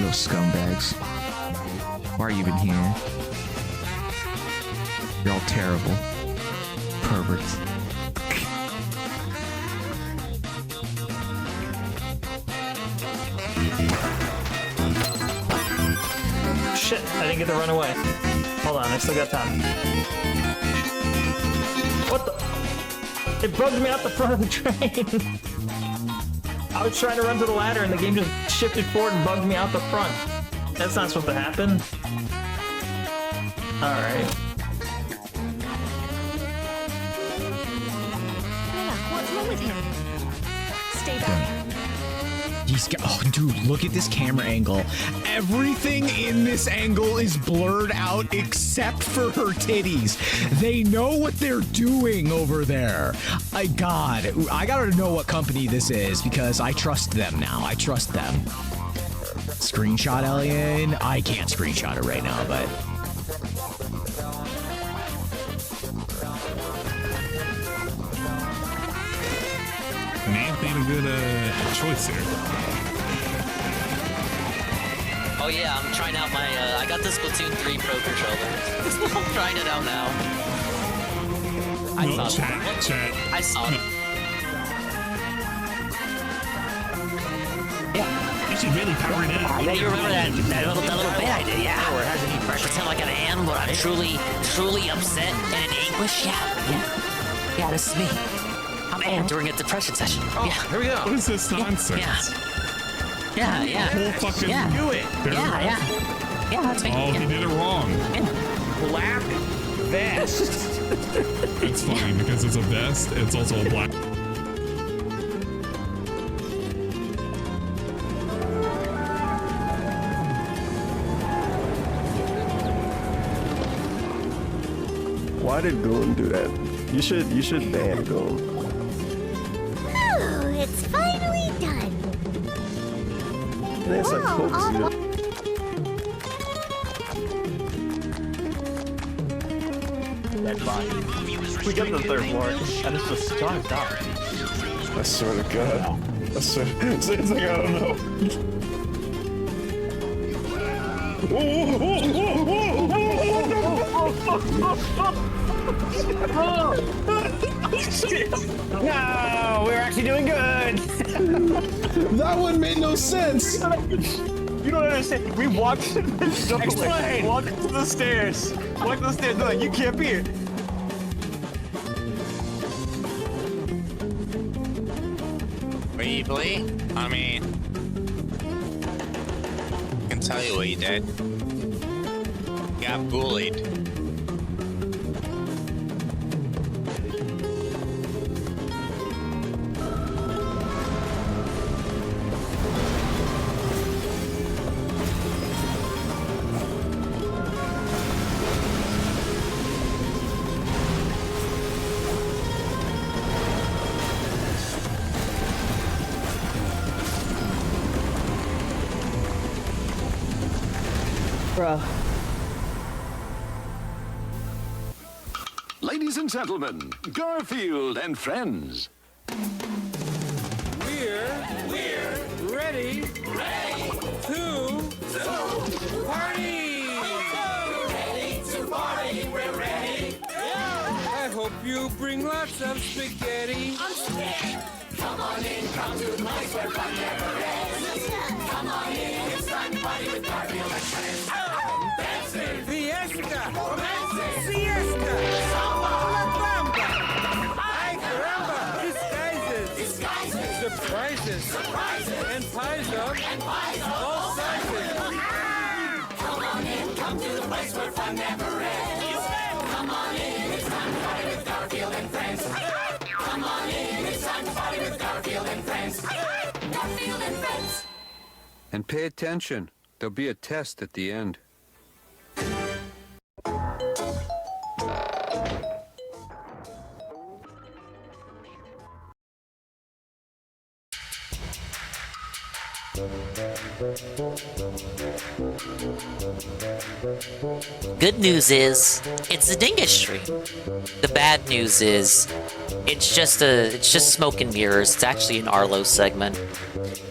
Little scumbags. Why are you even here? You're all terrible. Perverts. Shit, I didn't get to run away. Hold on, I still got time. What the? It bugged me out the front of the train. I was trying to run to the ladder and the game just shifted forward and bugged me out the front. That's not supposed to happen. Alright. What's wrong with him? Stay back. He's got, oh, dude, look at this camera angle. Everything in this angle is blurred out except for her titties. They know what they're doing over there. God, I gotta know what company this is because I trust them now. I trust them. Screenshot Alien? I can't screenshot it right now, but... Nate made a good choice here. Oh yeah, I'm trying out my, I got the Splatoon 3 Pro controller. I'm trying it out now. No, chat. I saw it. You should really power it up. Yeah, you remember that little bit I did, yeah. Where it has any pressure. Pretend like I am, but I'm truly upset and in anguish. Yeah, this is me. I'm Anne during a depression session. Oh, yeah, here we go. What is this nonsense? Yeah. The whole fucking do it. Yeah, that's me. Oh, he did it wrong. Black vest. It's funny because it's a vest. It's also a black. Why did Goon do that? You should ban Goon. Oh, it's finally done. And it's like coaxes you. Dead body. We got the third floor, and it's just started up. I swear to God. I swear. It's like, I don't know. No, we're actually doing good. That one made no sense. You don't understand. We walked. Explain. Walked to the stairs. Walked to the stairs. They're like, you can't be here. Briefly, I mean, I can tell you what you did. You got bullied. Ladies and gentlemen, Garfield and friends. We're ready to party. We're ready. I hope you bring lots of spaghetti. I'm scared. Come on in, come to the place where fun never ends. Come on in, it's time to party with Garfield and friends. Dancing, fiesta, romancing, siesta, samba, la bamba. Ay caramba, disguises, surprises, and pies of all sizes. Come on in, come to the place where fun never ends. Come on in, it's time to party with Garfield and friends. Come on in, it's time to party with Garfield and friends. Garfield and friends. And pay attention. There'll be a test at the end. Good news is, it's a Dingus stream. The bad news is, it's just smoke and mirrors. It's actually an Arlo segment.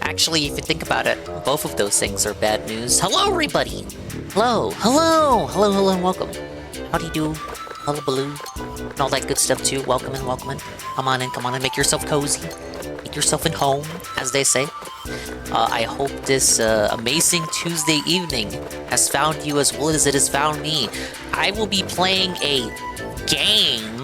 Actually, if you think about it, both of those things are bad news. Hello, everybody! Hello, hello, hello, hello, and welcome. How do you do? Hullabaloo, and all that good stuff too. Welcome in, welcome in. Come on in, make yourself cozy. Make yourself at home, as they say. I hope this amazing Tuesday evening has found you as well as it has found me. I will be playing a game,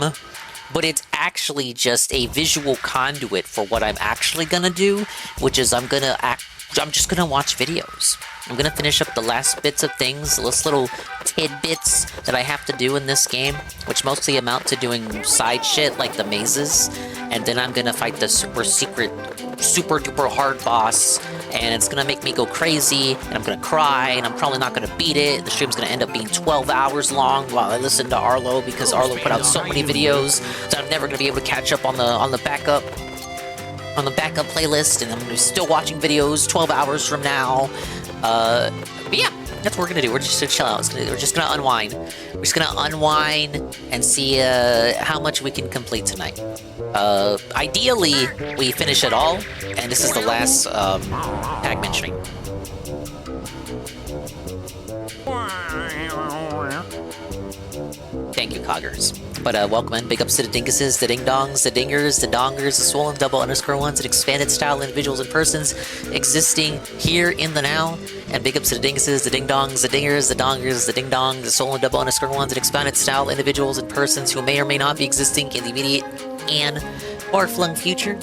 but it's actually just a visual conduit for what I'm actually gonna do, which is I'm just gonna watch videos. I'm gonna finish up the last bits of things, those little tidbits that I have to do in this game, which mostly amount to doing side shit like the mazes, and then I'm gonna fight the super secret, super duper hard boss, and it's gonna make me go crazy, and I'm gonna cry, and I'm probably not gonna beat it. The stream's gonna end up being 12 hours long while I listen to Arlo, because Arlo put out so many videos that I'm never gonna be able to catch up on the backup playlist, and I'm still watching videos 12 hours from now. But yeah, that's what we're gonna do. We're just gonna chill out. We're just gonna unwind. We're just gonna unwind and see how much we can complete tonight. Ideally, we finish it all, and this is the last Pac-Man stream. Thank you, Coggers. But welcome in. Big ups to the dinguses, the ding-dongs, the dingers, the dongers, the swollen double underscore ones, and expanded style individuals and persons existing here in the now. And big ups to the dinguses, the ding-dongs, the dingers, the dongers, the ding-dongs, the swollen double underscore ones, and expanded style individuals and persons who may or may not be existing in the immediate and far-flung future,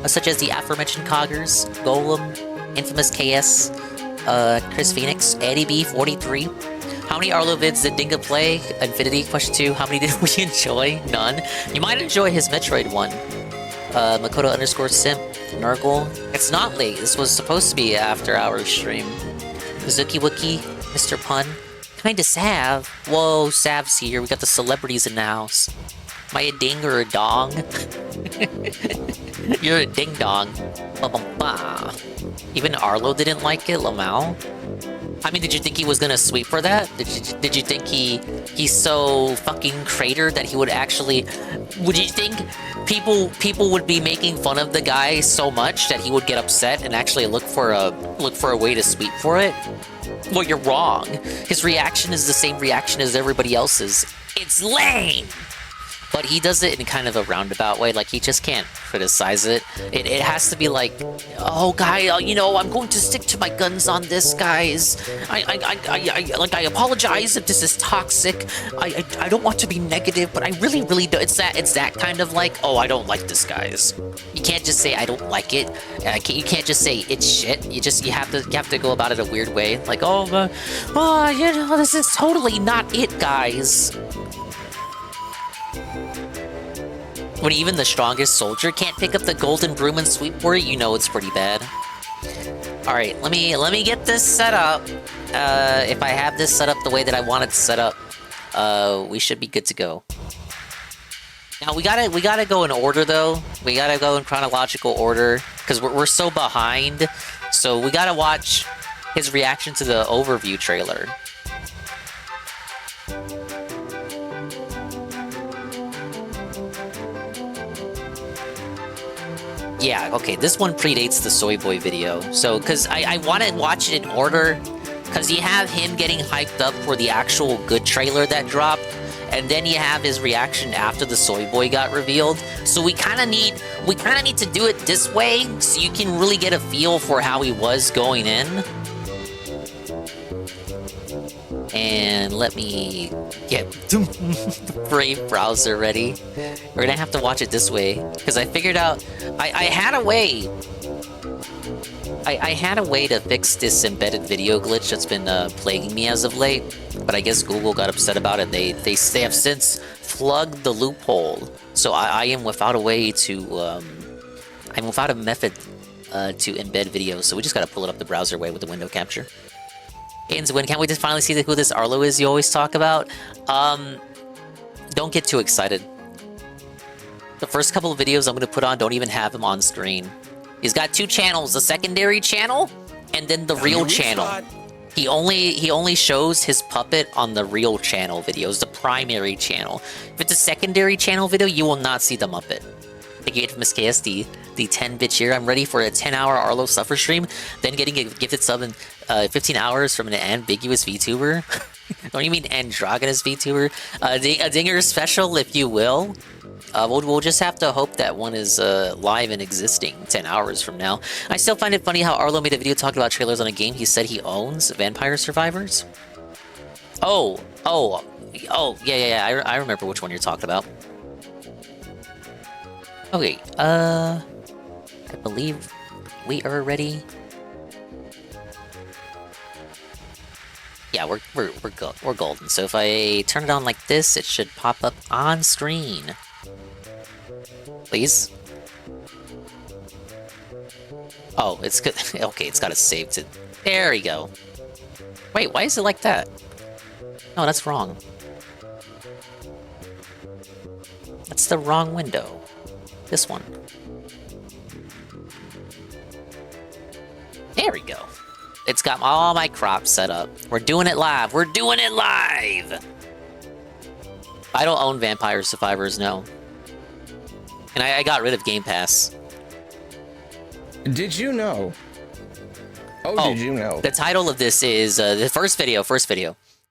such as the aforementioned Coggers, Golem, Infamous KS, Chris Phoenix, Eddie B43. How many Arlo vids did Dinga play? Infinity, question 2. How many did we enjoy? None. You might enjoy his Metroid one. Makoto underscore simp, Nurgle. It's not late. This was supposed to be an after-hours stream. Zuki Wookie, Mr. Pun. Kinda Sav. Whoa, Sav's here. We got the celebrities in the house. Am I a ding or a dong? You're a ding-dong. Ba-bum-ba. Even Arlo didn't like it, Lamau. I mean, did you think he was gonna sweep for that? Did you think he's so fucking cratered that he would actually? Would you think people would be making fun of the guy so much that he would get upset and actually look for a way to sweep for it? Well, you're wrong. His reaction is the same reaction as everybody else's. It's lame. But he does it in kind of a roundabout way, like he just can't criticize it. It has to be like, oh, guy, you know, I'm going to stick to my guns on this, guys. I apologize if this is toxic. I don't want to be negative, but I really do. It's that kind of like, oh, I don't like this, guys. You can't just say I don't like it. You can't just say it's shit. You have to go about it a weird way, like, oh, you know, this is totally not it, guys. When even the strongest soldier can't pick up the golden broom and sweep for it, you know it's pretty bad. Alright, let me get this set up. If I have this set up the way that I want it set up, we should be good to go. Now we gotta go in order though. We gotta go in chronological order because we're so behind. So we gotta watch his reaction to the overview trailer. Yeah, okay, this one predates the Soy Boy video. So, because I want to watch it in order, because you have him getting hyped up for the actual good trailer that dropped, and then you have his reaction after the Soy Boy got revealed. So we kind of need to do it this way, so you can really get a feel for how he was going in. And let me get the Brave browser ready. We're gonna have to watch it this way, because I figured out I had a way. I had a way to fix this embedded video glitch that's been plaguing me as of late, but I guess Google got upset about it. They have since plugged the loophole, so I am without a way to I'm without a method to embed videos. So we just gotta pull it up the browser way with the window capture. Ains win. Can't wait to finally see who this Arlo is you always talk about. Don't get too excited. The first couple of videos I'm going to put on don't even have him on screen. He's got 2 channels, a secondary channel and then the real channel. He only shows his puppet on the real channel videos, the primary channel. If it's a secondary channel video, you will not see the Muppet. Thank you, Miss KSD, the 10-bit cheer. I'm ready for a 10-hour Arlo Suffer stream, then getting a gifted sub in 15 hours from an ambiguous VTuber. Don't you mean androgynous VTuber? A dinger special, if you will. We'll just have to hope that one is live and existing 10 hours from now. I still find it funny how Arlo made a video talking about trailers on a game he said he owns, Vampire Survivors. Oh, yeah, I remember which one you're talking about. Okay, I believe we are ready. Yeah, we're golden. So if I turn it on like this, it should pop up on screen. Please. Oh, it's good. Okay, it's got to save to. There we go. Wait, why is it like that? No, that's wrong. That's the wrong window. This one. There we go. It's got all my crops set up. We're doing it live. We're doing it live! I don't own Vampire Survivors, no. And I got rid of Game Pass. Did you know? Oh, did you know? The title of this is, the first video.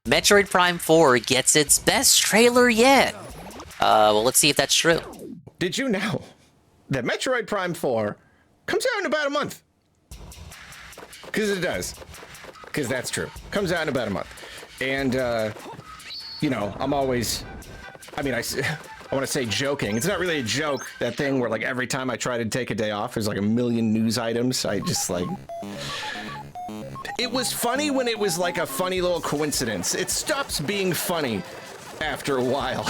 Metroid Prime 4 gets its best trailer yet. Well, let's see if that's true. Did you know that Metroid Prime 4 comes out in about a month? Because it does. Because that's true. Comes out in about a month. And, you know, I'm always... I mean, I want to say joking. It's not really a joke, that thing where, like, every time I try to take a day off, there's, like, a million news items. I just, like... It was funny when it was, like, a funny little coincidence. It stops being funny after a while.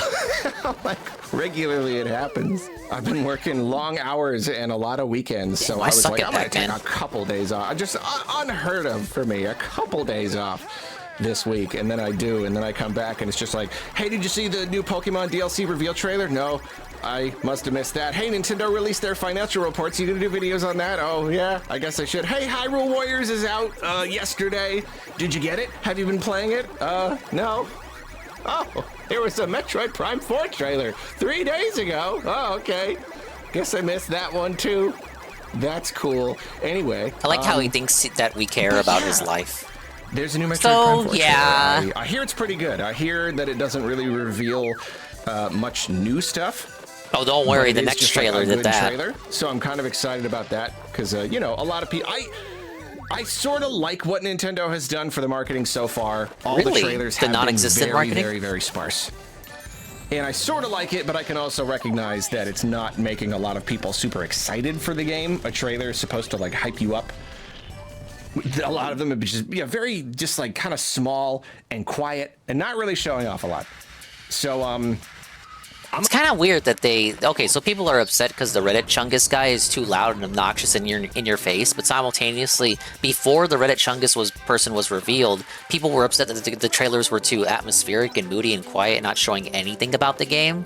Like, regularly it happens. I've been working long hours and a lot of weekends, so I was like, I'm gonna take a couple days off. Just unheard of for me, a couple days off this week, and then I do, and then I come back and it's just like, hey, did you see the new Pokemon DLC reveal trailer? No, I must have missed that. Hey, Nintendo released their financial reports. You gonna do videos on that? Oh, yeah, I guess I should. Hey, Hyrule Warriors is out yesterday. Did you get it? Have you been playing it? No. Oh, there was a Metroid Prime 4 trailer 3 days ago. Oh, okay. Guess I missed that one, too. That's cool. Anyway. I like how he thinks that we care about his life. There's a new Metroid Prime 4 yeah. trailer. I hear it's pretty good. I hear that it doesn't really reveal much new stuff. Oh, don't worry. The next trailer did that. Trailer, so I'm kind of excited about that because, you know, a lot of people... I sort of like what Nintendo has done for the marketing so far. All the trailers have been very, very, very sparse. And I sort of like it, but I can also recognize that it's not making a lot of people super excited for the game. A trailer is supposed to, like, hype you up. A lot of them have just, yeah, very, just, like, kind of small and quiet and not really showing off a lot. So, it's kind of weird that they... Okay, so people are upset because the Reddit Chungus guy is too loud and obnoxious in your face, but simultaneously, before the Reddit Chungus person was revealed, people were upset that the trailers were too atmospheric and moody and quiet, and not showing anything about the game.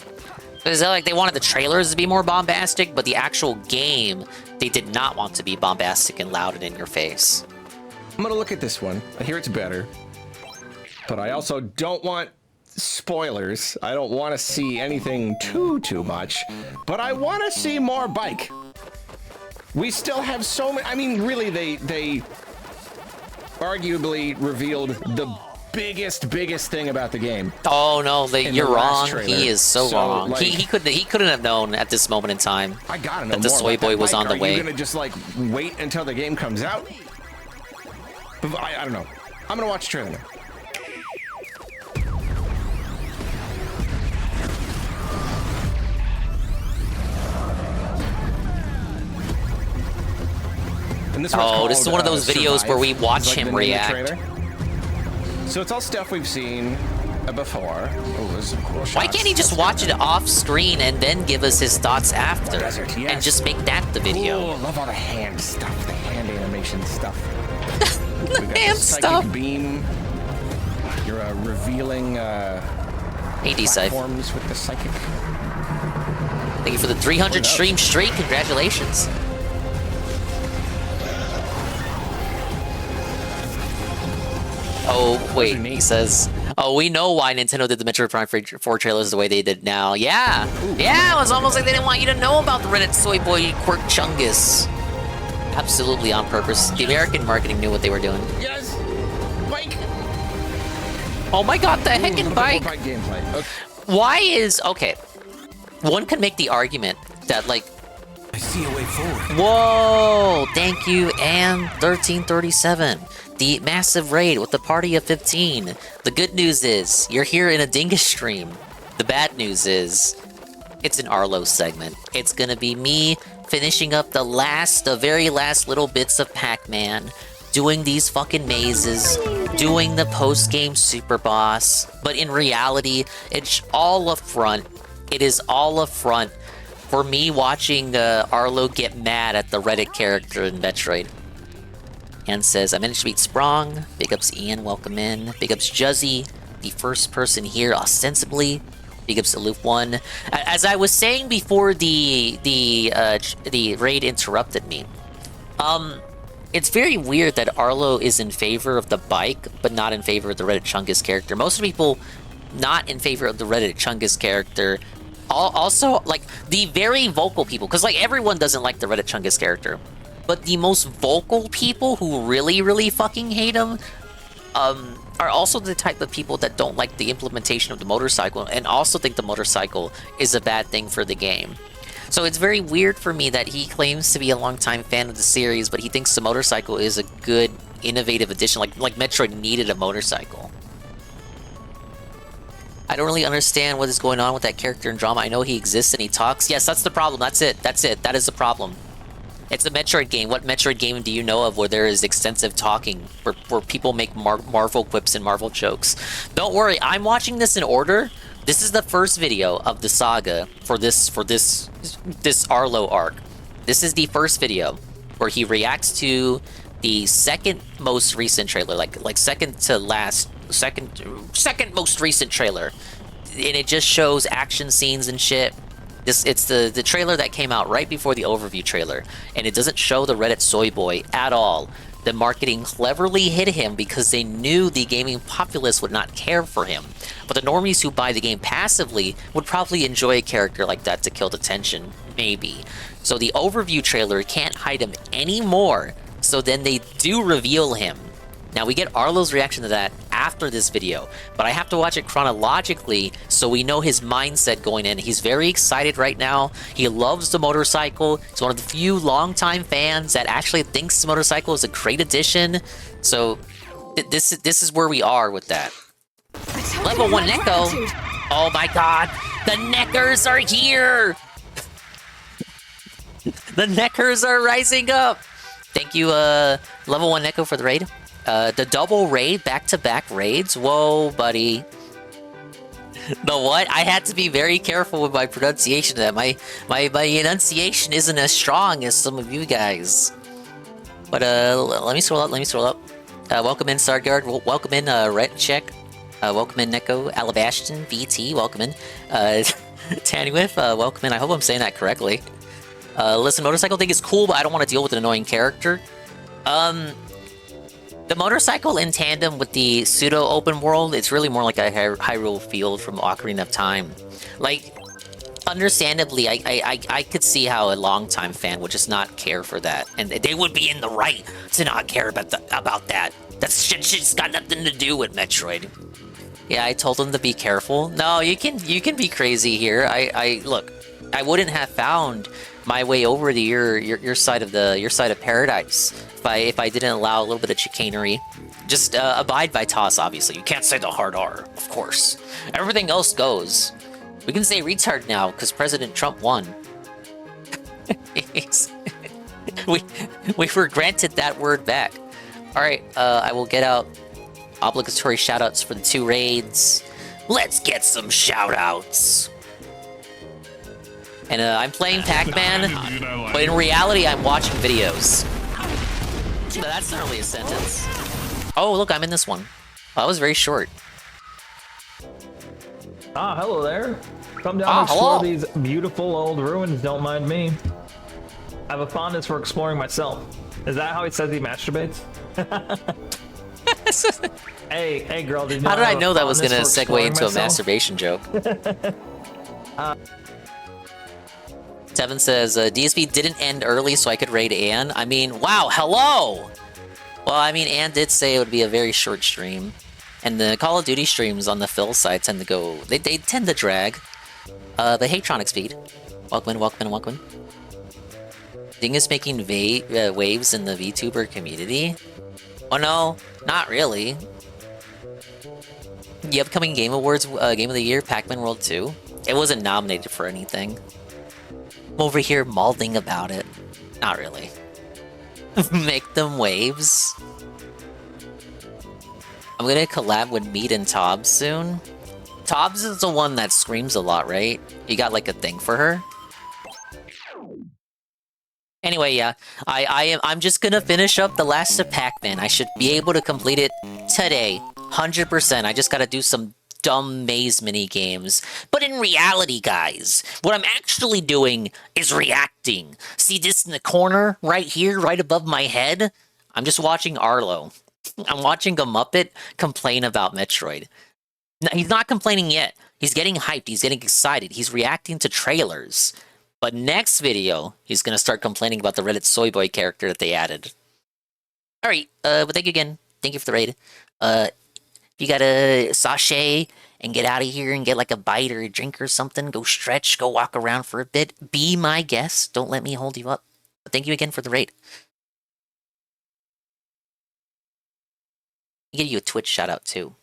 Because like they wanted the trailers to be more bombastic, but the actual game, they did not want to be bombastic and loud and in your face. I'm gonna look at this one. I hear it's better, but I also don't want spoilers. I don't want to see anything too much, but I want to see more bike. We still have so many. I mean, really, they arguably revealed the biggest thing about the game. Oh no, you're wrong. He is so wrong. Like, he couldn't have known at this moment in time. I gotta know that the soy boy was on the way. Are you gonna just like wait until the game comes out? I don't know. I'm gonna watch the trailer now. This is one of those videos where we watch him react. So it's all stuff we've seen before. Oh, there's some cool shots. Why can't he just watch it off screen and then give us his thoughts after? And just make that the video? Oh, I love all the hand stuff, the hand animation stuff. The hand stuff. Beam. You're revealing platforms with the psychic. Thank you for the 300 stream streak. Congratulations. Oh, wait, he says, oh, we know why Nintendo did the Metroid Prime 4 trailers the way they did now. Yeah, yeah, it was almost like they didn't want you to know about the Reddit soy boy quirk Chungus. Absolutely on purpose. The American marketing knew what they were doing. Yes! Bike! Oh my god, the heckin' bike! Bike gameplay. Okay. Why is... Okay. One could make the argument that, like... I see a way forward. Whoa! Thank you, and 1337. The massive raid with the party of 15. The good news is, you're here in a Dingus stream. The bad news is, it's an Arlo segment. It's gonna be me finishing up the very last little bits of Pac-Man, doing these fucking mazes, doing the post-game super boss, but in reality, it's all a front. It is all a front for me watching Arlo get mad at the Reddit character in Metroid. And says, I managed to beat Sprong. Big ups Ian, welcome in. Big ups Juzzy, the first person here ostensibly. Big ups Aloof One. As I was saying before the raid interrupted me, it's very weird that Arlo is in favor of the bike, but not in favor of the Reddit Chungus character. Most people not in favor of the Reddit Chungus character. Also, like, the very vocal people, because, like, everyone doesn't like the Reddit Chungus character. But the most vocal people who really, really fucking hate him are also the type of people that don't like the implementation of the motorcycle and also think the motorcycle is a bad thing for the game. So it's very weird for me that he claims to be a longtime fan of the series, but he thinks the motorcycle is a good, innovative addition, like Metroid needed a motorcycle. I don't really understand what is going on with that character in drama. I know he exists and he talks. Yes, that's the problem. That's it. That's it. That is the problem. It's a Metroid game. What Metroid game do you know of where there is extensive talking, where people make Marvel quips and Marvel jokes? Don't worry, I'm watching this in order. This is the first video of the saga for this Arlo arc. This is the first video where he reacts to the second most recent trailer, like second most recent trailer, and it just shows action scenes and shit. It's the trailer that came out right before the overview trailer, and it doesn't show the Reddit soy boy at all. The marketing cleverly hid him because they knew the gaming populace would not care for him. But the normies who buy the game passively would probably enjoy a character like that to kill the tension, maybe. So the overview trailer can't hide him anymore, so then they do reveal him. Now, we get Arlo's reaction to that after this video, but I have to watch it chronologically so we know his mindset going in. He's very excited right now. He loves the motorcycle. He's one of the few longtime fans that actually thinks the motorcycle is a great addition. So this is where we are with that. Level 1 Neko. Oh my god, the Neckers are here! The Neckers are rising up! Thank you, Level 1 Neko for the raid. The double raid, back-to-back raids? Whoa, buddy. The what? I had to be very careful with my pronunciation of that. My enunciation isn't as strong as some of you guys. But, let me scroll up, welcome in, Starguard. Welcome in, Retcheck. Welcome in, Neko. Alabastion. BT, welcome in. Tannywith, welcome in. I hope I'm saying that correctly. Listen, motorcycle thing is cool, but I don't want to deal with an annoying character. The motorcycle in tandem with the pseudo-open world, it's really more like a Hyrule field from Ocarina of Time. Like, understandably, I could see how a longtime fan would just not care for that. And they would be in the right to not care about that. That's shit's got nothing to do with Metroid. Yeah, I told them to be careful. No, you can be crazy here. Look, I wouldn't have found my way over to your side of paradise if I didn't allow a little bit of chicanery. Just abide by toss, obviously. You can't say the hard R, of course. Everything else goes. We can say retard now because President Trump won. we were granted that word back. All right, I will get out obligatory shoutouts for the 2 raids. Let's get some shoutouts. And I'm playing Pac-Man, but in reality, I'm watching videos. That's not really a sentence. Oh, look, I'm in this one. Oh, that was very short. Ah, hello there. Come down and explore these beautiful old ruins, don't mind me. I have a fondness for exploring myself. Is that how he says he masturbates? Hey, girl, did you know How did I have a know that was gonna fondness for segue exploring into a myself? masturbation joke? Tevin says, DSP didn't end early so I could raid Ann. I mean, wow, hello! Well, I mean, Ann did say it would be a very short stream. And the Call of Duty streams on the Phil side tend to go... They tend to drag. The Hatronic speed. Welcome in, welcome in, welcome in. Dingus making waves in the VTuber community? Oh no, not really. The upcoming Game Awards Game of the Year, Pac-Man World 2. It wasn't nominated for anything. I'm over here malding about it. Not really. Make them waves. I'm gonna collab with Meat and Tobbs soon. Tobbs is the one that screams a lot, right? You got like a thing for her? Anyway, yeah, I'm just gonna finish up the last of Pac-Man. I should be able to complete it today, 100%. I just gotta do some dumb maze mini games. But in reality, guys, what I'm actually doing is reacting. See this in the corner, right here, right above my head? I'm just watching Arlo. I'm watching a Muppet complain about Metroid. No, he's not complaining yet. He's getting hyped. He's getting excited. He's reacting to trailers. But next video, he's going to start complaining about the Reddit Soy Boy character that they added. Alright, but thank you again. Thank you for the raid. If you got a sachet and get out of here and get like a bite or a drink or something, go stretch, go walk around for a bit. Be my guest. Don't let me hold you up. But thank you again for the raid. I'll give you a Twitch shout out too.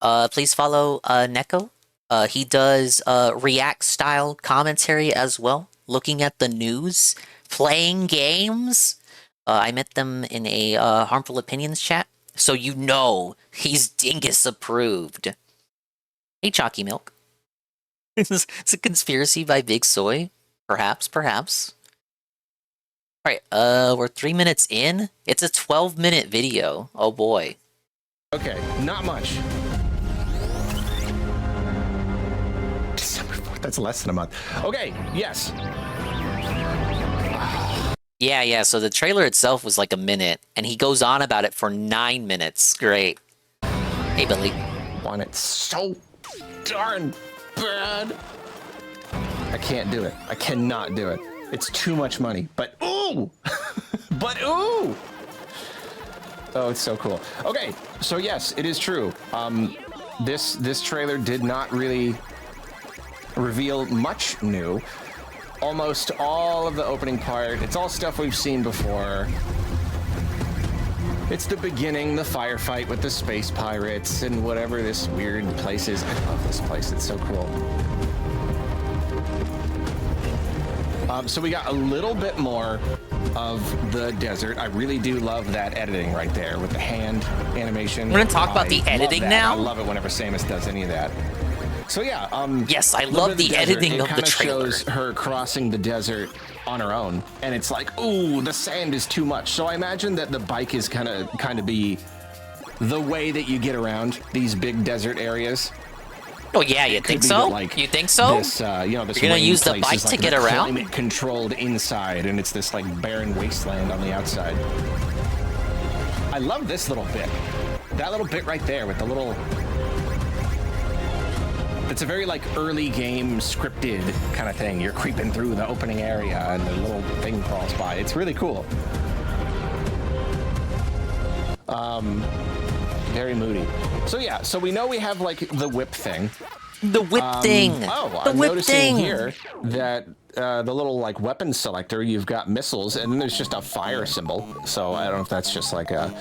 Please follow Neko. He does React-style commentary as well, looking at the news, playing games. I met them in a Harmful Opinions chat, so you know he's Dingus approved. Hey, Chalky Milk. It's a conspiracy by Big Soy? Perhaps, perhaps. Alright, we're 3 minutes in. It's a 12-minute video. Oh boy. Okay, not much. December 4th, that's less than a month. Okay, yes. Yeah, so the trailer itself was like a minute, and he goes on about it for 9 minutes. Great. Hey, Billy. Want it so darn bad. I can't do it. I cannot do it. It's too much money. But ooh! But ooh! Oh, it's so cool. Okay, so yes, it is true. This trailer did not really reveal much new. Almost all of the opening part, it's all stuff we've seen before. It's the beginning, the firefight with the space pirates and whatever this weird place is. I love this place, it's so cool. So we got a little bit more of the desert. I really do love that editing right there with the hand animation. We're gonna talk about the editing now? I love it whenever Samus does any of that. So yeah, yes, I love the editing of the trailer. It shows her crossing the desert on her own, and it's like, ooh, the sand is too much. So I imagine that the bike is kind of be the way that you get around these big desert areas. Oh yeah, you think so? Like you think so? This, you know, this You're gonna use the place bike is to like get the around? Climate controlled inside, and it's this like barren wasteland on the outside. I love this little bit. That little bit right there with the little. It's a very like early game scripted kind of thing. You're creeping through the opening area, and the little thing crawls by. It's really cool. Very moody. So yeah, so we know we have like the whip thing. The whip thing. Oh, the I'm whip noticing thing. here that the little like weapon selector, you've got missiles, and then there's just a fire symbol. So I don't know if that's just like a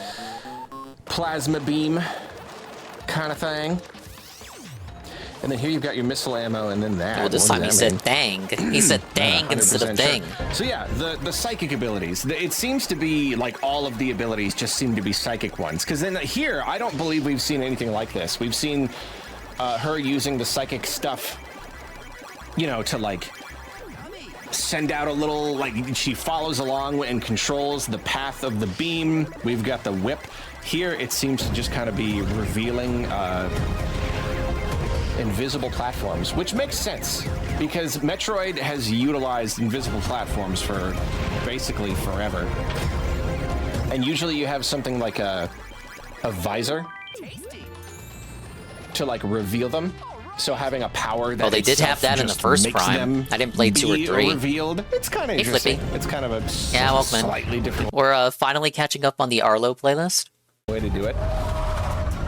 plasma beam kind of thing. And then here you've got your missile ammo, and then that. Well, this time he said dang. He said dang instead of thing. Sure. So yeah, the psychic abilities. It seems to be like all of the abilities just seem to be psychic ones. Because then here, I don't believe we've seen anything like this. We've seen her using the psychic stuff, you know, to like send out a little, like she follows along and controls the path of the beam. We've got the whip. Here, it seems to just kind of be revealing invisible platforms, which makes sense because Metroid has utilized invisible platforms for basically forever. And usually you have something like a a visor to like reveal them. So having a power that they did have that in the first Prime. I didn't play 2 or 3. Revealed. It's kind of interesting. It's kind of a slightly different We're finally catching up on the Arlo playlist. way to do it.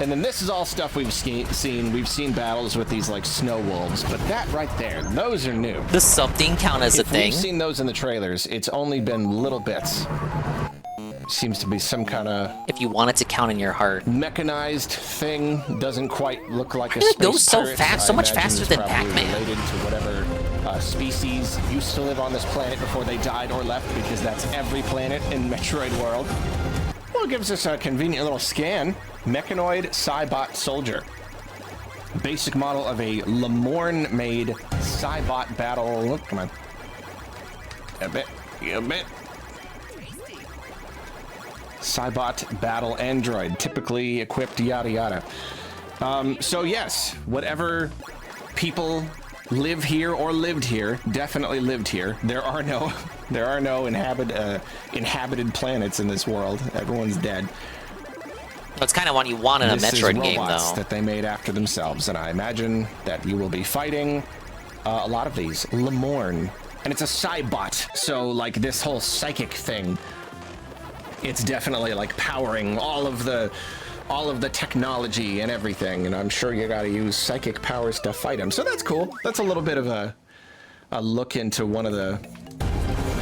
And then this is all stuff we've seen. We've seen battles with these like snow wolves, but that right there, those are new. Does something count as a thing? We've seen those in the trailers. It's only been little bits. Seems to be some kind of... If you want it to count in your heart. Mechanized thing. Doesn't quite look like a space space pirate. It goes so fast, so much imagine faster it's than probably Pac-Man. related to whatever species used to live on this planet before they died or left, because that's every planet in Metroid world. Well, it gives us a convenient little scan. Mechanoid Cybot Soldier. Basic model of a Lemorn-made Cybot battle... Oh, come on. A bit. Cybot battle android, typically equipped, yada yada. So yes, whatever people live here or lived here, definitely lived here. There are no inhabited planets in this world. Everyone's dead. That's kind of what you want in a Metroid game, though. That they made after themselves, and I imagine that you will be fighting a lot of these. Lemorn, and it's a Cybot, so like this whole psychic thing. It's definitely like powering all of the technology and everything, and I'm sure you gotta use psychic powers to fight him. So that's cool. That's a little bit of a look into one of the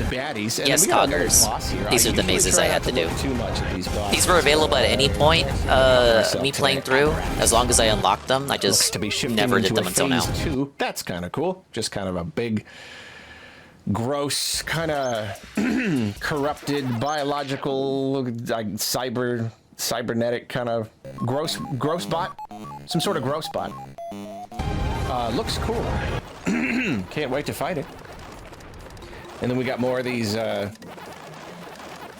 baddies. And yes, Coggers. These are the mazes I had to do. These were available at any point, me playing through, as long as I unlocked them. I just never did them until now. 2. That's kind of cool. Just kind of a big... gross, kind of corrupted, biological, like cybernetic kind of gross bot, some sort of gross bot. Looks cool. Can't wait to fight it. And then we got more of these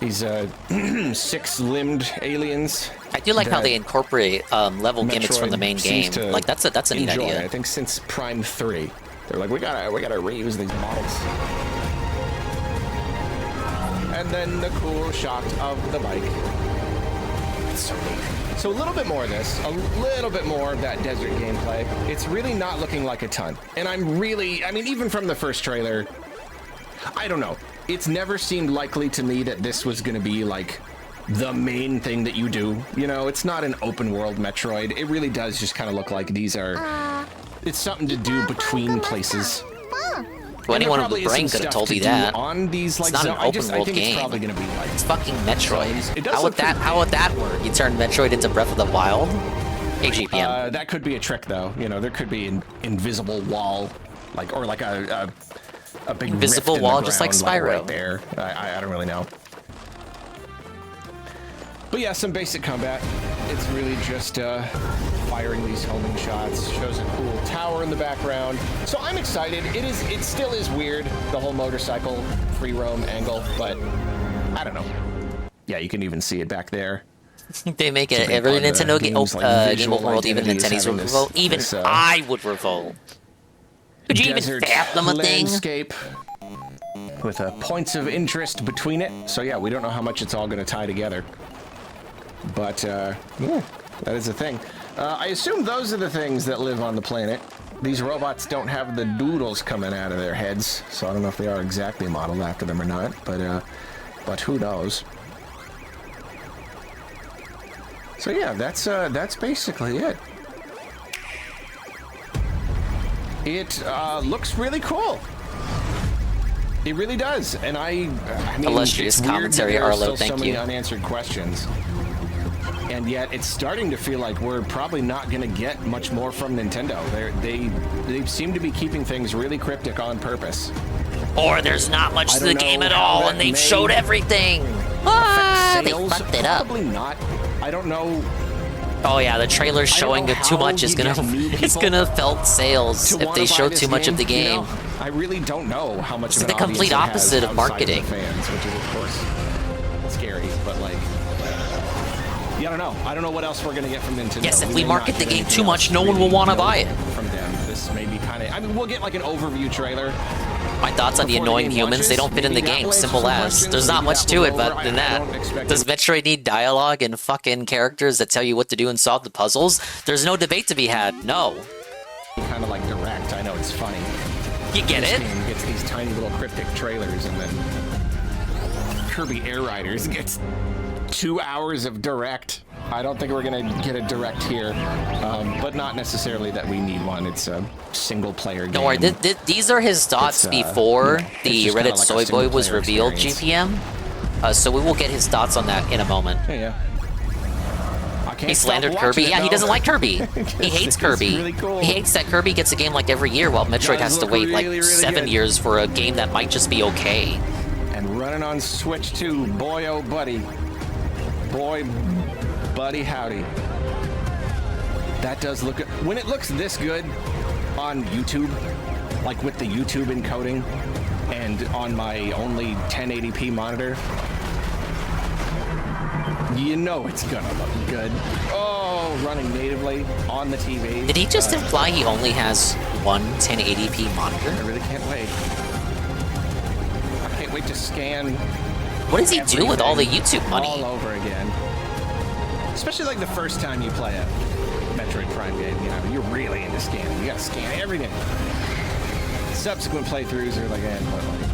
6-limbed aliens. I do like how they incorporate level gimmicks from the main game. Like that's a neat idea. I think since Prime 3. They're like, we gotta reuse these models. And then the cool shot of the bike. It's so neat. So a little bit more of this, a little bit more of that desert gameplay. It's really not looking like a ton. And I mean, even from the first trailer, I don't know. It's never seemed likely to me that this was gonna be like the main thing that you do. You know, it's not an open world Metroid. It really does just kind of look like these are... It's something to do between places. Well, anyone with a brain could have told you that. On these, like, it's not an open world game. It's probably gonna be like... It's fucking Metroid. How would that work? You turn Metroid into Breath of the Wild? AGPM. That could be a trick, though. You know, there could be an invisible wall, like, or like a big invisible wall, just like Spyro. Right there. I don't really know. But yeah, some basic combat. It's really just firing these homing shots. Shows a cool tower in the background. So I'm excited. It still is weird, the whole motorcycle free roam angle, but I don't know. Yeah, you can even see it back there. They make it every Nintendo game. Game World, even Nintendo's would revolt. Even I would revolt. Could you even fathom a thing? Landscape with points of interest between it. So yeah, we don't know how much it's all going to tie together. But, yeah, that is a thing. I assume those are the things that live on the planet. These robots don't have the doodles coming out of their heads, so I don't know if they are exactly modeled after them or not, but who knows. So yeah, that's basically it. It looks really cool. It really does, and I mean, illustrious commentary, Arlo. Thank you. So many unanswered questions. And yet, it's starting to feel like we're probably not going to get much more from Nintendo. They seem to be keeping things really cryptic on purpose. Or there's not much to the game at all, and they've showed everything. Ah, they fucked it up. Probably not. I don't know. Oh yeah, the trailer showing too much is gonna affect sales if they show too much of the game. You know, I really don't know how much. It's the complete opposite of marketing. Fans, which is of course scary, but like. Yeah, I don't know what else we're gonna get from Nintendo. Yes, if we market the game too much, no one will want to buy it. From them, this may be kind of. I mean, we'll get like an overview trailer, My thoughts on the Before the annoying game humans, they launches, don't fit in the maybe that game. will answer Simple some as. questions, There's not maybe much that to will it go over. but than I don't that. expect Does it. Metroid need dialogue and fucking characters that tell you what to do and solve the puzzles? There's no debate to be had. No. Kind of like direct. I know it's funny. You get This it? game gets these tiny little cryptic trailers, and then Kirby Air Riders gets 2 hours of direct. I don't think we're gonna get a direct here, but not necessarily that we need one. It's a single-player game. Don't worry, these are his thoughts It's, before yeah, it's the just kinda Reddit like a Soy Boy was single-player revealed experience. GPM. So we will get his thoughts on that in a moment. Yeah. I can't He stop slandered watching Kirby. it, Yeah, he though. doesn't like Kirby. He hates It's Kirby. really cool. He hates that Kirby gets a game like every year, while Metroid Guys has to look wait like really, really 7 good. years for a game that might just be okay. And running on Switch 2, boy oh buddy. Boy, buddy howdy. That does look good. When it looks this good on YouTube, like with the YouTube encoding, and on my only 1080p monitor, you know it's gonna look good. Oh, running natively on the TV. Did he just imply he only has one 1080p monitor? I really can't wait. I can't wait to scan. What does he do with all the YouTube money? All over again. Especially like the first time you play a Metroid Prime game, you know, you're really into scanning. You gotta scan everything. Subsequent playthroughs are like, but like,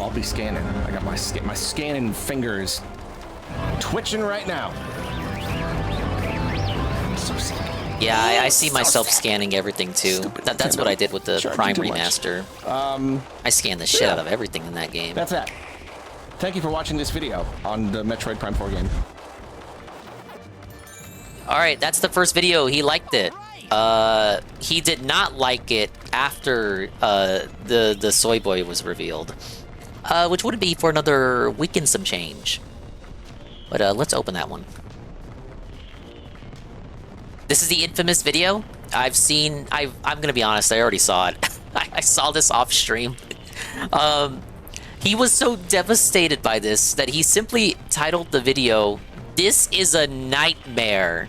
I'll be scanning. I got my scanning fingers twitching right now. So sick. Yeah, I see myself scanning everything too. That's what I did with the Charging Prime too much. Remaster. I scanned the shit out of everything in that game. That's that. Thank you for watching this video on the Metroid Prime 4 game. Alright, that's the first video. He liked it. He did not like it after the Soy Boy was revealed. Which would be for another week and some change. But let's open that one. This is the infamous video. I'm gonna be honest, I already saw it. I saw this off stream. He was so devastated by this that he simply titled the video, "This is a Nightmare."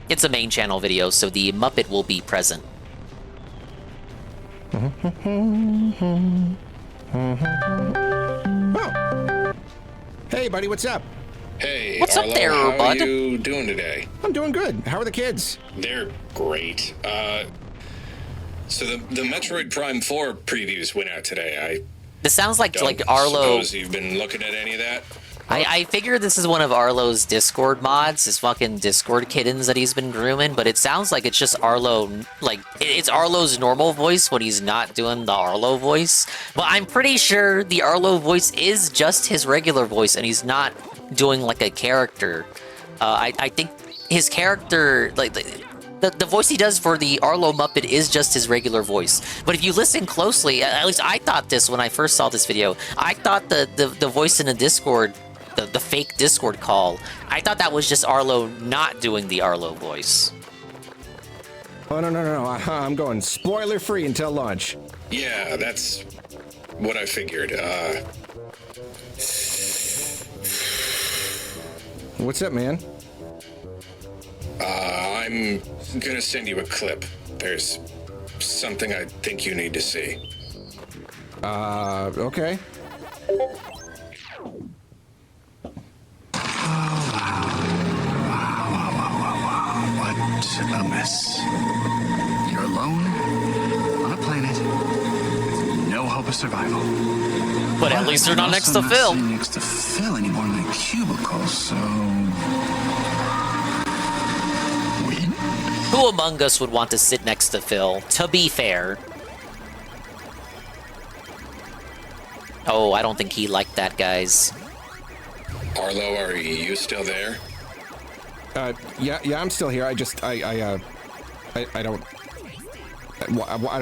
It's a main channel video, so the Muppet will be present. Oh. Hey, buddy, what's up? Hey, What's up Arlo, there, how bud? are you doing today? I'm doing good. How are the kids? They're great. So the Metroid Prime 4 previews went out today. This sounds like I Arlo. suppose you've been looking at any of that? I figure this is one of Arlo's Discord mods, his fucking Discord kittens that he's been grooming, but it sounds like it's just Arlo, like, it's Arlo's normal voice when he's not doing the Arlo voice. But I'm pretty sure the Arlo voice is just his regular voice, and he's not doing, like, a character. I think his character, like, the voice he does for the Arlo Muppet is just his regular voice. But if you listen closely, at least I thought this when I first saw this video, I thought the voice in the Discord, the fake Discord call, I thought that was just Arlo not doing the Arlo voice. Oh, no. I'm going spoiler-free until launch. Yeah, that's what I figured. What's up, man? I'm gonna send you a clip. There's something I think you need to see. Okay. What a mess. You're alone on a planet with no hope of survival. But at least they're not next to Phil. I'm not next to Phil anymore in the cubicle, so... Win? Who among us would want to sit next to Phil, to be fair? Oh, I don't think he liked that, guys. Arlo, are you still there? Yeah, I'm still here. I don't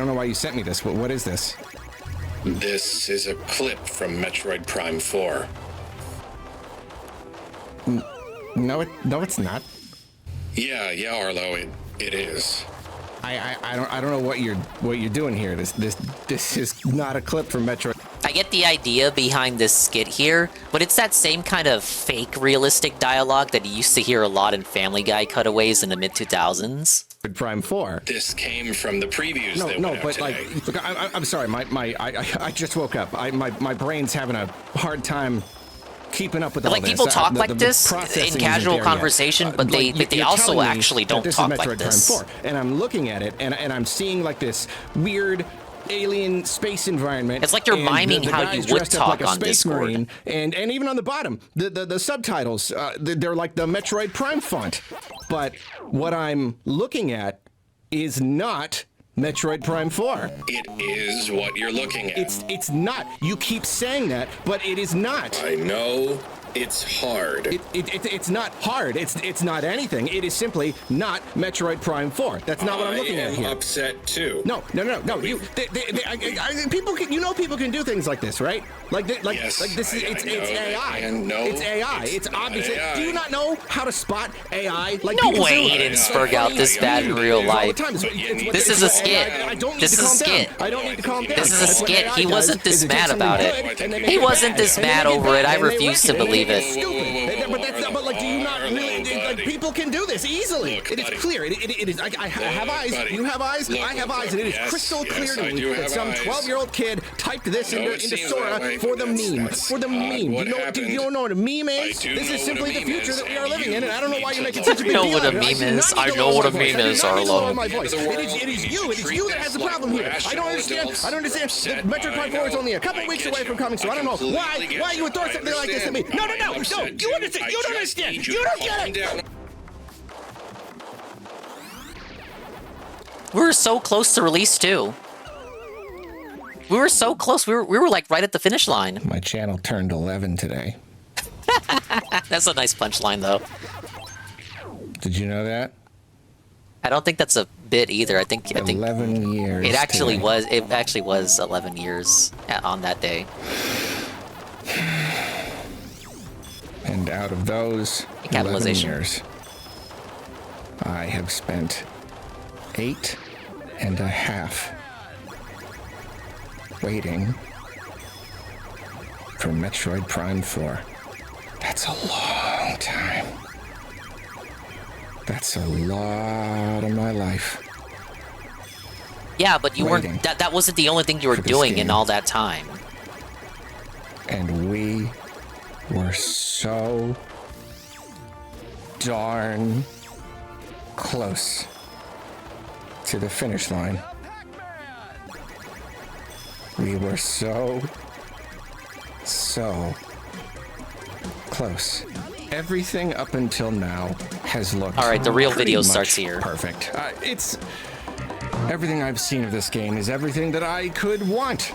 know why you sent me this. What is this? This is a clip from Metroid Prime 4. No, it's not. Yeah, Arlo, it is. I don't know what you're doing here. This is not a clip from Metroid. I get the idea behind this skit here, but it's that same kind of fake realistic dialogue that you used to hear a lot in Family Guy cutaways in the mid-2000s. Prime 4. This came from the previews that No, went out but today. like, look, I'm sorry, I just woke up. My brain's having a hard time keeping up with all Like this. people talk The like this processing in isn't casual there yet. conversation, but Like, they you're also telling me actually that don't this is talk Metroid like this. Prime 4, and I'm looking at it, and I'm seeing like this weird alien space environment. It's like you're and miming the how guy's you would dressed up talk like a on space Discord. Marine, and even on the bottom, the subtitles, they're like the Metroid Prime font. But what I'm looking at is not Metroid Prime 4. It is what you're looking at. It's not. You keep saying that, but it is not. I know it's hard. It's not hard. It's not anything. It is simply not Metroid Prime 4. That's not what I'm looking at here. I'm upset too. No. People can, people can do things like this, right? Yes, this is it's AI. No, it's AI. It's not obvious. AI. Do you not know how to spot AI? Like No people way do? he didn't spurg out this bad in real life. This is a skit. This is a skit. I don't need to calm down. This is a That's what skit. AI He does, wasn't this is it takes mad something about good it. and they make He it wasn't bad, this and they mad make over it. I bad, and they refuse wreck to it, and believe it's it. stupid. But like, do you not really? People can do this easily. Look, It is buddy. clear. It is. I have eyes. buddy. You have eyes. Look, I have look, eyes, and it is yes, crystal yes, clear to I me do that have some eyes. 12-year-old kid typed this No, into it seems Sora that way, for the but meme. that's For the not meme. what You happened. don't know what a meme I is? do This know is what simply a the meme future is, that we are and living you in, and I don't know why you're need making to such a big know deal what a out of it. meme I do is. not I need to know lower what a my voice. meme I do is, not need to Arlo. lower my voice. The world, It is you you. It is treat you that this has the like problem here. I rational don't understand. adults. I don't understand. Upset. Metroid Prime 4 is only a couple I weeks get away you. from coming, so I don't know why you would throw something like this at me. No. You understand. You don't understand. You don't get it. We were so close to release too. We were so close. We were like right at the finish line. My channel turned 11 today. That's a nice punchline though. Did you know that? I don't think that's a bit either. I think 11 years. it actually today. was. It actually was 11 years on that day. And out of those 11 Capitalization. years, I have spent 8.5 waiting for Metroid Prime 4. That's a long time. That's a lot of my life. Yeah, but you Waiting weren't. That wasn't the only thing you were for this doing in game. all that time. And we were so darn close to the finish line. We were so close. Everything up until now has looked All right, the real pretty video much starts here. Perfect. It's everything I've seen of this game is everything that I could want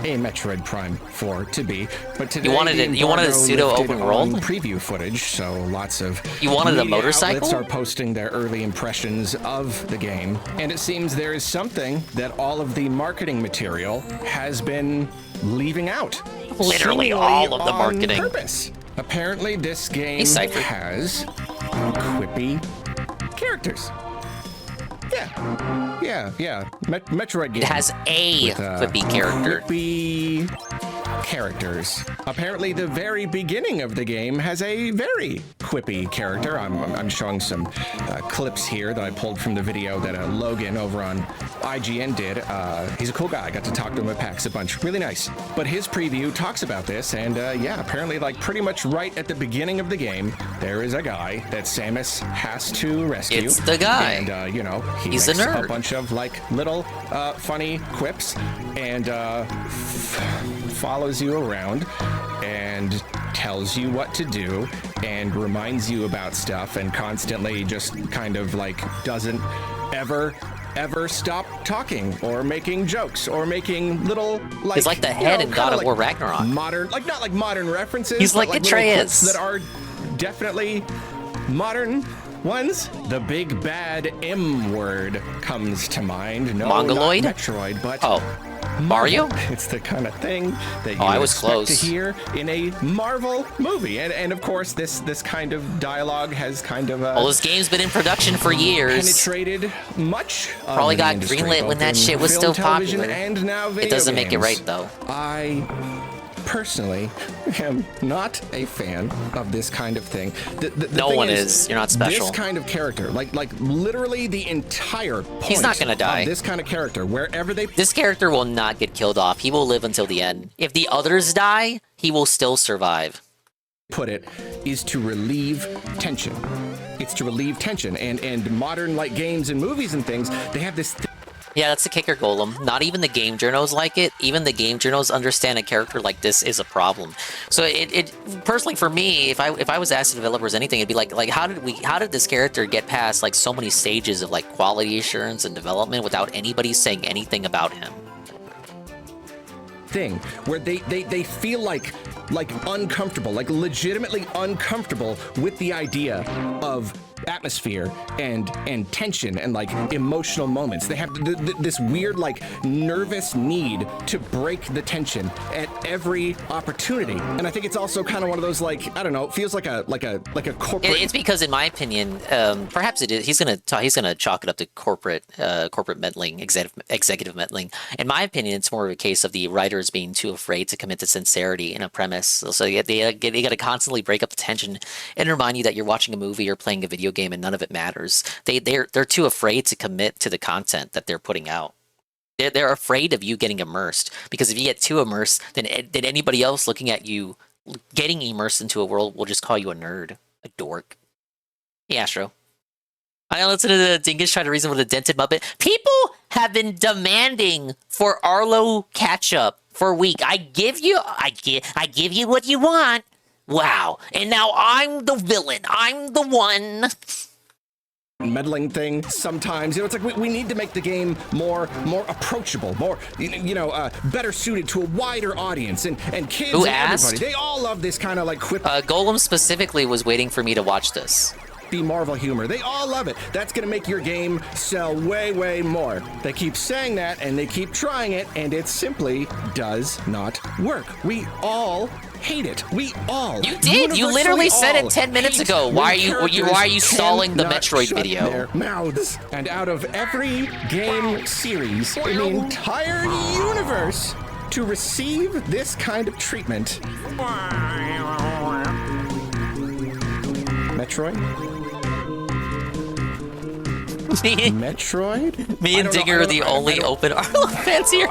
a Metroid Prime 4 to be. But today You wanted the you wanted a embargo pseudo lifted open on world. preview footage, so lots of You wanted a media motorcycle? outlets are posting their early impressions of the game, and it seems there is something that all of the marketing material has been leaving out. Literally Seemingly all of the on marketing. Purpose. Apparently, this game Hey, Cypher. has quippy characters. Yeah. Metroid game. It has a with, quippy character. Quippy characters. Apparently, the very beginning of the game has a very quippy character. I'm showing some clips here that I pulled from the video that Logan over on IGN did. He's a cool guy. I got to talk to him at PAX a bunch. Really nice. But his preview talks about this, and apparently, like pretty much right at the beginning of the game, there is a guy that Samus has to rescue. It's the guy. And he He's a makes nerd. a bunch of like little funny quips and follows you around and tells you what to do and reminds you about stuff and constantly just kind of like doesn't ever stop talking or making jokes or making little like He's like the head in God of like War Ragnarok. modern, like not like modern references. He's but like little Atreus. clips that are definitely modern ones. The big bad M word comes to mind. No, Mongoloid? not Metroid, but Mario? It's the kind of thing that you I was expect close. to hear in a Marvel movie, and of course this kind of dialogue has kind of Well, this game's been in production for years. penetrated much. of Probably the got industry, greenlit both when that in shit was film, still television, popular. and now video It doesn't make it games. right though. I personally am not a fan of this kind of thing. The No thing one is. You're not special. This kind of character, like literally the entire point He's not gonna die. of this kind of character, wherever they... This character will not get killed off. He will live until the end. If the others die, he will still survive. Put it, is to relieve tension. It's to relieve tension. And modern like games and movies and things, they have this... Yeah, that's the kicker, Golem. Not even the game journos like it. Even the game journos understand a character like this is a problem. So it personally for me, if I was asked the developers anything, it'd be like how did this character get past like so many stages of like quality assurance and development without anybody saying anything about him? Thing where they feel like uncomfortable, like legitimately uncomfortable with the idea of atmosphere and tension and like emotional moments. They have this weird like nervous need to break the tension at every opportunity. And I think it's also kind of one of those like, I don't know, it feels like a corporate... It's because in my opinion, perhaps it is, he's gonna chalk it up to corporate meddling, executive meddling. In my opinion, it's more of a case of the writers being too afraid to commit to sincerity in a premise. So they got to constantly break up the tension and remind you that you're watching a movie or playing a video game and none of it matters. They're too afraid to commit to the content that they're putting out. They're afraid of you getting immersed, because if you get too immersed, then anybody else looking at you getting immersed into a world will just call you a nerd, a dork. Hey, Astro. I listen to the Dingus try to reason with a dented Muppet. People have been demanding for Arlo catch-up for a week. I give you what you want. Wow. And now I'm the villain. I'm the one. Meddling thing sometimes, it's like we need to make the game more approachable, more better suited to a wider audience, and kids. Who and asked? everybody, they all love this kind of like quip. Golem specifically was waiting for me to watch this. The Marvel humor, they all love it. That's gonna make your game sell way more. They keep saying that and they keep trying it, and it simply does not work. We all hate it. We all. You did. You literally said it 10 minutes ago. Why are you stalling the Metroid video? Their mouths. And out of every game series in the entire universe to receive this kind of treatment, Metroid. Metroid? Me and Digger are the only open Arlo fans here.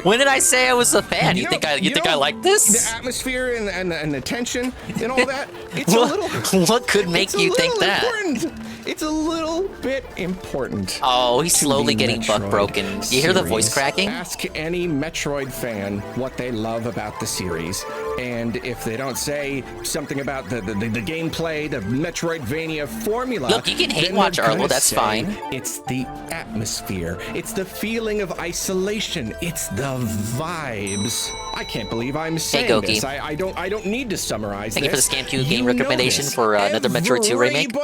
When did I say I was a fan? You think I like this? The atmosphere and the tension and all that. It's a little. What could make you think that? Important. It's a little bit important. Oh, he's slowly getting buck broken. You hear the voice cracking? Ask any Metroid fan what they love about the series, and if they don't say something about the gameplay, the Metroidvania formula, look, you can hate watch Arlo. That's fine. It's the atmosphere. It's the feeling of isolation. It's the vibes. I can't believe I'm saying this. I don't need to summarize Thank this. you for the ScamQ game recommendation for another Metroid 2 remake.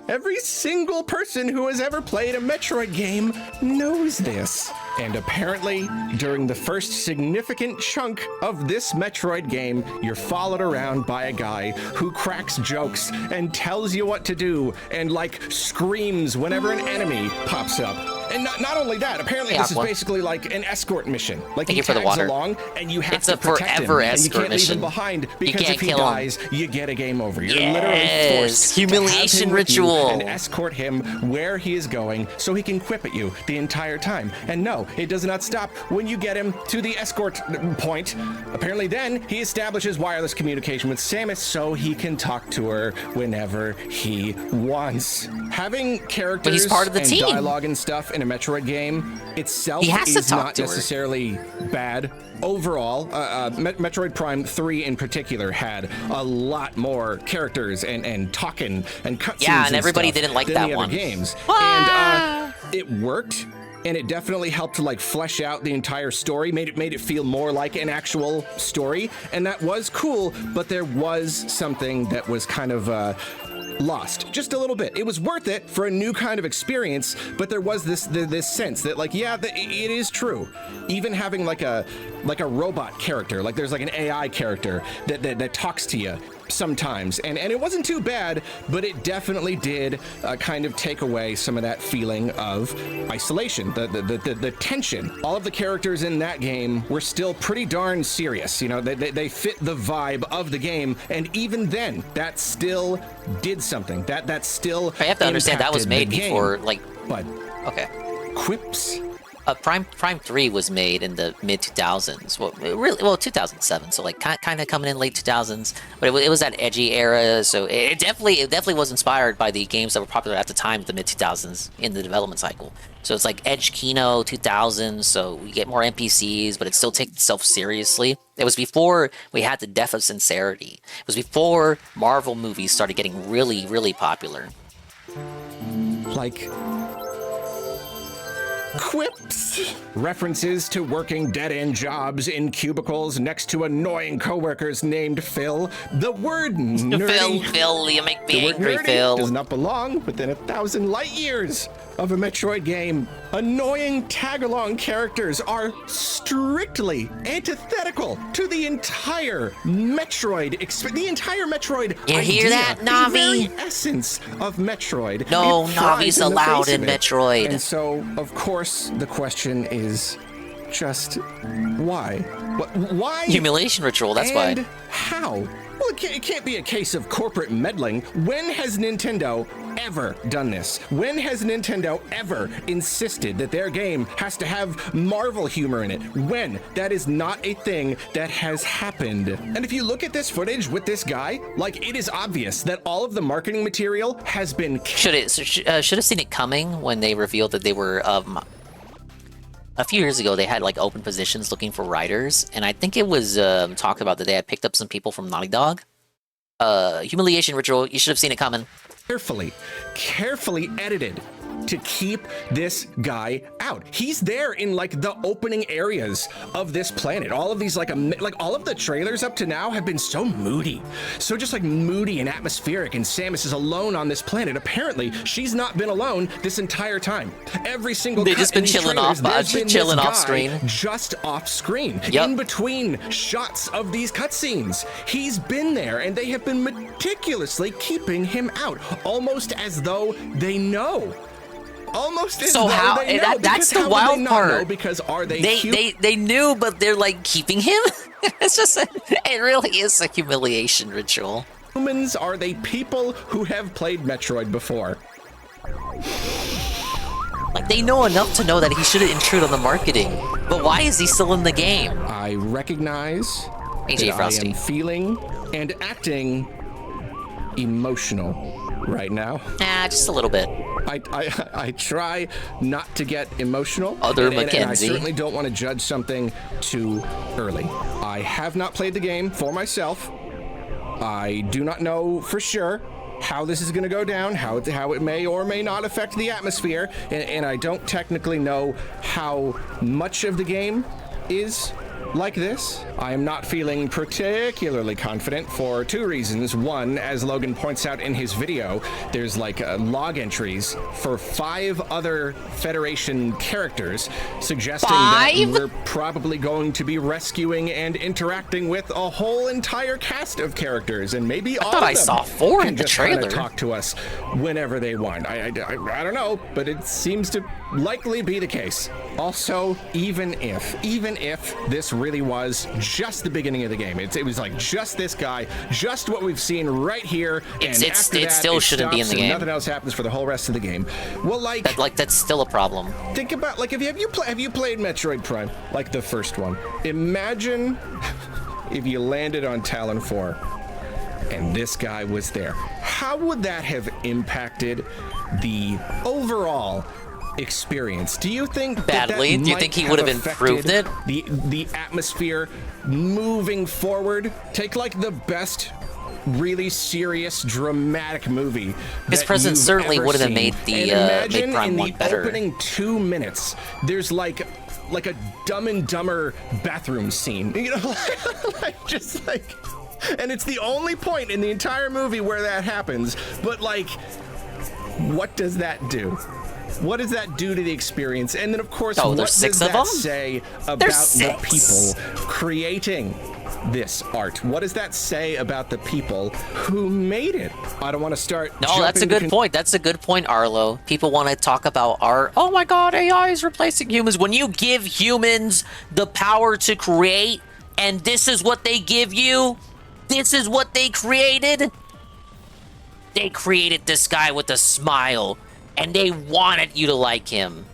Every single person who has ever played a Metroid game knows this. And apparently, during the first significant chunk of this Metroid game, you're followed around by a guy who cracks jokes and tells you what to do and like screams whenever an enemy pops up. And not only that, apparently this is basically like an escort mission. Like he tags along and you have to protect him. And you can't leave him behind because if he dies, you get a game over. You're literally forced humiliation to have him with you ritual and escort him where he is going so he can quip at you the entire time. And no, it does not stop when you get him to the escort point. Apparently then he establishes wireless communication with Samus so he can talk to her whenever he wants. Having characters but he's part of the team. Dialogue and stuff in a Metroid game itself is not necessarily bad. Overall, Metroid Prime 3 in particular had a lot more characters and talking and cutscenes. Yeah, and everybody didn't like that one. Games. And it worked. And it definitely helped to like flesh out the entire story, made it feel more like an actual story, and that was cool. But there was something that was kind of lost just a little bit. It was worth it for a new kind of experience, but there was this sense that like, yeah, it is true. Even having like a robot character, like there's like an AI character that talks to you, sometimes, and it wasn't too bad, but it definitely did kind of take away some of that feeling of isolation, the tension. All of the characters in that game were still pretty darn serious. You know, they fit the vibe of the game, and even then, that still did something. That still. I have to understand that was made before, like. But okay. Quips. Prime 3 was made in the mid 2000s. Well, 2007. So like kind of coming in late 2000s. But it was that edgy era. So it definitely was inspired by the games that were popular at the time, the mid 2000s in the development cycle. So it's like Edge Kino 2000. So we get more NPCs, but it still takes itself seriously. It was before we had the death of sincerity. It was before Marvel movies started getting really, really popular. Like quips. References to working dead-end jobs in cubicles next to annoying coworkers named Phil. The word nerdy. Phil, you make me the angry, word nerdy Phil. does not belong within 1,000 light years of a Metroid game. Annoying tag-along characters are strictly antithetical to the entire Metroid the entire Metroid You idea, hear that, Navi? The very essence of Metroid. No, It thrives Navi's in the allowed face in of it. Metroid. And so, of course, the question is just why? Why? Humiliation ritual, that's why. And how? Well, it can't be a case of corporate meddling. When has Nintendo ever done this? When has Nintendo ever insisted that their game has to have Marvel humor in it? When? That is not a thing that has happened. And if you look at this footage with this guy, like, it is obvious that all of the marketing material has been... Should have seen it coming when they revealed that they were... a few years ago, they had like open positions looking for writers, and I think it was talked about that they had picked up some people from Naughty Dog. Humiliation ritual, you should have seen it coming. Carefully edited to keep this guy out. He's there in like the opening areas of this planet. All of these like all of the trailers up to now have been so moody. So just like moody and atmospheric, and Samus is alone on this planet. Apparently, she's not been alone this entire time. Every single They've just been chilling off screen. Just off screen. Yep. In between shots of these cutscenes. He's been there, and they have been meticulously keeping him out, almost as though they know. Almost as so though how they know. that's the how would wild they not part. know? Because are they cute? They knew, but they're like keeping him. It's just it really is a humiliation ritual. Humans, are they people who have played Metroid before? Like they know enough to know that he shouldn't intrude on the marketing. But why is he still in the game? I recognize AJ that Frosty. I am feeling and acting emotional right now. Just a little bit. I try not to get emotional. Other and I Mackenzie. certainly don't want to judge something too early. I have not played the game for myself. I do not know for sure how this is going to go down, how it may or may not affect the atmosphere, and I don't technically know how much of the game is like this. I am not feeling particularly confident for two reasons. One, as Logan points out in his video, there's like log entries for 5 other Federation characters, suggesting that we're probably going to be rescuing and interacting with a whole entire cast of characters, and maybe all of them. I saw 4 in the just kinda trailer. talk to us whenever they want. I don't know, but it seems to likely be the case. Also, even if this really was just the beginning of the game, it was like just this guy, just what we've seen right here, and It still shouldn't be in the and game. nothing else happens for the whole rest of the game. Well, that's still a problem. Think about like have you played Metroid Prime, like the first one? Imagine if you landed on Talon 4 and this guy was there. How would that have impacted the overall experience? Do you think badly? Do you think he would have improved it? The atmosphere moving forward? Take like the best really serious dramatic movie His presence certainly would have made the imagine Prime in 1 the better. opening 2 minutes there's like a Dumb and Dumber bathroom scene, you know, just like, and it's the only point in the entire movie where that happens, but like, what does that do? What does that do to the experience? And then, of course, what does that say about the people creating this art? What does that say about the people who made it? I don't want to start. No, that's a good point. That's a good point, Arlo. People want to talk about art. Oh my God, AI is replacing humans. When you give humans the power to create, and this is what they give you, this is what they created. They created this guy with a smile, and they wanted you to like him.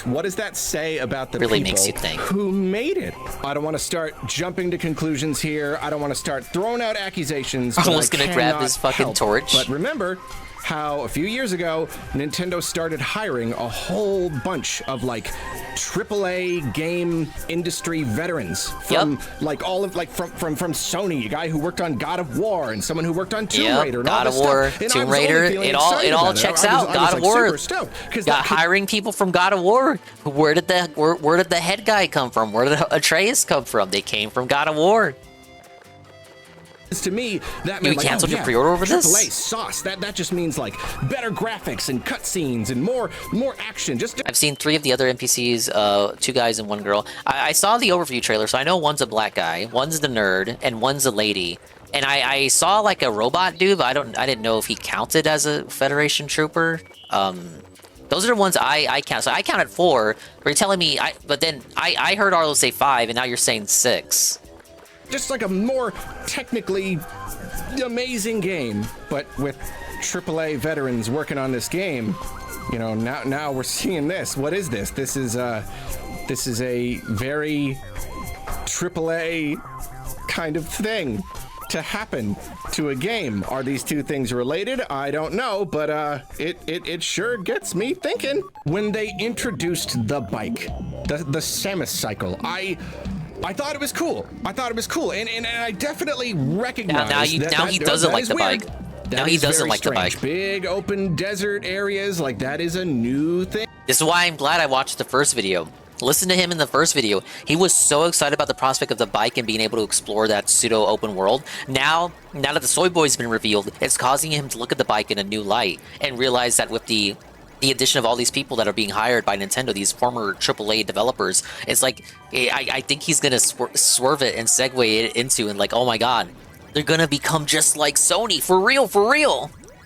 What does that say about the Really people makes you think. who made it? I don't want to start jumping to conclusions here. I don't want to start throwing out accusations. I was gonna grab his fucking torch. But remember how a few years ago, Nintendo started hiring a whole bunch of like AAA game industry veterans from like all of from Sony, a guy who worked on God of War and someone who worked on Tomb Raider and God all this of War, stuff. And Tomb Raider, it all checks out. God of War, got hiring people from God of War. Where did the head guy come from? Where did Atreus come from? They came from God of War. To me, that you meant like, canceled your pre-order over this? AAA sauce. That just means like better graphics and cutscenes and more action. I've seen 3 of the other NPCs, 2 guys and 1 girl. I saw the overview trailer, so I know one's a black guy, one's the nerd, and one's a lady. And I saw like a robot dude, but I didn't know if he counted as a Federation trooper. Those are the ones I count. So I counted 4. But you're telling me, but then I heard Arlo say 5, and now you're saying 6. Just like a more technically amazing game, but with AAA veterans working on this game, you know, now we're seeing this. What is this? This is a very AAA kind of thing to happen to a game. Are these two things related? I don't know, but it sure gets me thinking. When they introduced the bike, the Samus cycle, I thought it was cool. And I definitely recognize now he doesn't like the bike. Now he doesn't like the bike. Big open desert areas, like that is a new thing. This is why I'm glad I watched the first video. Listen to him in the first video. He was so excited about the prospect of the bike and being able to explore that pseudo open world. Now that the Soy Boy's been revealed, it's causing him to look at the bike in a new light and realize that with the addition of all these people that are being hired by Nintendo, these former AAA developers, it's like, I think he's gonna swerve it and segue it into, and like, oh my God, they're gonna become just like Sony, for real.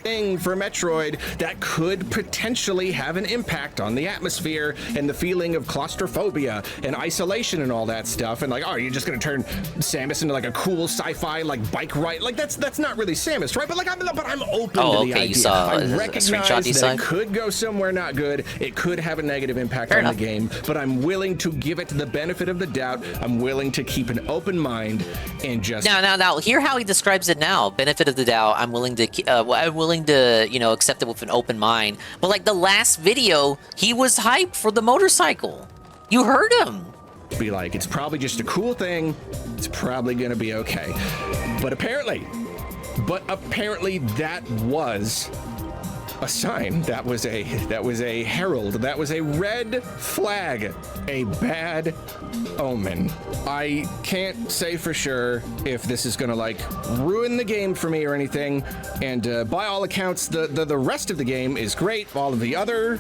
For Metroid that could potentially have an impact on the atmosphere and the feeling of claustrophobia and isolation and all that stuff. And like, oh, you're just gonna turn Samus into like a cool sci-fi like bike ride? Like that's not really Samus, right? But like, I'm open to the idea. You saw I a recognize screenshot that it could go somewhere not good. It could have a negative impact on the game. But I'm willing to give it the benefit of the doubt. I'm willing to keep an open mind and just now. Hear how he describes it now. Benefit of the doubt. I'm willing to, you know, accept it with an open mind. But like the last video, he was hyped for the motorcycle. You heard him. Be like, it's probably just a cool thing. It's probably gonna be okay. But apparently that was a sign. That was a herald. That was a red flag. A bad omen. I can't say for sure if this is gonna like ruin the game for me or anything. And by all accounts, the rest of the game is great. All of the other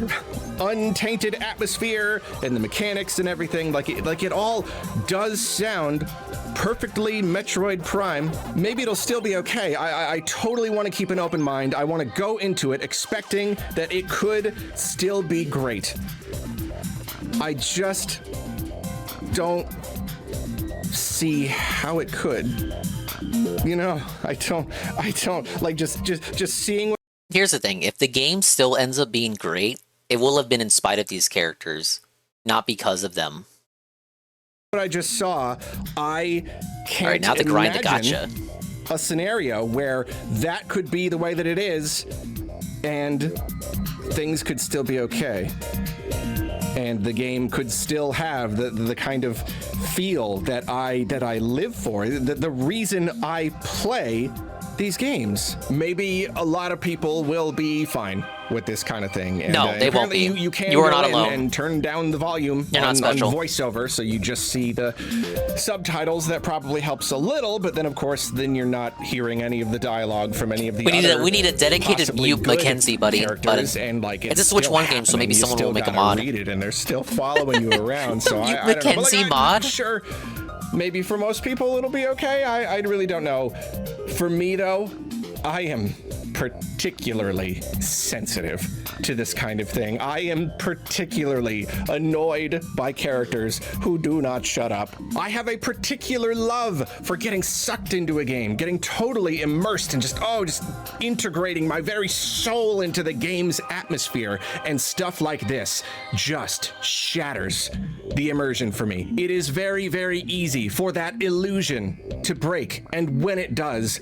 untainted atmosphere and the mechanics and everything, like it all does sound perfectly Metroid Prime. Maybe it'll still be okay. I totally want to keep an open mind. I want to go into it expecting that it could still be great. I just don't see how it could. You know, I don't like just seeing. Here's the thing: if the game still ends up being great, it will have been in spite of these characters, not because of them. What I just saw, I can't All right, now the grind to imagine a scenario where that could be the way that it is, and things could still be okay. And the game could still have the kind of feel that I live for, the reason I play these games. Maybe a lot of people will be fine with this kind of thing. And, no, they won't be. You can you are go not in alone. And turn down the volume on voiceover, so you just see the subtitles. That probably helps a little, but then of course, then you're not hearing any of the dialogue from any of the we need a dedicated mute Mackenzie, buddy. And like it's a Switch 1 game, so maybe someone will make a mod. Read it, and they're still following you around. So Mute I don't know. Mackenzie But, like, mod. I'm sure Maybe for most people it'll be okay. I really don't know. For me though, I am particularly sensitive to this kind of thing. I am particularly annoyed by characters who do not shut up. I have a particular love for getting sucked into a game, getting totally immersed and just integrating my very soul into the game's atmosphere, and stuff like this just shatters the immersion for me. It is very, very easy for that illusion to break, and when it does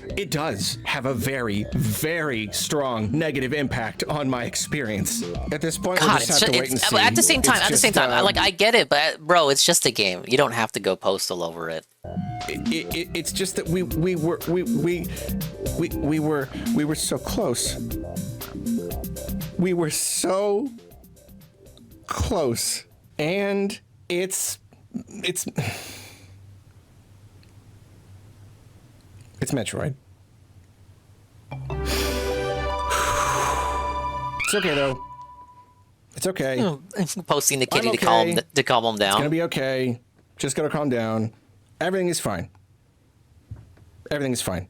have a very, very strong negative impact on my experience. At this point, we'll just have to wait and see. At the same time, like, I get it, but bro, it's just a game. You don't have to go postal over it. It's just that we were so close. We were so close, and it's Metroid. It's okay though. It's okay. Posting the kitty I'm okay. to calm him down. It's gonna be okay. Just gotta calm down. Everything is fine. Everything is fine.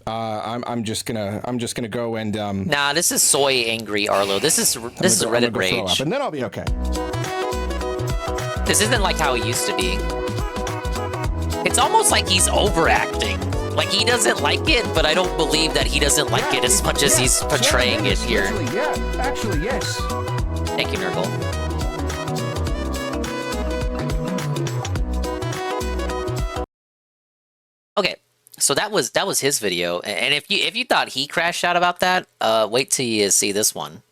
I'm just gonna go and Nah, this is soy angry Arlo. This is Reddit rage. And then I'll be okay. This isn't like how he used to be. It's almost like he's overacting. Like, he doesn't like it, but I don't believe that he doesn't like it as much as he's portraying it here. Actually, yes. Thank you, Miracle. Okay, so that was his video, and if you thought he crashed out about that, wait till you see this one.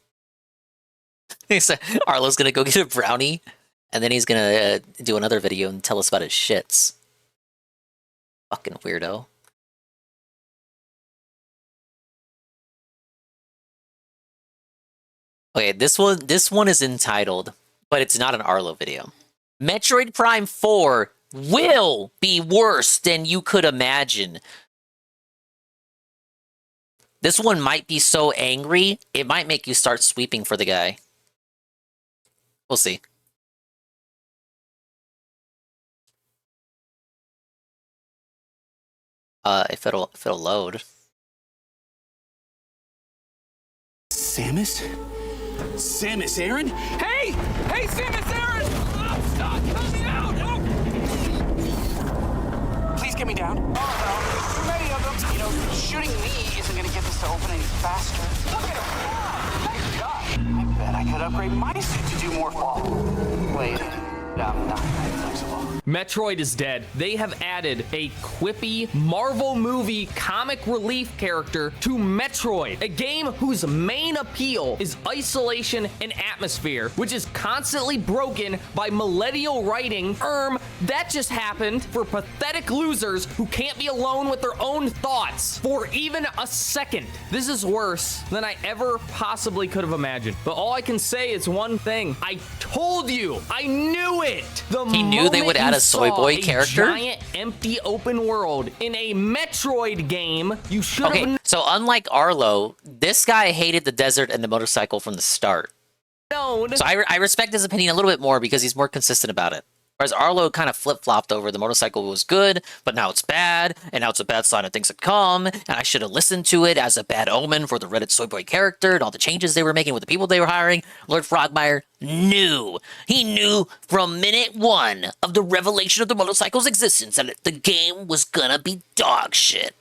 He said Arlo's gonna go get a brownie, and then he's gonna do another video and tell us about his shits. Fucking weirdo. Okay, this one is entitled, but it's not an Arlo video. Metroid Prime 4 will be worse than you could imagine. This one might be so angry, it might make you start sweeping for the guy. We'll see. If it'll load. Samus? Samus Aran? Hey! Hey, Samus Aran! Oh, stop! Help me out! Oh. Please get me down. Oh, no. Too many of them. You know, shooting me isn't gonna get this to open any faster. Look at him! Nice job. I bet I could upgrade my suit to do more fall. Wait, I'm not very flexible. Metroid is dead. They have added a quippy Marvel movie comic relief character to Metroid, a game whose main appeal is isolation and atmosphere, which is constantly broken by millennial writing. That just happened for pathetic losers who can't be alone with their own thoughts for even a second. This is worse than I ever possibly could have imagined. But all I can say is one thing. I told you. I knew it. He knew they would add a soy boy character? Giant empty open world in a Metroid game. You should have. Okay, so unlike Arlo, this guy hated the desert and the motorcycle from the start. known. So I respect his opinion a little bit more because he's more consistent about it. Whereas Arlo kind of flip-flopped over the motorcycle was good, but now it's bad, and now it's a bad sign of things to come, and I should have listened to it as a bad omen for the Reddit Soyboy character and all the changes they were making with the people they were hiring. Lord Frogmire knew. He knew from minute one of the revelation of the motorcycle's existence that the game was gonna be dog shit.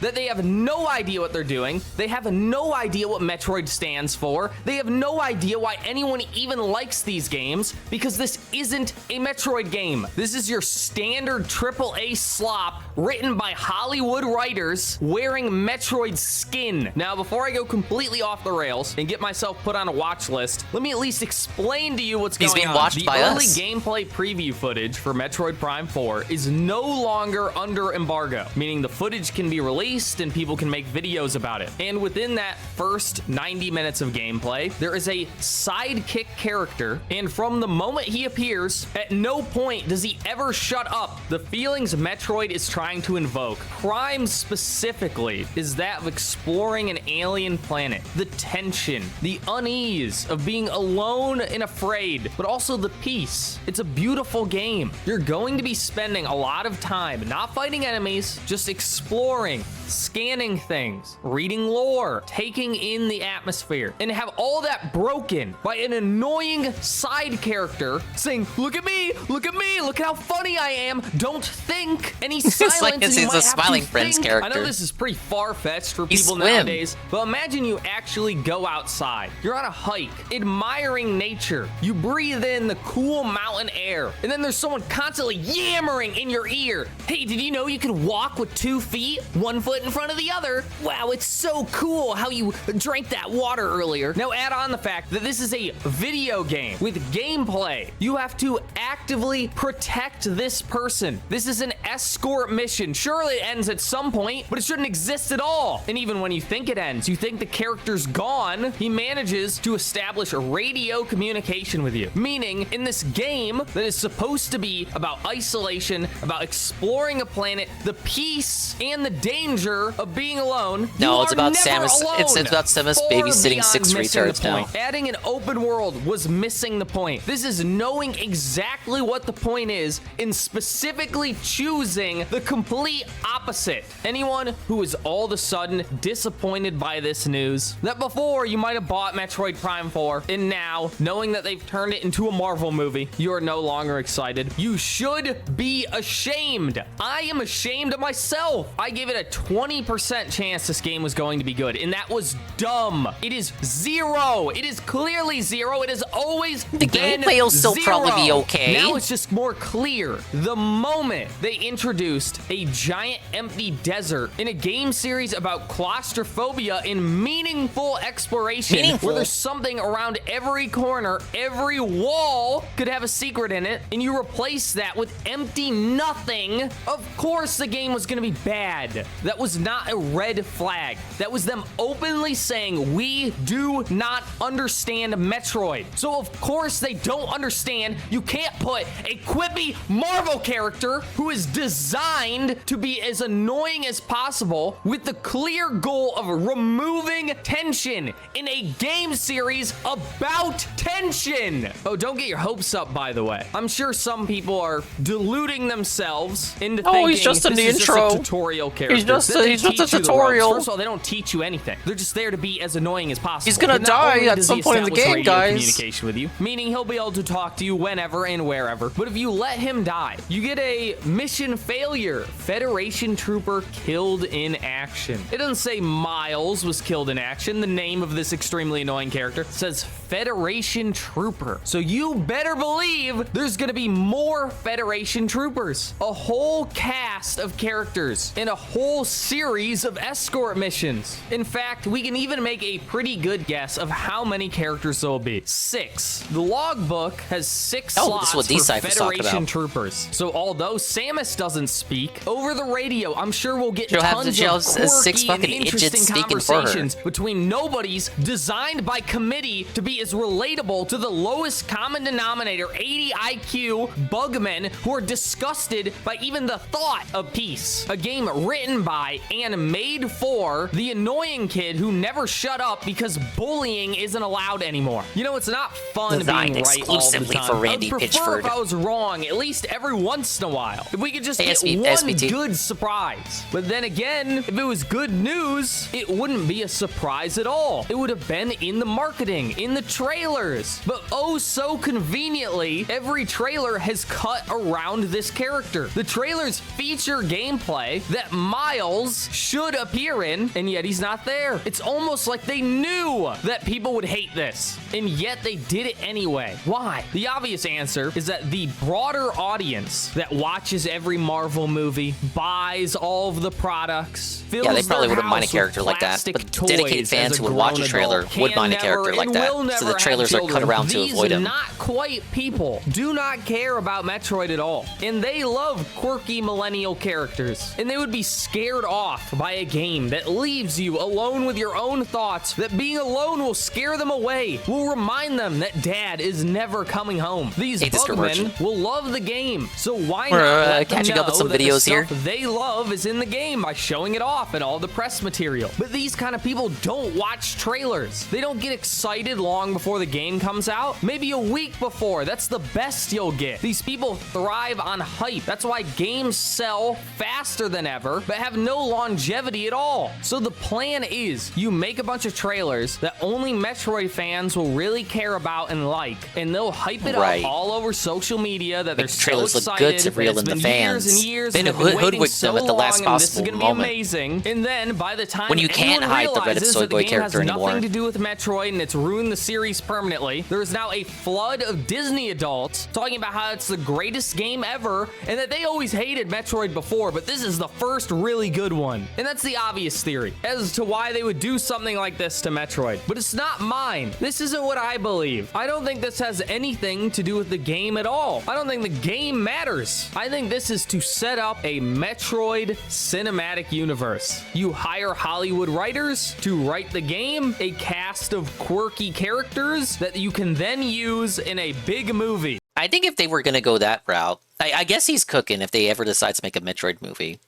That they have no idea what they're doing. They have no idea what Metroid stands for. They have no idea why anyone even likes these games, because this isn't a Metroid game. This is your standard AAA slop written by Hollywood writers wearing Metroid skin. Now, before I go completely off the rails and get myself put on a watch list, let me at least explain to you what's going on. He's being watched by us. The early gameplay preview footage for Metroid Prime 4 is no longer under embargo, meaning the footage can be released released and people can make videos about it. And within that first 90 minutes of gameplay, there is a sidekick character, and from the moment he appears, at no point does he ever shut up the feelings Metroid is trying to invoke. Prime specifically is that of exploring an alien planet, the tension, the unease of being alone and afraid, but also the peace. It's a beautiful game. You're going to be spending a lot of time not fighting enemies, just exploring, scanning things, reading lore, taking in the atmosphere, and have all that broken by an annoying side character saying, look at me, look at how funny I am, don't think. And he's silent. It's like and you he's might a have Smiling to Friends think. character. I know this is pretty far-fetched for He's people Slim. nowadays, but imagine you actually go outside. You're on a hike, admiring nature. You breathe in the cool mountain air, and then there's someone constantly yammering in your ear. Hey, did you know you can walk with 2 feet, 1 foot in front of the other? Wow, it's so cool how you drank that water earlier. Now add on the fact that this is a video game with gameplay. You have to actively protect this person. This is an escort mission. Surely it ends at some point, but it shouldn't exist at all. And even when you think it ends, you think the character's gone, he manages to establish a radio communication with you. Meaning, in this game that is supposed to be about isolation, about exploring a planet, the peace and the danger of being alone. No, you it's are about never Samus. alone. It's about Samus Far babysitting beyond 6 missing the retards now. point. Adding an open world was missing the point. This is knowing exactly what the point is and specifically choosing the complete opposite. Anyone who is all of a sudden disappointed by this news, that before you might have bought Metroid Prime 4, and now, knowing that they've turned it into a Marvel movie, you are no longer excited. You should be ashamed. I am ashamed of myself. I gave it a 20% chance this game was going to be good, and that was dumb. It is 0. It is clearly 0. It has always The been gameplay will still 0. probably be okay. Now it's just more clear. The moment they introduced a giant empty desert in a game series about claustrophobia and meaningful exploration, where there's something around every corner, every wall could have a secret in it, and you replace that with empty nothing, of course the game was going to be bad. That was not a red flag. That was them openly saying, we do not understand Metroid. So of course they don't understand. You can't put a quippy Marvel character who is designed to be as annoying as possible with the clear goal of removing tension in a game series about tension. Oh, don't get your hopes up, by the way. I'm sure some people are deluding themselves into thinking he's just in the this is intro. just a tutorial character. He's just They a teach you the ropes. tutorial. First of all, they don't teach you anything. They're just there to be as annoying as possible. He's gonna But not die only at does some he point in the establish game, radio guys. communication with you, meaning he'll be able to talk to you whenever and wherever. But if you let him die, you get a mission failure. Federation trooper killed in action. It doesn't say Miles was killed in action. The name of this extremely annoying character says Federation trooper. So you better believe there's gonna be more Federation troopers. A whole cast of characters and a whole series of escort missions. In fact, we can even make a pretty good guess of how many characters there will be. 6. The logbook has 6 Oh, slots this is what for D-Cypher's talking Federation about. troopers. So although Samus doesn't speak, over the radio, I'm sure we'll get She'll have tons she'll of have 6 quirky and fucking idiots interesting speaking for her. conversations between nobodies designed by committee to be as relatable to the lowest common denominator 80 IQ bugmen who are disgusted by even the thought of peace. A game written by and made for the annoying kid who never shut up because bullying isn't allowed anymore. You know, it's not fun Designed being right all the exclusively time. for Randy I would prefer Pitchford. if I was wrong at least every once in a while. If we could just get ASB, one SBT. good surprise. But then again, if it was good news, it wouldn't be a surprise at all. It would have been in the marketing, in the trailers. But oh so conveniently, every trailer has cut around this character. The trailers feature gameplay that Miles should appear in, and yet he's not there. It's almost like they knew that people would hate this, and yet they did it anyway. Why? The obvious answer is that the broader audience that watches every Marvel movie, buys all of the products, fills Yeah, they probably their wouldn't mind a house character with like that, plastic but dedicated toys fans as who would watch a grown trailer adult would can mind a character never like and that. will So the never trailers have are cut children. around to These avoid him. not quite people do not care about Metroid at all, and they love quirky millennial characters, and they would be scared off by a game that leaves you alone with your own thoughts, that being alone will scare them away, will remind them that dad is never coming home. These bugmen will love the game, so why not let them catching know up with some that videos the here. stuff they love is in the game by showing it off and all the press material. But these kind of people don't watch trailers. They don't get excited long before the game comes out. Maybe a week before. That's the best you'll get. These people thrive on hype. That's why games sell faster than ever, but have no longevity at all. So the plan is you make a bunch of trailers that only Metroid fans will really care about and like, and they'll hype it up all over social media that they're so trailers excited. look good to reel in the fans. Years and years, Then and they've been waiting hoodwink so them at the last long, and this is possible gonna be moment. amazing. And then by the time When you can't anyone hide the Reddit realizes soy that the boy game character has anymore. nothing to do with Metroid and it's ruined the series permanently, there is now a flood of Disney adults talking about how it's the greatest game ever and that they always hated Metroid before, but this is the first really good one. And that's the obvious theory as to why they would do something like this to Metroid. But it's not mine. This isn't what I believe. I don't think this has anything to do with the game at all. I don't think the game matters. I think this is to set up a Metroid cinematic universe. You hire Hollywood writers to write the game, a cast of quirky characters that you can then use in a big movie. I think if they were going to go that route, I guess he's cooking if they ever decide to make a Metroid movie.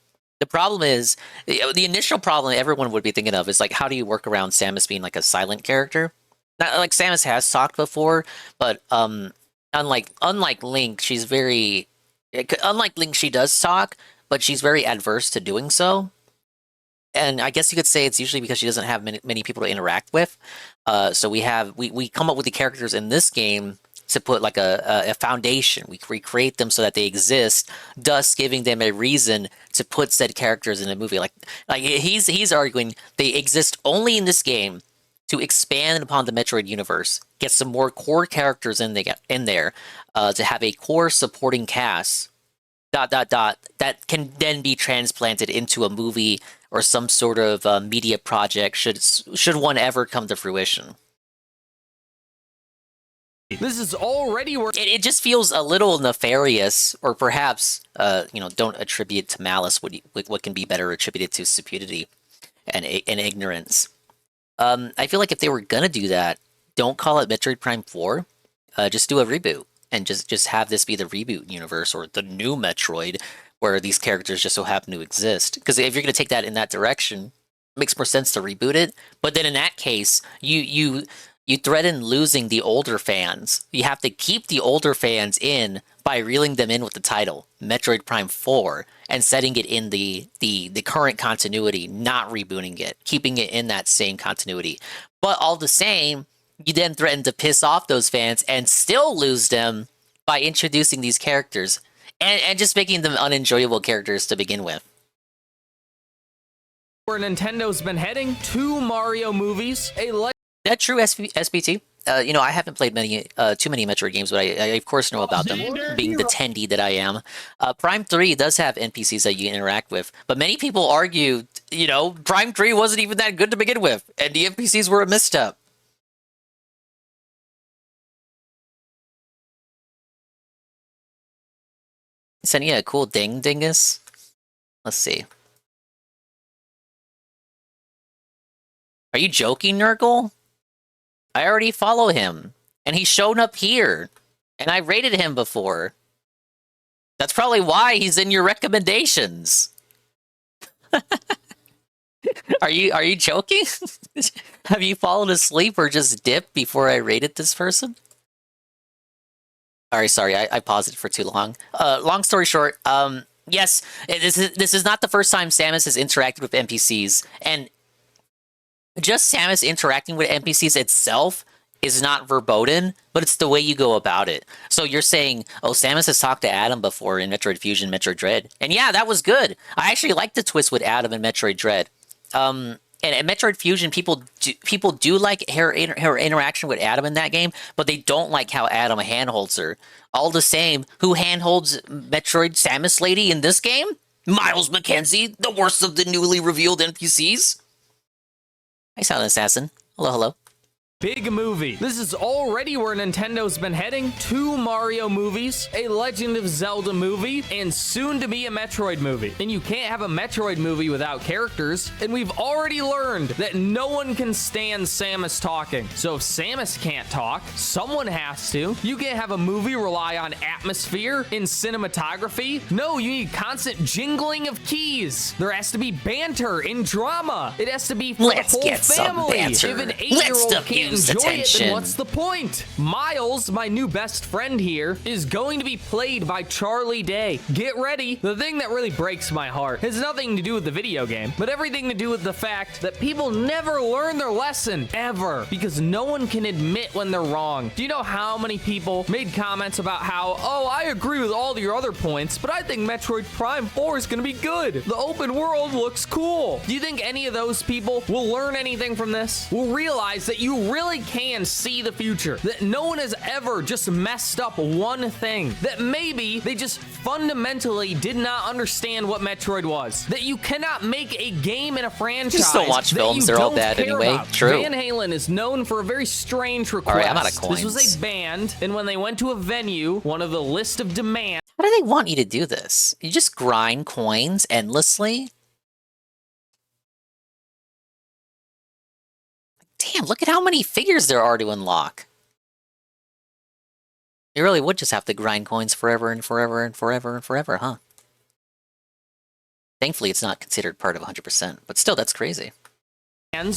The problem is, the initial problem everyone would be thinking of is like, how do you work around Samus being like a silent character? Not like Samus has talked before, but unlike Link, she's very... Unlike Link, she does talk, but she's very adverse to doing so. And I guess you could say it's usually because she doesn't have many people to interact with. So we come up with the characters in this game to put like a foundation. We recreate them so that they exist, thus giving them a reason to put said characters in a movie. Like he's arguing they exist only in this game to expand upon the Metroid universe, get some more core characters in there, to have a core supporting cast. ... that can then be transplanted into a movie or some sort of media project should one ever come to fruition. This is already where it just feels a little nefarious, or perhaps don't attribute to malice what can be better attributed to stupidity and ignorance. I feel like if they were gonna do that, don't call it Metroid Prime 4. Just do a reboot. And just have this be the reboot universe or the new Metroid, where these characters just so happen to exist. Because if you're going to take that in that direction, it makes more sense to reboot it. But then in that case, you threaten losing the older fans. You have to keep the older fans in by reeling them in with the title, Metroid Prime 4, and setting it in the current continuity, not rebooting it, keeping it in that same continuity. But all the same, you then threaten to piss off those fans and still lose them by introducing these characters and just making them unenjoyable characters to begin with. Where Nintendo's been heading, 2 Mario movies, That's true, SPT. I haven't played too many Metroid games, but I of course know about them, being the tendy that I am. Prime 3 does have NPCs that you interact with, but many people argue, Prime 3 wasn't even that good to begin with, and the NPCs were a misstep. Sending you a cool dingus. Let's see. Are you joking, Nurgle? I already follow him, and he's shown up here, and I rated him before. That's probably why he's in your recommendations. Are you joking? Have you fallen asleep or just dipped before I rated this person? Sorry, I paused it for too long. Long story short, yes, this is not the first time Samus has interacted with NPCs, and just Samus interacting with NPCs itself is not verboten, but it's the way you go about it. So you're saying, oh, Samus has talked to Adam before in Metroid Fusion, Metroid Dread, and yeah, that was good. I actually like the twist with Adam in Metroid Dread. And at Metroid Fusion, people do like her interaction with Adam in that game, but they don't like how Adam handholds her. All the same, who handholds Metroid Samus Lady in this game? Miles McKenzie, the worst of the newly revealed NPCs. Hi, Silent Assassin. Hello, hello. Big movie. This is already where Nintendo's been heading. 2 Mario movies, a Legend of Zelda movie, and soon to be a Metroid movie. And you can't have a Metroid movie without characters. And we've already learned that no one can stand Samus talking. So if Samus can't talk, someone has to. You can't have a movie rely on atmosphere and cinematography. No, you need constant jingling of keys. There has to be banter and drama. It has to be for Let's the whole get some family. banter. If an Let's 8-year-old can't diffuse enjoy the it, then tension. what's the point? Miles, my new best friend here, is going to be played by Charlie Day. Get ready. The thing that really breaks my heart has nothing to do with the video game, but everything to do with the fact that people never learn their lesson, ever, because no one can admit when they're wrong. Do you know how many people made comments about how, oh, I agree with all your other points, but I think Metroid Prime 4 is going to be good. The open world looks cool. Do you think any of those people will learn anything from this? Will realize that you really can see the future, that no one has ever just messed up one thing, that maybe they just fundamentally did not understand what Metroid was, that you cannot make a game in a franchise. Just don't watch that films, you they're all don't bad care anyway. about. True. Van Halen is known for a very strange request. All right, I'm out of This was coins. a band, and when they went to a venue, one of the list of demands. How do they want you to do this? You just grind coins endlessly? Damn, look at how many figures there are to unlock. You really would just have to grind coins forever and forever and forever and forever, huh? Thankfully, it's not considered part of 100%, but still, that's crazy.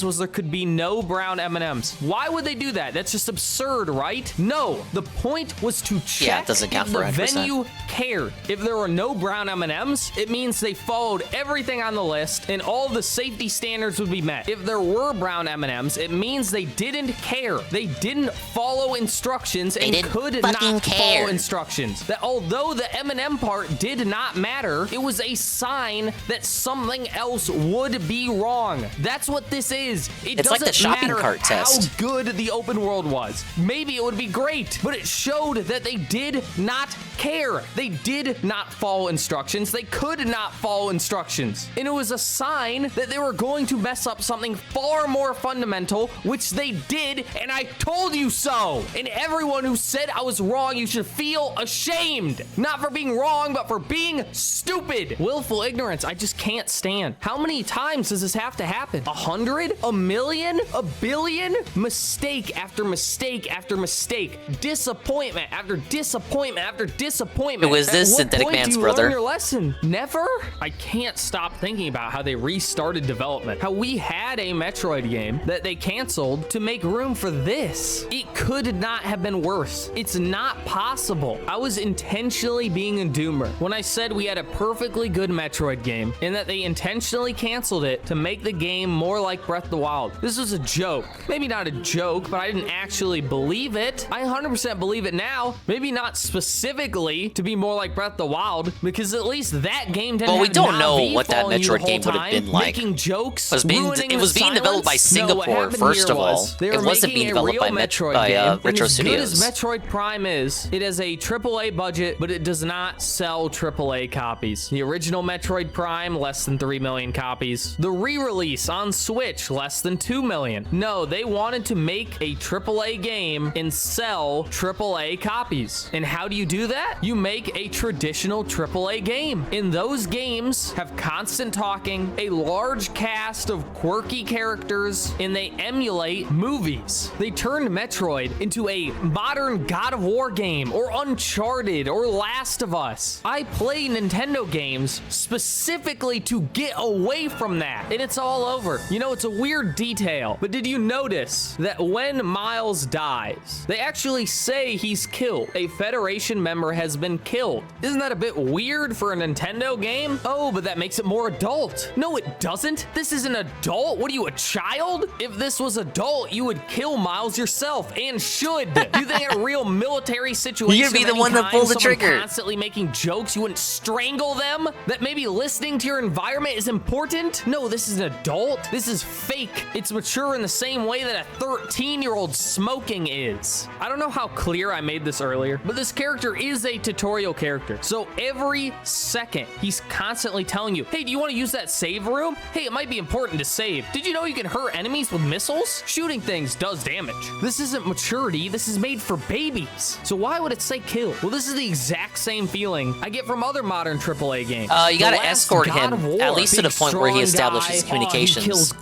Was there could be no brown M&Ms. Why would they do that? That's just absurd, right? No, the point was to check it doesn't count if for the 100%. venue cared. If there were no brown M&Ms, it means they followed everything on the list and all the safety standards would be met. If there were brown M&Ms, it means they didn't care. They didn't follow instructions and could not follow instructions. That although the M&M part did not matter, it was a sign that something else would be wrong. That's what this is. It's like the shopping cart test. How good the open world was. Maybe it would be great, but it showed that they did not care. They did not follow instructions. They could not follow instructions. And it was a sign that they were going to mess up something far more fundamental, which they did, and I told you so. And everyone who said I was wrong, you should feel ashamed. Not for being wrong, but for being stupid. Willful ignorance, I just can't stand. How many times does this have to happen? 100? A million? A billion? Mistake after mistake after mistake. Disappointment after disappointment after disappointment. Who is this? At what Synthetic point Man's do you brother? learn your lesson? Never? I can't stop thinking about how they restarted development. How we had a Metroid game that they canceled to make room for this. It could not have been worse. It's not possible. I was intentionally being a doomer when I said we had a perfectly good Metroid game and that they intentionally canceled it to make the game more like Breath of the Wild. This was a joke. Maybe not a joke, but I didn't actually believe it. I 100% believe it now. Maybe not specifically to be more like Breath of the Wild, because at least that game didn't Well, we have don't know Na'vi what that following you the Metroid whole game would have time, been like. making jokes, It was being developed by Singapore, first of all. It wasn't being developed by Retro Studios. As Metroid Prime is, it has a AAA budget, but it does not sell AAA copies. The original Metroid Prime, less than 3 million copies. The re-release on Switch, less than 2 million. No, they wanted to make a AAA game and sell AAA copies. And how do you do that? You make a traditional AAA game. And those games have constant talking, a large cast of quirky characters, and they emulate movies. They turned Metroid into a modern God of War game, or Uncharted, or Last of Us. I play Nintendo games specifically to get away from that, and it's all over. You know, it's a weird detail, but did you notice that when Miles dies, they actually say he's killed? A Federation member has been killed. Isn't that a bit weird for a Nintendo game? Oh, but that makes it more adult. No, it doesn't. This is an adult. What are you, a child? If this was adult, you would kill Miles yourself, and should. You think in a real military situation, You'd be the one to pull the trigger. Constantly making jokes, you wouldn't strangle them? That maybe listening to your environment is important? No, this is an adult. This is fake. It's mature in the same way that a 13-year-old smoking is. I don't know how clear I made this earlier, but this character is is a tutorial character, so every second he's constantly telling you, hey, do you want to use that save room? Hey, it might be important to save. Did you know you can hurt enemies with missiles? Shooting things does damage. This isn't maturity, this is made for babies. So why would it say kill? Well, this is the exact same feeling I get from other modern AAA games. You gotta escort him, at least to the point where he establishes communications with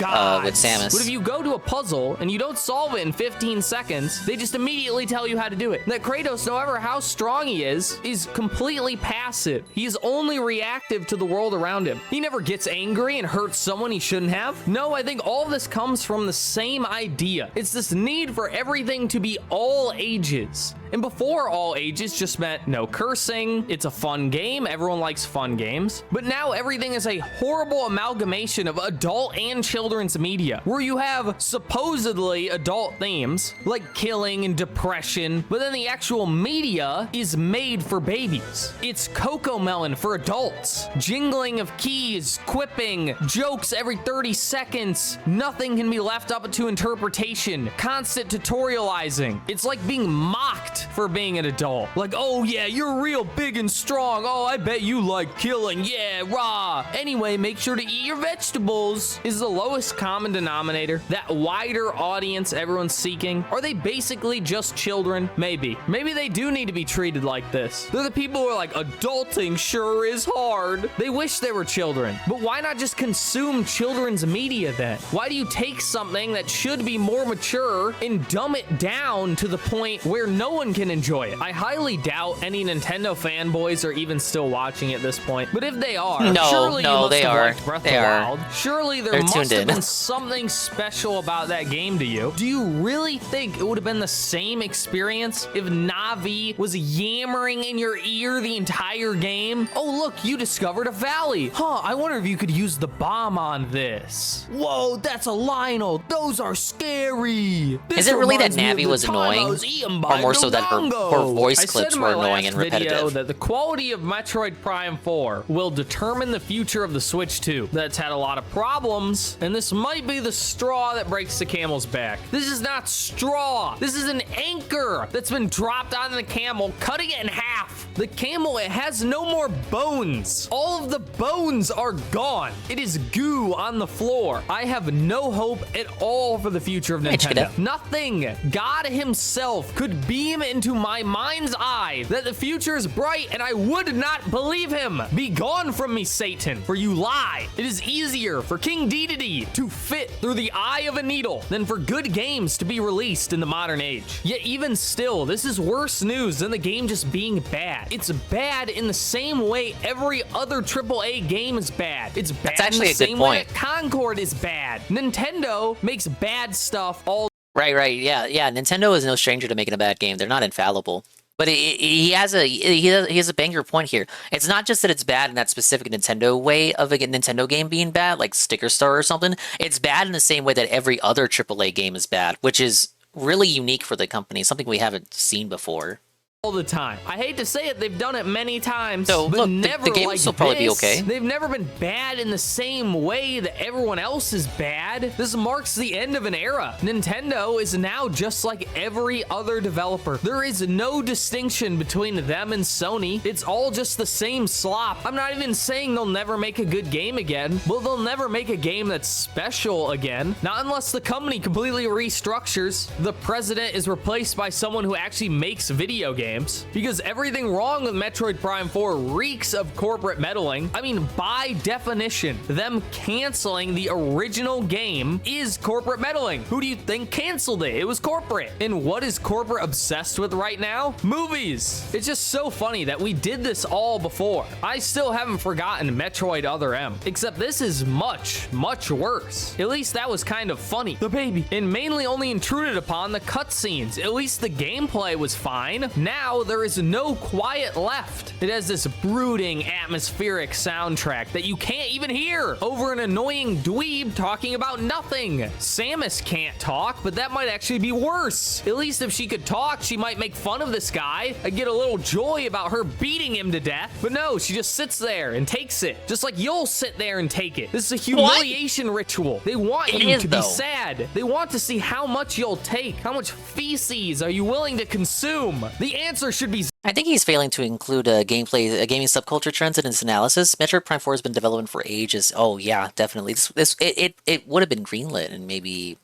Samus. But if you go to a puzzle and you don't solve it in 15 seconds, they just immediately tell you how to do it. That Kratos, no matter how strong he is completely passive. He is only reactive to the world around him. He never gets angry and hurts someone he shouldn't have. No, I think all this comes from the same idea. It's this need for everything to be all ages. And before, all ages just meant no cursing, it's a fun game, everyone likes fun games. But now everything is a horrible amalgamation of adult and children's media, where you have supposedly adult themes, like killing and depression, but then the actual media is made for babies. It's Cocomelon for adults. Jingling of keys, quipping, jokes every 30 seconds. Nothing can be left up to interpretation. Constant tutorializing. It's like being mocked for being an adult. Like, oh yeah, you're real big and strong. Oh, I bet you like killing. Yeah, rah. Anyway, make sure to eat your vegetables is the lowest common denominator. That wider audience everyone's seeking. Are they basically just children? Maybe. Maybe they do need to be treated like this. They're the people who are like, adulting sure is hard. They wish they were children. But why not just consume children's media then? Why do you take something that should be more mature and dumb it down to the point where no one can enjoy it? I highly doubt any Nintendo fanboys are even still watching at this point. But if they are, surely you must have liked Breath of the Wild. Surely there must have been something special about that game to you. Do you really think it would have been the same experience if Navi was yammering in your ear the entire game? Oh, look, you discovered a valley. Huh, I wonder if you could use the bomb on this. Whoa, that's a Lionel. Those are scary. Is it really that Navi was annoying? Or more so that her voice clips were annoying and repetitive? That the quality of Metroid Prime 4 will determine the future of the Switch 2. That's had a lot of problems, and this might be the straw that breaks the camel's back. This is not straw. This is an anchor that's been dropped onto the camel, cutting it in half. The camel, it has no more bones. All of the bones are gone. It is goo on the floor. I have no hope at all for the future of Nintendo. Nothing. God himself could beam into my mind's eye that the future is bright, and I would not believe him. Be gone from me, Satan, for you lie. It is easier for King Dedede to fit through the eye of a needle than for good games to be released in the modern age. Yet even still, this is worse news than the game just being bad. It's bad in the same way every other AAA game is bad. It's bad in the same way that Concord is bad. Nintendo makes bad stuff all. Right. Yeah. Nintendo is no stranger to making a bad game. They're not infallible. But he has a banger point here. It's not just that it's bad in that specific Nintendo way of a Nintendo game being bad, like Sticker Star or something. It's bad in the same way that every other AAA game is bad, which is really unique for the company, something we haven't seen before. All the time. I hate to say it, they've done it many times, so, but look, never the game like will probably this. Be okay. They've never been bad in the same way that everyone else is bad. This marks the end of an era. Nintendo is now just like every other developer. There is no distinction between them and Sony. It's all just the same slop. I'm not even saying they'll never make a good game again, but they'll never make a game that's special again. Not unless the company completely restructures. The president is replaced by someone who actually makes video games. Because everything wrong with Metroid Prime 4 reeks of corporate meddling. I mean, by definition, them canceling the original game is corporate meddling. Who do you think canceled it? It was corporate. And what is corporate obsessed with right now? Movies. It's just so funny that we did this all before. I still haven't forgotten Metroid Other M, except this is much, much worse. At least that was kind of funny. The baby. And mainly only intruded upon the cutscenes. At least the gameplay was fine. Now there is no quiet left. It has this brooding, atmospheric soundtrack that you can't even hear over an annoying dweeb talking about nothing. Samus can't talk, but that might actually be worse. At least if she could talk, she might make fun of this guy. I'd get a little joy about her beating him to death. But no, she just sits there and takes it. Just like you'll sit there and take it. This is a humiliation ritual. They want you to be sad. They want to see how much you'll take. How much feces are you willing to consume? The answer should be I think he's failing to include gaming subculture trends in his analysis. Metroid Prime 4 has been developing for ages. Oh yeah, definitely. It would have been greenlit in maybe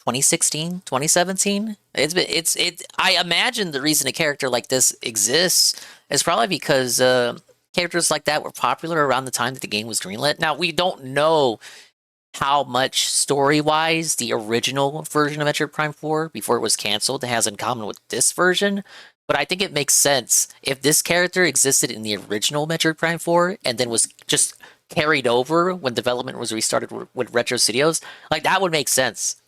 2016, 2017. I imagine the reason a character like this exists is probably because characters like that were popular around the time that the game was greenlit. Now, we don't know how much story-wise the original version of Metroid Prime 4, before it was canceled, has in common with this version. But I think it makes sense if this character existed in the original Metroid Prime 4 and then was just carried over when development was restarted with Retro Studios. Like, that would make sense.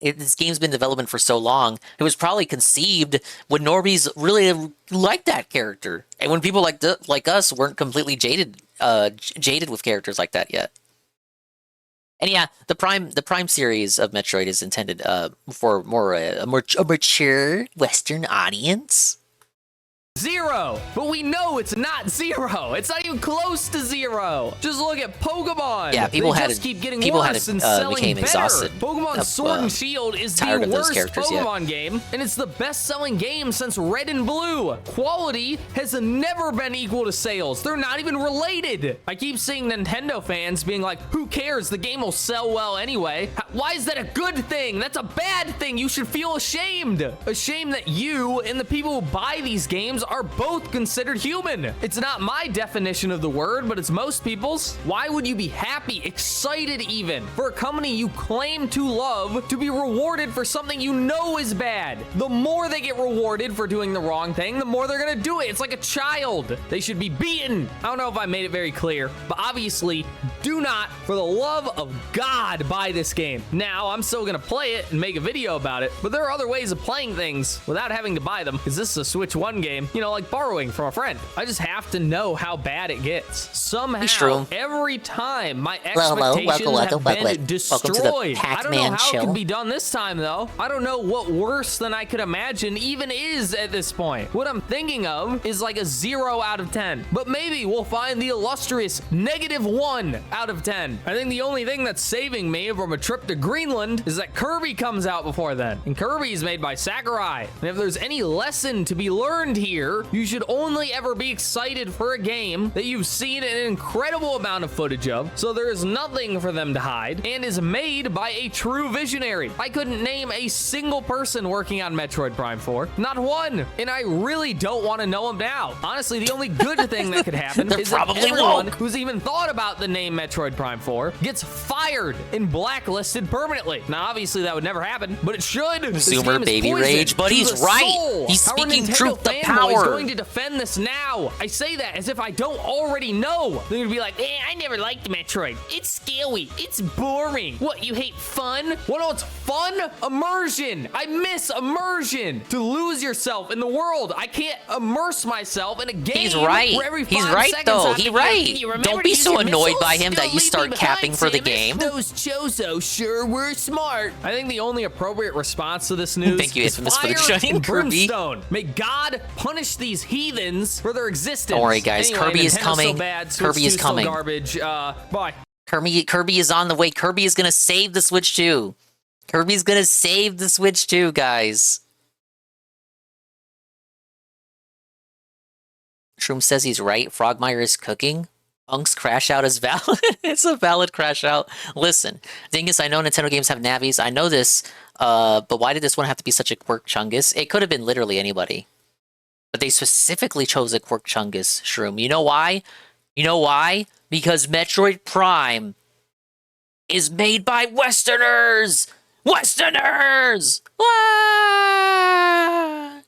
This game's been in development for so long, it was probably conceived when normies really liked that character, and when people like us weren't completely jaded with characters like that yet. And yeah, the Prime series of Metroid is intended for a mature Western audience. 0, but we know it's not 0. It's not even close to 0. Just look at Pokemon. Yeah, people keep getting worse and selling became better. exhausted. Pokemon Sword and Shield is the worst Pokemon game, and it's the best-selling game since Red and Blue. Quality has never been equal to sales. They're not even related. I keep seeing Nintendo fans being like, "Who cares? The game will sell well anyway." Why is that a good thing? That's a bad thing. You should feel ashamed. Ashamed that you and the people who buy these games are both considered human. It's not my definition of the word, but it's most people's. Why would you be happy, excited even, for a company you claim to love to be rewarded for something you know is bad? The more they get rewarded for doing the wrong thing, the more they're gonna do it. It's like a child. They should be beaten. I don't know if I made it very clear, but obviously, do not, for the love of God, buy this game. Now, I'm still gonna play it and make a video about it, but there are other ways of playing things without having to buy them, because this is a Switch 1 game. You know, like borrowing from a friend. I just have to know how bad it gets. Somehow, every time, my expectations have been destroyed. I don't know how it can be done this time, though. I don't know what worse than I could imagine even is at this point. What I'm thinking of is like a 0 out of 10. But maybe we'll find the illustrious -1 out of 10. I think the only thing that's saving me from a trip to Greenland is that Kirby comes out before then. And Kirby is made by Sakurai. And if there's any lesson to be learned here, you should only ever be excited for a game that you've seen an incredible amount of footage of, so there is nothing for them to hide, and is made by a true visionary. I couldn't name a single person working on Metroid Prime 4. Not one. And I really don't want to know them now. Honestly, the only good thing that could happen is that everyone who's even thought about the name Metroid Prime 4 gets fired and blacklisted permanently. Now, obviously, that would never happen, but it should. Zoomer baby rage, but he's right. He's speaking truth to power. Going to defend this now. I say that as if I don't already know. They're gonna be like, I never liked Metroid. It's scary. It's boring. What, you hate fun? Well, no, it's fun? Immersion. I miss immersion. To lose yourself in the world. I can't immerse myself in a game. He's right. Where every 5 He's right, seconds though. I have He's to right. Don't be so annoyed by him that you start capping for the game. Those Chozo sure were smart. I think the only appropriate response to this news Thank you, is Infamous, for the fire shining and Kirby. brimstone. May God punish these heathens for their existence. Don't worry, guys. Anyway, Kirby is Nintendo's coming. So bad, Kirby is coming. Garbage. Bye. Kirby is on the way. Kirby is gonna save the Switch 2. Kirby's gonna save the Switch 2, guys. Shroom says he's right. Frogmire is cooking. Punk's crash out is valid. It's a valid crash out. Listen, thing is, I know Nintendo games have navies. I know this, but why did this one have to be such a quirk chungus? It could have been literally anybody. But they specifically chose a quirk chungus, Shroom. You know why? You know why? Because Metroid Prime is made by Westerners! Westerners! Ah!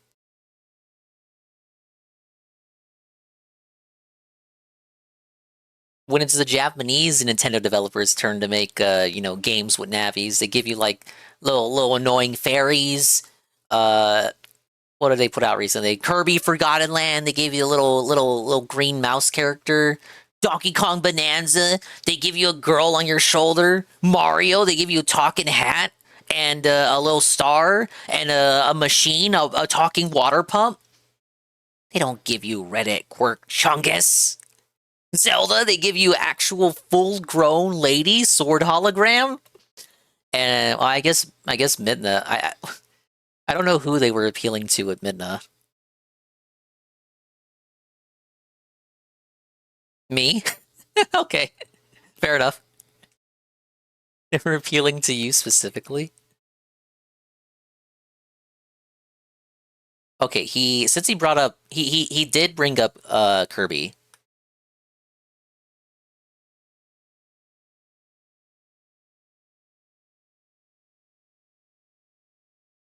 When it's the Japanese Nintendo developers' turn to make, games with navies, they give you, like, little annoying fairies. What did they put out recently? Kirby Forgotten Land. They gave you a little green mouse character. Donkey Kong Bonanza. They give you a girl on your shoulder. Mario. They give you a talking hat and a little star and a machine, a talking water pump. They don't give you Reddit quirk chungus. Zelda. They give you actual full-grown lady sword hologram. And well, I guess Midna. I don't know who they were appealing to with Midna. Me? Okay. Fair enough. They were appealing to you specifically? Okay, since he brought up he did bring up Kirby.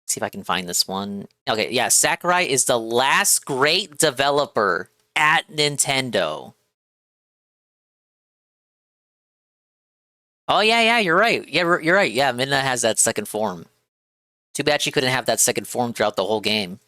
See if I can find this one. Okay, yeah, Sakurai is the last great developer at Nintendo. Oh yeah, you're right. Yeah, you're right. Yeah, Midna has that second form. Too bad she couldn't have that second form throughout the whole game.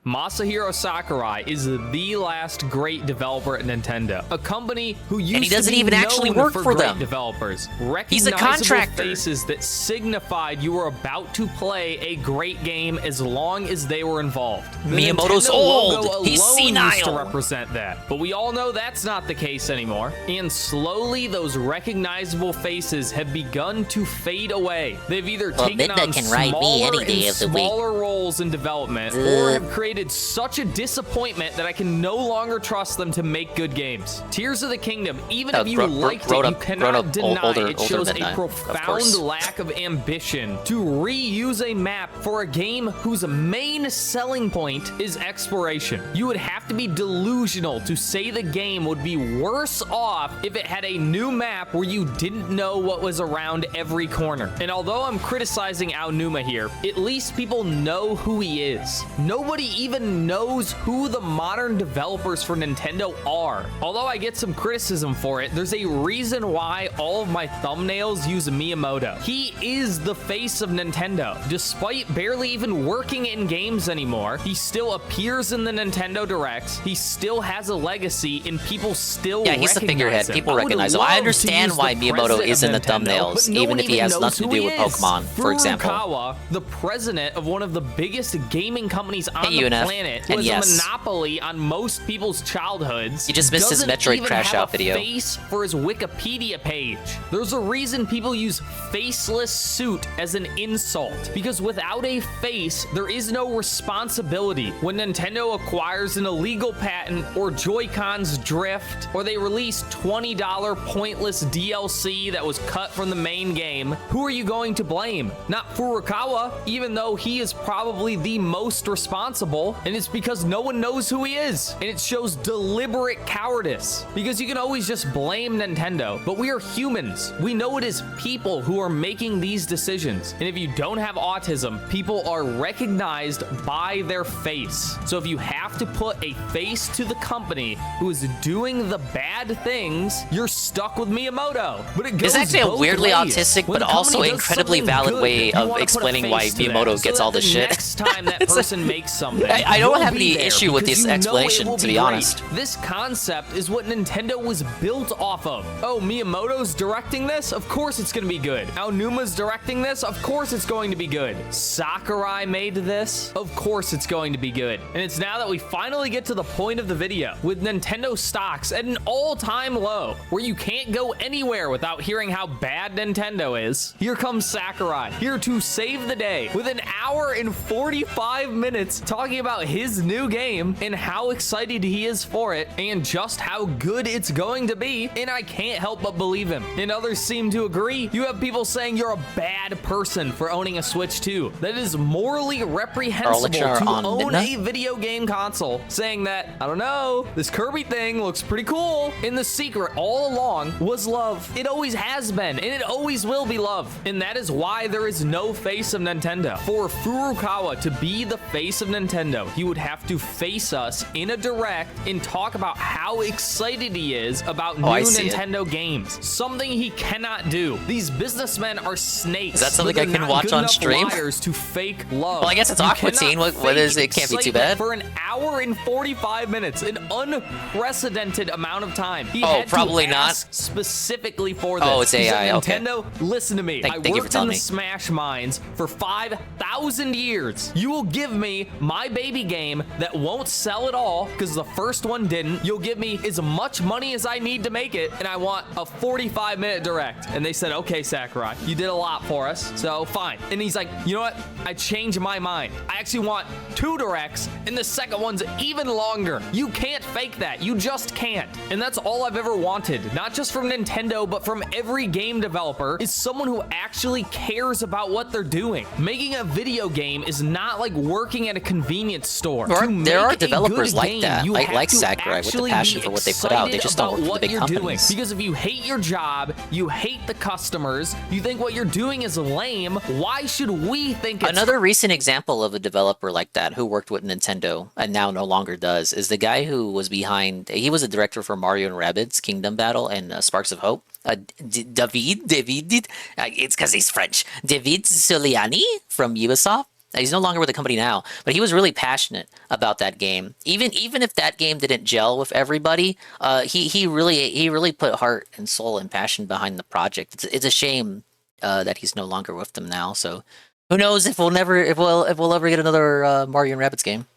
Masahiro Sakurai is the last great developer at Nintendo, a company who used and he doesn't to be even actually known work for great them. Developers, He's a recognizable contractor. faces that signified you were about to play a great game as long as they were involved. The Miyamoto's Nintendo old. logo He's alone used to senile. represent that, but we all know that's not the case anymore. And slowly, those recognizable faces have begun to fade away. They've either taken Midna on can write me smaller any day and of the week. smaller roles in development, or have created such a disappointment that I can no longer trust them to make good games. Tears of the Kingdom, even if you liked it, you cannot deny it shows a profound lack of ambition to reuse a map for a game whose main selling point is exploration. You would have to be delusional to say the game would be worse off if it had a new map where you didn't know what was around every corner. And although I'm criticizing Aonuma here, at least people know who he is. Nobody even knows who the modern developers for Nintendo are. Although I get some criticism for it, there's a reason why all of my thumbnails use Miyamoto. He is the face of Nintendo. Despite barely even working in games anymore, he still appears in the Nintendo Directs. He still has a legacy, and people still he's the figurehead. him. People recognize him. I understand why Miyamoto is in the thumbnails, even if he has nothing to do with Pokemon, for example. Furukawa, the president of one of the biggest gaming companies on the UNF. planet, And was yes. a monopoly on most people's childhoods. You just missed his Doesn't Metroid even Crash have Out a video. Face for his Wikipedia page. There's a reason people use faceless suit as an insult, because without a face, there is no responsibility. When Nintendo acquires an illegal patent, or Joy-Cons drift, or they release $20 pointless DLC that was cut from the main game, who are you going to blame? Not Furukawa, even though he is probably the most responsible, and it's because no one knows who he is. And it shows deliberate cowardice, because you can always just blame Nintendo, but we are humans. We know it is people who are making these decisions. And if you don't have autism, people are recognized by their face. So if you have to put a face to the company who is doing the bad things, you're stuck with Miyamoto. But it goes It's actually a both weirdly ways. autistic, When but the also company does incredibly something valid good, way you of wanna put a explaining why face to Miyamoto that, gets so all that this the shit. Next time that person makes something, I don't you'll have be any there issue with because this you know it explanation, will to be be great. honest. This concept is what Nintendo was built off of. Oh, Miyamoto's directing this? Of course it's going to be good. Aonuma's directing this? Of course it's going to be good. Sakurai made this? Of course it's going to be good. And it's now that we finally get to the point of the video, with Nintendo stocks at an all-time low, where you can't go anywhere without hearing how bad Nintendo is. Here comes Sakurai, here to save the day, with an hour and 45 minutes talking about his new game and how excited he is for it and just how good it's going to be, and I can't help but believe him. And others seem to agree. You have people saying you're a bad person for owning a Switch 2. That is morally reprehensible to own a video game console, saying that, I don't know, this Kirby thing looks pretty cool. And the secret all along was love. It always has been, and it always will be love. And that is why there is no face of Nintendo. For Furukawa to be the face of Nintendo, he would have to face us in a direct and talk about how excited he is about new Nintendo games. Something he cannot do. These businessmen are snakes. Is that something but I they're can not watch good on enough stream? liars to fake love. Well, I guess it's You Aqua cannot Teen. What fake is it? Can't be too excitement bad. For an hour and 45 minutes, an unprecedented amount of time. He had probably to not. ask specifically for this. Oh, it's He said, AI, okay. Nintendo, listen to me. Thank I you for worked in telling the me. Smash mines for 5,000 years. You will give me my baby game that won't sell at all because the first one didn't. You'll give me as much money as I need to make it, and I want a 45-minute direct. And they said, okay, Sakurai, you did a lot for us, so fine. And he's like, you know what? I changed my mind. I actually want 2 directs, and the second one's even longer. You can't fake that. You just can't. And that's all I've ever wanted, not just from Nintendo, but from every game developer, is someone who actually cares about what they're doing. Making a video game is not like working at a convenience store. There are developers like that, like Sakurai, with the passion for what they put out. They just don't work for the big companies. Because if you hate your job, you hate the customers, you think what you're doing is lame, why should we think it's... Another recent example of a developer like that who worked with Nintendo and now no longer does is the guy who was behind... He was a director for Mario and Rabbids Kingdom Battle and Sparks of Hope. David, it's because he's French. David Soliani from Ubisoft. He's no longer with the company now, but he was really passionate about that game. Even if that game didn't gel with everybody, he really put heart and soul and passion behind the project. It's a shame that he's no longer with them now. So who knows if we'll ever get another Mario and Rabbids game.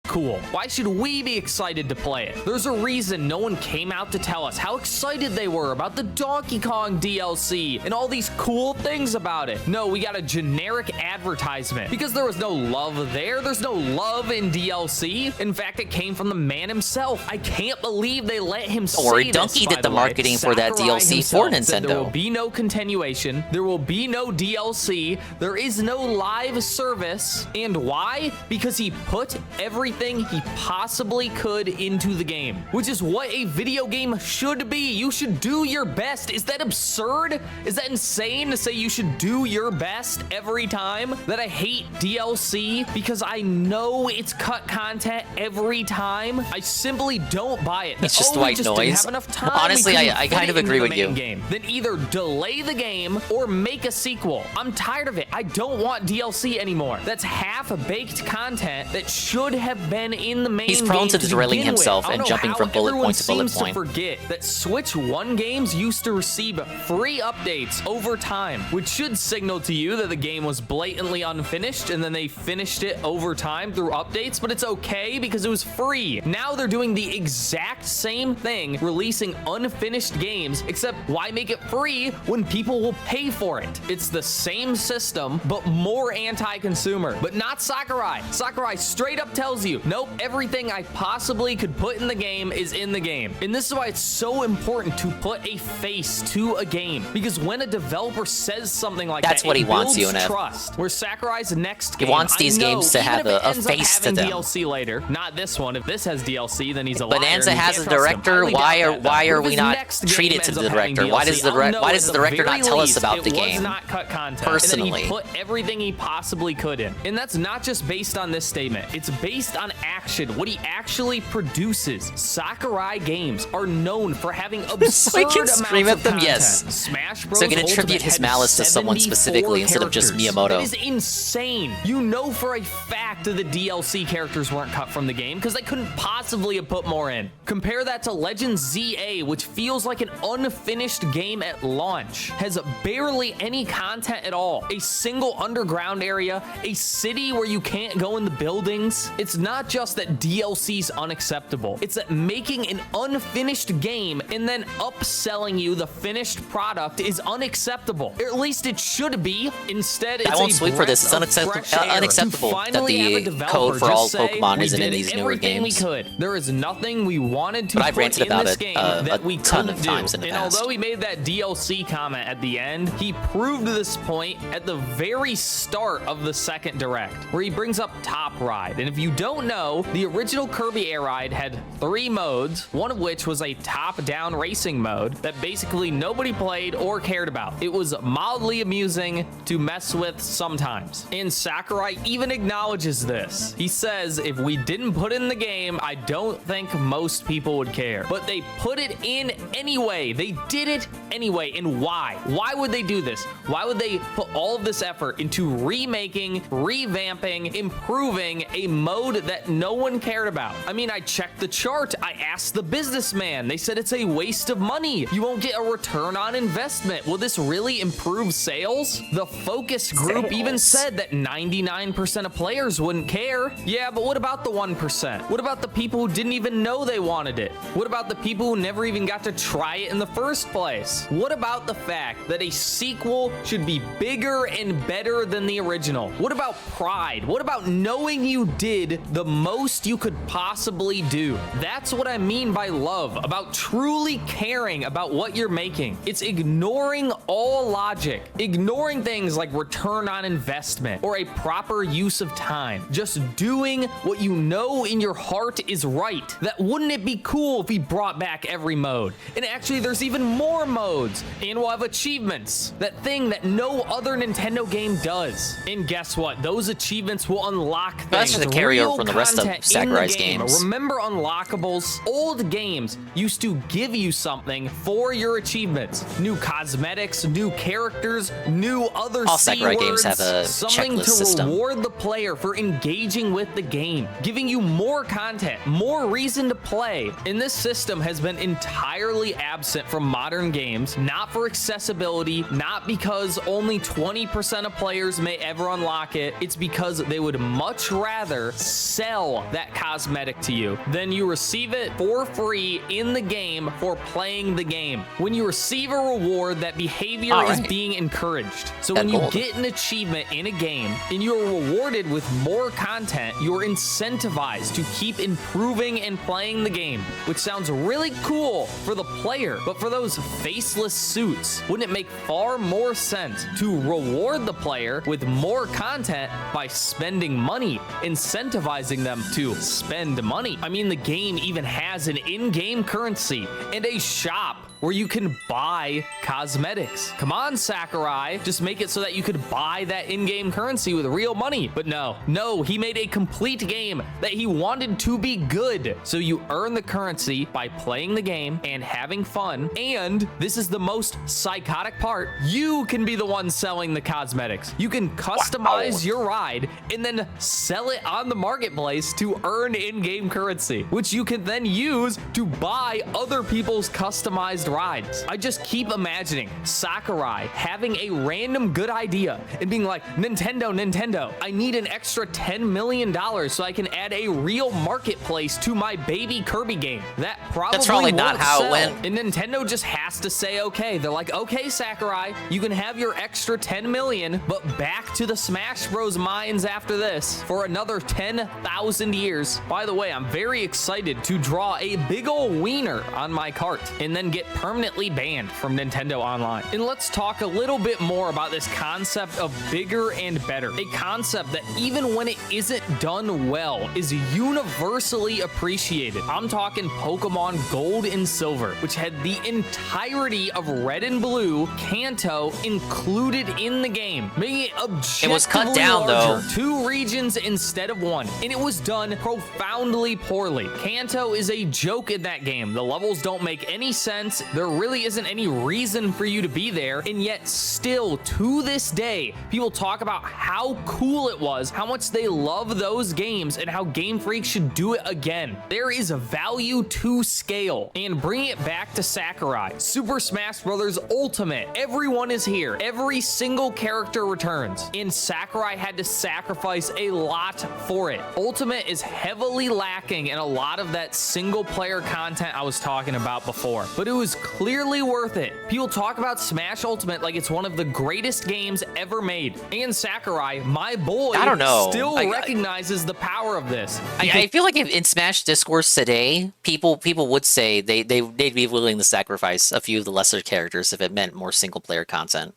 Cool. Why should we be excited to play it? There's a reason no one came out to tell us how excited they were about the Donkey Kong DLC and all these cool things about it. No, we got a generic advertisement because there was no love there. There's no love in DLC. In fact, it came from the man himself. I can't believe they let him say this, Donkey did the marketing for that DLC for Nintendo. There will be no continuation. There will be no DLC. There is no live service. And why? Because he put everything he possibly could into the game, which is what a video game should be. You should do your best. Is that absurd? Is that insane to say you should do your best every time? That I hate DLC because I know it's cut content every time. I simply don't buy it. It's just white noise. Honestly, I kind of agree with you. Then either delay the game or make a sequel. I'm tired of it. I don't want DLC anymore. That's half-baked content that should have been in the main game. He's prone to derailing himself and jumping from bullet point to bullet point. To forget that Switch 1 games used to receive free updates over time, which should signal to you that the game was blatantly unfinished and then they finished it over time through updates, but it's okay because it was free. Now they're doing the exact same thing, releasing unfinished games, except why make it free when people will pay for it? It's the same system, but more anti-consumer. But not Sakurai. Sakurai straight up tells you, nope, everything I possibly could put in the game is in the game. And this is why it's so important to put a face to a game. Because when a developer says something like that's that, what he wants, UNF. Trust. Where Sakurai's next game, he wants these games to have a face to them. DLC later, not this one. If this has DLC, then he's a liar. Bonanza has a director. Why are we not treated to the director? Why does the director not tell us about the game? Was not cut content. Personally, and then he put everything he possibly could in. And that's not just based on this statement. It's based on action, what he actually produces. Sakurai games are known for having absurd so I can scream at them, yes. Smash Bros. So he can attribute his malice to someone specifically instead of just Miyamoto. That is insane. You know for a fact that the DLC characters weren't cut from the game because they couldn't possibly have put more in. Compare that to Legend ZA, which feels like an unfinished game at launch. Has barely any content at all. A single underground area, a city where you can't go in the buildings. It's not just that DLC's unacceptable. It's that making an unfinished game and then upselling you the finished product is unacceptable. Or at least it should be. Instead, it's I won't sleep for this. It's unacceptable that the code for all Pokemon isn't in these newer games. There is nothing we wanted to but I've ranted about it that we a ton of times in the past. And although he made that DLC comment at the end, he proved this point at the very start of the second direct, where he brings up Top Ride. And if you don't know, the original Kirby Air Ride had 3 modes, one of which was a top-down racing mode that basically nobody played or cared about. It was mildly amusing to mess with sometimes. And Sakurai even acknowledges this. He says, if we didn't put in the game, I don't think most people would care. But they put it in anyway. They did it anyway. And why? Why would they do this? Why would they put all of this effort into remaking, revamping, improving a mode that no one cared about. I mean, I checked the chart. I asked the businessman. They said it's a waste of money. You won't get a return on investment. Will this really improve sales? The focus group even said that 99% of players wouldn't care. Yeah, but what about the 1%? What about the people who didn't even know they wanted it? What about the people who never even got to try it in the first place? What about the fact that a sequel should be bigger and better than the original? What about pride? What about knowing you did the most you could possibly do? That's what I mean by love, about truly caring about what you're making. It's ignoring all logic, ignoring things like return on investment or a proper use of time, just doing what you know in your heart is right. That wouldn't it be cool if we brought back every mode? And actually, there's even more modes, and we'll have achievements, that thing that no other Nintendo game does. And guess what? Those achievements will unlock things. That's the carryover from the rest of Sakurai's games. Remember unlockables? Old games used to give you something for your achievements. New cosmetics, new characters, new other All Sakurai games have a something checklist to system. reward the player for engaging with the game, giving you more content, more reason to play. And this system has been entirely absent from modern games, not for accessibility, not because only 20% of players may ever unlock it. It's because they would much rather sell that cosmetic to you than you receive it for free in the game for playing the game. When you receive a reward, that behavior is being encouraged. So when you get an achievement in a game and you're rewarded with more content, you're incentivized to keep improving and playing the game, which sounds really cool for the player, but for those faceless suits, wouldn't it make far more sense to reward the player with more content by spending money, incentivizing them to spend money? I mean, the game even has an in-game currency and a shop where you can buy cosmetics. Come on, Sakurai, just make it so that you could buy that in-game currency with real money. But no, he made a complete game that he wanted to be good. So you earn the currency by playing the game and having fun. And this is the most psychotic part. You can be the one selling the cosmetics. You can customize your ride and then sell it on the marketplace to earn in-game currency, which you can then use to buy other people's customized rides. I just keep imagining Sakurai having a random good idea and being like, Nintendo, I need an extra $10 million so I can add a real marketplace to my baby Kirby game. That's probably not how it went. And Nintendo just has to say, okay. They're like, okay, Sakurai, you can have your extra 10 million, but back to the Smash Bros. Mines after this for another 10,000 years. By the way, I'm very excited to draw a big ol' wiener on my cart and then get permanently banned from Nintendo Online. And let's talk a little bit more about this concept of bigger and better. A concept that even when it isn't done well is universally appreciated. I'm talking Pokemon Gold and Silver, which had the entirety of Red and Blue Kanto included in the game, making it objectively It was cut down larger. though. 2 regions instead of 1, and it was done profoundly poorly. Kanto is a joke in that game. The levels don't make any sense. There really isn't any reason for you to be there, and yet still to this day people talk about how cool it was, how much they love those games, and how Game Freak should do it again. There is a value to scale, and bringing it back to Sakurai, Super Smash Bros. Ultimate, everyone is here, every single character returns, and Sakurai had to sacrifice a lot for it. Ultimate is heavily lacking in a lot of that single player content I was talking about before, but it was clearly worth it. People talk about Smash Ultimate like it's one of the greatest games ever made, and Sakurai, my boy, I don't know. still recognizes the power of this. I feel like if in Smash discourse today, people would say they'd be willing to sacrifice a few of the lesser characters if it meant more single player content.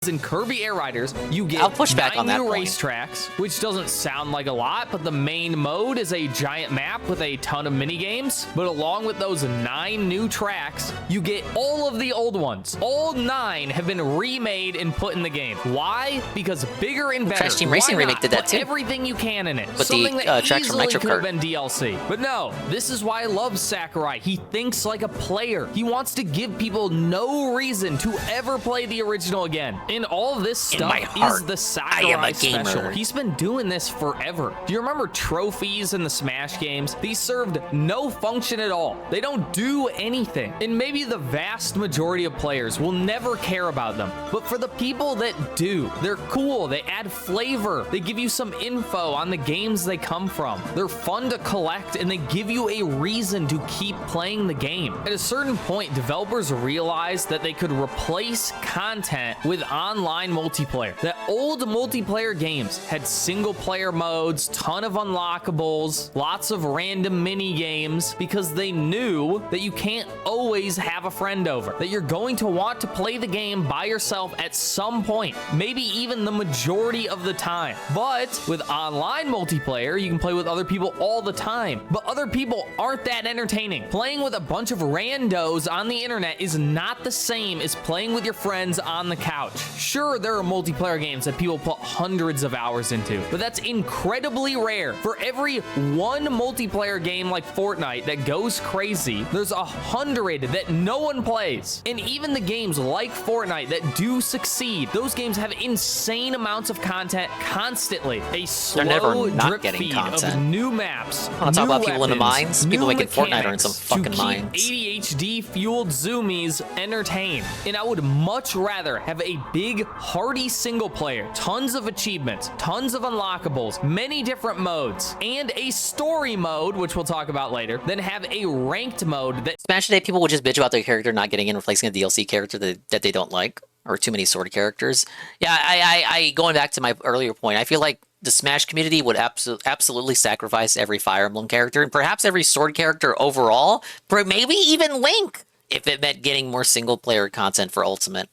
In Kirby Air Riders, you get I'll push back 9 on that new point. racetracks, which doesn't sound like a lot, but the main mode is a giant map with a ton of mini games. But along with those 9 new tracks, you get all of the old ones. All 9 have been remade and put in the game. Why? Because bigger and better. Crash Team Racing Why Remake not? did that Put too. everything you can in it. But Something the that tracks from easily Nitro could have Kart. been DLC. But no, this is why I love Sakurai. He thinks like a player. He wants to give people no reason to ever play the original again. And all of this In my stuff heart, is the I am a Sakurai special. gamer. He's been doing this forever. Do you remember trophies in the Smash games? These served no function at all. They don't do anything. And maybe the vast majority of players will never care about them. But for the people that do, they're cool. They add flavor. They give you some info on the games they come from. They're fun to collect, and they give you a reason to keep playing the game. At a certain point, developers realized that they could replace content with online multiplayer. That old multiplayer games had single player modes, ton of unlockables, lots of random mini games, because they knew that you can't always have a friend over, that you're going to want to play the game by yourself at some point, maybe even the majority of the time. But with online multiplayer, you can play with other people all the time, but other people aren't that entertaining. Playing with a bunch of randos on the internet is not the same as playing with your friends on the couch. Sure, there are multiplayer games that people put hundreds of hours into, but that's incredibly rare. For every one multiplayer game like Fortnite that goes crazy, there's 100 that no one plays. And even the games like Fortnite that do succeed, those games have insane amounts of content constantly. A slow never not drip getting feed content. of new maps, I want to talk new about people in the weapons, mines. People new making Fortnite are in some mechanics fucking to keep mines. ADHD fueled zoomies entertained. And I would much rather have a big hearty single player, tons of achievements, tons of unlockables, many different modes, and a story mode, which we'll talk about later, than have a ranked mode that Smash Today, people would just bitch about their character not getting in, replacing a DLC character that they don't like, or too many sword characters. Yeah, I going back to my earlier point, I feel like the Smash community would absolutely sacrifice every Fire Emblem character, and perhaps every sword character overall, or maybe even Link, if it meant getting more single-player content for Ultimate.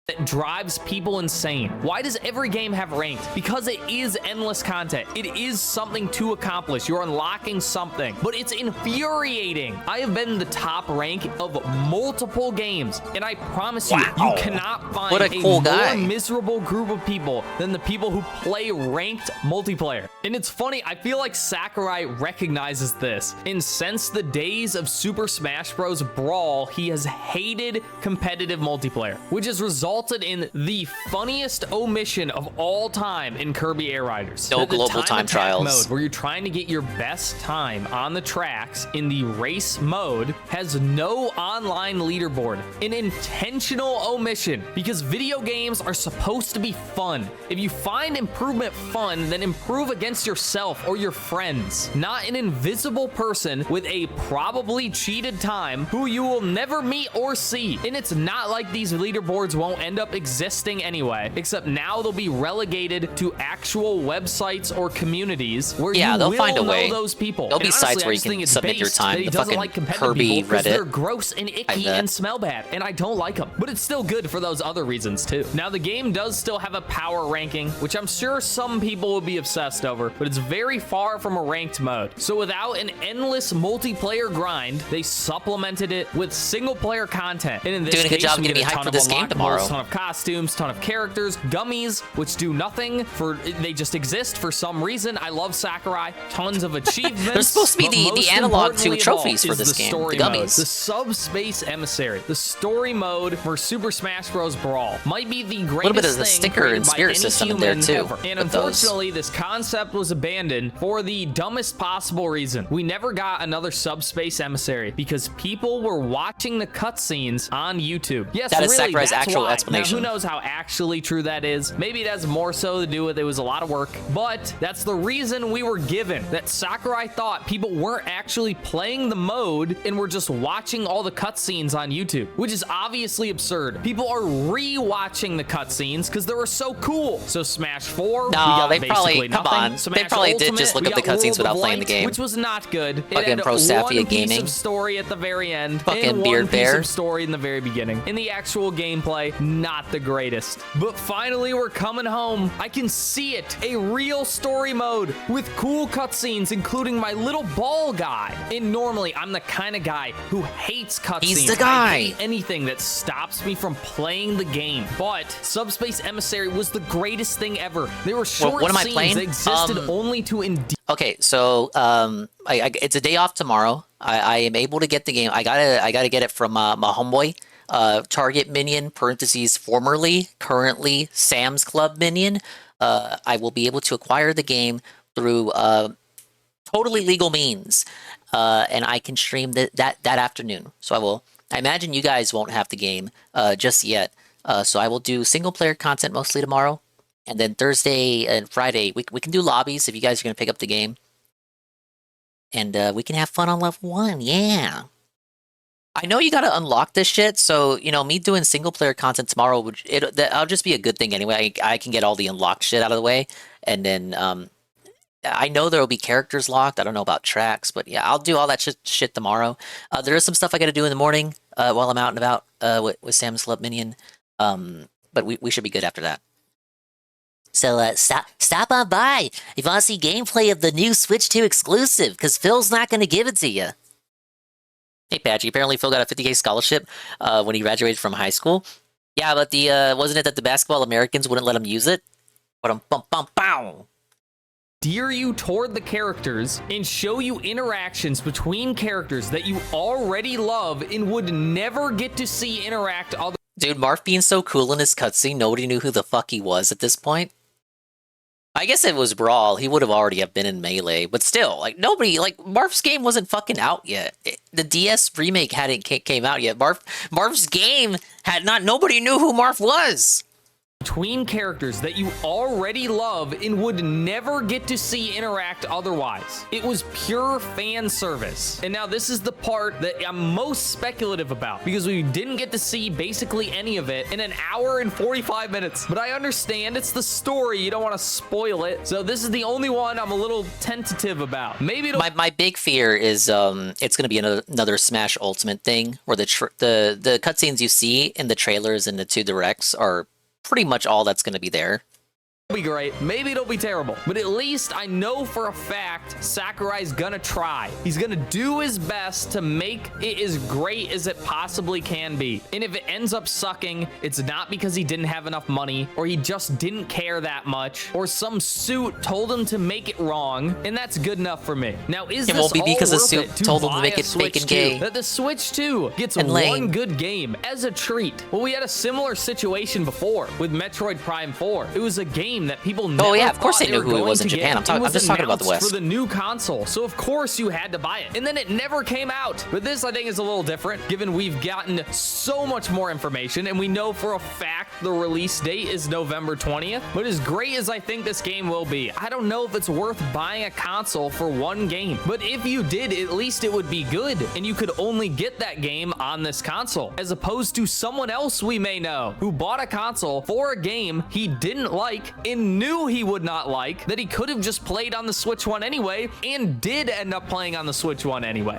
that drives people insane. Why does every game have ranked? Because it is endless content. It is something to accomplish. You're unlocking something, but it's infuriating. I have been in the top rank of multiple games, and I promise you, you cannot find What a cool guy. more miserable group of people than the people who play ranked multiplayer. And it's funny, I feel like Sakurai recognizes this. And since the days of Super Smash Bros. Brawl, he has hated competitive multiplayer, which has resulted in the funniest omission of all time in Kirby Air Riders. No The global time attack trials. mode, where you're trying to get your best time on the tracks in the race mode, has no online leaderboard. An intentional omission, because video games are supposed to be fun. If you find improvement fun, then improve against yourself or your friends, not an invisible person with a probably cheated time who you will never meet or see. And it's not like these leaderboards won't end up existing anyway, except now they'll be relegated to actual websites or communities where you they'll will find a know way. those people. There'll be And sites honestly, where I you just can think it's submit your based time. that he The doesn't fucking like competitive Kirby people 'cause Reddit. they're gross and icky bet. and smell bad, and I don't like them. But it's still good for those other reasons too. Now the game does still have a power ranking, which I'm sure some people will be obsessed over, but it's very far from a ranked mode. So without an endless multiplayer grind, they supplemented it with single player content. And in this Doing a good case, job we getting get me a hyped ton for of this game unlockables, tomorrow. ton of costumes, ton of characters, gummies, which do nothing for, they just exist for some reason. I love Sakurai. Tons of achievements. They're supposed to be but the most analog to importantly of all trophies for is this the game, story the mode. gummies. The Subspace Emissary, the story mode for Super Smash Bros. Brawl, might be the greatest bit of the thing sticker created and by spirit any system in there, human too, ever. And with those. unfortunately, this concept was abandoned for the dumbest possible reason. We never got another Subspace Emissary because people were watching the cutscenes on YouTube. Yes, That is really, Sakurai's that's actual why. explanation. Now, who knows how actually true that is? Maybe it has more so to do with it was a lot of work, but that's the reason we were given. That Sakurai thought people weren't actually playing the mode and were just watching all the cutscenes on YouTube, which is obviously absurd. People are re-watching the cutscenes because they were so cool. So Smash 4, we got they probably- basically come nothing. on. They Smash probably did Ultimate, just look we up the got cutscenes World without of playing the Light, game. which was not good. It Fucking had Pro Staffia one piece Gaming. of story at the very end, Fucking and Beard one Bear. piece of story in the very beginning. In the actual gameplay, not the greatest. But finally, we're coming home. I can see it. A real story mode with cool cutscenes, including my little ball guy. And normally, I'm the kind of guy who hates cutscenes. He's the guy. I hate anything that stops me from playing the game. But Subspace Emissary was the greatest thing ever. They were short what am I scenes playing? that existed only to Okay, so it's a day off tomorrow. I am able to get the game. I gotta get it from my homeboy. Target minion, parentheses, formerly, currently, Sam's Club minion, I will be able to acquire the game through totally legal means, and I can stream that afternoon. So I imagine you guys won't have the game just yet. So I will do single player content mostly tomorrow, and then Thursday and Friday we can do lobbies if you guys are gonna pick up the game, and we can have fun on level 1. Yeah. I know you gotta unlock this shit, so me doing single player content tomorrow that'll just be a good thing anyway. I can get all the unlocked shit out of the way, and then I know there will be characters locked. I don't know about tracks, but yeah, I'll do all that shit tomorrow. There is some stuff I got to do in the morning while I'm out and about with Sam's Club Minion, but we should be good after that. So stop on by if you want to see gameplay of the new Switch 2 exclusive, because Phil's not going to give it to you. Hey, Patchy, apparently Phil got a 50K scholarship when he graduated from high school. Yeah, but wasn't it that the Basketball Americans wouldn't let him use it? Steer you toward the characters and show you interactions between characters that you already love and would never get to see interact other. Dude, Marth being so cool in his cutscene, nobody knew who the fuck he was at this point. I guess it was Brawl. He would have already have been in Melee, but still, nobody, Marth's game wasn't fucking out yet. The DS remake came out yet. Marth's game nobody knew who Marth was. Between characters that you already love and would never get to see interact otherwise. It was pure fan service. And now this is the part that I'm most speculative about, because we didn't get to see basically any of it in an hour and 45 minutes. But I understand it's the story, you don't want to spoil it. So this is the only one I'm a little tentative about. Maybe it'll... My big fear is it's going to be another Smash Ultimate thing, where the cutscenes you see in the trailers and the 2 directs are pretty much all that's going to be there. It'll be great. Maybe it'll be terrible. But at least I know for a fact Sakurai's gonna try. He's gonna do his best to make it as great as it possibly can be. And if it ends up sucking, it's not because he didn't have enough money, or he just didn't care that much, or some suit told him to make it wrong, and that's good enough for me. Now, is it this won't be all because worth the suit it to told him to buy make a it fake Switch and gay? 2? That the Switch 2 gets and one lame. good game as a treat. Well, we had a similar situation before with Metroid Prime 4. It was a game that people never yeah, of course thought they knew who were it was in going to Japan. get. I'm just talking about the announced West. for the new console, so of course you had to buy it. And then it never came out. But this, I think, is a little different, given we've gotten so much more information, and we know for a fact the release date is November 20th. But as great as I think this game will be, I don't know if it's worth buying a console for one game. But if you did, at least it would be good, and you could only get that game on this console, as opposed to someone else we may know who bought a console for a game he didn't like and knew he would not like, that he could have just played on the Switch 1 anyway, and did end up playing on the Switch 1 anyway.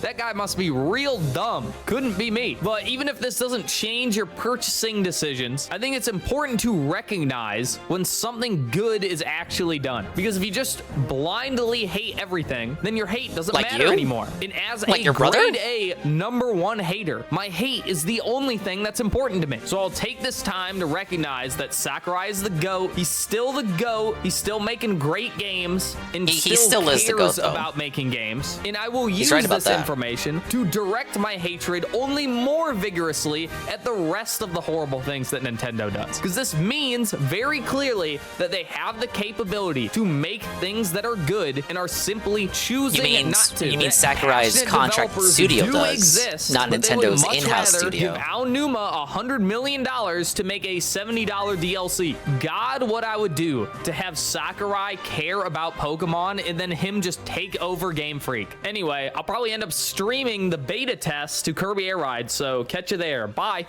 That guy must be real dumb. Couldn't be me. But even if this doesn't change your purchasing decisions, I think it's important to recognize when something good is actually done. Because if you just blindly hate everything, then your hate doesn't matter anymore. And as a grade A #1 hater, my hate is the only thing that's important to me. So I'll take this time to recognize that Sakurai is the GOAT. He's still the GOAT. He's still making great games, and he still cares is the GOAT, though. about making games. And I will use right about this that. information to direct my hatred only more vigorously at the rest of the horrible things that Nintendo does. Because this means very clearly that they have the capability to make things that are good and are simply choosing not to. You mean That Sakurai's passionate contract developers studio do does, exist, not but they would Nintendo's much in-house rather studio. Give Aonuma $100 million to make a $70 DLC. God, what I would do to have Sakurai care about Pokemon and then him just take over Game Freak. Anyway, I'll probably end up streaming the beta test to Kirby Air Ride, so catch you there. Bye.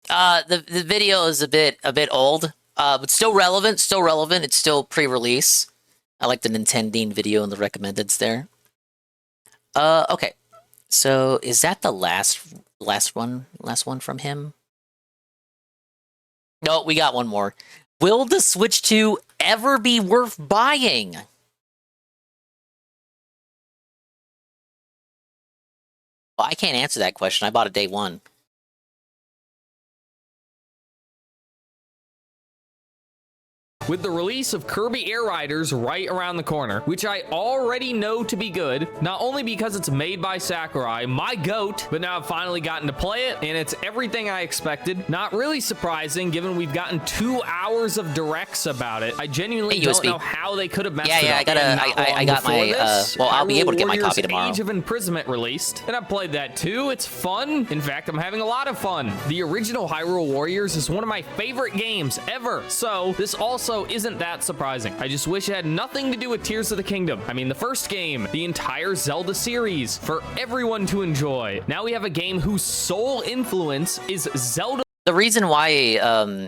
The video is a bit old, but still relevant. It's still pre-release. I like the Nintendine video and the recommendeds there. Okay. So is that the last one from him? No, we got one more. Will the Switch 2 ever be worth buying? Well, I can't answer that question. I bought it day one. With the release of Kirby Air Riders right around the corner, which I already know to be good, not only because it's made by Sakurai, my goat, but now I've finally gotten to play it, and it's everything I expected. Not really surprising, given we've gotten 2 hours of directs about it. I genuinely don't know how they could have messed it up. I got my, well, I'll be able to get my copy tomorrow. Age of Imprisonment released, and I played that too. It's fun. In fact, I'm having a lot of fun. The original Hyrule Warriors is one of my favorite games ever, so this also isn't that surprising. I just wish it had nothing to do with Tears of the Kingdom. I mean, the first game, the entire Zelda series, for everyone to enjoy. Now we have a game whose sole influence is Zelda. The reason why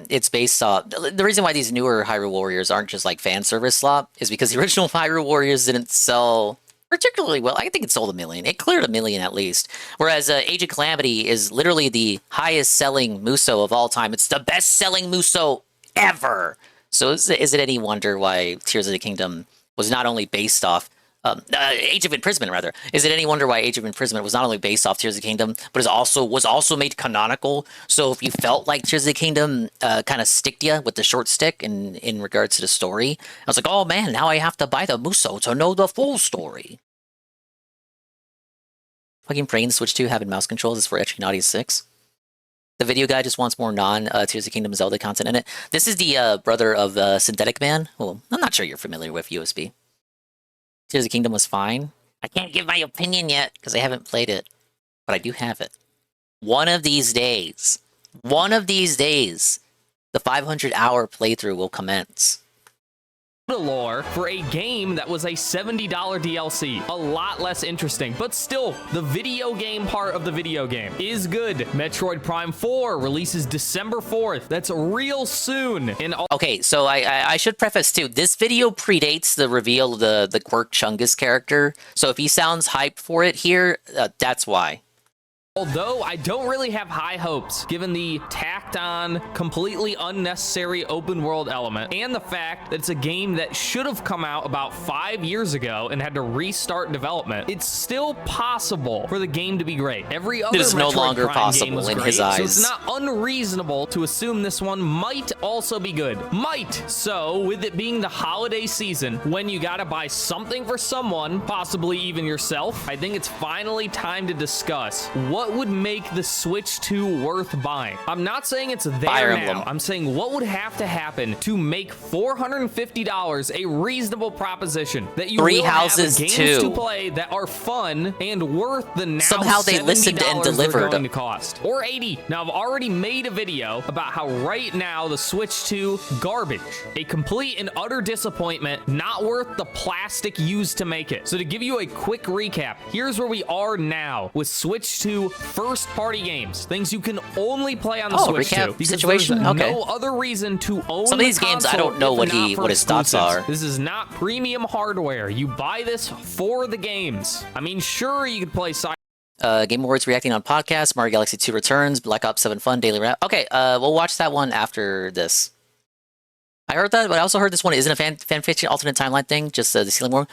it's based off, the reason why these newer Hyrule Warriors aren't just like fan service slop is because the original Hyrule Warriors didn't sell particularly well. I think it sold 1 million. It cleared 1 million at least. Whereas Age of Calamity is literally the highest selling Muso of all time. It's the best selling Muso ever. So is it any wonder why Tears of the Kingdom was not only based off Age of Imprisonment, rather? Is it any wonder why Age of Imprisonment was not only based off Tears of the Kingdom, but was also made canonical? So if you felt like Tears of the Kingdom kind of sticked you with the short stick in regards to the story, I was like, oh man, now I have to buy the Muso to know the full story. Fucking praying the Switch 2 having mouse controls is for Etchy Naughty 6. The video guy just wants more non-Tears of the Kingdom Zelda content in it. This is the brother of Synthetic Man. Well, I'm not sure you're familiar with USB. Tears of the Kingdom was fine. I can't give my opinion yet because I haven't played it, but I do have it. One of these days, the 500-hour playthrough will commence. Lore for a game that was a $70 DLC. A lot less interesting, but still, the video game part of the video game is good. Metroid Prime 4 releases December 4th. That's real soon. Okay, so I should preface too, this video predates the reveal of the Quirk Chungus character, so if he sounds hyped for it here, that's why. Although I don't really have high hopes, given the tacked-on, completely unnecessary open-world element, and the fact that it's a game that should have come out about 5 years ago and had to restart development, it's still possible for the game to be great. Every other it is no Metroid longer Prime possible game was in great, his eyes. so it's not unreasonable to assume this one might also be good. Might! So, with it being the holiday season, when you gotta buy something for someone, possibly even yourself, I think it's finally time to discuss what would make the Switch 2 worth buying. I'm not saying it's there now. I'm saying what would have to happen to make $450 a reasonable proposition that you Three will Houses have games 2. to play that are fun and worth the now Somehow they listened and delivered. They're going to cost. Or 80. Now I've already made a video about how right now the Switch 2 garbage, a complete and utter disappointment, not worth the plastic used to make it. So to give you a quick recap, here's where we are now with Switch 2 first-party games, things you can only play on the Switch 2 because situation. there's Okay. no other reason to own Some of these games I don't know what his thoughts are. This is not premium hardware. You buy this for the games. I mean, sure, you could play Game Awards reacting on podcasts, Mario Galaxy 2 Returns, Black Ops 7 Fun, Daily Wrap. Okay, we'll watch that one after this. I heard that, but I also heard this one isn't a fan fiction alternate timeline thing, just the Ceiling War.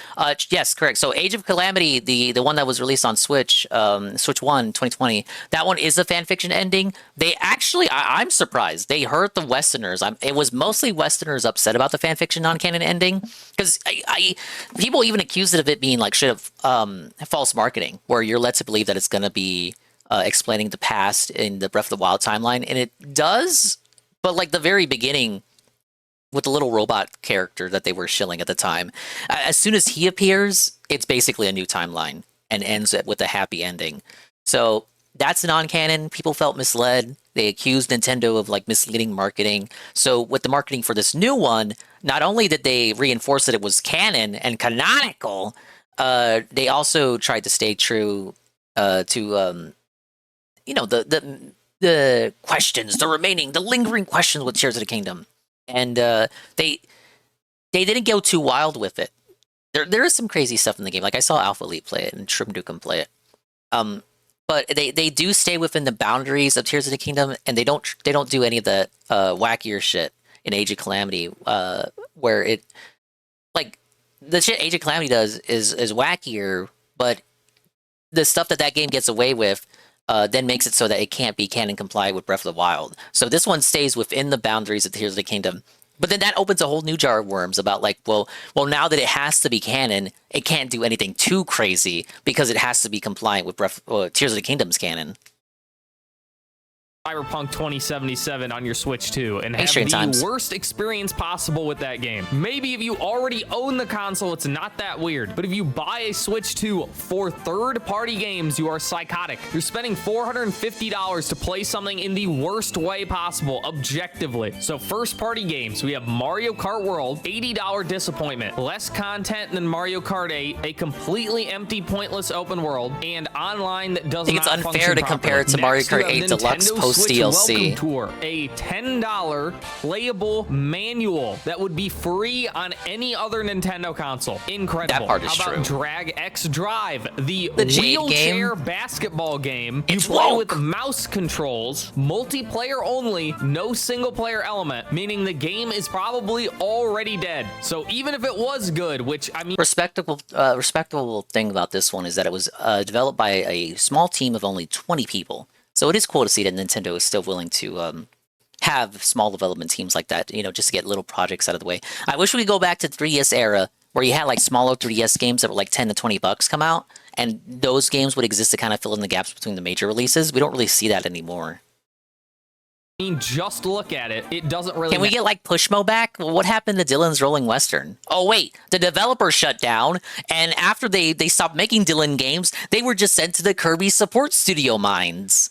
Yes, correct. So Age of Calamity, the one that was released on Switch, Switch 1, 2020, that one is a fan fiction ending. They actually, I'm surprised, they hurt the Westerners. It was mostly Westerners upset about the fan fiction non-canon ending, because people even accused it of it being like false marketing, where you're led to believe that it's going to be explaining the past in the Breath of the Wild timeline, and it does, but like the very beginning, with the little robot character that they were shilling at the time. As soon as he appears, it's basically a new timeline and ends with a happy ending. So that's non-canon. People felt misled. They accused Nintendo of like misleading marketing. So with the marketing for this new one, not only did they reinforce that it was canon and canonical, they also tried to stay true to the questions, the lingering questions with Tears of the Kingdom. And they didn't go too wild with it. There is some crazy stuff in the game. Like I saw Alpha Elite play it and Shrim Dukem play it. But they do stay within the boundaries of Tears of the Kingdom, and they don't do any of the wackier shit in Age of Calamity, where it like the shit Age of Calamity does is wackier, but the stuff that game gets away with then makes it so that it can't be canon compliant with Breath of the Wild. So this one stays within the boundaries of Tears of the Kingdom, But then that opens a whole new jar of worms about like, well, now that it has to be canon, it can't do anything too crazy because it has to be compliant with Tears of the Kingdom's canon. Cyberpunk 2077 on your Switch 2 and have Extreme the times. worst experience possible with that game. Maybe if you already own the console, it's not that weird. But if you buy a Switch 2 for third-party games, you are psychotic. You're spending $450 to play something in the worst way possible, objectively. So first-party games, we have Mario Kart World, $80 disappointment, less content than Mario Kart 8, a completely empty, pointless open world, and online that does not I think it's unfair function to compare it to properly. Mario Next, Kart you 8 have Deluxe Nintendo post Switch DLC. Welcome Tour, a $10 playable manual that would be free on any other Nintendo console. Incredible. That part is How about true. Drag X Drive, the Jade wheelchair game? basketball game. It's you play woke. with mouse controls, multiplayer only, no single player element, meaning the game is probably already dead. So even if it was good, which I mean, Respectable thing about this one is that it was developed by a small team of only 20 people. So it is cool to see that Nintendo is still willing to have small development teams like that, you know, just to get little projects out of the way. I wish we could go back to 3DS era where you had like smaller 3DS games that were like 10 to 20 bucks come out, and those games would exist to kind of fill in the gaps between the major releases. We don't really see that anymore. just look at it. It doesn't really. Can we get like Pushmo back? Well, what happened to Dylan's Rolling Western? Oh wait, the developer shut down, and after they stopped making Dylan games, they were just sent to the Kirby support studio mines.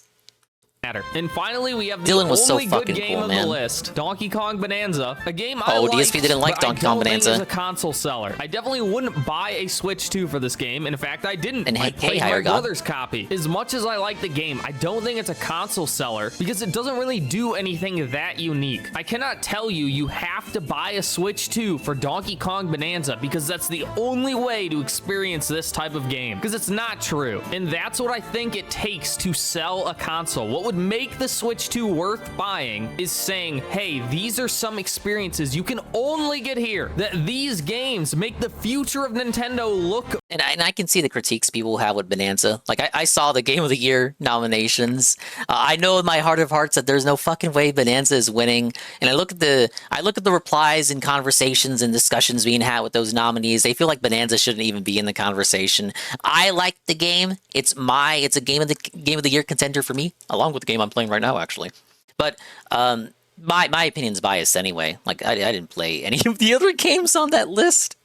matter. And finally, we have the Dylan was so only good fucking game cool, on man. the list, Donkey Kong Bonanza, a game I Oh, liked, DSP didn't like but Donkey I Kong don't think Bonanza. is a console seller. I definitely wouldn't buy a Switch 2 for this game. In fact, I didn't. And I hey, played Higher my God. brother's copy. As much as I like the game, I don't think it's a console seller because it doesn't really do anything that unique. I cannot tell you you have to buy a Switch 2 for Donkey Kong Bonanza because that's the only way to experience this type of game, because it's not true. And that's what I think it takes to sell a console. What would make the Switch 2 worth buying is saying, hey, these are some experiences you can only get here, that these games make the future of Nintendo look. And I can see the critiques people have with Bonanza. Like, I saw the Game of the Year nominations. I know in my heart of hearts that there's no fucking way Bonanza is winning. And I look at the replies and conversations and discussions being had with those nominees. They feel like Bonanza shouldn't even be in the conversation. I like the game. It's a Game of the Year contender for me, along with the game I'm playing right now, actually. But my opinion's biased anyway. Like, I didn't play any of the other games on that list.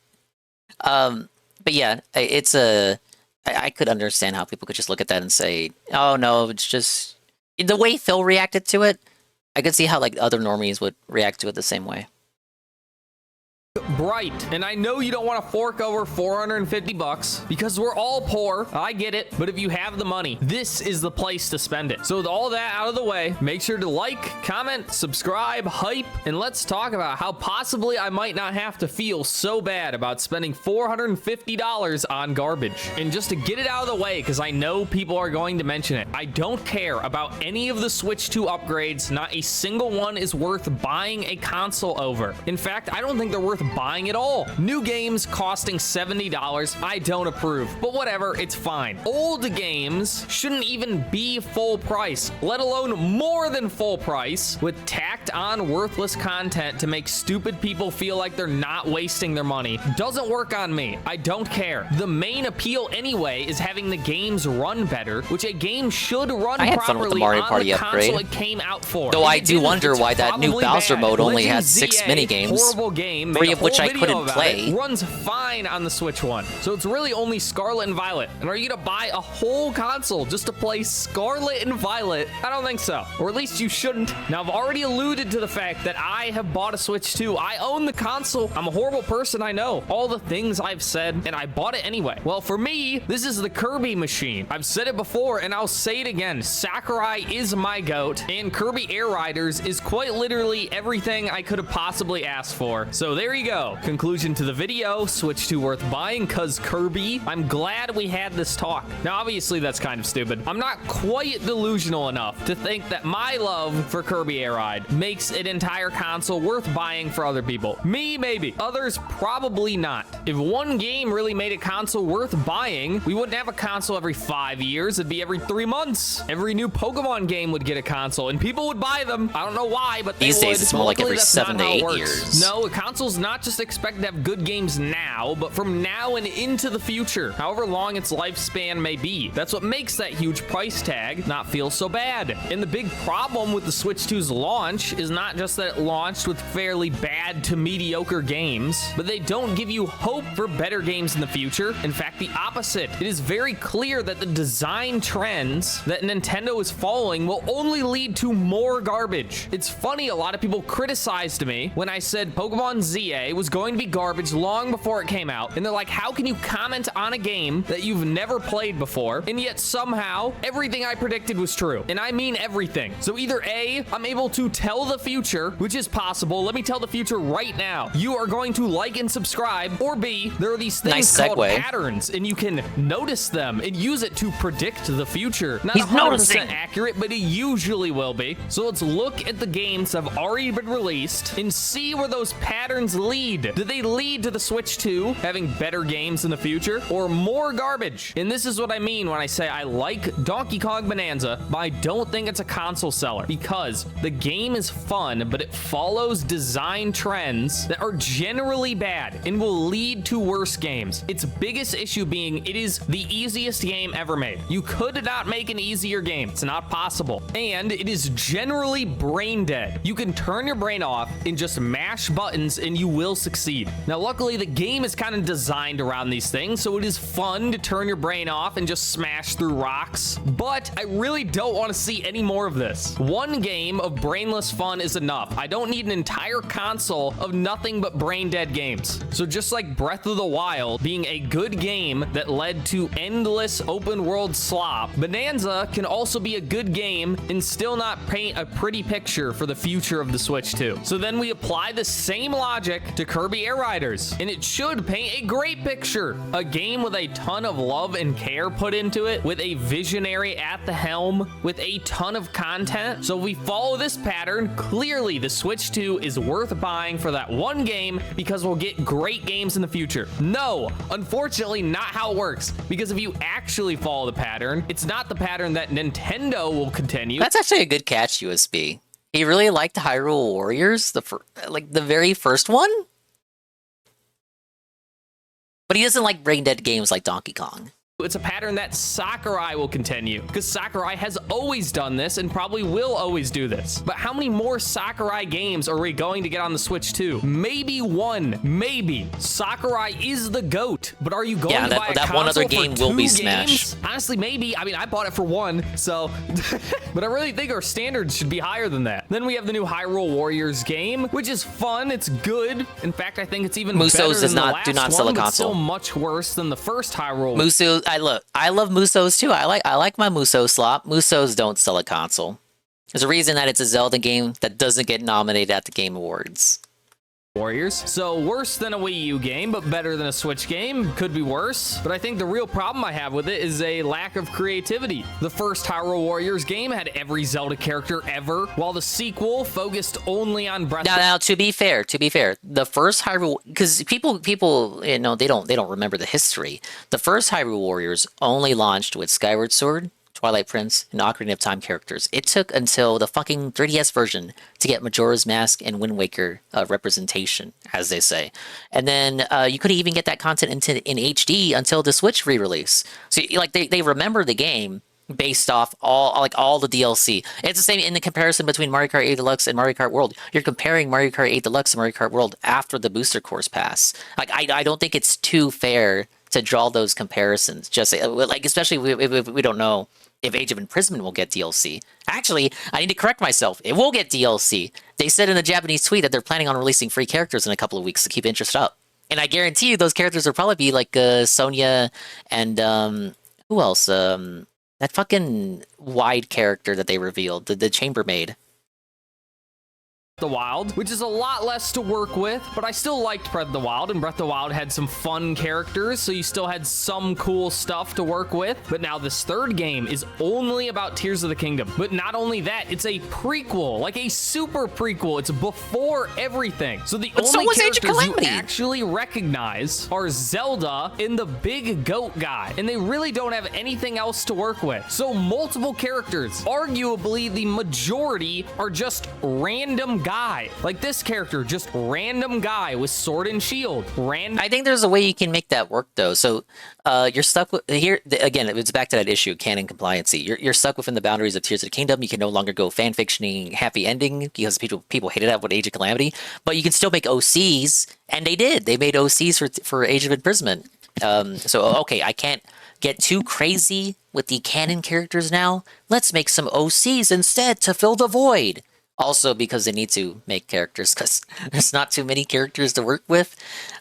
But yeah, I could understand how people could just look at that and say, oh no, it's just the way Phil reacted to it. I could see how like other normies would react to it the same way. Bright. And I know you don't want to fork over $450 because we're all poor. I get it. But if you have the money, this is the place to spend it. So with all that out of the way, make sure to like, comment, subscribe, hype, and let's talk about how possibly I might not have to feel so bad about spending $450 on garbage. And just to get it out of the way, because I know people are going to mention it, I don't care about any of the Switch 2 upgrades. Not a single one is worth buying a console over. In fact, I don't think they're worth buying it all. New games costing $70, I don't approve, but whatever, it's fine. Old games shouldn't even be full price, let alone more than full price, with tacked on worthless content to make stupid people feel like they're not wasting their money. Doesn't work on me. I don't care. The main appeal anyway is having the games run better, which a game should run I had properly fun with the Mario on Party the upgrade. console it came out for. Though If I it do didn't, wonder it's why that new probably Bowser bad. mode only Legend has 6 ZA, minigames, horrible game, 3 made a of which whole I video couldn't about play. it. Runs fine on the Switch 1. So it's really only Scarlet and Violet. And are you gonna buy a whole console just to play Scarlet and Violet? I don't think so. Or at least you shouldn't. Now, I've already alluded to the fact that I have bought a Switch 2. I own the console. I'm a horrible person, I know. All the things I've said, and I bought it anyway. Well, for me, this is the Kirby machine. I've said it before, and I'll say it again. Sakurai is my goat, and Kirby Air Riders is quite literally everything I could have possibly asked for. So there you go. Conclusion to the video. Switch Switch 2 worth buying? Cause Kirby? I'm glad we had this talk. Now, obviously, that's kind of stupid. I'm not quite delusional enough to think that my love for Kirby Air Ride makes an entire console worth buying for other people. Me, maybe. Others, probably not. If one game really made a console worth buying, we wouldn't have a console every 5 years. It'd be every 3 months. Every new Pokemon game would get a console, and people would buy them. I don't know why, but they These days, would. it's more like Luckily, every that's 7 not to how it 8 works. years. No, a console's not just expected to have good games now, but from now and into the future, however long its lifespan may be. That's what makes that huge price tag not feel so bad. And the big problem with the Switch 2's launch is not just that it launched with fairly bad to mediocre games, but they don't give you hope for better games in the future. In fact, the opposite. It is very clear that the design trends that Nintendo is following will only lead to more garbage. It's funny, a lot of people criticized me when I said Pokemon ZA was going to be garbage long before it came out, and they're like, how can you comment on a game that you've never played before, and yet somehow everything I predicted was true? And I mean everything. So either A, I'm able to tell the future, which is possible. Let me tell the future right now. You are going to like and subscribe, or B, there are these things Nice called segue. patterns, and you can notice them and use it to predict the future. Not He's 100% noticing. accurate, but it usually will be. So let's look at the games that have already been released and see where those patterns lead. Do they lead to the Switch 2 having better games in the future, or more garbage? And this is what I mean when I say I like Donkey Kong Bonanza, but I don't think it's a console seller, because the game is fun, but it follows design trends that are generally bad and will lead to worse games. Its biggest issue being it is the easiest game ever made. You could not make an easier game. It's not possible. And it is generally brain dead. You can turn your brain off and just mash buttons and you will succeed. Now, luckily, the game is kind of designed around these things, so it is fun to turn your brain off and just smash through rocks. But I really don't want to see any more of this. One game of brainless fun is enough. I don't need an entire console of nothing but brain dead games. So just like Breath of the Wild being a good game that led to endless open world slop, Bonanza can also be a good game and still not paint a pretty picture for the future of the Switch 2. So then we apply the same logic to Kirby Air Riders, and it should paint a great picture. A game with a ton of love and care put into it, with a visionary at the helm, with a ton of content. So if we follow this pattern, clearly the Switch 2 is worth buying for that one game, because we'll get great games in the future. No, unfortunately, not how it works, because if you actually follow the pattern, it's not the pattern that Nintendo will continue. That's actually a good catch, USB. He really liked Hyrule Warriors, the very first one, but he doesn't like brain dead games like Donkey Kong. It's a pattern that Sakurai will continue, because Sakurai has always done this and probably will always do this. But how many more Sakurai games are we going to get on the Switch 2? Maybe one, maybe. Sakurai is the GOAT, but are you going to buy a that one other console game for will two be games? Smash. Honestly, maybe. I mean, I bought it for one, so... but I really think our standards should be higher than that. Then we have the new Hyrule Warriors game, which is fun. It's good. In fact, I think it's even better Muso's than the do not last sell a one, but console. still much worse than the first Hyrule. Muso, I love Musos too. I like my Muso slop. Musos don't sell a console. There's a reason that it's a Zelda game that doesn't get nominated at the Game Awards. Warriors. So worse than a Wii U game, but better than a Switch game. Could be worse. But I think the real problem I have with it is a lack of creativity. The first Hyrule Warriors game had every Zelda character ever, while the sequel focused only on Breath of... Now, to be fair, the first Hyrule, because people, you know, they don't remember the history. The first Hyrule Warriors only launched with Skyward Sword, Twilight Prince, and Ocarina of Time characters. It took until the fucking 3DS version to get Majora's Mask and Wind Waker representation, as they say. And then you couldn't even get that content in HD until the Switch re-release. So like they remember the game based off all the DLC. It's the same in the comparison between Mario Kart 8 Deluxe and Mario Kart World. You're comparing Mario Kart 8 Deluxe and Mario Kart World after the booster course pass. Like I don't think it's too fair to draw those comparisons. Just like, especially if we don't know if Age of Imprisonment will get DLC. Actually, I need to correct myself. It will get DLC. They said in the Japanese tweet that they're planning on releasing free characters in a couple of weeks to keep interest up. And I guarantee you those characters will probably be like Sonya and who else? That fucking wide character that they revealed, the chambermaid. the Wild, which is a lot less to work with, but I still liked Breath of the Wild, and Breath of the Wild had some fun characters, so you still had some cool stuff to work with. But now this third game is only about Tears of the Kingdom. But not only that, it's a prequel, like a super prequel. It's before everything. So the only characters you actually recognize are Zelda and the big goat guy, and they really don't have anything else to work with. So multiple characters, arguably the majority, are just random guy. Like this character, just random guy with sword and shield. I think there's a way you can make that work though. So you're stuck with here again. It's back to that issue, canon compliancy. You're stuck within the boundaries of Tears of the Kingdom. You can no longer go fan fictioning happy ending because people hated that with Age of Calamity. But you can still make OCs, and they did. They made OCs for Age of Imprisonment. So okay, I can't get too crazy with the canon characters now. Let's make some OCs instead to fill the void. Also, because they need to make characters, because there's not too many characters to work with.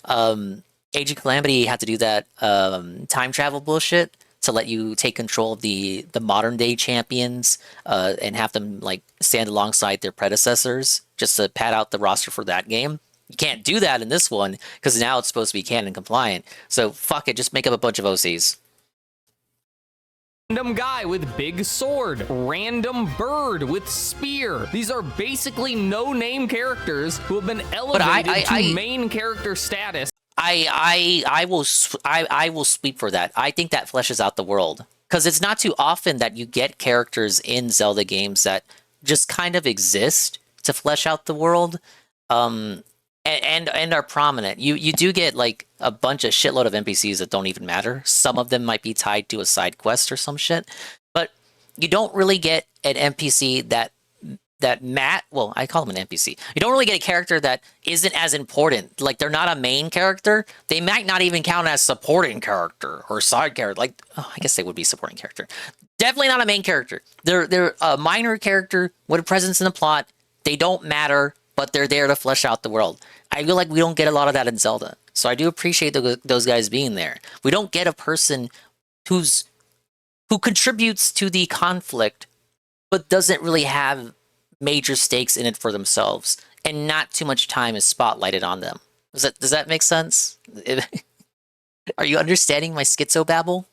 Age of Calamity had to do that time travel bullshit to let you take control of the modern day champions and have them like stand alongside their predecessors, just to pad out the roster for that game. You can't do that in this one because now it's supposed to be canon compliant. So fuck it, just make up a bunch of OCs. Random guy with big sword, random bird with spear. These are basically no-name characters who have been elevated to main character status. I will speak for that. I think that fleshes out the world because it's not too often that you get characters in Zelda games that just kind of exist to flesh out the world. And are prominent. You do get like a shitload of NPCs that don't even matter. Some of them might be tied to a side quest or some shit, but you don't really get an NPC well, I call them an NPC. You don't really get a character that isn't as important. Like they're not a main character. They might not even count as supporting character or side character. Like I guess they would be supporting character. Definitely not a main character. They're a minor character with a presence in the plot. They don't matter, but they're there to flesh out the world. I feel like we don't get a lot of that in Zelda. So I do appreciate those guys being there. We don't get a person who contributes to the conflict, but doesn't really have major stakes in it for themselves, and not too much time is spotlighted on them. Does that make sense? Are you understanding my schizo babble?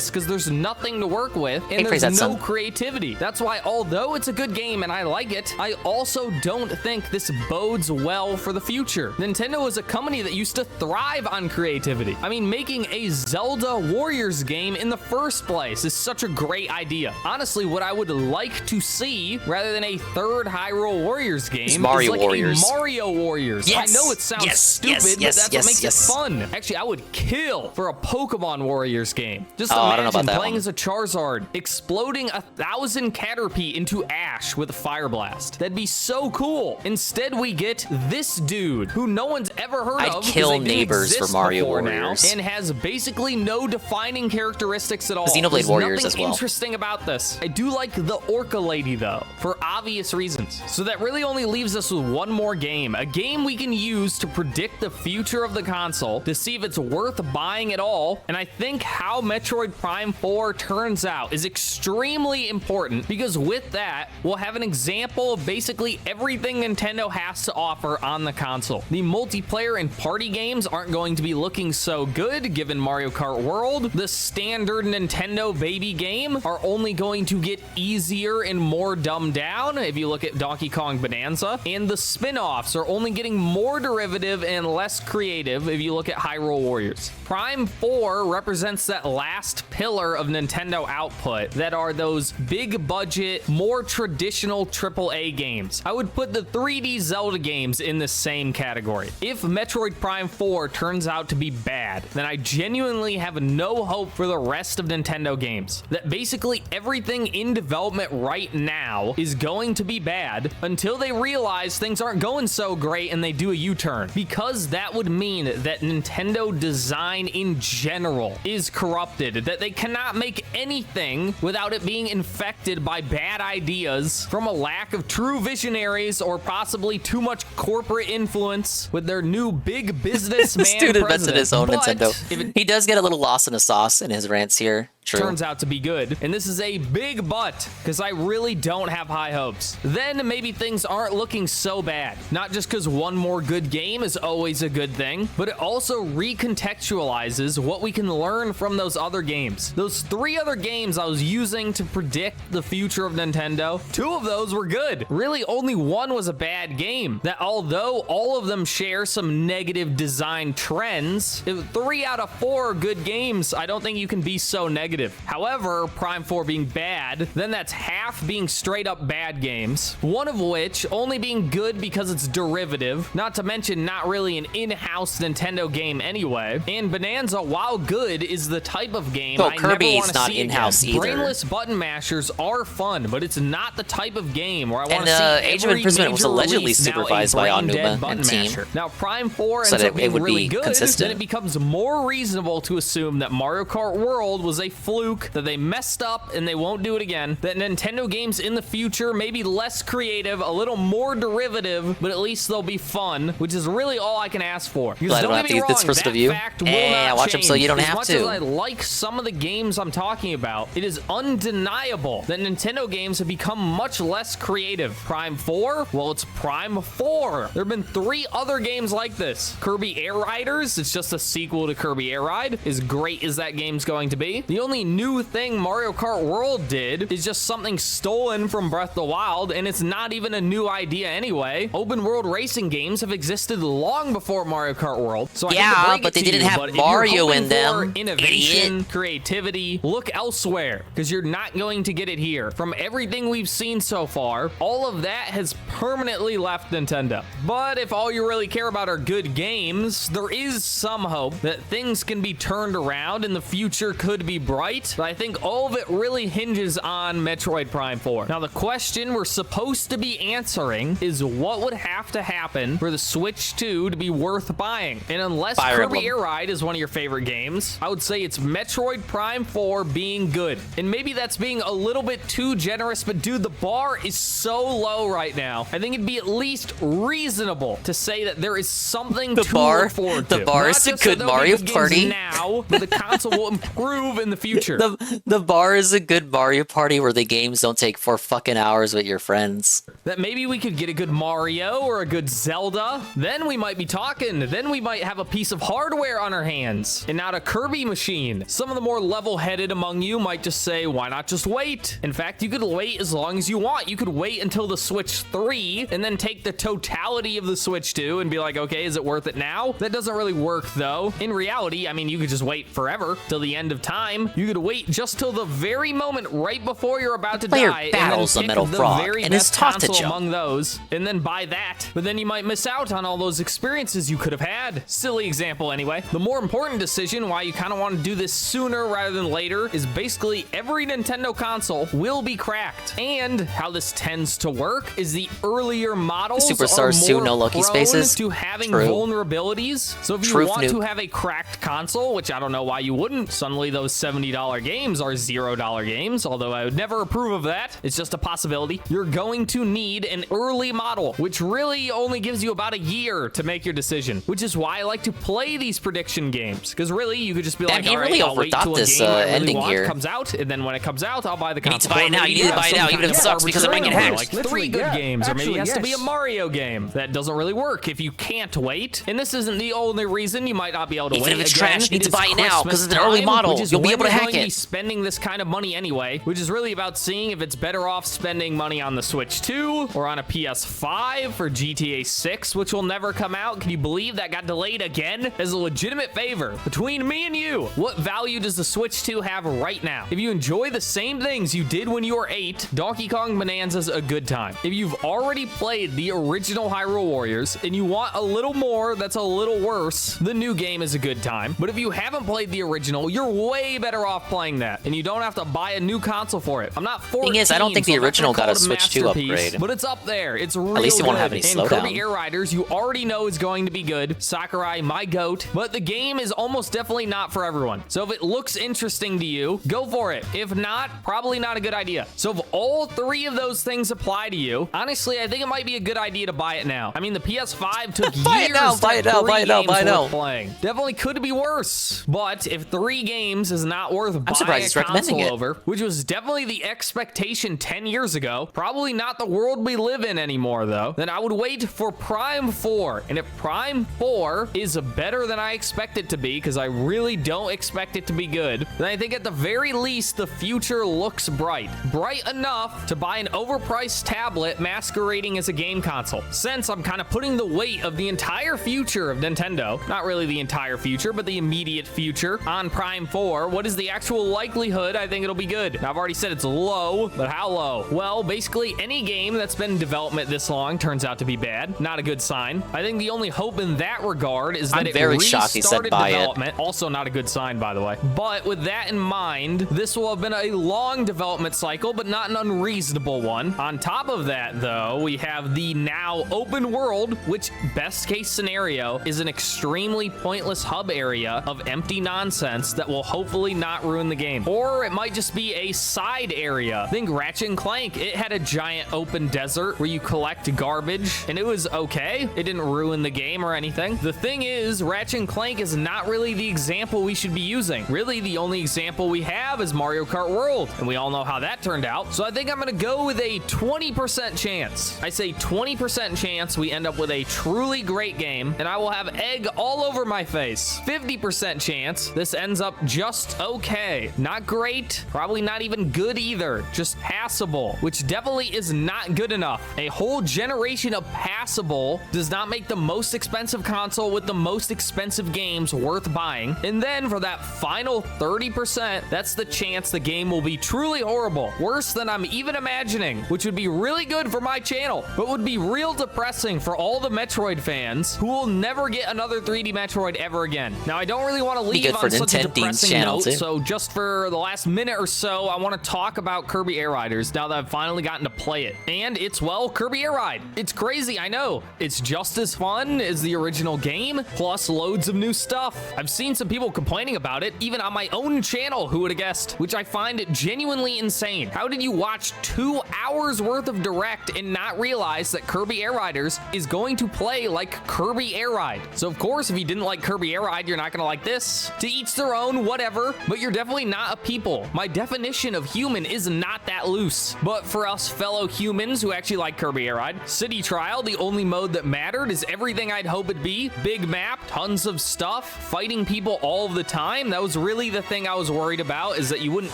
Because there's nothing to work with and there's no creativity. That's why, although it's a good game and I like it, I also don't think this bodes well for the future. Nintendo is a company that used to thrive on creativity. I mean, making a Zelda Warriors game in the first place is such a great idea. Honestly, what I would like to see, rather than a third Hyrule Warriors game, is Mario like Warriors. A Mario Warriors. Yes. I know it sounds stupid, but that's what makes it fun. Actually, I would kill for a Pokemon Warriors game. Just I don't know about that playing one. as a Charizard, exploding 1,000 Caterpie into ash with a Fire Blast. That'd be so cool. Instead, we get this dude who no one's ever heard of. I'd kill neighbors for Mario Warriors. Now, and has basically no defining characteristics at all. Xenoblade There's Warriors nothing as well. interesting about this. I do like the Orca Lady though, for obvious reasons. So that really only leaves us with one more game. A game we can use to predict the future of the console, to see if it's worth buying at all. And I think how Metroid Prime 4 turns out is extremely important, because with that, we'll have an example of basically everything Nintendo has to offer on the console. The multiplayer and party games aren't going to be looking so good given Mario Kart World. The standard Nintendo baby game are only going to get easier and more dumbed down if you look at Donkey Kong Bonanza, and the spin-offs are only getting more derivative and less creative if you look at Hyrule Warriors. Prime 4 represents that last pillar of Nintendo output that are those big budget, more traditional AAA games. I would put the 3D Zelda games in the same category. If Metroid Prime 4 turns out to be bad, then I genuinely have no hope for the rest of Nintendo games. That basically everything in development right now is going to be bad until they realize things aren't going so great and they do a U-turn. Because that would mean that Nintendo design in general is corrupted, that they cannot make anything without it being infected by bad ideas from a lack of true visionaries or possibly too much corporate influence with their new big businessman This dude invested in his own But Nintendo. He does get a little lost in the sauce in his rants here. turns out to be good. And this is a big but, because I really don't have high hopes. Then maybe things aren't looking so bad. Not just because one more good game is always a good thing, but it also recontextualizes what we can learn from those other games. Those 3 other games I was using to predict the future of Nintendo, 2 of those were good. Really, only one was a bad game. That although all of them share some negative design trends, if 3 out of 4 are good games, I don't think you can be so negative. However, Prime 4 being bad, then that's half being straight up bad games, one of which only being good because it's derivative, not to mention not really an in-house Nintendo game anyway. And Bonanza, while good, is the type of game I never want to see in-house again. either. Brainless button mashers are fun, but it's not the type of game where I want to see Age of every Imprisonment was major allegedly release now a supervised by brain-dead Onuma button and team. masher. Now, Prime 4 So ends that up being it would really be good, consistent. then it becomes more reasonable to assume that Mario Kart World was a fluke, that they messed up and they won't do it again, that Nintendo games in the future may be less creative, a little more derivative, but at least they'll be fun, which is really all I can ask for. Because Glad I don't don't have get to me use this wrong, first that review. fact will not Watch them so change. you don't As have much to. as I like some of the games I'm talking about, it is undeniable that Nintendo games have become much less creative. Prime 4? Well, it's Prime 4. There have been 3 other games like this. Kirby Air Riders, it's just a sequel to Kirby Air Ride, as great as that game's going to be. The only new thing Mario Kart World did is just something stolen from Breath of the Wild, and it's not even a new idea anyway. Open world racing games have existed long before Mario Kart World. So I hate to break but it they to didn't you, have but if you're Mario hoping in them, for innovation, idiot. creativity, look elsewhere, because you're not going to get it here. From everything we've seen so far, all of that has permanently left Nintendo. But if all you really care about are good games, there is some hope that things can be turned around and the future could be bright. But I think all of it really hinges on Metroid Prime 4. Now, the question we're supposed to be answering is what would have to happen for the Switch 2 to be worth buying? And unless Fire Kirby Emblem. Air Ride is one of your favorite games, I would say it's Metroid Prime 4 being good. And maybe that's being a little bit too generous, but dude, the bar is so low right now. I think it'd be at least reasonable to say that there is something to look forward to. The bar Not is a just that good there'll be Mario good games Party. now, but the console will improve in the future. The bar is a good Mario Party where the games don't take 4 fucking hours with your friends. That maybe we could get a good Mario or a good Zelda. Then we might be talking. Then we might have a piece of hardware on our hands and not a Kirby machine. Some of the more level-headed among you might just say, why not just wait? In fact, you could wait as long as you want. You could wait until the Switch 3 and then take the totality of the Switch 2 and be like, okay, is it worth it now? That doesn't really work though. In reality, I mean, you could just wait forever till the end of time. You could wait just till the very moment right before you're about to Player die and battles then a pick Metal the Frog, very and it's best tough to console jump. among those and then buy that. But then you might miss out on all those experiences you could have had. Silly example anyway. The more important decision why you kind of want to do this sooner rather than later is basically every Nintendo console will be cracked. And how this tends to work is the earlier models Superstars are too, more no Loki prone spaces. to having True. vulnerabilities. So if you Truth want nuke. to have a cracked console, which I don't know why you wouldn't, suddenly those $70 games are $0 games, although I would never approve of that. It's just a possibility. You're going to need an early model, which really only gives you about a year to make your decision, which is why I like to play these prediction games, because really you could just be Damn, like, he all right, really I'll wait overthought till a this, game I really ending want here. comes out, and then when it comes out, I'll buy the You need console. to buy it Or now. maybe You need to have buy it some now, kind even if of it sucks because they're making arbitrary hacks. like 3 good games, or maybe it has to be a yes. Mario game. That doesn't really work if you can't wait. And this isn't the only reason you might not be able to Even wait. if it's Again, trash, you need it to is buy it now, 'cause Christmas it's an early time, model. which is You'll be when able to you're hack going to it. be spending this kind of money anyway, which is really about seeing if it's better off spending money on the Switch 2 or on a PS5 for GTA 6, which will never come out. Can you believe that got delayed again? As a legitimate favor between me and you, what value does the Switch 2 have right now? If you enjoy the same things you did when you were 8, Donkey Kong Bonanza's a good time. If you've already played the original Hyrule Warriors and you want a little more that's a little worse, the new game is a good time. But if you haven't played the original, you're way better off playing that, and you don't have to buy a new console for it. I'm not 14, Thing is, I don't think so the I'm not original gonna got a call it Switch 2 masterpiece, upgrade. but it's up there. It's real At least it won't good. have any And slowdown. Kirby Air Riders, you already know is going to be good. Sakurai, my goat. But the game is almost definitely not for everyone. So if it looks interesting to you, go for it. If not, probably not a good idea. So if all 3 of those things apply to you, honestly, I think it might be a good idea to buy it now. I mean, the PS5 took Buy it years now, to buy it now, have 3 buy it now, games buy it worth now. playing. Definitely could be worse. But if 3 games is not not worth buying surprised a he's recommending console it. over, which was definitely the expectation 10 years ago. Probably not the world we live in anymore, though. Then I would wait for Prime 4. And if Prime 4 is better than I expect it to be, because I really don't expect it to be good, then I think at the very least the future looks bright. Bright enough to buy an overpriced tablet masquerading as a game console. Since I'm kind of putting the weight of the entire future of Nintendo, not really the entire future, but the immediate future, on Prime 4, what is the actual likelihood I think it'll be good? Now, I've already said it's low, but how low? Well, basically any game that's been in development this long turns out to be bad. Not a good sign. I think the only hope in that regard is that I'm it very shocked he said restarted buy it. development. Also not a good sign, by the way. But with that in mind, this will have been a long development cycle, but not an unreasonable one. On top of that, though, we have the now open world, which best case scenario is an extremely pointless hub area of empty nonsense that will hopefully not ruin the game. Or it might just be a side area. Think Ratchet and Clank. It had a giant open desert where you collect garbage, and it was okay. It didn't ruin the game or anything. The thing is, Ratchet and Clank is not really the example we should be using. Really, the only example we have is Mario Kart World, and we all know how that turned out. So I think I'm gonna go with a 20% chance. I say 20% chance we end up with a truly great game, and I will have egg all over my face. 50% chance this ends up just okay. Not great, probably not even good either, just passable, which definitely is not good enough. A whole generation of passable does not make the most expensive console with the most expensive games worth buying. And then for that final 30%, that's the chance the game will be truly horrible, worse than I'm even imagining, which would be really good for my channel, but would be real depressing for all the Metroid fans who will never get another 3D Metroid ever again. Now, I don't really want to leave on such a depressing note, so just for the last minute or so, I want to talk about Kirby Air Riders now that I've finally gotten to play it. And it's, well, Kirby Air Ride. It's crazy, I know. It's just as fun as the original game, plus loads of new stuff. I've seen some people complaining about it, even on my own channel, who would have guessed, which I find genuinely insane. How did you watch 2 hours worth of Direct and not realize that Kirby Air Riders is going to play like Kirby Air Ride? So of course, if you didn't like Kirby Air Ride, you're not gonna like this. To each their own, whatever, but you're definitely not a people. My definition of human is not that loose. But for us fellow humans who actually like Kirby Air Ride, City Trial, the only mode that mattered, is everything I'd hope it'd be. Big map, tons of stuff, fighting people all of the time. That was really the thing I was worried about, is that you wouldn't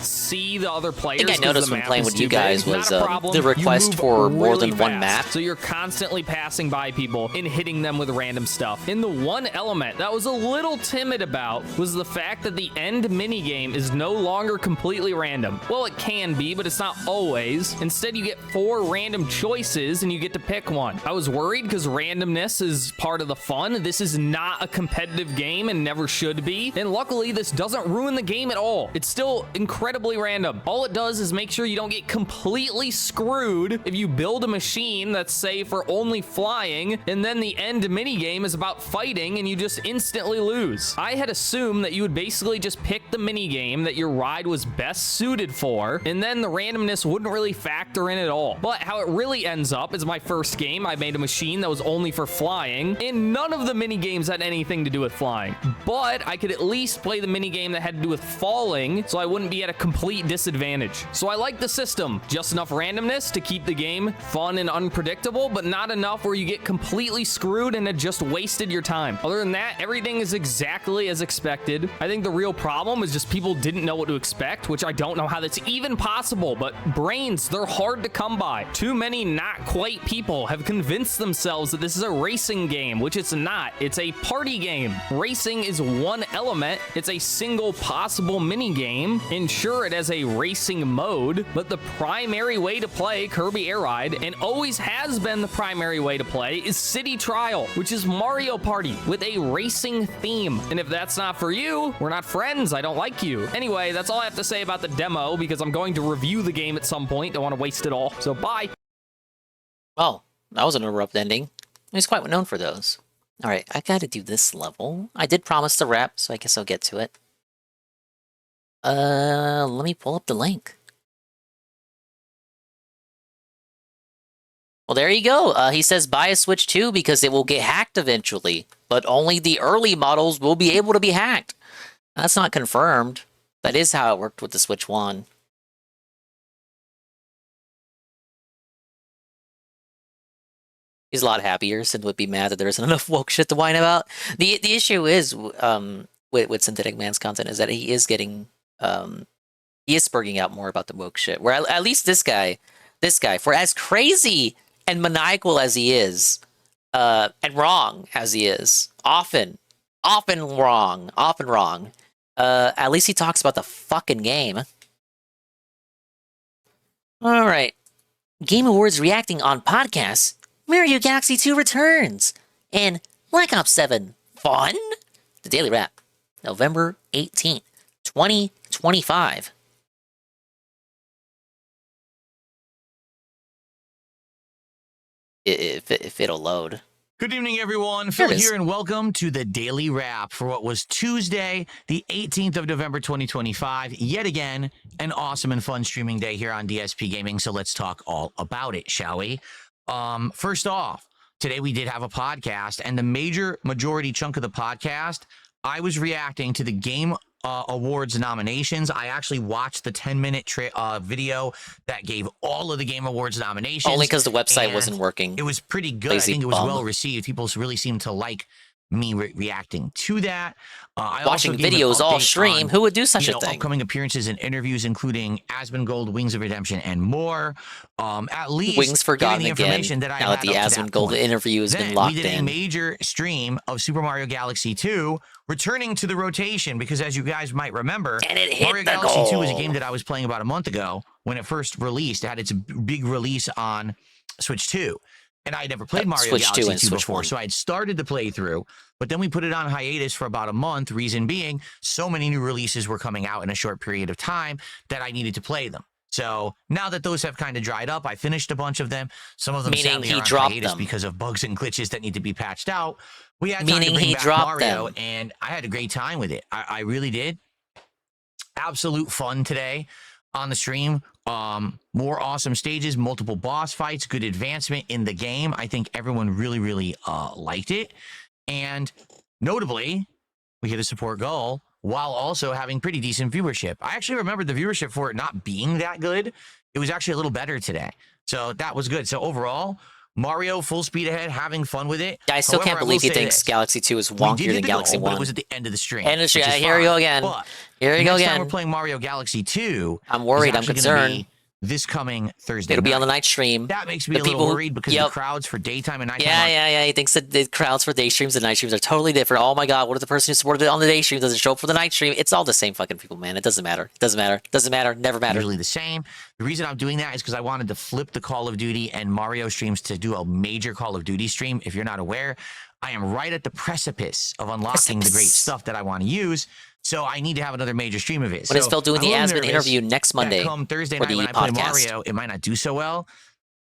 see the other players. I think I noticed when playing with you guys was the request for more than one map. So you're constantly passing by people and hitting them with random stuff. And the one element that I was a little timid about was the fact that the end minigame is no longer completely random. Well, it can be, but it's not always. Instead, you get 4 random choices and you get to pick one. I was worried because randomness is part of the fun. This is not a competitive game and never should be. And luckily, this doesn't ruin the game at all. It's still incredibly random. All it does is make sure you don't get completely screwed if you build a machine that's, say, for only flying, and then the end minigame is about fighting and you just instantly lose. I had assumed that you would basically just pick the minigame that your ride was best suited for, and then the randomness wouldn't really factor in at all. But how it really ends up is my first game, I made a machine that was only for flying, and none of the minigames had anything to do with flying. But I could at least play the minigame that had to do with falling, so I wouldn't be at a complete disadvantage. So I like the system. Just enough randomness to keep the game fun and unpredictable, but not enough where you get completely screwed and had just wasted your time. Other than that, everything is exactly as expected. I think the real problem is just people didn't know what to expect, which I don't know how that's even possible, but brains, they're hard to come by. Too many not quite people have convinced themselves that this is a racing game, which it's not. It's a party game. Racing is one element. It's a single possible mini game. And sure, it has a racing mode, but the primary way to play Kirby Air Ride, and always has been the primary way to play, is City Trial, which is Mario Party with a racing theme. And if that's not for you, we're not friends. I don't like you. Anyway, that's all I have to say about the demo, because I'm going to review the game at some point. Don't want to waste it all. So bye. Well, that was an abrupt ending. He's quite known for those. Alright, I gotta do this level. I did promise to wrap, so I guess I'll get to it. Let me pull up the link. Well, there you go. He says buy a Switch 2 because it will get hacked eventually, but only the early models will be able to be hacked. That's not confirmed. That is how it worked with the Switch 1. He's a lot happier. Sid would be mad that there isn't enough woke shit to whine about. The issue is with Synthetic Man's content is that he is getting he is spurging out more about the woke shit. Where at least this guy, for as crazy and maniacal as he is, and wrong as he is, often wrong, at least he talks about the fucking game. All right, Game Awards reacting on podcasts. Mario Galaxy 2 returns, and Black Ops 7 fun. The Daily Wrap, November 18th, 2025. If it'll load. Good evening, everyone. Phil here, and welcome to the Daily Wrap for what was Tuesday, the 18th of November, 2025. Yet again, an awesome and fun streaming day here on DSP Gaming, so let's talk all about it, shall we? First off, today we did have a podcast, and the majority chunk of the podcast, I was reacting to the Game Awards nominations. I actually watched the 10-minute video that gave all of the Game Awards nominations. Only because the website wasn't working. It was pretty good. I think it was well received. People really seemed to like me reacting to that. Watching videos all stream. Who would do such a thing? Upcoming appearances and interviews, including Asmongold, Wings of Redemption, and more. At least Wings forgotten the information again. That I now that the Asmongold interview has been locked in. We did a major stream of Super Mario Galaxy 2, returning to the rotation because, as you guys might remember, and it hit Mario Galaxy 2 is a game that I was playing about a month ago when it first released. It had its big release on Switch 2. And I had never played Mario Galaxy 2 before, so I had started the playthrough, but then we put it on hiatus for about a month, reason being, so many new releases were coming out in a short period of time that I needed to play them. So now that those have kind of dried up, I finished a bunch of them. Some of them sadly are on hiatus because of bugs and glitches that need to be patched out. We had time to bring back Mario, and I had a great time with it. I really did. Absolute fun today on the stream. More awesome stages, multiple boss fights, good advancement in the game. I think everyone really liked it. And notably, we hit a support goal while also having pretty decent viewership. I actually remember the viewership for it not being that good. It was actually a little better today. So that was good. So overall, Mario full speed ahead, having fun with it. I still can't believe he thinks Galaxy 2 is wonkier than Galaxy 1. But it was at the end of the stream. And here we go again. Here we go again. Next time we're playing Mario Galaxy 2. I'm worried. I'm concerned. This coming Thursday. It'll be on the night stream. That makes me a little worried because the crowds for daytime and nighttime. Yeah. He thinks that the crowds for day streams and night streams are totally different. Oh my god, what if the person who supported it on the day stream doesn't show up for the night stream? It's all the same fucking people, man. It doesn't matter. Never matter. Really the same. The reason I'm doing that is because I wanted to flip the Call of Duty and Mario streams to do a major Call of Duty stream. If you're not aware, I am right at the precipice of unlocking the great stuff that I want to use. So I need to have another major stream of it. When it's Phil doing the Asmon interview next Monday, come Thursday night when I play Mario, it might not do so well.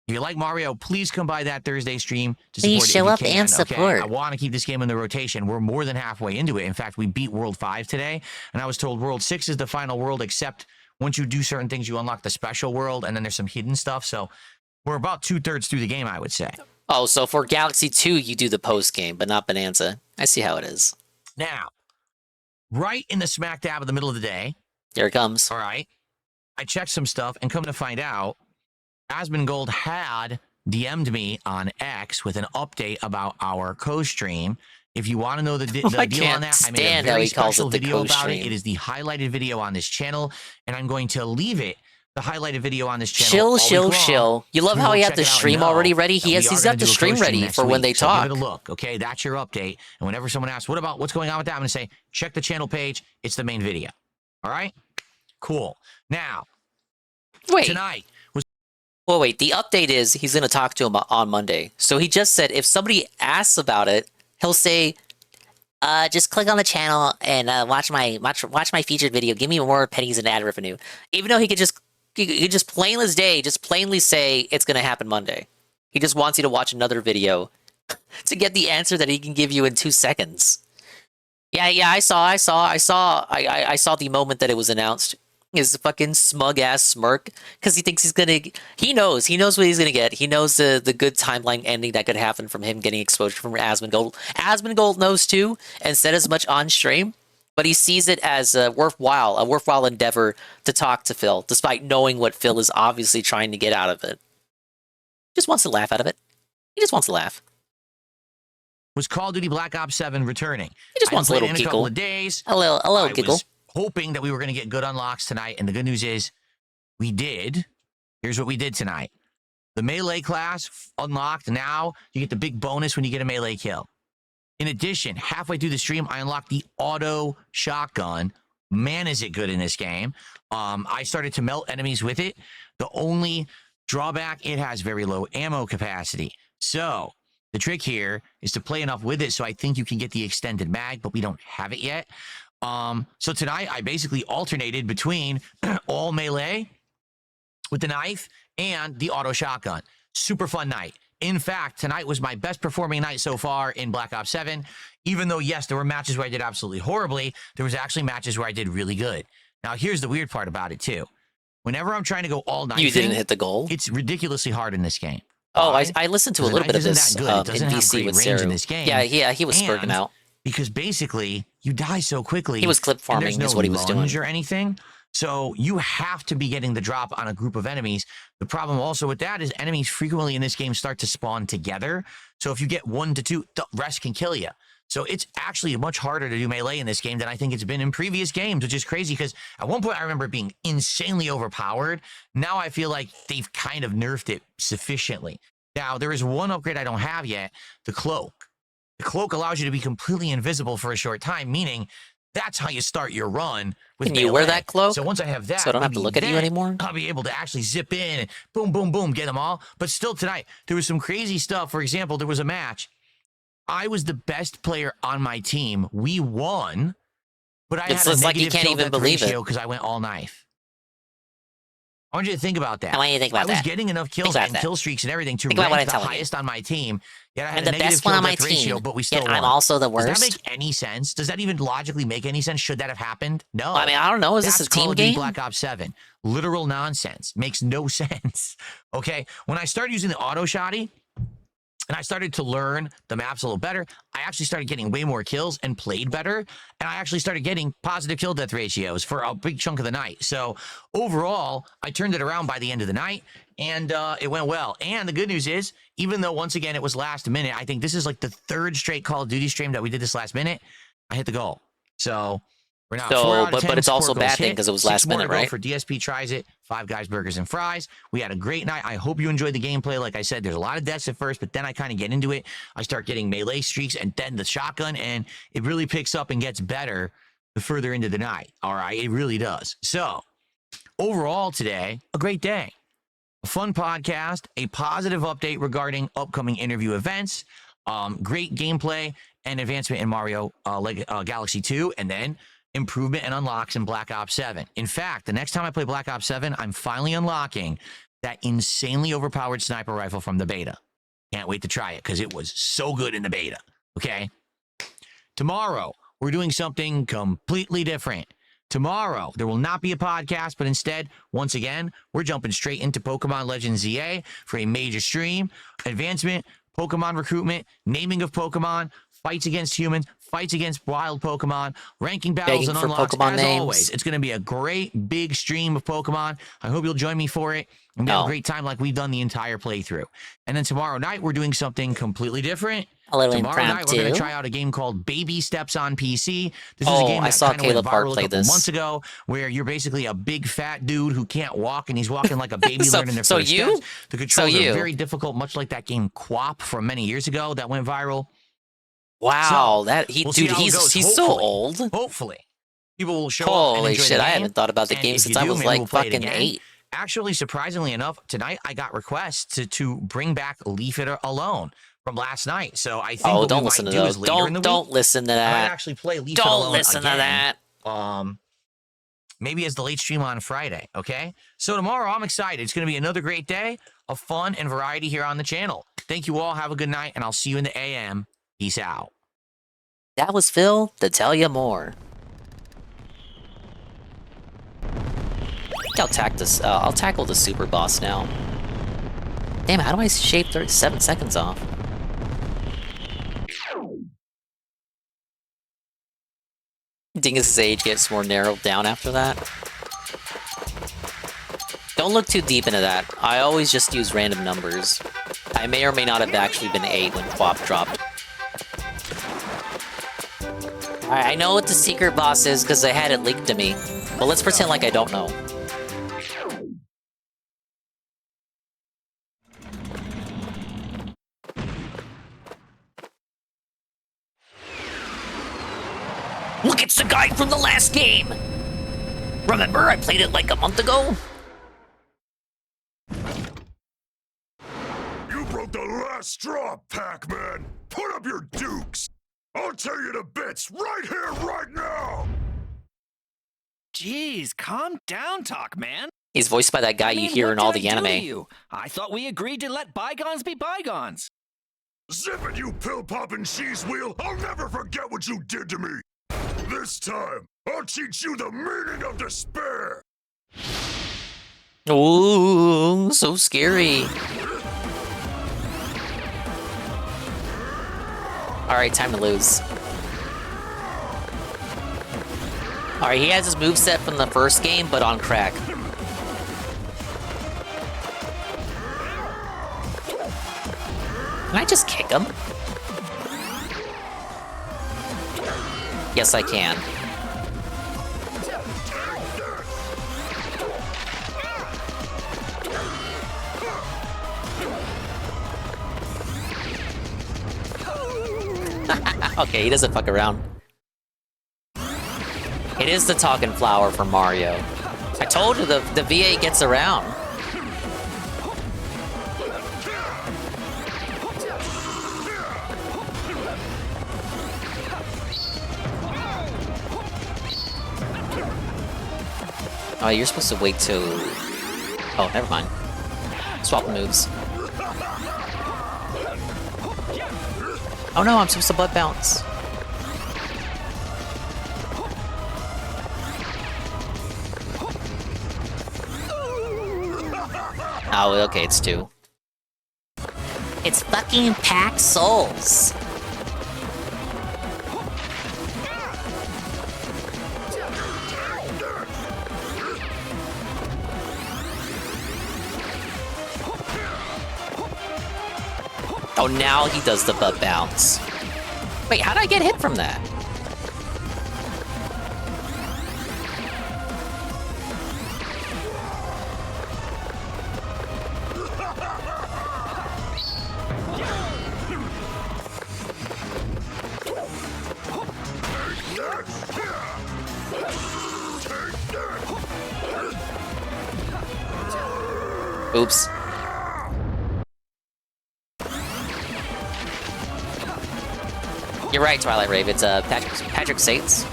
If you like Mario, please come by that Thursday stream to support it. Please show up and support. Okay? I want to keep this game in the rotation. We're more than halfway into it. In fact, we beat World 5 today, and I was told World 6 is the final world, except once you do certain things, you unlock the special world, and then there's some hidden stuff. So we're about 2/3 through the game, I would say. Oh, so for Galaxy 2, you do the post game, but not Bonanza. I see how it is. Now, right in the smack dab of the middle of the day. Here it comes. All right. I checked some stuff and come to find out, Asmongold had DM'd me on X with an update about our co-stream. If you want to know the deal on that, I made a very special video about it. It is the highlighted video on this channel, and I'm going to leave it, the highlighted video on this channel. Chill. You love how he had the stream already ready? He's got the stream ready for when they talk. Give it a look, okay? That's your update. And whenever someone asks, what's going on with that? I'm going to say, check the channel page. It's the main video. All right? Cool. Now, tonight was... Well, wait. The update is he's going to talk to him on Monday. So he just said if somebody asks about it, he'll say, just click on the channel and watch my featured video. Give me more pennies in ad revenue. Even though he could just plain as day, just plainly say it's going to happen Monday. He just wants you to watch another video to get the answer that he can give you in 2 seconds. Yeah, I saw the moment that it was announced. His fucking smug ass smirk because he thinks he knows what he's gonna get. He knows the good timeline ending that could happen from him getting exposure from Asmongold. Asmongold knows too and said as much on stream. but he sees it as a worthwhile endeavor to talk to Phil, despite knowing what Phil is obviously trying to get out of it. Just wants to laugh out of it. He just wants to laugh. Was Call of Duty Black Ops 7 returning? He just wants a little in a giggle. couple of days. A little giggle. I was hoping that we were going to get good unlocks tonight, and the good news is we did. Here's what we did tonight. The melee class unlocked. Now you get the big bonus when you get a melee kill. In addition, halfway through the stream, I unlocked the auto shotgun. Man, is it good in this game. I started to melt enemies with it. The only drawback, it has very low ammo capacity. So the trick here is to play enough with it so I think you can get the extended mag, but we don't have it yet. So tonight, I basically alternated between all melee with the knife and the auto shotgun. Super fun night. In fact, tonight was my best performing night so far in Black Ops 7. Even though, yes, there were matches where I did absolutely horribly, there was actually matches where I did really good. Now, here's the weird part about it, too. Whenever I'm trying to go all night, you didn't hit the goal. It's ridiculously hard in this game. Oh, I listened to a little bit of this in DC with Sarah. In this game. Yeah, he was spurting out. Because basically, you die so quickly. He was clip farming, is what he was doing. Or anything. So you have to be getting the drop on a group of enemies. The problem also with that is enemies frequently in this game start to spawn together. So if you get 1 to 2, the rest can kill you. So it's actually much harder to do melee in this game than I think it's been in previous games, which is crazy because at one point I remember it being insanely overpowered. Now I feel like they've kind of nerfed it sufficiently. Now, there is one upgrade I don't have yet, the cloak. The cloak allows you to be completely invisible for a short time, meaning that's how you start your run with Can you wear that cloak? So once I have that, so I don't have to look at you anymore? I'll be able to actually zip in and boom, boom, boom, get them all. But still tonight, there was some crazy stuff. For example, there was a match. I was the best player on my team. We won, but I had a negative kill death ratio because I went all knife. I want you to think about that. I want you to think about that. I was getting enough kills and kill streaks and everything to rank the highest on my team. Yet I had and a the negative best one kill on my death ratio, team. but we still won. I'm also the worst. Does that make any sense? Does that even logically make any sense? Should that have happened? No. I mean, I don't know. Is this a team game? Black Ops 7. Literal nonsense. Makes no sense. Okay? When I started using the auto shotty, and I started to learn the maps a little better, I actually started getting way more kills and played better. And I actually started getting positive kill death ratios for a big chunk of the night. So overall, I turned it around by the end of the night, and it went well. And the good news is, even though once again it was last minute, I think this is like the 3rd straight Call of Duty stream that we did this last minute, I hit the goal. So we're not 4 out of 10, but it's also a bad thing because it was last minute, right? For DSP Tries It, Five Guys Burgers and Fries. We had a great night. I hope you enjoyed the gameplay. Like I said, there's a lot of deaths at first, but then I kind of get into it. I start getting melee streaks and then the shotgun, and it really picks up and gets better the further into the night. All right, it really does. So overall today, a great day. A fun podcast, a positive update regarding upcoming interview events, great gameplay and advancement in Mario Galaxy 2, and then improvement and unlocks in Black Ops 7. In fact, the next time I play Black Ops 7, I'm finally unlocking that insanely overpowered sniper rifle from the beta. Can't wait to try it because it was so good in the beta. Okay? Tomorrow, we're doing something completely different. Tomorrow, there will not be a podcast, but instead, once again, we're jumping straight into Pokemon Legends ZA for a major stream, advancement, Pokemon recruitment, naming of Pokemon, fights against humans, fights against wild Pokemon, ranking battles and unlocks. As always, it's going to be a great big stream of Pokemon. I hope you'll join me for it. And we have a great time like we've done the entire playthrough. And then tomorrow night, we're doing something completely different. A little tomorrow night, we're going to try out a game called Baby Steps on PC. This is a game that kind of went viral a couple months ago, where you're basically a big fat dude who can't walk, and he's walking like a baby learning their first steps. The controls are very difficult, much like that game Quap from many years ago that went viral. Wow, he's so old. Hopefully, people will show up. Holy shit! I haven't thought about the game since I was like fucking 8. Actually, surprisingly enough, tonight I got requests to bring back Leave It Alone from last night. So I think what don't we listen might to do those. is later in the week, Don't listen to that. I might actually play Leave It Alone Don't listen to that. Maybe as the late stream on Friday. Okay. So tomorrow I'm excited. It's going to be another great day of fun and variety here on the channel. Thank you all. Have a good night, and I'll see you in the AM. Peace out. That was Phil to tell you more. I think I'll tackle the super boss now. Damn it, how do I shave 37 seconds off? Dingus' age gets more narrowed down after that. Don't look too deep into that. I always just use random numbers. I may or may not have actually been 8 when Quap dropped. Alright, I know what the secret boss is because I had it leaked to me. But let's pretend like I don't know. Look, it's the guy from the last game! Remember, I played it like a month ago? You broke the last straw, Pac-Man! Put up your dukes! I'll tear you to bits right here, right now! Jeez, calm down, Talk Man. He's voiced by that guy you hear in all the anime. I thought we agreed to let bygones be bygones. Zip it, you pill-popping cheese wheel! I'll never forget what you did to me! This time, I'll teach you the meaning of despair! Ooh, so scary. Alright, time to lose. Alright, he has his moveset from the first game, but on crack. Can I just kick him? Yes, I can. Okay, he doesn't fuck around. It is the talking flower for Mario. I told you the VA gets around. Oh, you're supposed to wait till... Oh, never mind. Swap moves. Oh no, I'm supposed to butt bounce. Oh, okay, it's 2. It's fucking Pac Souls. Oh, now he does the butt bounce. Wait, how'd I get hit from that? Oops. You're right, Twilight Rave. It's Patrick Sates. I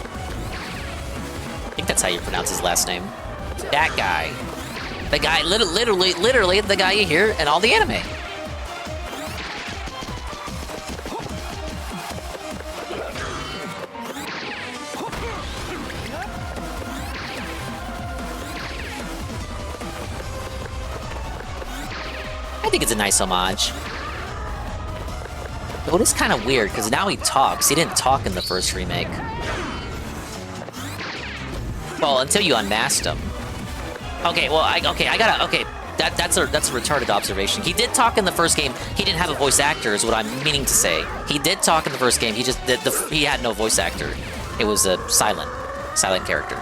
think that's how you pronounce his last name. That guy. The guy, literally the guy you hear in all the anime. I think it's a nice homage. But it is kind of weird, because now he talks. He didn't talk in the first remake. Well, until you unmasked him. Okay, well, that's a retarded observation. He did talk in the first game. He didn't have a voice actor, is what I'm meaning to say. He did talk in the first game. He just he had no voice actor. It was a silent character.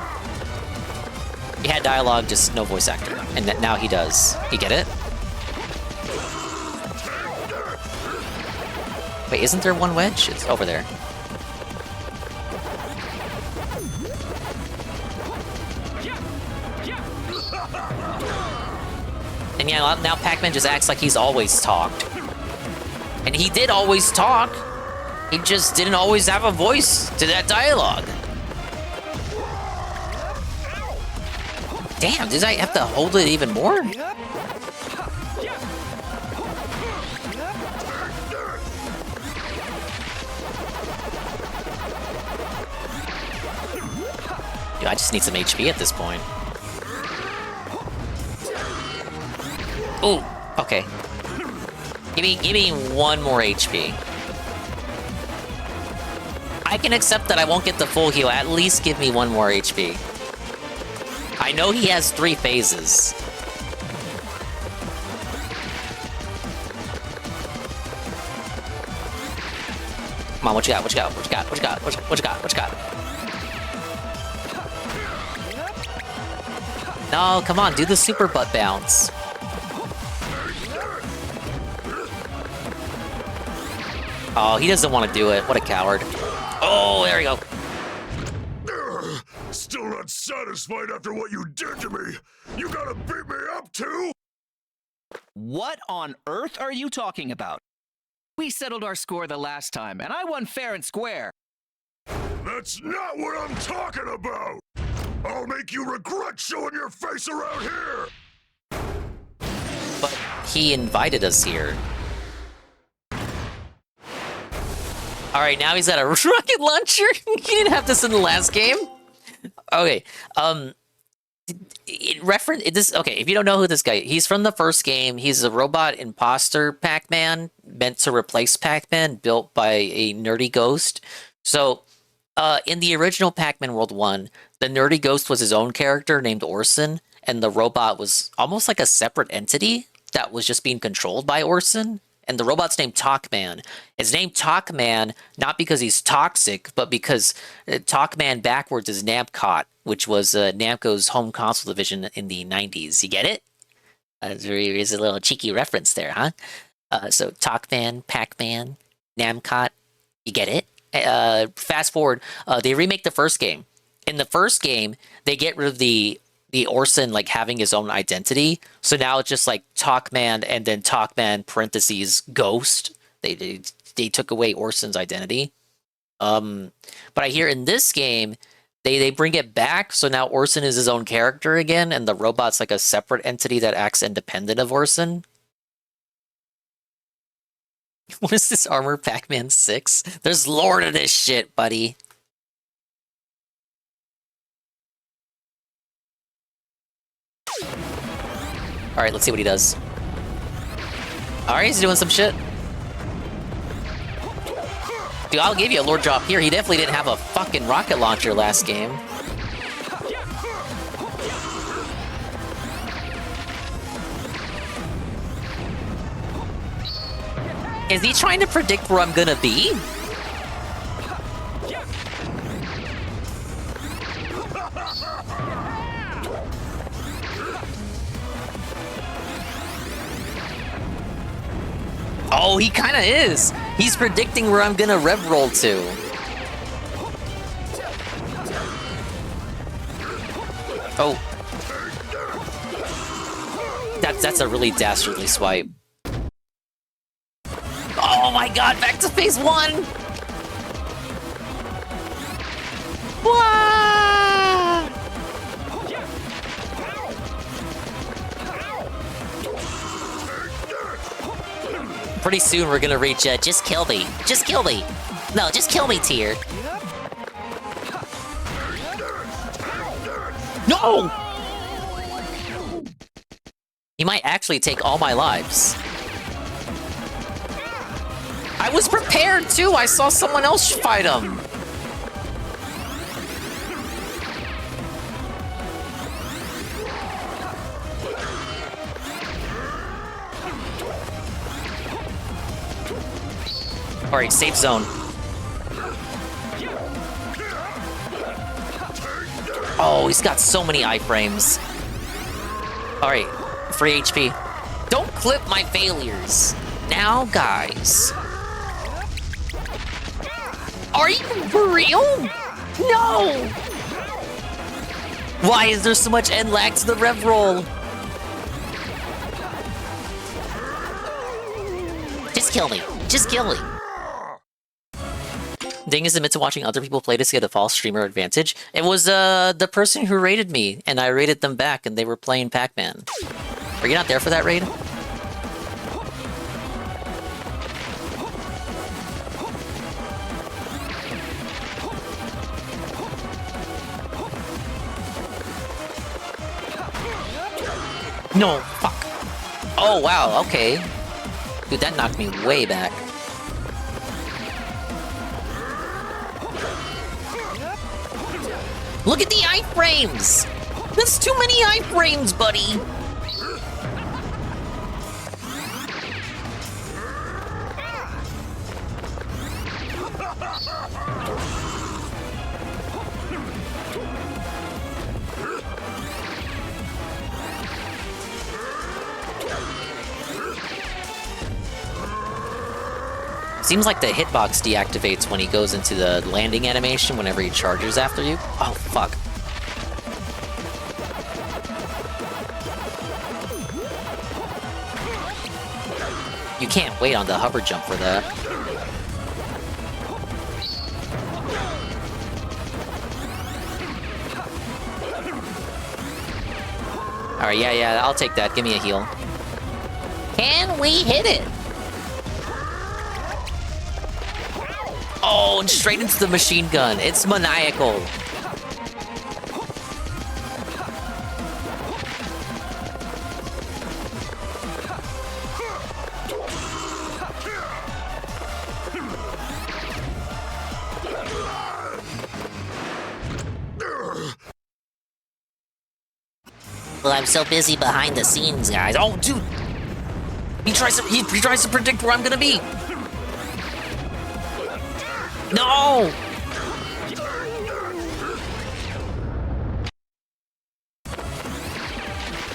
He had dialogue, just no voice actor, and now he does. You get it? Wait, isn't there one wedge? It's over there. And yeah, now Pac-Man just acts like he's always talked. And he did always talk. He just didn't always have a voice to that dialogue. Damn, did I have to hold it even more? Dude, I just need some HP at this point. Ooh, okay. Give me one more HP. I can accept that I won't get the full heal. At least give me 1 more HP. I know he has 3 phases. Come on, what you got? What you got? What you got? What you got? What you got? What you got? No, come on, do the super butt bounce. Oh, he doesn't want to do it. What a coward. Oh, there we go. Still not satisfied after what you did to me? You gotta beat me up too? What on earth are you talking about? We settled our score the last time, and I won fair and square. That's not what I'm talking about! I'll make you regret showing your face around here! But he invited us here. Alright, now he's got a rocket launcher. He didn't have this in the last game. Okay, okay, if you don't know who this guy, he's from the first game. He's a robot imposter Pac-Man, meant to replace Pac-Man, built by a nerdy ghost. So, in the original Pac-Man World 1, the nerdy ghost was his own character named Orson, and the robot was almost like a separate entity that was just being controlled by Orson. And the robot's named Talkman. It's named Talkman not because he's toxic, but because Talkman backwards is Namcot, which was Namco's home console division in the 90s. You get it? There's a little cheeky reference there, huh? So Talkman, Pac-Man, Namcot, you get it? Fast forward, they remake the first game. In the first game, they get rid of the Orson like having his own identity. So now it's just like Talkman and then Talkman parentheses ghost. They took away Orson's identity. But I hear in this game they bring it back. So now Orson is his own character again, and the robot's like a separate entity that acts independent of Orson. What is this armor? Pac-Man 6? There's lore to this shit, buddy. Alright, let's see what he does. Alright, he's doing some shit. Dude, I'll give you a lore drop here. He definitely didn't have a fucking rocket launcher last game. Is he trying to predict where I'm gonna be? Oh, he kind of is. He's predicting where I'm gonna rev roll to. Oh. That's a really dastardly swipe. Oh my god, back to phase 1! Wah! Pretty soon we're gonna reach just kill me. Just kill me. No, just kill me tier. No! He might actually take all my lives. I was prepared too! I saw someone else fight him! Alright, safe zone. Oh, he's got so many iframes. Alright, free HP. Don't clip my failures. Now, guys. Are you for real? No! Why is there so much end lag to the rev roll? Just kill me. Just kill me. Ding is admit to watching other people play this to get a false streamer advantage. It was the person who raided me, and I raided them back, and they were playing Pac-Man. Are you not there for that raid? No, fuck. Oh, wow, okay. Dude, that knocked me way back. Look at the iframes! That's too many iframes, buddy! Seems like the hitbox deactivates when he goes into the landing animation whenever he charges after you. Oh, fuck. You can't wait on the hover jump for that. Alright, yeah, I'll take that. Give me a heal. Can we hit it? Oh, and straight into the machine gun. It's maniacal. Well, I'm so busy behind the scenes, guys. Oh, dude! He tries to predict where I'm gonna be. No!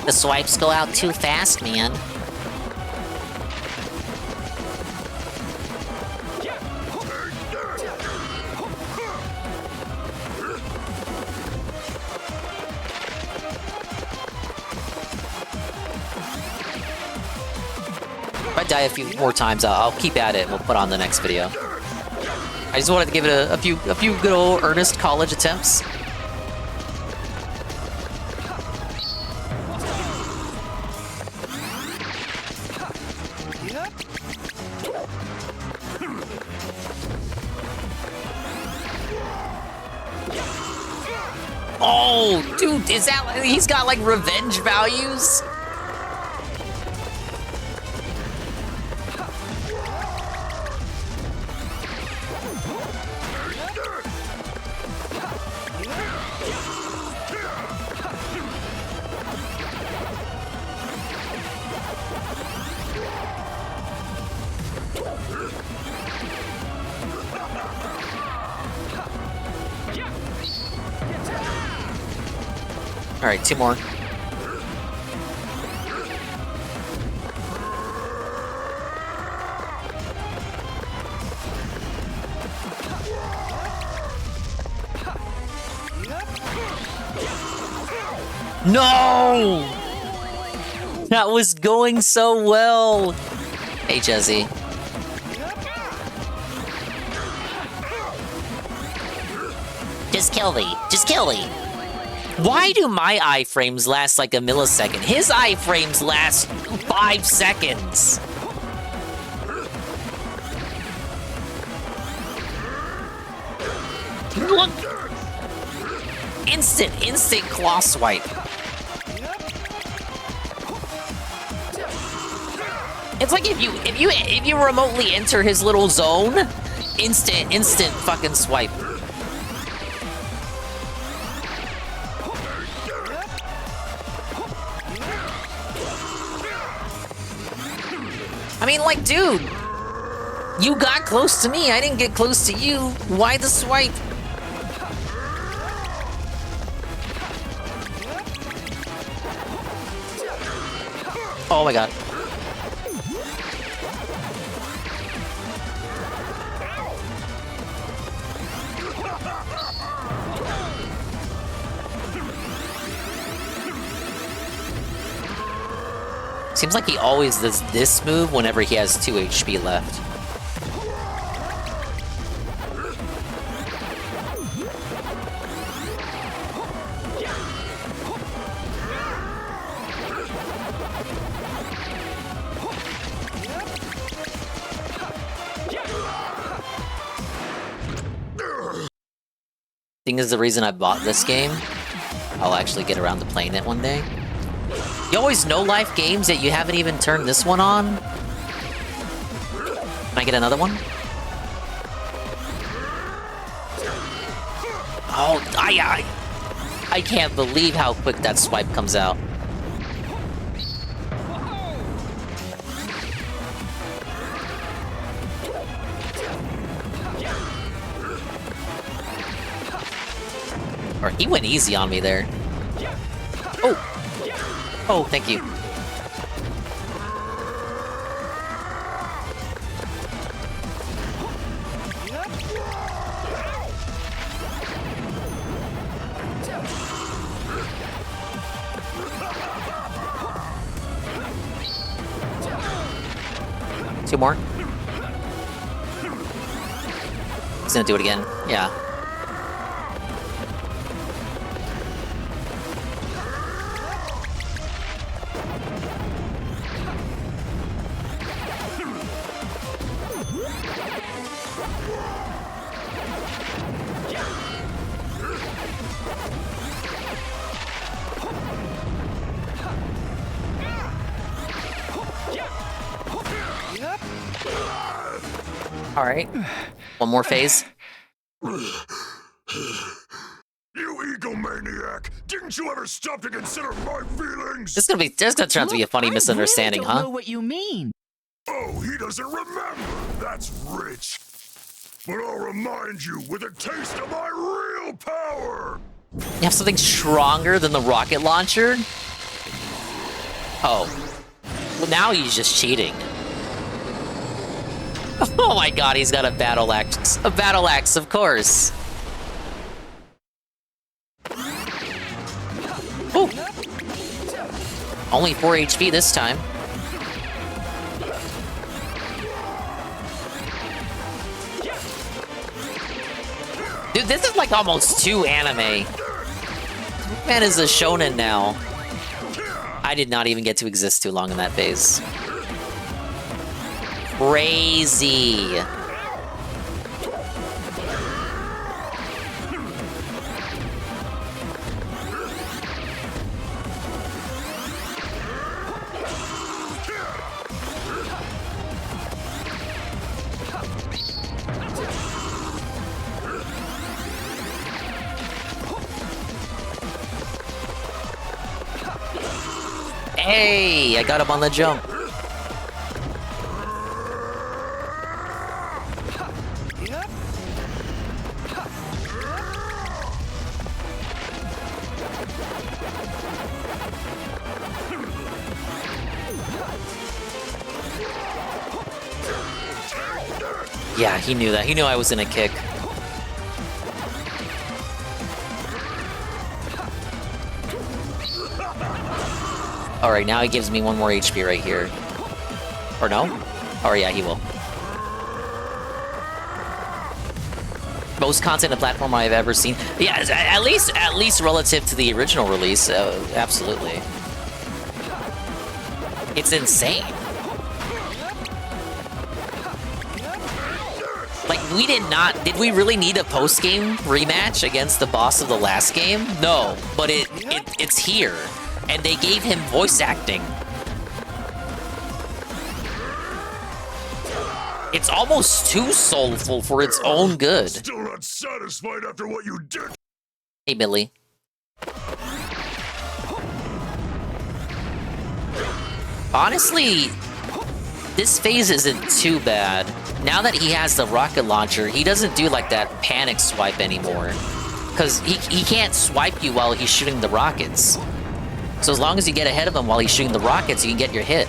The swipes go out too fast, man. If I die a few more times, I'll keep at it and we'll put on the next video. I just wanted to give it a few good old earnest college attempts. Oh, dude, is that... He's got, like, revenge values? Alright, two more. No! That was going so well. Hey, Jesse. Just kill me. Just kill me. Why do my iframes last like a millisecond? His iframes last 5 seconds. Look! Instant claw swipe. It's like if you remotely enter his little zone, instant fucking swipe. I mean, like, dude, you got close to me. I didn't get close to you. Why the swipe? Oh my god. Seems like he always does this move whenever he has 2 HP left. I think this is the reason I bought this game. I'll actually get around to playing it one day. You always no-life games that you haven't even turned this one on? Can I get another one? Oh, I can't believe how quick that swipe comes out. Or he went easy on me there. Oh! Oh, thank you. Two more. He's gonna do it again. Yeah. Alright. One more phase. You egomaniac! Didn't you ever stop to consider my feelings? This is gonna turn out to be a funny misunderstanding, I really don't huh? know what you mean. Oh, he doesn't remember! That's rich! But I'll remind you with a taste of my real power! You have something stronger than the rocket launcher? Oh. Well, now he's just cheating. Oh my god, he's got a battle axe. A battle axe, of course. Ooh. Only 4 HP this time. Dude, this is like almost too anime. Man is a shonen now. I did not even get to exist too long in that phase. Crazy. Hey, I got him on the jump. Yeah, he knew that. He knew I was gonna kick. Alright, now he gives me 1 more HP right here. Or no? Oh yeah, he will. Most content a platform I've ever seen. Yeah, at least relative to the original release, absolutely. It's insane. Like, did we really need a post-game rematch against the boss of the last game? No, but it's here. And they gave him voice acting. It's almost too soulful for its own good. Still not satisfied after what you did. Hey, Billy. Honestly, this phase isn't too bad. Now that he has the rocket launcher, he doesn't do like that panic swipe anymore. Because he can't swipe you while he's shooting the rockets. So as long as you get ahead of him while he's shooting the rockets, you can get your hit.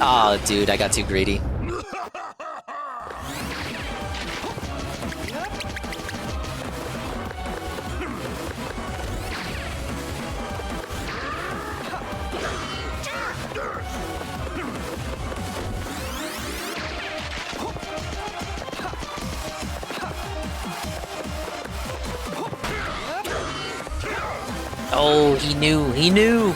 Oh, dude, I got too greedy. Oh, he knew.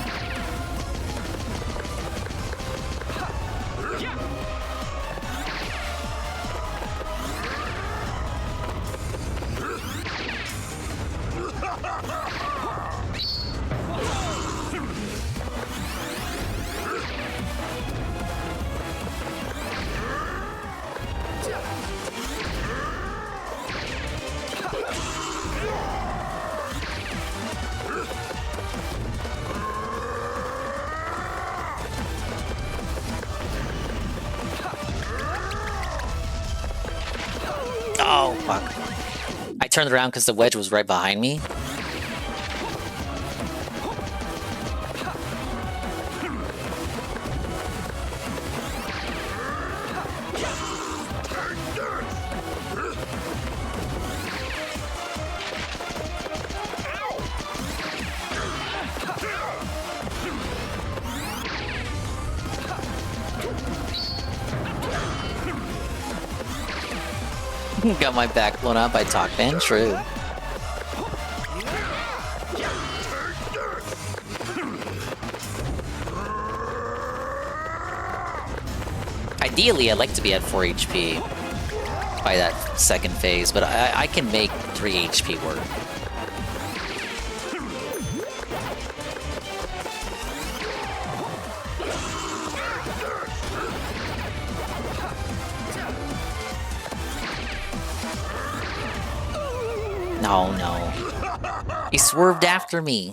Oh, fuck. I turned around because the wedge was right behind me. Got my back blown out by Pac-Man, true. Ideally, I'd like to be at 4 HP by that second phase, but I can make 3 HP work. No, no. He swerved after me.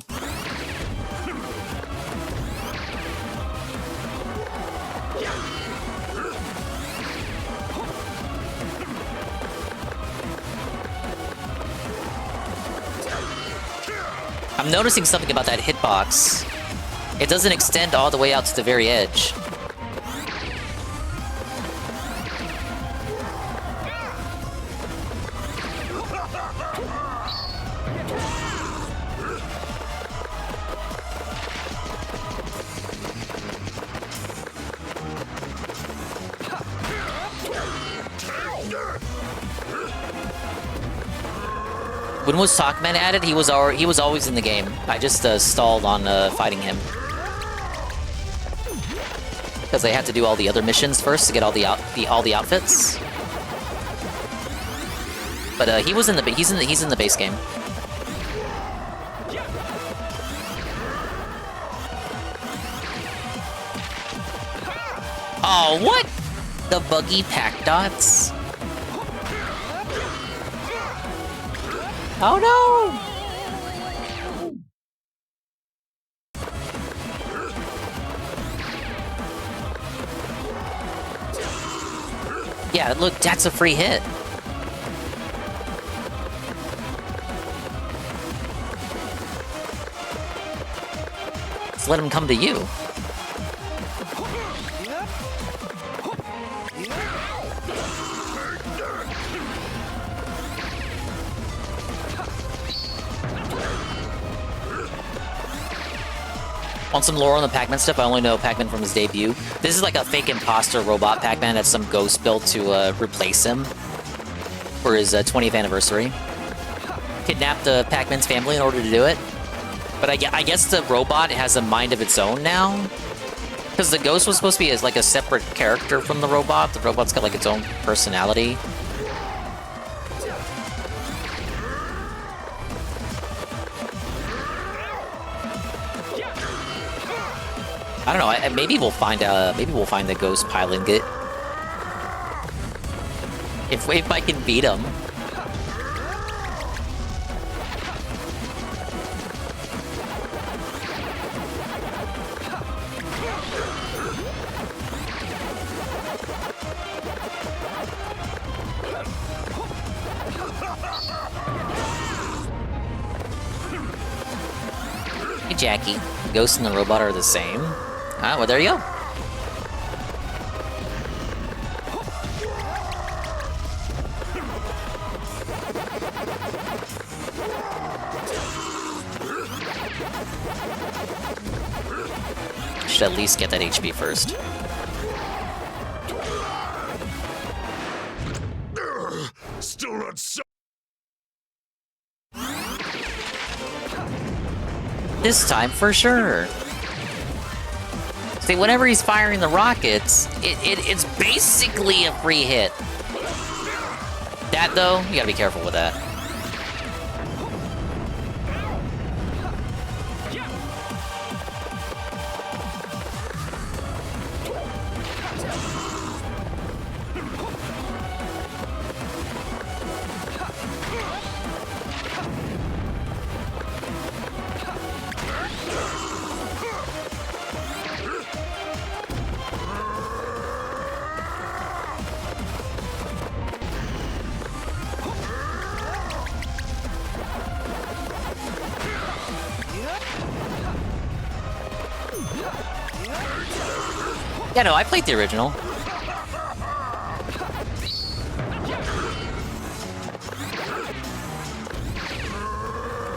I'm noticing something about that hitbox. It doesn't extend all the way out to the very edge. When was Pac-Man added? He was always in the game. I just stalled on fighting him because they had to do all the other missions first to get all the outfits. But he was in the he's in the base game. Oh, what? The buggy pack dots? Oh no! Yeah, look, that's a free hit. Let's let him come to you. Want some lore on the Pac-Man stuff? I only know Pac-Man from his debut. This is like a fake imposter robot Pac-Man that some ghost built to replace him for his 20th anniversary. Kidnapped Pac-Man's family in order to do it. But I guess the robot has a mind of its own now. Because the ghost was supposed to be as like a separate character from the robot. The robot's got like its own personality. I don't know. Maybe we'll find the ghost piloting it. If I can beat him. Hey, Jackie. The ghost and the robot are the same. Ah, well, there you go. Should at least get that HP first. Still not so. This time for sure. See, whenever he's firing the rockets, it's basically a free hit. That, though, you gotta be careful with that. Yeah, no, I played the original.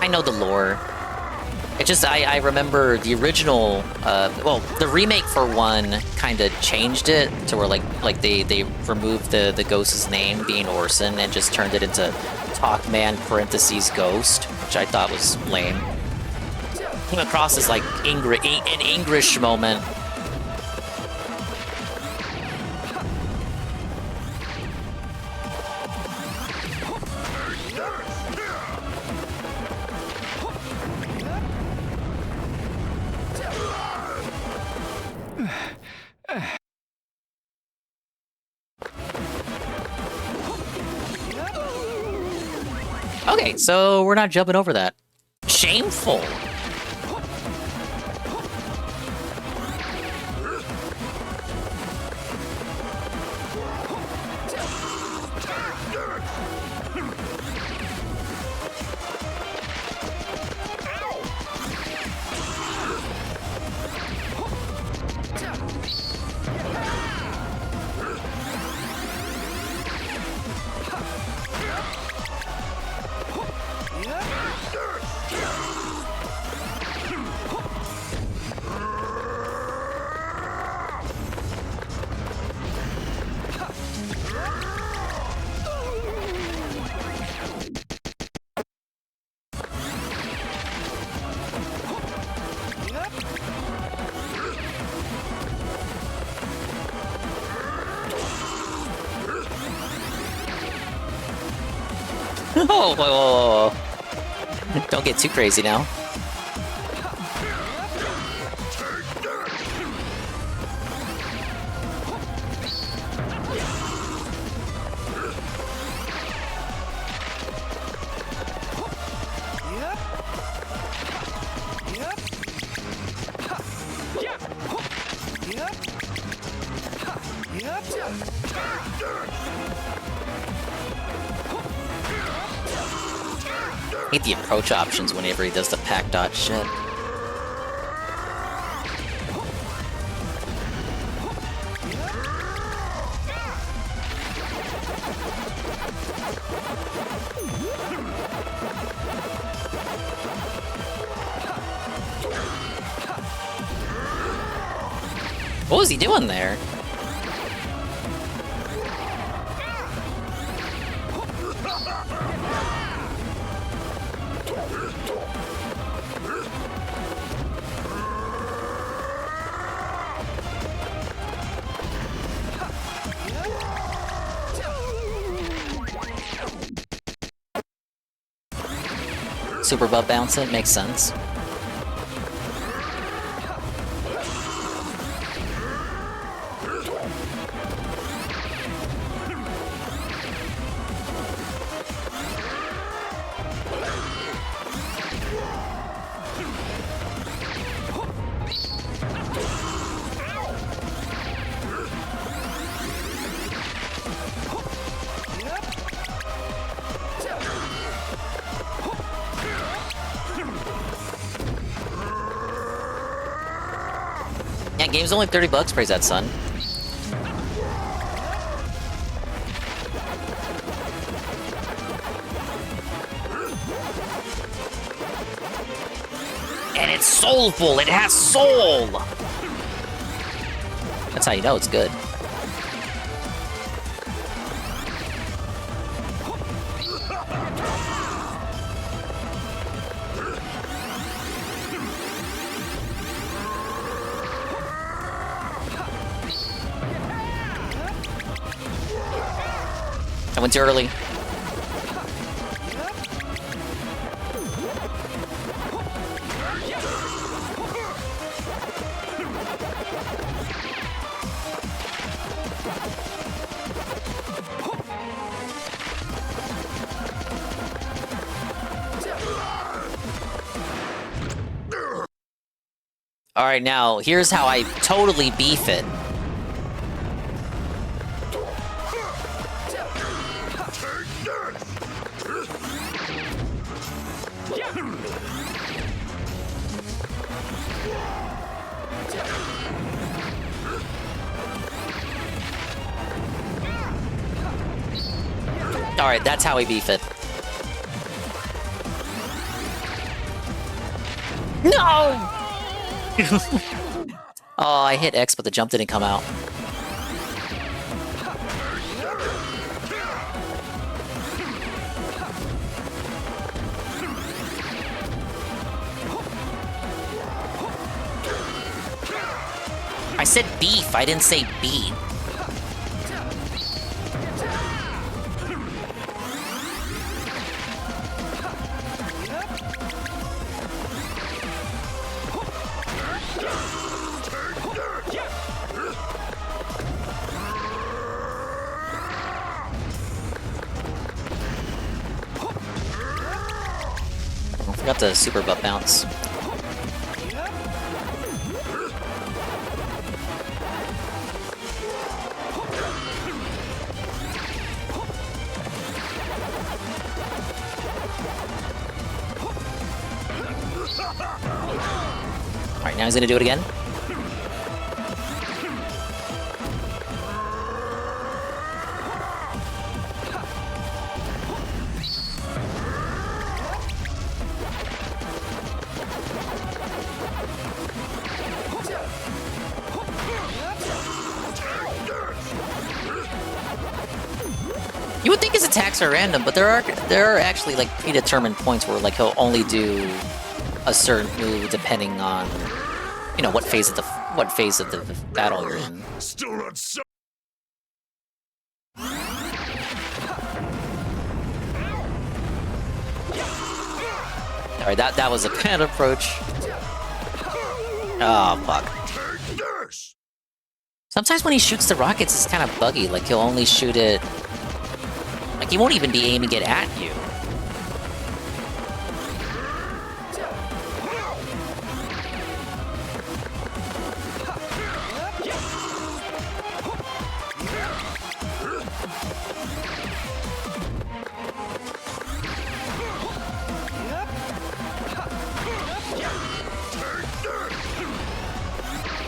I know the lore. It just, I remember the original, well, the remake for one kind of changed it to where, like they removed the ghost's name being Orson and just turned it into Pac-Man parentheses Ghost, which I thought was lame. Came across as, like, an English moment. Okay, so we're not jumping over that. Shameful. Whoa, whoa, whoa. Don't get too crazy now. I hate the approach options whenever he does the pack dodge shit. What was he doing there? Super butt bounce it, makes sense. Yeah, game's only $30, praise that, son. And it's soulful, it has soul! That's how you know it's good. I went too early. All right, now here's how I totally beef it. Alright, that's how we beef it. No! Oh, I hit X, but the jump didn't come out. I said beef, I didn't say beat. I forgot the super butt bounce. Alright, now he's gonna do it again. You would think his attacks are random, but there are actually like predetermined points where like he'll only do a certain move depending on, you know, what phase of the battle you're in. Still not so. Alright, that was a bad approach. Oh fuck. Sometimes when he shoots the rockets, it's kind of buggy. Like he'll only shoot it. Like he won't even be aiming it at you.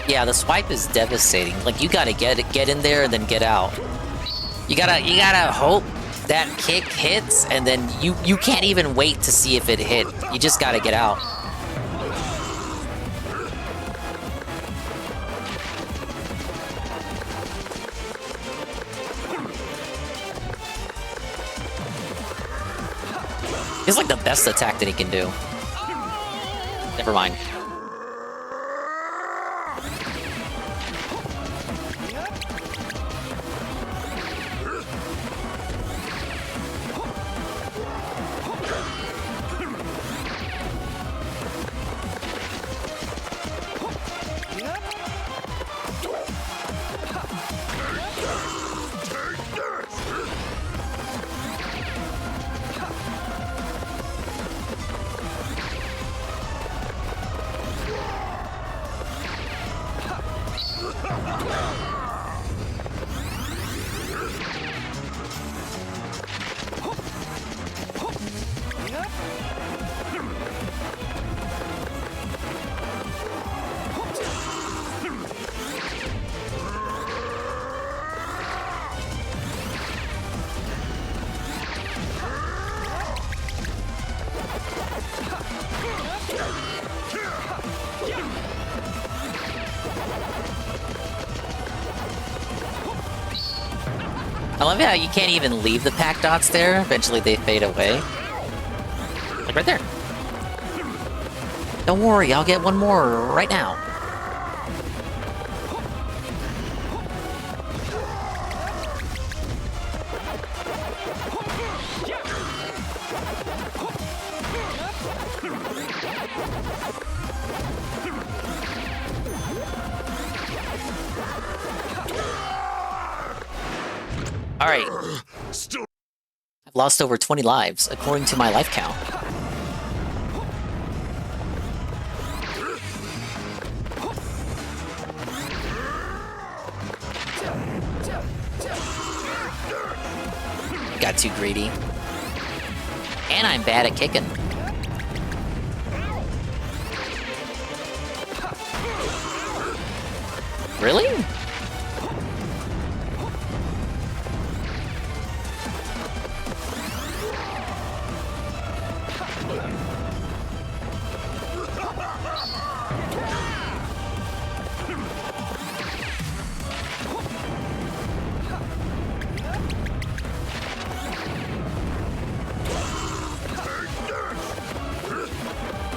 Yeah, the swipe is devastating. Like you gotta get in there and then get out. You gotta hope that kick hits, and then you can't even wait to see if it hit. You just gotta get out. It's like the best attack that he can do. Never mind. I love how you can't even leave the pack dots there. Eventually they fade away. Like right there. Don't worry, I'll get one more right now. Alright. I've lost over 20 lives, according to my life count. Got too greedy. And I'm bad at kicking. Really?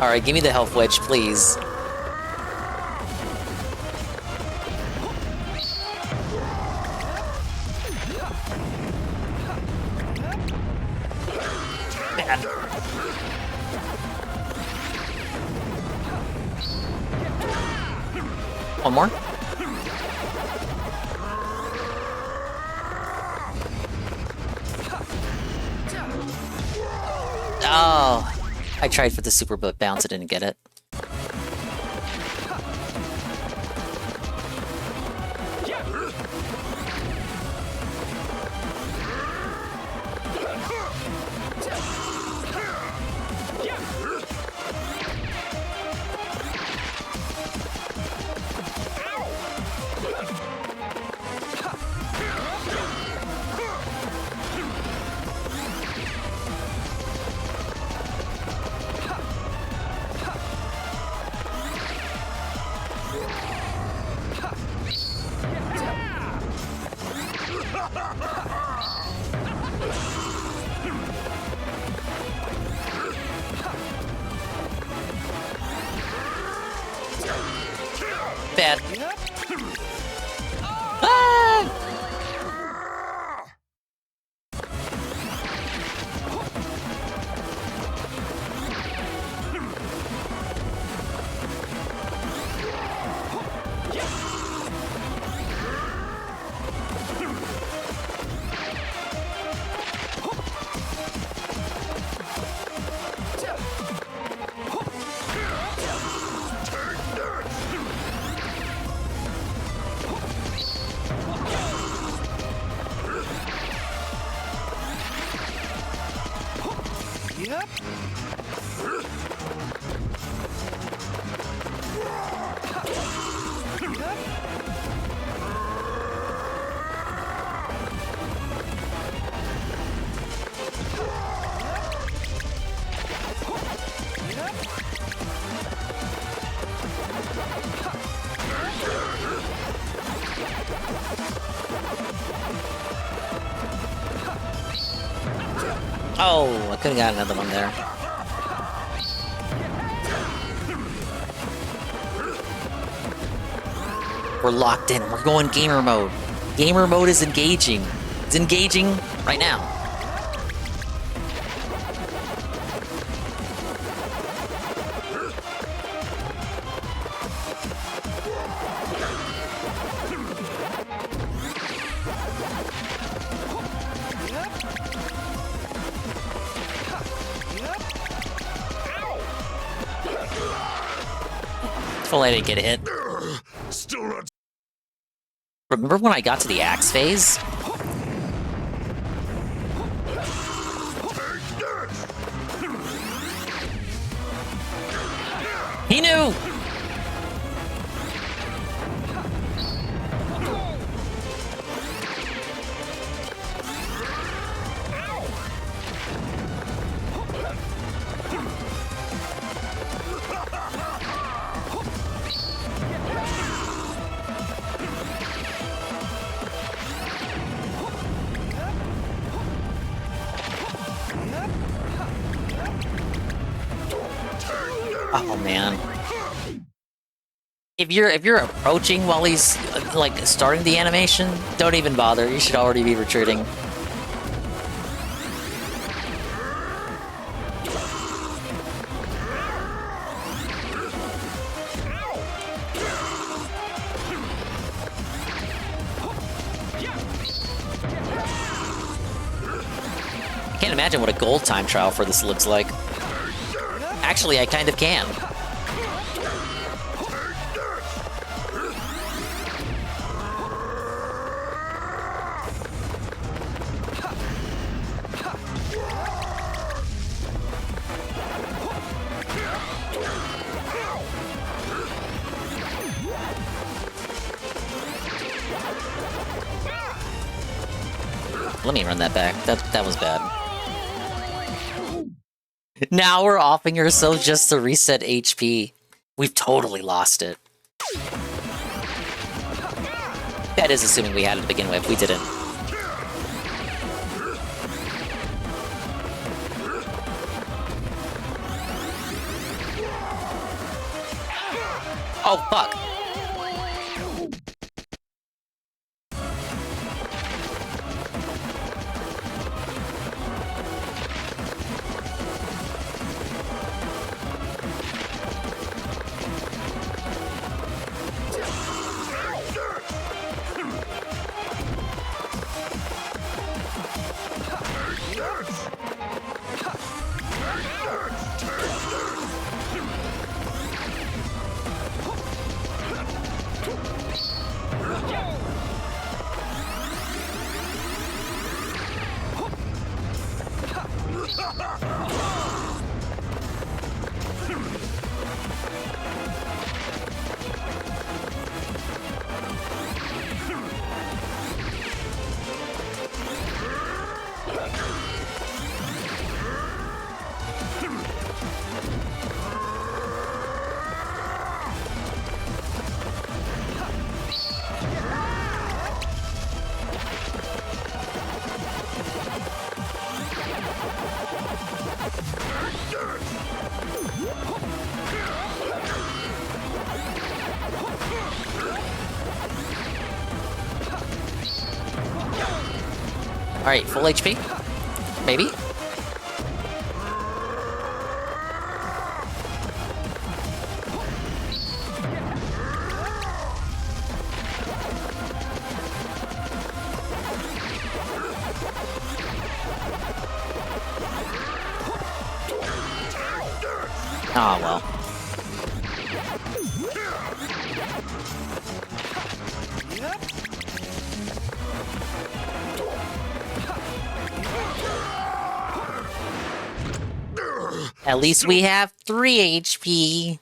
Alright, give me the health wedge, please. Bad. One more. Oh, I tried for the super bounce, I didn't get it. Bad. Ah! Oh, I could have got another one there. We're locked in. We're going gamer mode. Gamer mode is engaging. It's engaging right now. If only I didn't get hit. Remember when I got to the axe phase? He knew! Oh man. If you're approaching while he's like starting the animation, don't even bother. You should already be retreating. Can't imagine what a gold time trial for this looks like. Actually, I kind of can. Let me run that back. That was bad. Now we're offing ourselves just to reset HP. We've totally lost it. That is assuming we had it to begin with. We didn't. Oh, fuck. Alright, full HP? Maybe? Oh, well. At least we have 3 HP.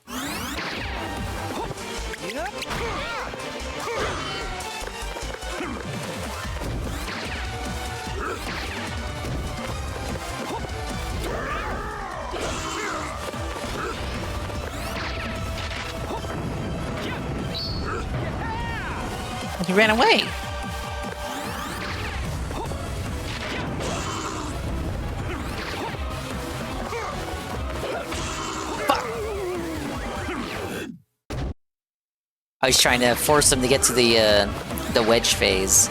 He ran away. I was trying to force him to get to the wedge phase.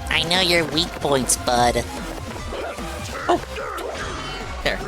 I know your weak points, bud. Oh, there.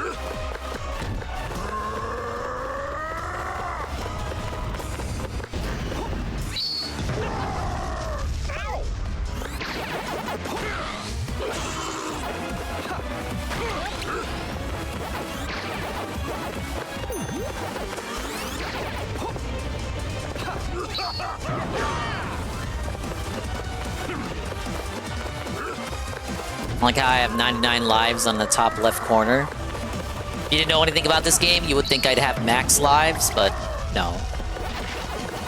Like how I have 99 lives on the top left corner. If you didn't know anything about this game, you would think I'd have max lives, but no.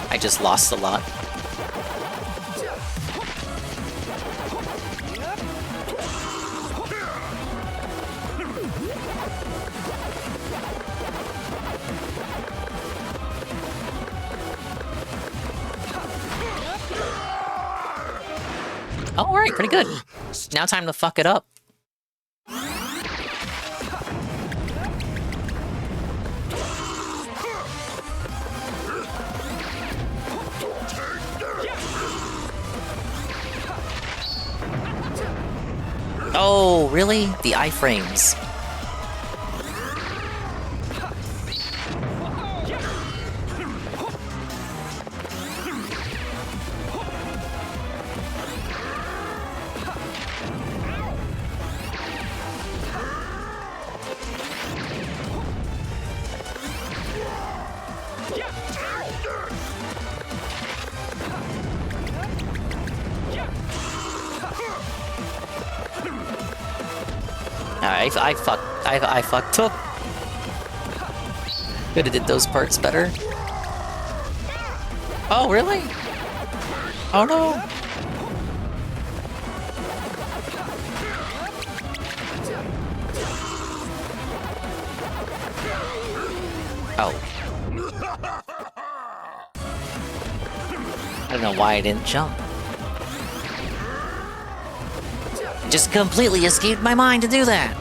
I just lost a lot. Oh, alright, pretty good. Now time to fuck it up. Oh, really? The iframes. I fucked up. Could've did those parts better. Oh, really? Oh no. Oh. I don't know why I didn't jump. It just completely escaped my mind to do that.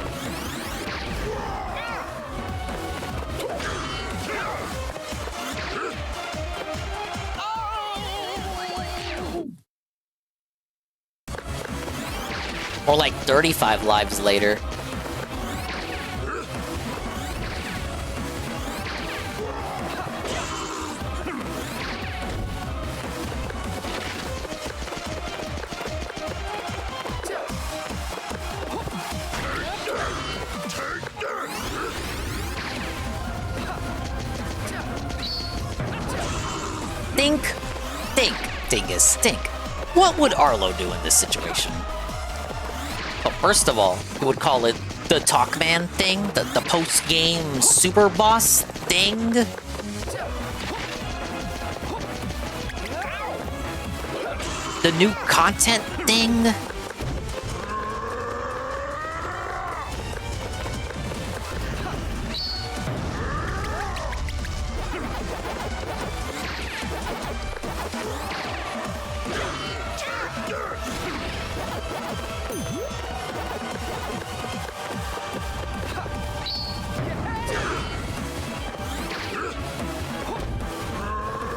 More like 35 lives later. Think. What would Arlo do in this situation? Well, first of all, he would call it the Talkman thing, the post-game super boss thing. The new content thing.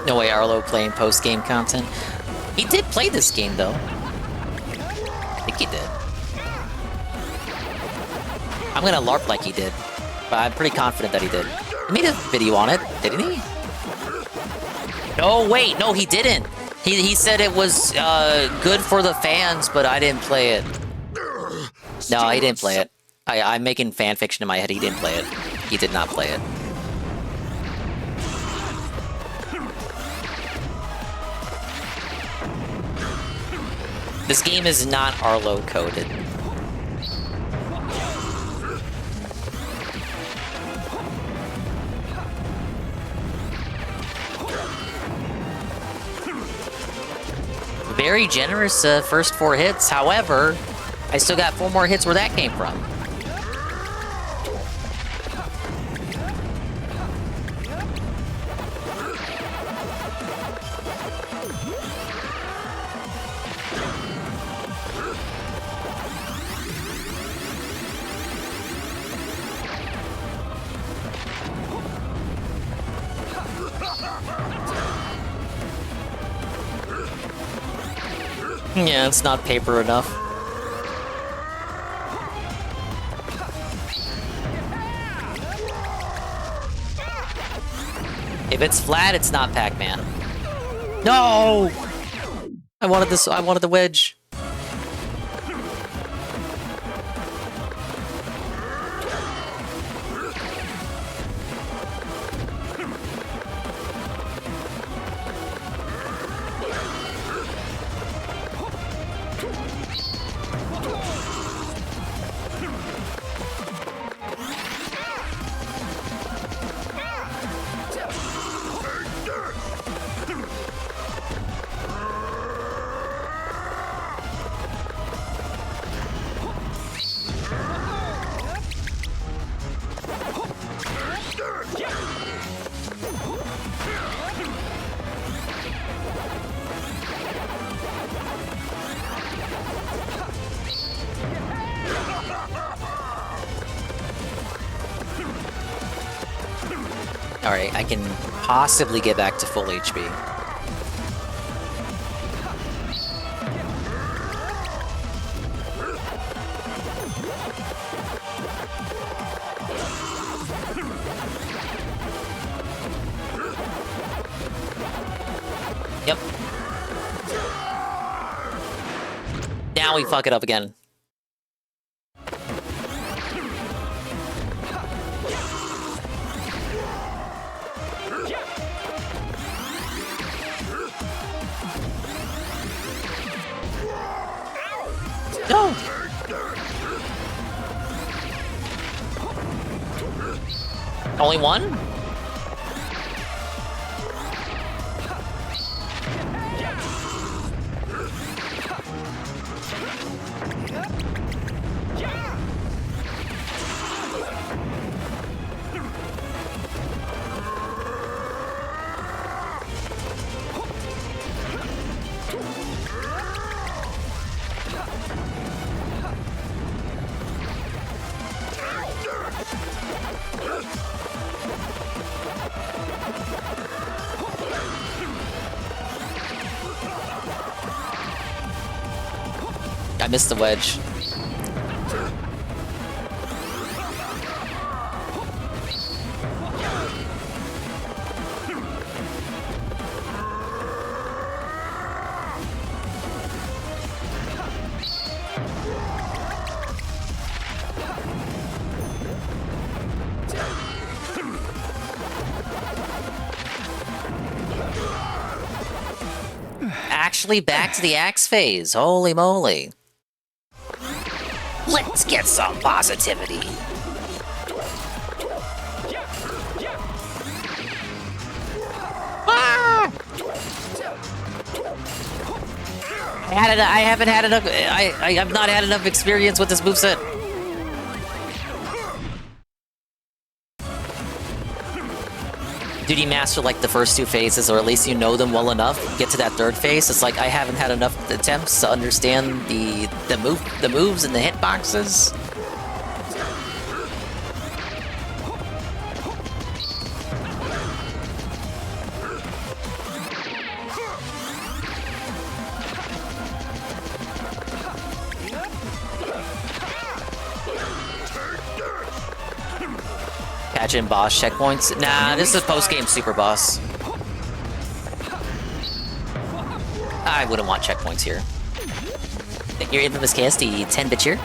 No way Arlo playing post-game content. He did play this game, though. I think he did. I'm gonna LARP like he did, but I'm pretty confident that he did. He made a video on it, didn't he? No, wait, no, he didn't. He said it was good for the fans, but I didn't play it. No, he didn't play it. I'm making fan fiction in my head. He didn't play it. He did not play it. This game is not Arlo coded. Very generous first 4 hits. However, I still got 4 more hits where that came from. Yeah, it's not paper enough. If it's flat, it's not Pac-Man. No! I wanted this. I wanted the wedge. Alright, I can possibly get back to full HP. Yep. Now we fuck it up again. No! Only one? I missed the wedge. Actually back to the axe phase. Holy moly. Let's get some positivity. Ah! I haven't had enough. I have not had enough experience with this moveset. Did you master like the first two phases, or at least you know them well enough? Get to that third phase. It's like I haven't had enough attempts to understand the moves and the hitboxes. Catch in boss checkpoints? Nah, this is post-game super boss. I wouldn't want checkpoints here. Your infamous KSD 10-bit here.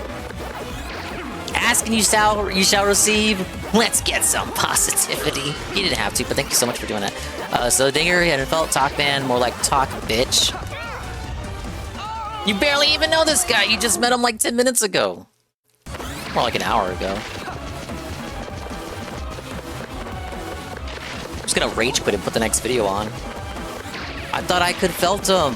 Ask and you shall receive. Let's get some positivity. You didn't have to, but thank you so much for doing that. So Dinger, he hadn't felt Talkman, more like Talk Bitch. You barely even know this guy. You just met him like 10 minutes ago. More like an hour ago. I'm just gonna rage quit and put the next video on. I thought I could felt him.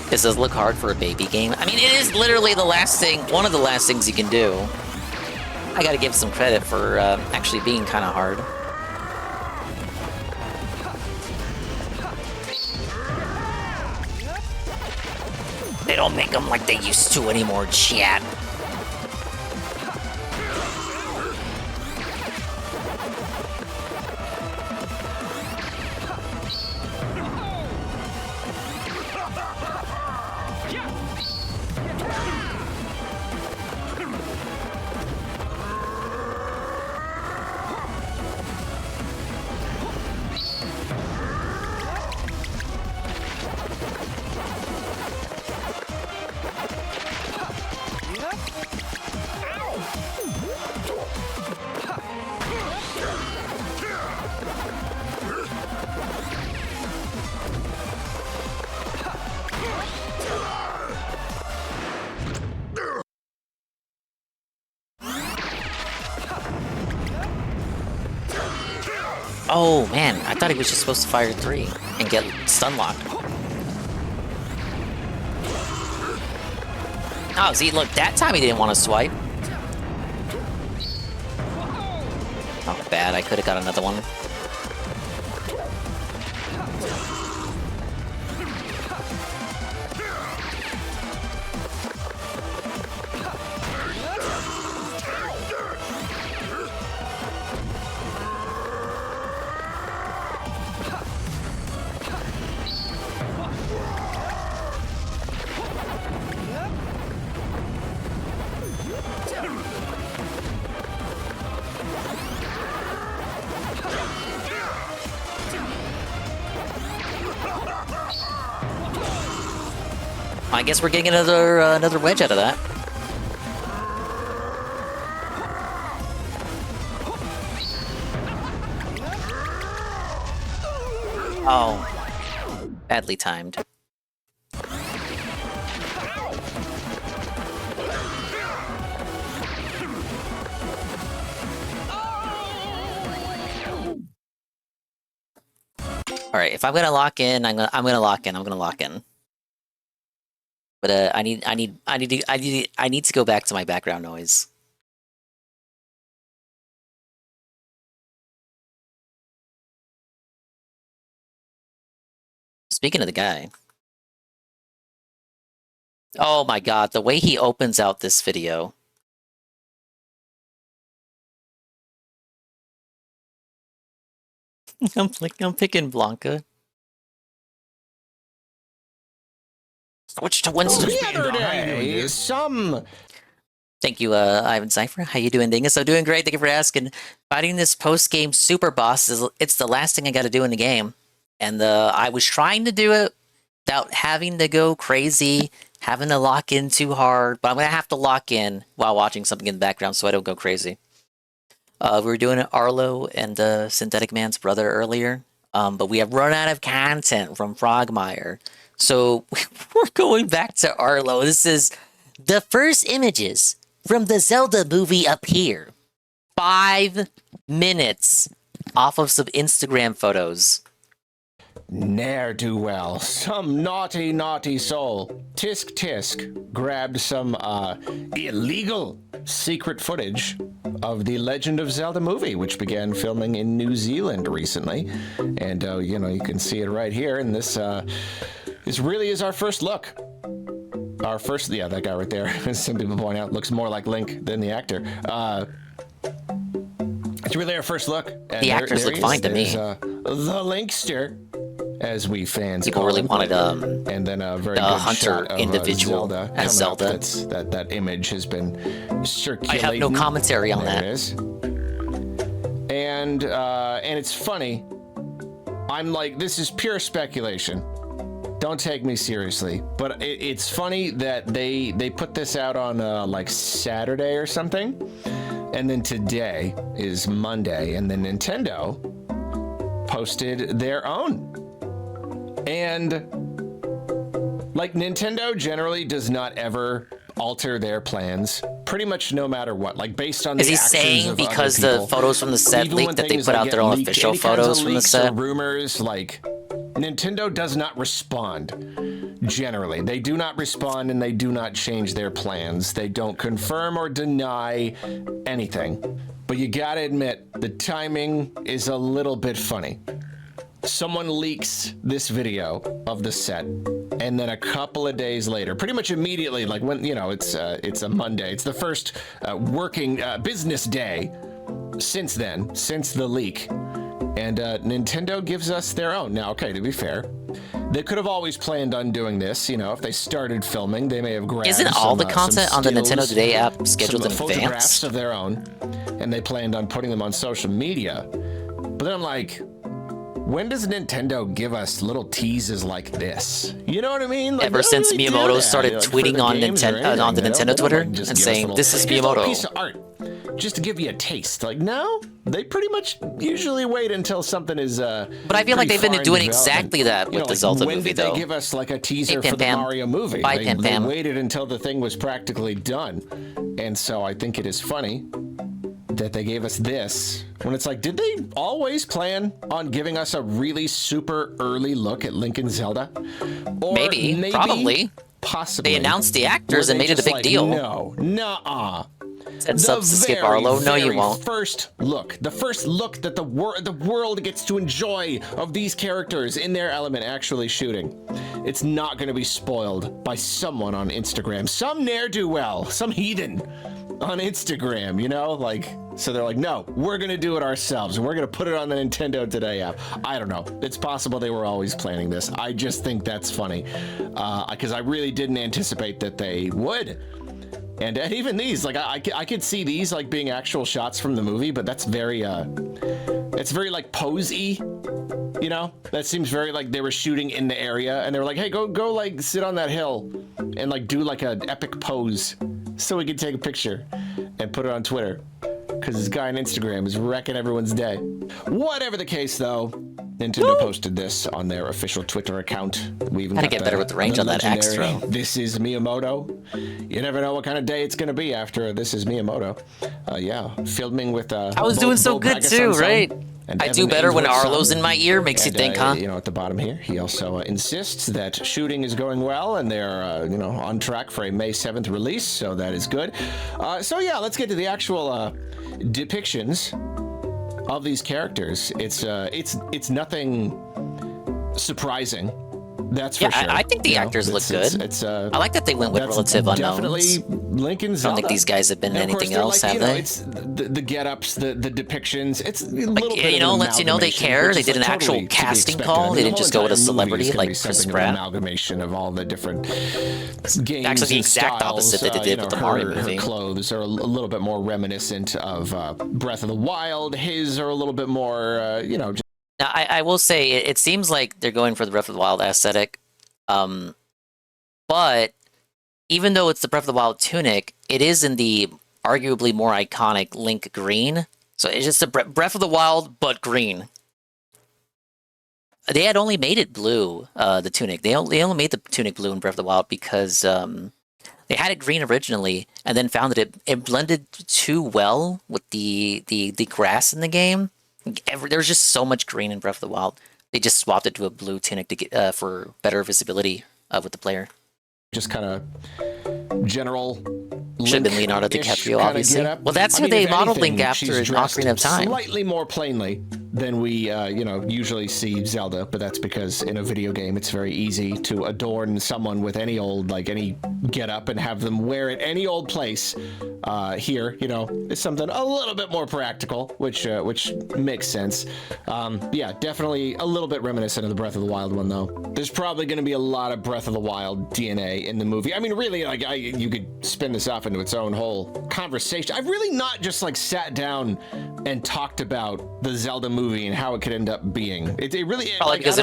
This does look hard for a baby game. I mean, it is literally the last thing, one of the last things you can do. I gotta give some credit for actually being kind of hard. They don't make them like they used to anymore, chat. Oh man, I thought he was just supposed to fire 3 and get stun locked. Oh, see, look, that time he didn't want to swipe. Oh, bad, I could have got another one. I guess we're getting another wedge out of that. Oh, badly timed. All right, if I'm gonna lock in, I'm gonna lock in. But I need to go back to my background noise. Speaking of the guy. Oh my god, the way he opens out this video. I'm picking Blanca. Switch to Winston. The other day, Thank you, Ivan Cypher. How you doing, Dingus? I'm doing great. Thank you for asking. Fighting this post-game super boss it's the last thing I got to do in the game, and I was trying to do it without having to go crazy, having to lock in too hard. But I'm gonna have to lock in while watching something in the background so I don't go crazy. We were doing Arlo and Synthetic Man's brother earlier, but we have run out of content from Frogmire. So we're going back to Arlo. This is the first images from the Zelda movie appear. 5 minutes off of some Instagram photos. Ne'er-do-well, some naughty, naughty soul, tisk tisk, grabbed some illegal secret footage of the Legend of Zelda movie, which began filming in New Zealand recently. And, you know, you can see it right here. And this really is our first look. Yeah, that guy right there, some people point out, looks more like Link than the actor. It's really our first look. And the actors look fine to me. The Linkster, as we fans people really wanted and then a very the good Hunter shot of, individual Zelda as Zelda. That image has been circulating. I have no commentary on that. It is. And it's funny. I'm like, this is pure speculation. Don't take me seriously, but it's funny that they put this out on like Saturday or something, and then today is Monday, and then Nintendo posted their own. And like, Nintendo generally does not ever alter their plans, pretty much no matter what, like based on the actions Is he saying because the photos from the set even leaked that they things put like out their get own leaked, official any kinds of photos from the leaks or set? rumors, like, Nintendo does not respond. Generally, they do not respond, and they do not change their plans. They don't confirm or deny anything. But you gotta admit, the timing is a little bit funny. Someone leaks this video of the set, and then a couple of days later, pretty much immediately, like when, you know, it's a Monday, it's the first working business day since then, since the leak. And Nintendo gives us their own. Now, okay, to be fair, they could have always planned on doing this. You know, if they started filming, they may have grabbed Isn't all the content on the stills, Nintendo Today app scheduled in photographs advance? of their own, and they planned on putting them on social media. But then I'm like, when does Nintendo give us little teases like this? You know what I mean? Like, Ever since really Miyamoto started tweeting on on the Nintendo Twitter like, and saying, "This is Miyamoto." Piece of art, just to give you a taste. Like, no, they pretty much usually wait until something is. But I feel like they've been doing exactly that with the Zelda movie, when did though. they give us like a teaser Hey, for the Mario movie? Bye, They Pam. waited until the thing was practically done, and so I think it is funny that they gave us this when it's like, did they always plan on giving us a really super early look at Link and Zelda? Or maybe, probably, possibly. They announced the actors and made it a big like, deal. No, nuh-uh. Said subs to skip Arlo. No, you won't. The first look that the world gets to enjoy of these characters in their element actually shooting. It's not going to be spoiled by someone on Instagram, some ne'er-do-well, some heathen on Instagram, you know, like, so they're like, no, we're gonna do it ourselves, and we're gonna put it on the Nintendo Today app. I don't know, it's possible they were always planning this. I just think that's funny, because I really didn't anticipate that they would. And even these, like, I could see these like being actual shots from the movie, but that's very it's very like pose-y, you know? That seems very like they were shooting in the area, and they were like, hey, go like sit on that hill and like do like an epic pose so we can take a picture and put it on Twitter, because this guy on Instagram is wrecking everyone's day. Whatever the case, though, Nintendo posted this on their official Twitter account. We even Gotta get better with the range on that axe throw. This is Miyamoto. You never know what kind of day it's gonna be after This is Miyamoto. Yeah, filming with. I was doing so good too, right? I do better when Arlo's in my ear. Makes you think, huh? You know, at the bottom here, he also insists that shooting is going well, and they're you know, on track for a May 7th release, so that is good. So yeah, let's get to the actual depictions of these characters. It's nothing surprising That's for sure. I think the actors look good. I like that they went with relative unknowns. Definitely Link and Zelda. I don't think these guys have been in anything else, like, have they? It's the get-ups, the depictions. It's a little bit you know, of an lets you know they amalgamation, care. which They is, did an like, actual totally to be casting expected. call. I mean, They the didn't whole just go with a entire movie celebrity is gonna be like Chris something of an Pratt. amalgamation of all the different games. Actually, the and exact styles. opposite they did You know, with the Mario her movie. clothes are a little bit more reminiscent of Breath of the Wild. His are a little bit more, you know. Now, I will say it seems like they're going for the Breath of the Wild aesthetic, but even though it's the Breath of the Wild tunic, it is in the arguably more iconic Link green. So it's just a Breath of the Wild, but green. They had only made it blue, the tunic. They only made the tunic blue in Breath of the Wild because they had it green originally, and then found that it blended too well with the grass in the game. There was just so much green in Breath of the Wild. They just swapped it to a blue tunic to get for better visibility with the player. Just kind of general. Should have been Leonardo DiCaprio, obviously. Well, that's who they modeled Link after in Ocarina of Time. Slightly more plainly than we, you know, usually see Zelda, but that's because in a video game it's very easy to adorn someone with any old, like any get-up and have them wear it any old place. Here, you know, is something a little bit more practical, which makes sense. Yeah, definitely a little bit reminiscent of the Breath of the Wild one, though. There's probably going to be a lot of Breath of the Wild DNA in the movie. I mean, really, like, you could spin this off into its own whole conversation. I've really not just like sat down and talked about the Zelda movie and how it could end up being. It really probably like, because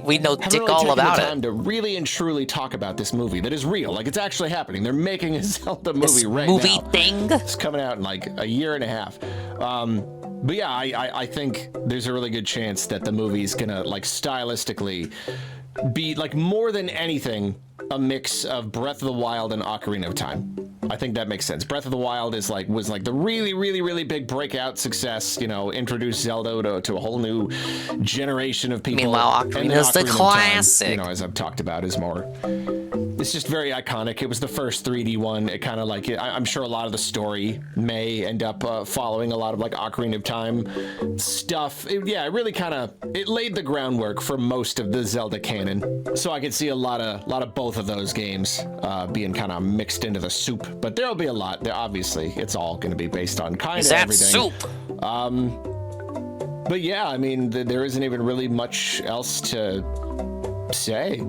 we know dick really all about the it. time to really and truly talk about this movie that is real. Like, it's actually happening. They're making a Zelda movie this right movie now. Thing. It's coming out in like a year and a half. But yeah, I think there's a really good chance that the movie's gonna like stylistically be like more than anything a mix of Breath of the Wild and Ocarina of Time. I think that makes sense. Breath of the Wild was like the really big breakout success, you know, introduced Zelda to a whole new generation of people. Meanwhile, Ocarina's the classic. Time, you know, as I've talked about, is more. It's just very iconic. It was the first 3D one. It kind of like, I'm sure a lot of the story may end up following a lot of like Ocarina of Time stuff. It really kind of, it laid the groundwork for most of the Zelda canon. So I could see a lot of both of those games being kind of mixed into the soup. But there'll be a lot. There, obviously, it's all going to be based on kind of everything. Soup? But yeah, I mean, there isn't even really much else to say.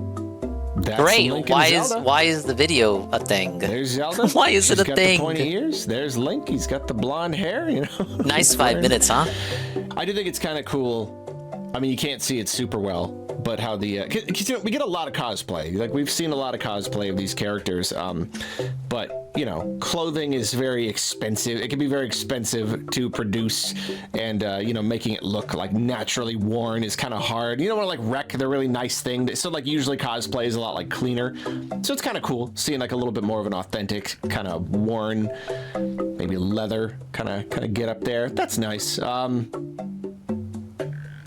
That's great. Link Why is the video a thing? There's Zelda. Why is it a got thing? The pointy ears. There's Link. He's got the blonde hair. You know. Nice 5 minutes, huh? I do think it's kind of cool. I mean, you can't see it super well, but how the cause, you know, we get a lot of cosplay. Like, we've seen a lot of cosplay of these characters. But you know, clothing is very expensive. It can be very expensive to produce, and you know, making it look like naturally worn is kind of hard. You don't want to like wreck the really nice thing. So like usually cosplay is a lot like cleaner. So it's kind of cool seeing like a little bit more of an authentic kind of worn, maybe leather kind of get up there. That's nice. But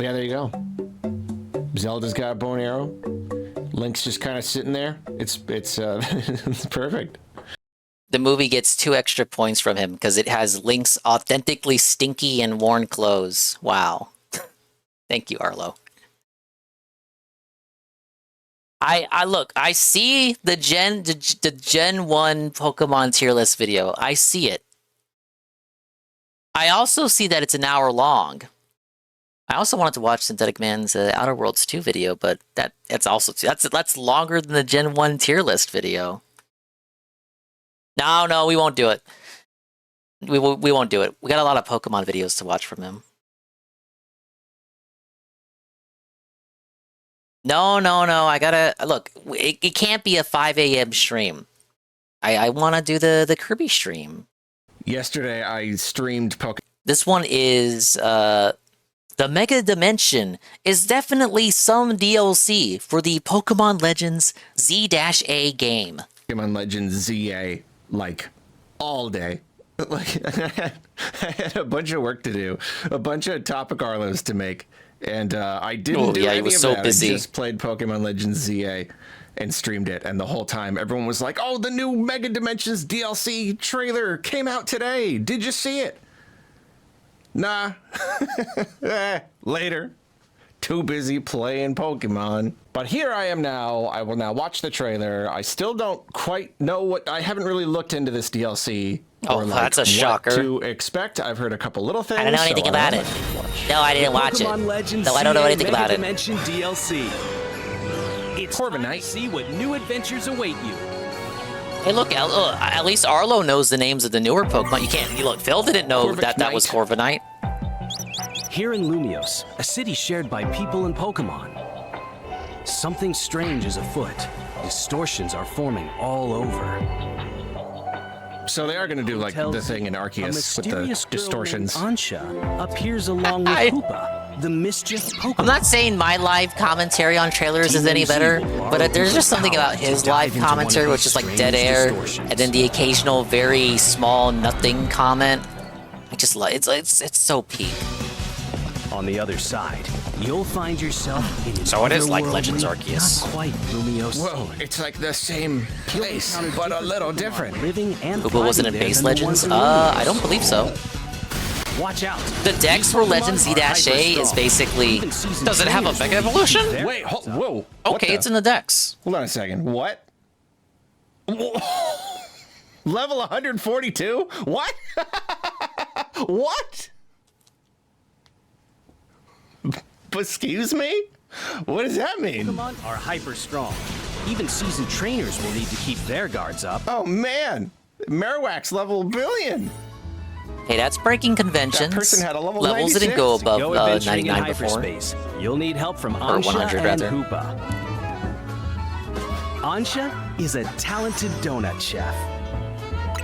yeah, there you go. Zelda's got a bow and arrow. Link's just kind of sitting there. It's it's perfect. The movie gets 2 extra points from him because it has Link's authentically stinky and worn clothes. Wow. Thank you, Arlo. I look, I see the Gen 1 Pokemon tier list video. I see it. I also see that it's an hour long. I also wanted to watch Synthetic Man's Outer Worlds 2 video, but that's longer than the Gen 1 tier list video. No, we won't do it. We won't do it. We got a lot of Pokemon videos to watch from him. No. I gotta look. It can't be a 5 a.m. stream. I want to do the Kirby stream. Yesterday, I streamed Pokemon. This one is the Mega Dimension is definitely some DLC for the Pokemon Legends Z-A game. Pokemon Legends ZA, like, all day. Like, I had a bunch of work to do, a bunch of topic Arlos to make, and I didn't do any of that. Busy. I just played Pokemon Legends ZA and streamed it, and the whole time everyone was like, oh, the new Mega Dimensions DLC trailer came out today. Did you see it? Nah. Later. too busy playing Pokemon. But here I am now. I will now watch the trailer. I still don't quite know what... I haven't really looked into this DLC. Oh, that's a shocker. What to expect. I've heard a couple little things. I don't know anything about it. No, I didn't watch it. No, I don't know anything about it. Dimension DLC. It's Corviknight. See what new adventures await you. Hey, look, at least Arlo knows the names of the newer Pokemon. You can't... Look, Phil didn't know that was Corviknight. Here in Lumios, a city shared by people and Pokemon, something strange is afoot. Distortions are forming all over. So they are going to do like the thing in Arceus with the distortions. Ansha appears along with Hoopa, the mischief Pokemon. I'm not saying my live commentary on trailers is any better, but there's just something about his live commentary, which is like dead air, and then the occasional very small nothing comment. I just like it's so peak. On the other side, you'll find yourself in so it is like Legends Arceus. Not quite Lumios. Whoa, it's like the same place, but a little different. Hoopa wasn't in base Legends? I don't believe so. Watch out. The Dex for Legends Z-A is basically... Does it have a Mega Evolution? Wait, whoa. Okay, it's in the Dex. Hold on a second. What? Level 142? What? What? Excuse me? What does that mean? Pokemon are hyper strong. Even seasoned trainers will need to keep their guards up. Oh man, Marowak's level 1 billion. Hey, that's breaking conventions. That person had a level Levels 96. didn't go above 99 before. You'll need help from or Ansha 100 and rather. Hoopa. Ansha is a talented donut chef.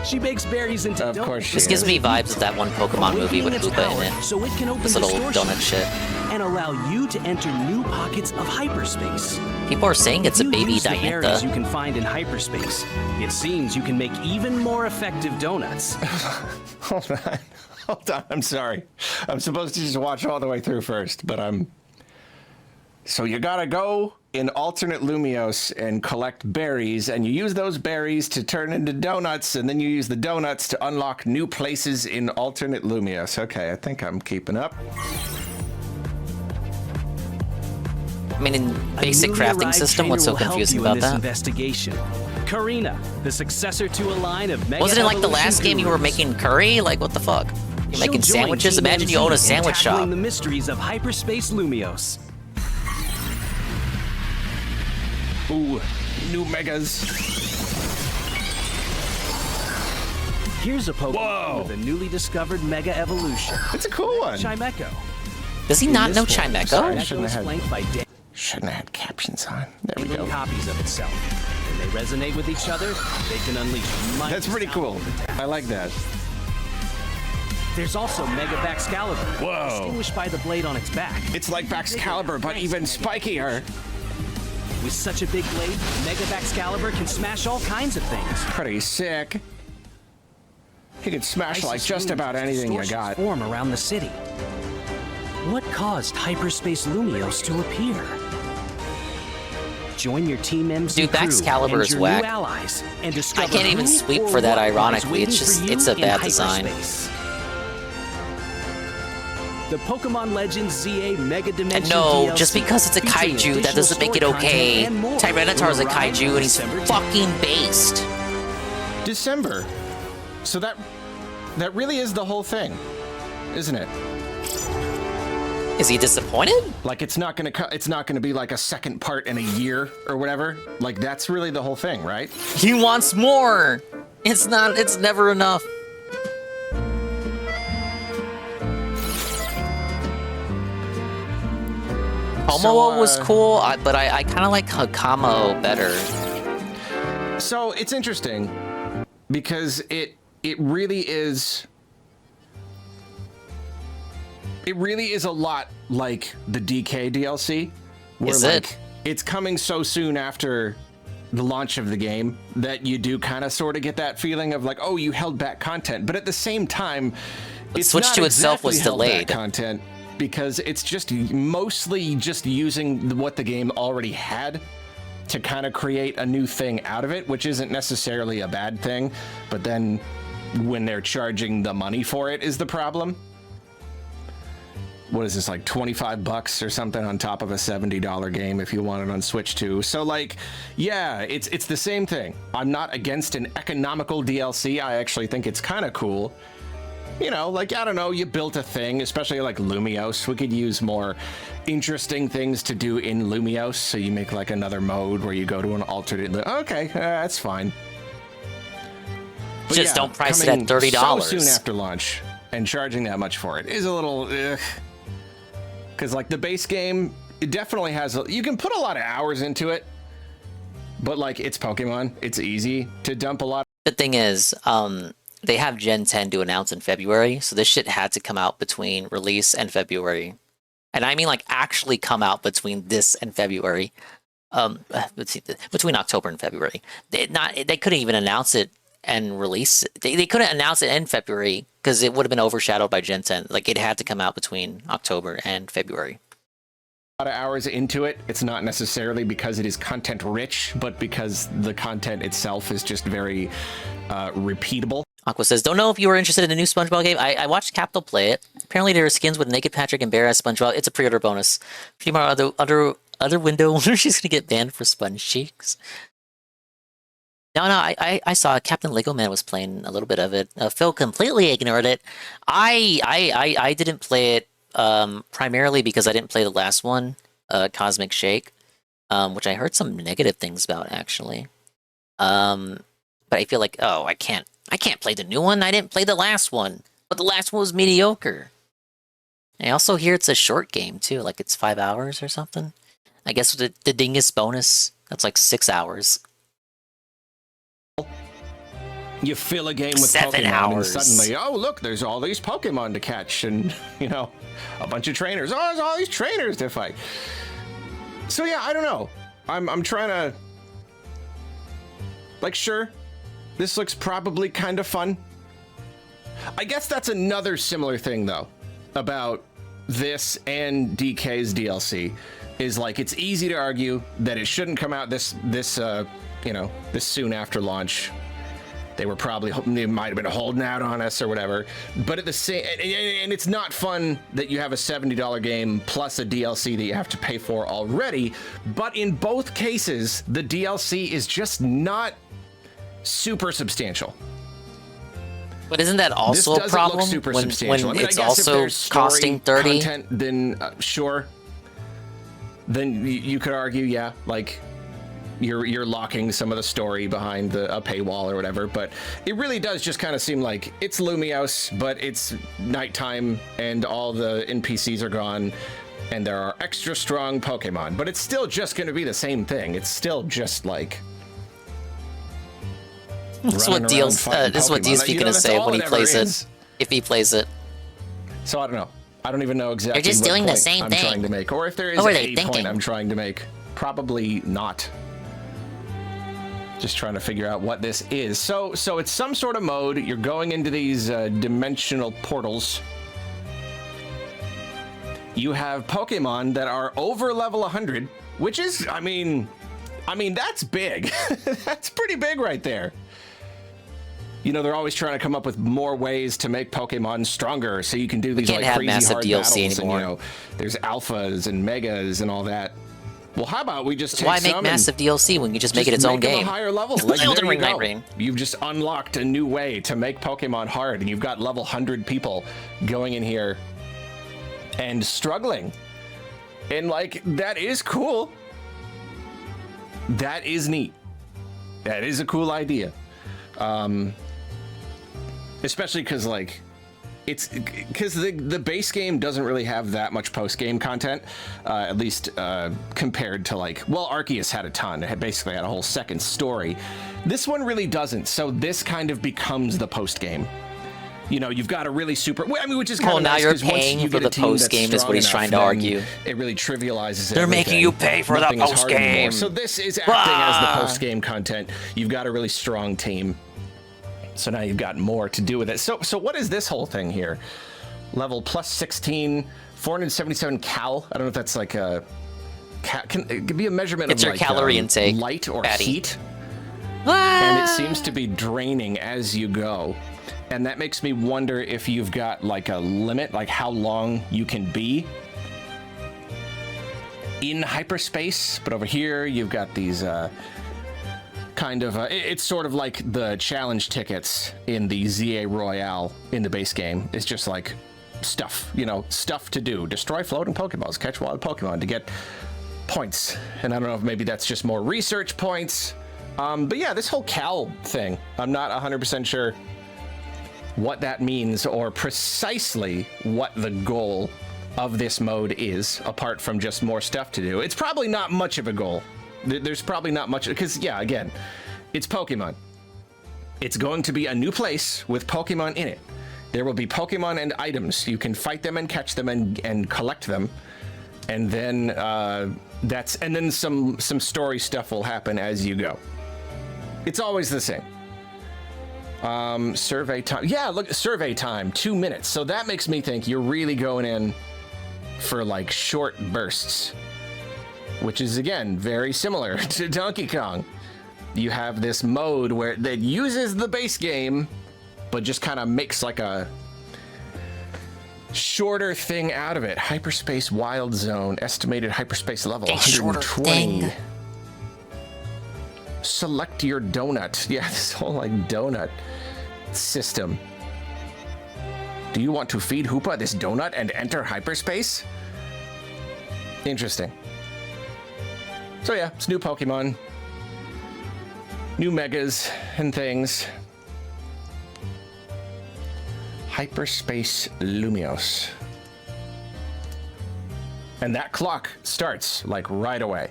She bakes berries into donuts. This gives me vibes of that one Pokemon movie with Hoopa in it. So it can open this little donut shit. And allow you to enter new pockets of hyperspace. People are saying it's a baby Use the berries Diantha. you can find in hyperspace. It seems you can make even more effective donuts. Hold on. I'm sorry. I'm supposed to just watch all the way through first, but I'm... So you gotta go in alternate Lumios and collect berries, and you use those berries to turn into donuts, and then you use the donuts to unlock new places in alternate Lumios. Okay, I think I'm keeping up. I mean, in basic crafting system, what's so confusing about that? Investigation. Karina, the successor to a line of Mega Wasn't it like the Evolution last game you were gurus. making curry? Like, what the fuck? You're making She'll join sandwiches? Team Imagine you MZ own a in sandwich tackling shop. the mysteries of hyperspace Lumios. Ooh, new megas. Here's a Pokemon with a newly discovered Mega Evolution. It's a cool one. Chimecho. Does he not know Chimecho? Shouldn't have had captions on. There we go. Copies of itself. When they resonate with each other, they can unleash. That's pretty cool. I like that. There's also Mega Baxcalibur. Whoa. Distinguished by the blade on its back. It's like Baxcalibur, but even spikier. With such a big blade, Mega Baxcalibur can smash all kinds of things. Pretty sick. He can smash like just about anything you got. Form around the city. What caused hyperspace Lumios to appear? Join your Team MZ Dude, Baxcalibur is whack. I can't even sweep for that, ironically. It's a bad design. The Pokemon Legends ZA Mega Dimension And no, DLC just because it's a kaiju, that doesn't make it okay. Tyranitar is a kaiju and he's fucking based. December. So that really is the whole thing, isn't it? Is he disappointed? Like it's not gonna be like a second part in a year or whatever. Like that's really the whole thing, right? He wants more. It's never enough. Homo was cool, but I kind of like Hakamo better. So it's interesting because it really is a lot like the DK DLC. Where Is like, it? It's coming so soon after the launch of the game that you do kind of sort of get that feeling of like, oh, you held back content, but at the same time, it's Switch not 2 itself exactly was held back delayed. content because it's just mostly just using what the game already had to kind of create a new thing out of it, which isn't necessarily a bad thing, but then when they're charging the money for it is the problem. what is this, like $25 or something on top of a $70 game if you want it on Switch 2. So like, yeah, it's the same thing. I'm not against an economical DLC. I actually think it's kind of cool. You know, like, I don't know, you built a thing, especially like Lumios. We could use more interesting things to do in Lumios. So you make like another mode where you go to an alternate. Okay, that's fine. But just don't price it at $30. So soon after launch and charging that much for it is a little, because like the base game, it definitely has, you can put a lot of hours into it, but like it's Pokemon, it's easy to dump a lot. The thing is, they have Gen 10 to announce in February, so this shit had to come out between release and February. And I mean like actually come out between this and February. Between October and February. They couldn't even announce it and release it. They couldn't announce it in February because it would have been overshadowed by Gen 10. Like it had to come out between October and February. A lot of hours into it. It's not necessarily because it is content rich, but because the content itself is just very repeatable. Aqua says, don't know if you were interested in the new SpongeBob game. I watched Capital play it. Apparently there are skins with Naked Patrick and Bear as SpongeBob. It's a pre-order bonus. A few more other window. Wonder she's gonna get banned for Sponge Cheeks. No, I saw Captain Lego Man was playing a little bit of it. Phil completely ignored it. I didn't play it primarily because I didn't play the last one, Cosmic Shake, which I heard some negative things about actually. But I feel like, oh, I can't play the new one. I didn't play the last one, but the last one was mediocre. I also hear it's a short game too, like it's 5 hours or something. I guess with the Dingus bonus, that's like 6 hours. You fill a game with 7 Pokemon hours. and suddenly, oh look, there's all these Pokemon to catch, and you know, a bunch of trainers. Oh, there's all these trainers to fight. So yeah, I don't know. I'm trying to, like, sure, this looks probably kind of fun. I guess that's another similar thing though about this and DK's DLC is like it's easy to argue that it shouldn't come out this soon after launch. They might have been holding out on us or whatever. But at the same, and it's not fun that you have a $70 game plus a DLC that you have to pay for already. But in both cases, the DLC is just not super substantial. But isn't that also a problem look super when substantial. I mean, it's I guess also if there's story costing $30? content, then sure. Then you could argue, yeah, like you're locking some of the story behind a paywall or whatever. But it really does just kind of seem like it's Lumios, but it's nighttime and all the NPCs are gone, and there are extra strong Pokemon. But it's still just going to be the same thing. It's still just like. This is what DSP gonna say when he plays it, if he plays it. So I don't know. I don't even know exactly. They're just what doing point the same I'm thing. trying to make, or if there is a point I'm trying to make. Probably not. Just trying to figure out what this is. So it's some sort of mode. You're going into these dimensional portals. You have Pokemon that are over level 100, which is, I mean, that's big. That's pretty big right there. You know, they're always trying to come up with more ways to make Pokemon stronger, so you can do these like crazy hard battles. And, you know, there's alphas and megas and all that. Well, how about we just take why make massive DLC when you just make it its own game? A higher level. Like, there you go. Rain. You've just unlocked a new way to make Pokemon hard, and you've got level 100 people going in here and struggling. And like, that is cool. That is neat. That is a cool idea. Especially because like the base game doesn't really have that much post-game content, at least compared to like, well, Arceus had a ton. It basically had a whole second story. This one really doesn't, so this kind of becomes the post-game. You know, you've got a really super, I mean, which is kind of nice, now you're paying for the post-game is what he's trying to argue. It really trivializes They're everything. making you pay for the post-game. So this is acting as the post-game content. You've got a really strong team. So now you've got more to do with it. So what is this whole thing here? Level plus 16, 477 cal. I don't know if that's like a... it could be a measurement it's of your calorie intake, light or fatty. heat. And it seems to be draining as you go. And that makes me wonder if you've got like a limit, like how long you can be in hyperspace. But over here, you've got these kind of, it's sort of like the challenge tickets in the ZA Royale in the base game. It's just like stuff, you know, stuff to do. Destroy floating Pokeballs, catch wild Pokemon to get points. And I don't know if maybe that's just more research points. But yeah, this whole Cal thing, I'm not 100% sure what that means or precisely what the goal of this mode is, apart from just more stuff to do. It's probably not much of a goal. There's probably not much, because yeah, again, it's Pokemon. It's going to be a new place with Pokemon in it. There will be Pokemon and items. You can fight them and catch them and collect them. And then then some story stuff will happen as you go. It's always the same. Survey time. Yeah, look, survey time, 2 minutes. So that makes me think you're really going in for like short bursts, which is again very similar to Donkey Kong. You have this mode where that uses the base game, but just kind of makes like a shorter thing out of it. Hyperspace Wild Zone, estimated hyperspace level 120. Select your donut. Yeah, this whole like donut system. Do you want to feed Hoopa this donut and enter hyperspace? Interesting. So yeah, it's new Pokemon, new megas and things. Hyperspace Lumiose. And that clock starts like right away.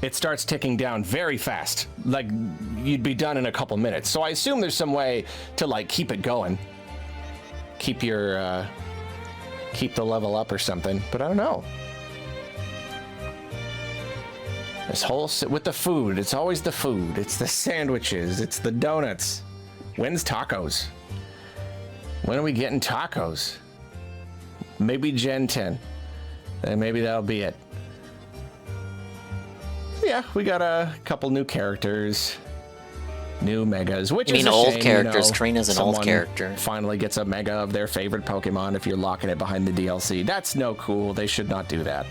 It starts ticking down very fast, like you'd be done in a couple minutes. So I assume there's some way to like keep it going, keep your keep the level up or something, but I don't know. This whole with the food, it's always the food. It's the sandwiches, it's the donuts. When's tacos? When are we getting tacos? Maybe Gen 10, and maybe that'll be it. Yeah, we got a couple new characters, new megas, which you mean is a old shame, characters? You know, Trina's an old character. Finally gets a mega of their favorite Pokemon if you're locking it behind the DLC. That's no cool. They should not do that.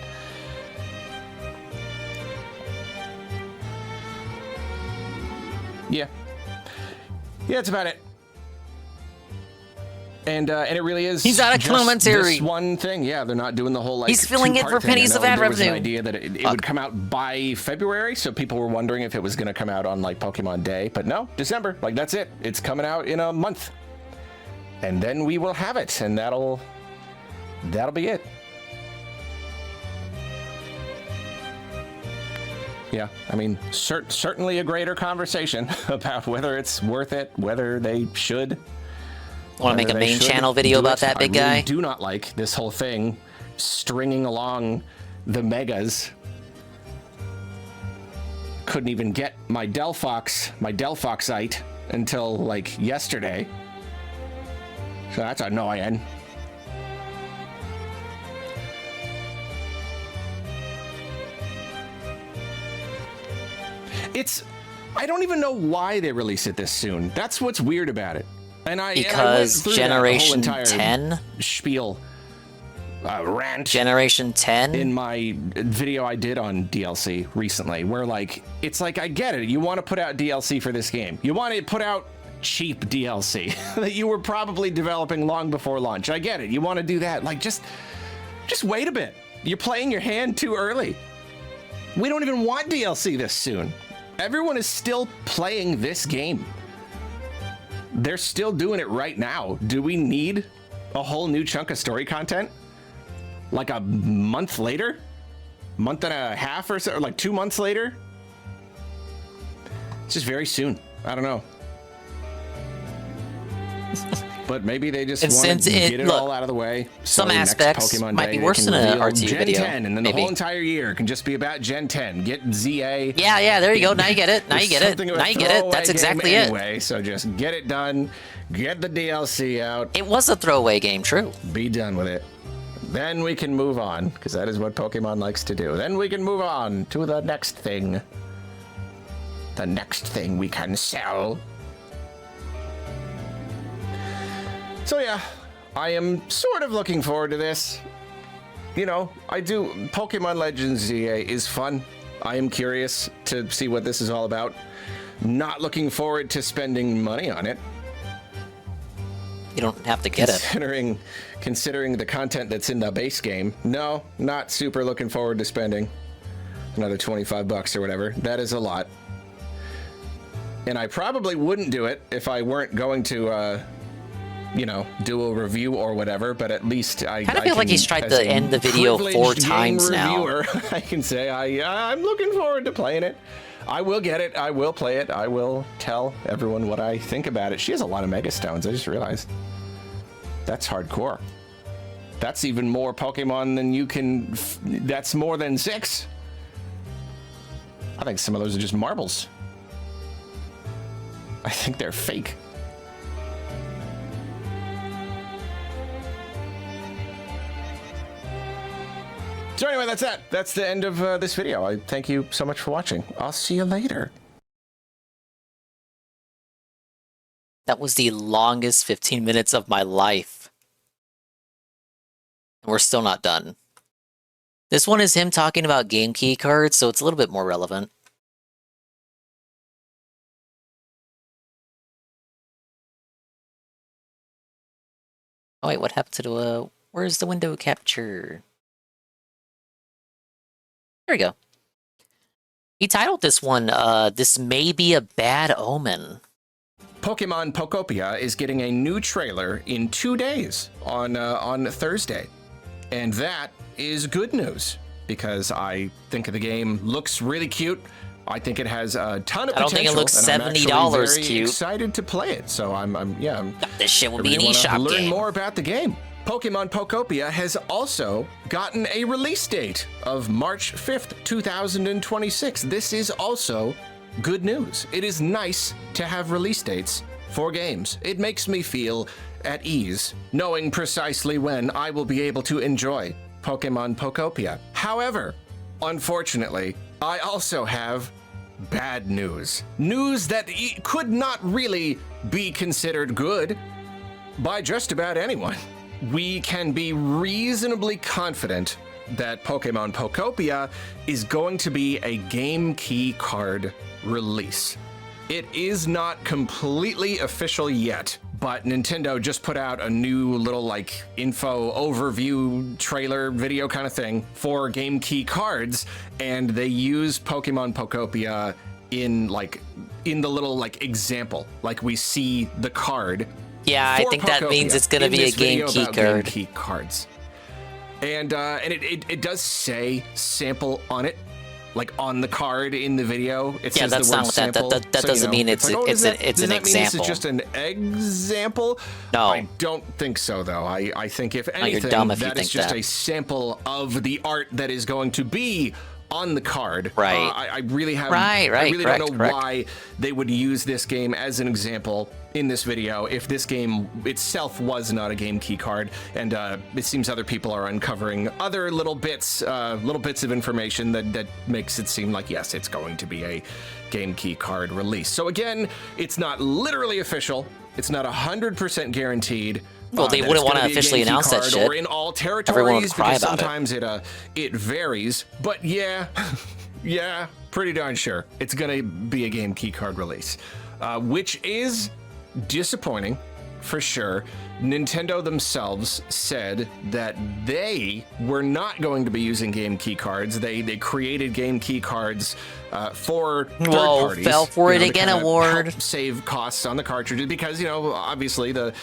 Yeah. Yeah, that's about it. And it really is. He's out of commentary. This one thing, yeah, they're not doing the whole like. He's filling it for pennies of ad revenue. There was an revenue. idea that it would come out by February, so people were wondering if it was going to come out on like Pokemon Day, but no, December. Like that's it. It's coming out in a month, and then we will have it, and that'll be it. Yeah, I mean, certainly a greater conversation about whether it's worth it, whether they should. Want to make a main channel video about that big guy? I do not like this whole thing stringing along the megas. Couldn't even get my Delphoxite until like yesterday. So that's annoying. I don't even know why they release it this soon. That's what's weird about it. Because Generation 10 spiel rant Generation 10 in my video I did on DLC recently, where like it's like I get it. You want to put out DLC for this game. You want to put out cheap DLC that you were probably developing long before launch. I get it. You want to do that. Like just wait a bit. You're playing your hand too early. We don't even want DLC this soon. Everyone is still playing this game. They're still doing it right now. Do we need a whole new chunk of story content? Like a month later? Month and a half or so? Or like 2 months later? It's just very soon. I don't know. But maybe they just want to get it all out of the way. Some aspects might be worse than an RT Gen video. 10, and then the whole entire year can just be about Gen 10. Get ZA. Yeah, there you go. Now you get it. Now you get it. Now you get it. That's exactly it. Anyway, so just get it done. Get the DLC out. It was a throwaway game, true. Be done with it. Then we can move on, because that is what Pokemon likes to do. Then we can move on to the next thing. The next thing we can sell. So yeah, I am sort of looking forward to this. You know, Pokemon Legends ZA is fun. I am curious to see what this is all about. Not looking forward to spending money on it. You don't have to get it. Considering the content that's in the base game, no, not super looking forward to spending another $25 or whatever. That is a lot. And I probably wouldn't do it if I weren't going to, you know, do a review or whatever, but at least I kind of feel like he's tried to end the video 4 times now. I can say I'm looking forward to playing it. I will get it. I will play it. I will tell everyone what I think about it. She has a lot of Mega Stones. I just realized. That's hardcore. That's even more Pokemon than you can... That's more than 6. I think some of those are just marbles. I think they're fake. So anyway, that's that. That's the end of this video. I thank you so much for watching. I'll see you later. That was the longest 15 minutes of my life. And we're still not done. This one is him talking about game key cards, so it's a little bit more relevant. Oh wait, what happened to the... where's the window capture? There we go. He titled this one, This May Be a Bad Omen. Pokemon Pokopia is getting a new trailer in 2 days on Thursday. And that is good news, because I think the game looks really cute. I think it has a ton of potential. I don't think it looks $70 cute. Excited to play it, so I'm this shit will be an eShop game. Learn more about the game. Pokemon Pokopia has also gotten a release date of March 5th, 2026. This is also good news. It is nice to have release dates for games. It makes me feel at ease, knowing precisely when I will be able to enjoy Pokemon Pokopia. However, unfortunately, I also have bad news. News that could not really be considered good by just about anyone. We can be reasonably confident that Pokemon Pokopia is going to be a game key card release. It is not completely official yet, but Nintendo just put out a new little like info overview trailer video kind of thing for game key cards, and they use Pokemon Pokopia in the little like example, like we see the card. Yeah, I think that means it's going to be a game key card. Game key cards. And it does say sample on it, like on the card in the video. It says that's the word not what sample. that So, doesn't mean it's like, oh, it's an does that mean example. this is just an example? No. I don't think so, though. I think if anything, you're dumb if you that is think just that. a sample of the art that is going to be on the card. Right. I really have. Right, I really correct, don't know why they would use this game as an example in this video if this game itself was not a game key card. And it seems other people are uncovering other little bits of information that makes it seem like, yes, it's going to be a game key card release. So again, it's not literally official. It's not 100% guaranteed. Well, they wouldn't want to officially announce that shit. Or in all territories, Everyone would cry because about sometimes it varies. But yeah, yeah, pretty darn sure it's gonna be a game key card release, which is disappointing for sure. Nintendo themselves said that they were not going to be using game key cards. They created game key cards for third parties. Fell for it again, award. Help save costs on the cartridges because, obviously the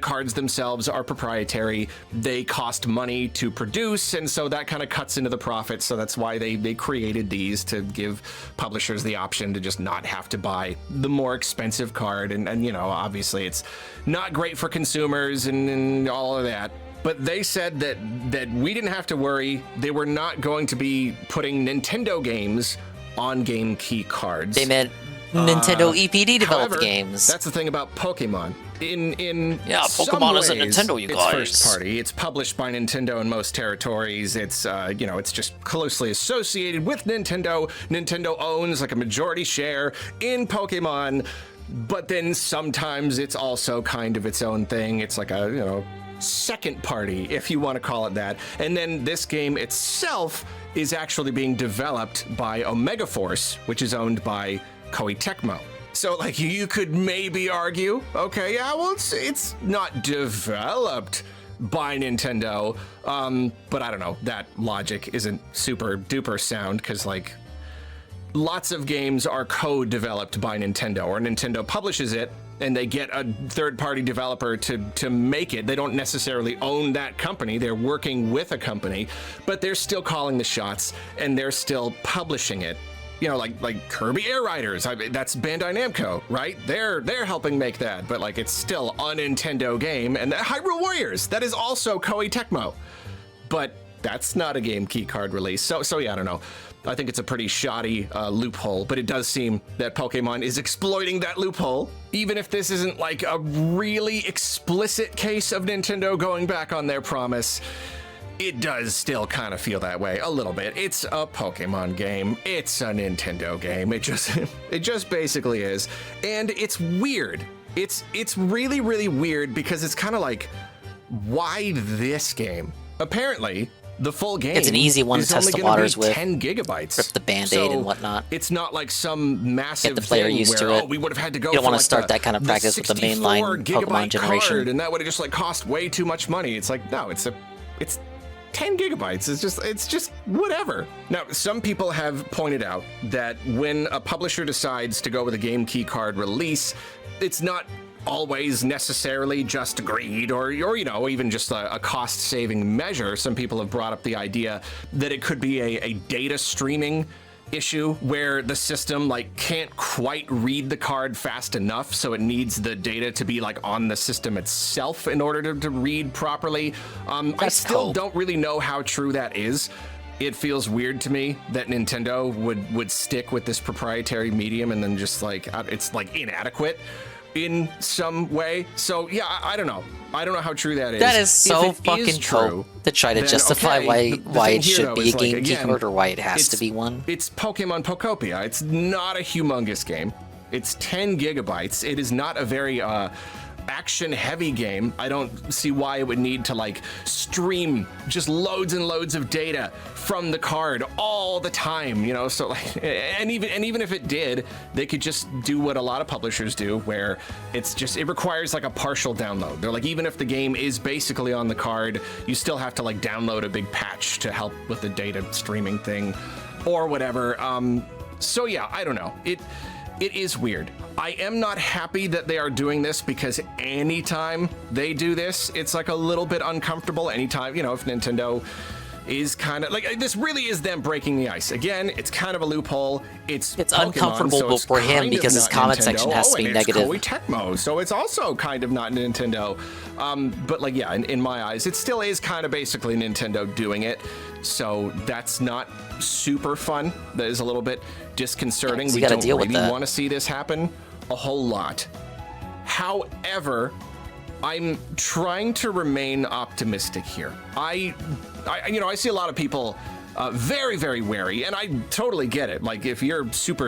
cards themselves are proprietary. They cost money to produce, and so that kind of cuts into the profit. So that's why they created these, to give publishers the option to just not have to buy the more expensive card. And obviously it's not great for consumers and all of that. But they said that we didn't have to worry. They were not going to be putting Nintendo games on game key cards. They meant Nintendo EPD developed however, games. That's the thing about Pokemon. Pokemon isn't Nintendo, you guys. It's first party. It's published by Nintendo in most territories. It's it's just closely associated with Nintendo. Nintendo owns like a majority share in Pokemon. but then sometimes it's also kind of its own thing. It's like a, second party, if you want to call it that. And then this game itself is actually being developed by Omega Force, which is owned by Koei Tecmo. So, like, you could maybe argue, okay, yeah, well, it's not developed by Nintendo, but I don't know, that logic isn't super duper sound, because, like, lots of games are co-developed by Nintendo, or Nintendo publishes it, and they get a third-party developer to make it. They don't necessarily own that company. They're working with a company, but they're still calling the shots, and they're still publishing it. Like Kirby Air Riders. That's Bandai Namco, right? They're helping make that, but like it's still a Nintendo game. And Hyrule Warriors, that is also Koei Tecmo, but that's not a game key card release. So yeah, I don't know. I think it's a pretty shoddy loophole, but it does seem that Pokemon is exploiting that loophole. Even if this isn't like a really explicit case of Nintendo going back on their promise, it does still kind of feel that way a little bit. It's a Pokemon game. It's a Nintendo game. It just basically is. And it's weird. It's really, really weird because it's kind of like, why this game? Apparently, the full game it's an easy one to test the waters with. 10 gigabytes. Rip the Band-Aid and whatnot. It's not like some massive get the player thing used where, to it. We would have had to go you don't for want like to start that kind of practice with the mainline Pokemon generation. Card, and that would have just like cost way too much money. It's like, no, it's 10 gigabytes. It's just whatever. Now, some people have pointed out that when a publisher decides to go with a game key card release, it's not always necessarily just greed or even just a cost-saving measure. Some people have brought up the idea that it could be a data streaming issue where the system like can't quite read the card fast enough, so it needs the data to be like on the system itself in order to read properly. I still don't really know how true that is. It feels weird to me that Nintendo would stick with this proprietary medium and then just like it's like inadequate in some way. So yeah, I don't know. I don't know how true that is. That is so fucking true to try to justify why it should be a game key card or why it has to be one. It's Pokemon Pokopia. It's not a humongous game. It's 10 gigabytes. It is not a very action-heavy game. I don't see why it would need to like stream just loads and loads of data from the card all the time, so like, and even if it did, they could just do what a lot of publishers do, where it requires like a partial download. They're like, even if the game is basically on the card, you still have to like download a big patch to help with the data streaming thing or whatever. So yeah, I don't know. It is weird. I am not happy that they are doing this, because anytime they do this, it's like a little bit uncomfortable. Anytime, if Nintendo is kind of like, this really is them breaking the ice. Again, it's kind of a loophole. It's Pokemon, uncomfortable so it's for him because his comment Nintendo. section has to be negative. It's Koei Tecmo, so it's also kind of not Nintendo. But like, yeah, in my eyes, it still is kind of basically Nintendo doing it. So that's not super fun. That is a little bit disconcerting. So we don't really want to see this happen a whole lot. However, I'm trying to remain optimistic here. I see a lot of people very, very wary, and I totally get it. Like, if you're super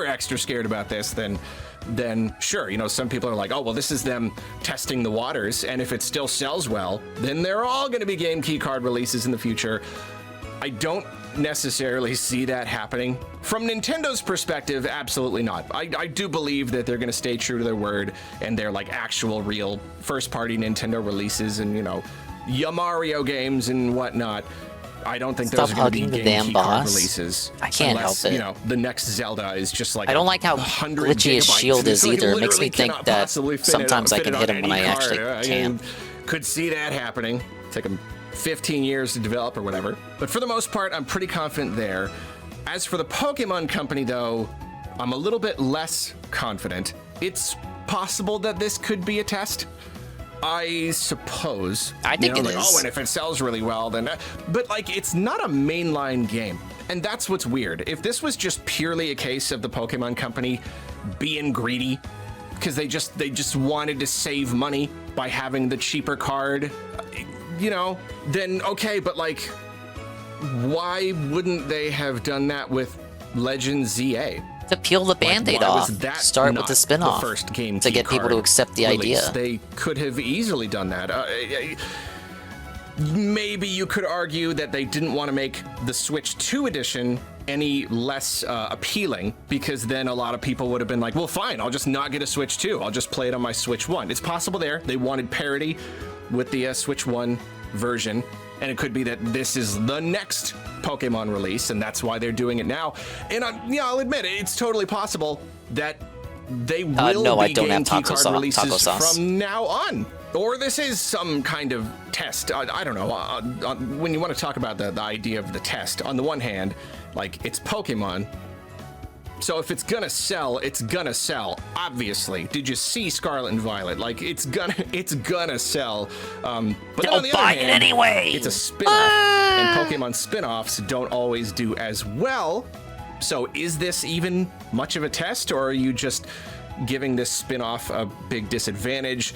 extra scared about this, then sure, some people are like, oh, well, this is them testing the waters, and if it still sells well, then they're all going to be game key card releases in the future. I don't necessarily see that happening. From Nintendo's perspective, absolutely not. I do believe that they're going to stay true to their word, and they're like actual real first-party Nintendo releases and, Mario games and whatnot. I don't think those are going to be game key card releases. I can't help it. The next Zelda is just like I don't like how glitchy his shield is either. It makes me think that sometimes I can hit him when I actually can. Could see that happening. Take him 15 years to develop or whatever. But for the most part, I'm pretty confident there. As for the Pokemon Company, though, I'm a little bit less confident. It's possible that this could be a test, I suppose. I think it is. Oh, and if it sells really well, then... But, like, it's not a mainline game. And that's what's weird. If this was just purely a case of the Pokemon Company being greedy, because they just wanted to save money by having the cheaper card, then okay, but, like, why wouldn't they have done that with Legends ZA? To peel the Band-Aid off. Start with the spin-off. The first game to get people to accept the idea. They could have easily done that. Maybe you could argue that they didn't want to make the Switch 2 edition any less appealing, because then a lot of people would have been like, well, fine, I'll just not get a Switch 2. I'll just play it on my Switch 1. It's possible there. They wanted parity with the Switch 1 version, and it could be that this is the next Pokemon release, and that's why they're doing it now. And I'll admit, it's totally possible that they will be game key card releases from now on. Or this is some kind of test. I don't know. When you want to talk about the idea of the test, on the one hand, like, it's Pokemon. So if it's gonna sell, it's gonna sell. Obviously. Did you see Scarlet and Violet? Like, it's gonna sell. But on the other hand, it anyway. It's a spin-off, and Pokemon spin-offs don't always do as well. So is this even much of a test, or are you just giving this spin-off a big disadvantage?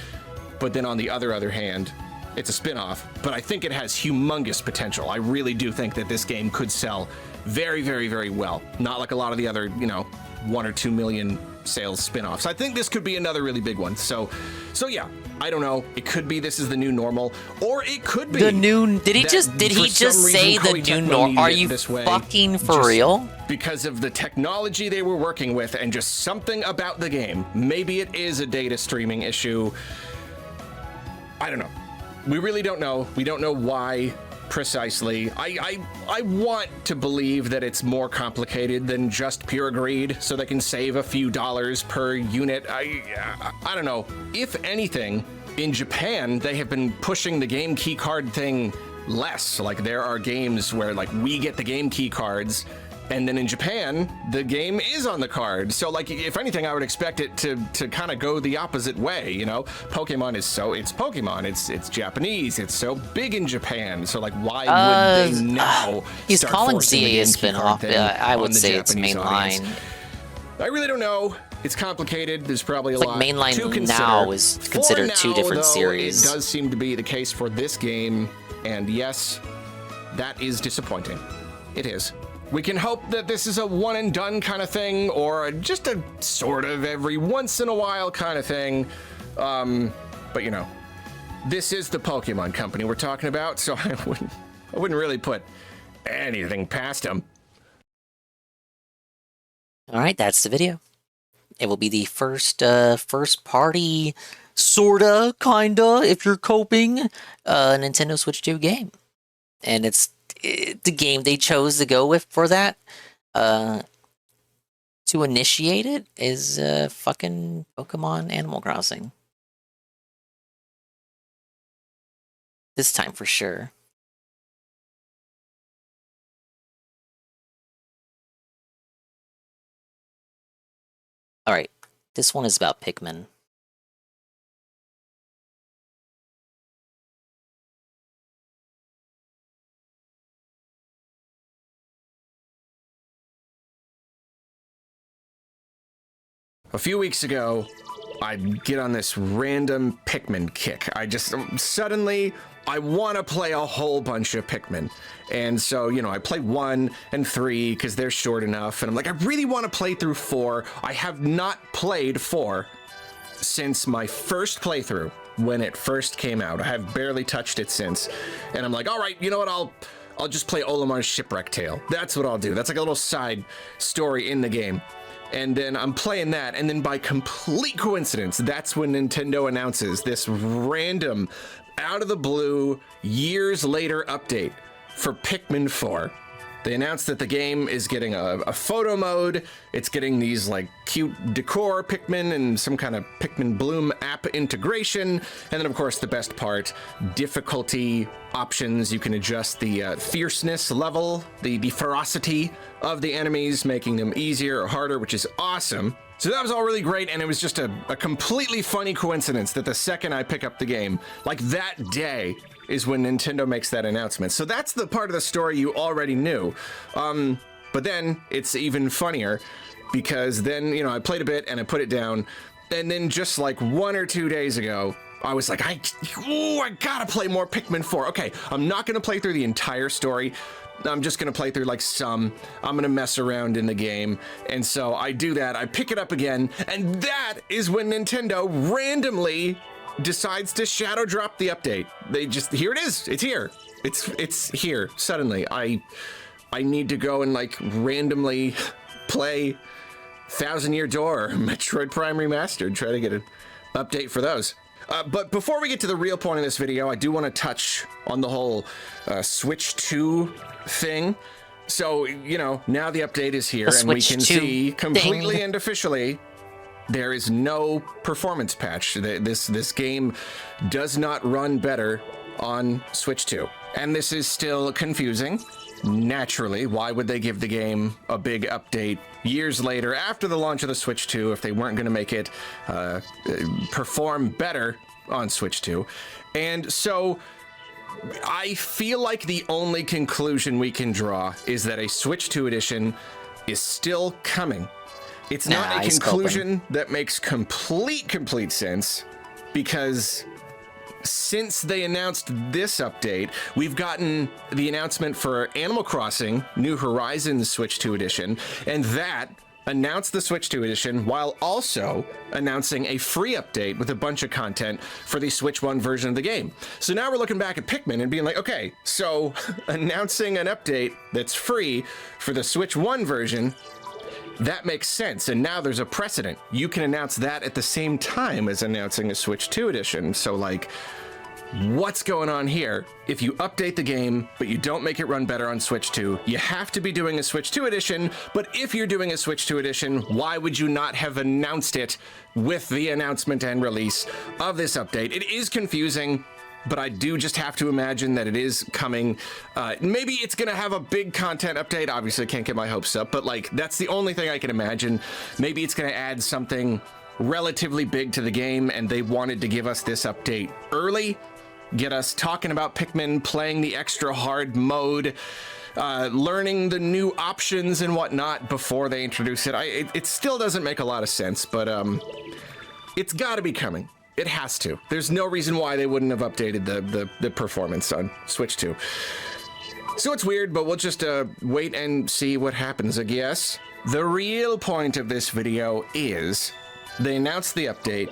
But then on the other hand, it's a spin-off, but I think it has humongous potential. I really do think that this game could sell very, very, very well. Not like a lot of the other, 1 or 2 million sales spin-offs. I think this could be another really big one. So yeah, I don't know. It could be this is the new normal, or it could be the new. Did he just say the new normal? Are you fucking for real? Because of the technology they were working with, and just something about the game. Maybe it is a data streaming issue. I don't know. We really don't know. We don't know why precisely. I want to believe that it's more complicated than just pure greed, so they can save a few dollars per unit. I don't know. If anything, in Japan, they have been pushing the game key card thing less. Like, there are games where, like, we get the game key cards, and then in Japan, the game is on the card. So, like, if anything, I would expect it to kind of go the opposite way, Pokemon is it's Pokemon. It's Japanese. It's so big in Japan. So, like, why would they now He's start calling forcing ZA the a game key spin-off. card thing I would on the say it's Japanese audience? mainline. I really don't know. It's complicated. There's probably a It's lot like mainline to consider. now is considered For two now, different though, series. It does seem to be the case for this game, and yes, that is disappointing. It is. We can hope that this is a one and done kind of thing, or just a sort of every once in a while kind of thing. But this is the Pokemon company we're talking about, so I wouldn't really put anything past them. All right, that's the video. It will be the first party, sorta, kinda, if you're coping, Nintendo Switch 2 game, and it's the game they chose to go with for that. To initiate it is fucking Pokemon Animal Crossing. This time for sure. Alright, this one is about Pikmin. A few weeks ago, I get on this random Pikmin kick. I just suddenly, I want to play a whole bunch of Pikmin. And so, I play 1 and 3 because they're short enough. And I'm like, I really want to play through 4. I have not played 4 since my first playthrough when it first came out. I have barely touched it since. And I'm like, all right, you know what? I'll just play Olimar's Shipwreck Tale. That's what I'll do. That's like a little side story in the game. And then I'm playing that, and then by complete coincidence, that's when Nintendo announces this random, out of the blue, years later update for Pikmin 4. They announced that the game is getting a photo mode, it's getting these like cute decor Pikmin and some kind of Pikmin Bloom app integration, and then of course the best part, difficulty options. You can adjust the fierceness level, the ferocity of the enemies, making them easier or harder, which is awesome. So that was all really great, and it was just a completely funny coincidence that the second I pick up the game, like that day, is when Nintendo makes that announcement. So that's the part of the story you already knew. But then it's even funnier because then, I played a bit and I put it down, and then just like 1 or 2 days ago, I was like, I gotta play more Pikmin 4. Okay, I'm not gonna play through the entire story. I'm just gonna play through like some. I'm gonna mess around in the game. And so I do that, I pick it up again, and that is when Nintendo randomly decides to shadow drop the update. They just, here it is, it's here. It's here, suddenly. I need to go and like randomly play Thousand Year Door, Metroid Prime Remastered, try to get an update for those. But before we get to the real point of this video, I do want to touch on the whole Switch 2 thing. So, you know, now the update is here, and we can see completely and officially there is no performance patch. This game does not run better on Switch 2. And this is still confusing. Naturally, why would they give the game a big update years later after the launch of the Switch 2 if they weren't going to make it perform better on Switch 2? And so I feel like the only conclusion we can draw is that a Switch 2 edition is still coming. It's not a conclusion that makes complete sense, because since they announced this update, we've gotten the announcement for Animal Crossing New Horizons Switch 2 edition, and that announced the Switch 2 edition while also announcing a free update with a bunch of content for the Switch 1 version of the game. So now we're looking back at Pikmin and being like, okay, so announcing an update that's free for the Switch 1 version, that makes sense, and now there's a precedent. You can announce that at the same time as announcing a Switch 2 edition. So, like, what's going on here? If you update the game, but you don't make it run better on Switch 2, you have to be doing a Switch 2 edition, but if you're doing a Switch 2 edition, why would you not have announced it with the announcement and release of this update? It is confusing, but I do just have to imagine that it is coming. Maybe it's gonna have a big content update. Obviously, I can't get my hopes up, but like, that's the only thing I can imagine. Maybe it's gonna add something relatively big to the game, and they wanted to give us this update early, get us talking about Pikmin, playing the extra hard mode, learning the new options and whatnot before they introduce it. It still doesn't make a lot of sense, but it's gotta be coming. It has to. There's no reason why they wouldn't have updated the performance on Switch 2. So it's weird, but we'll just wait and see what happens, I guess. The real point of this video is they announced the update,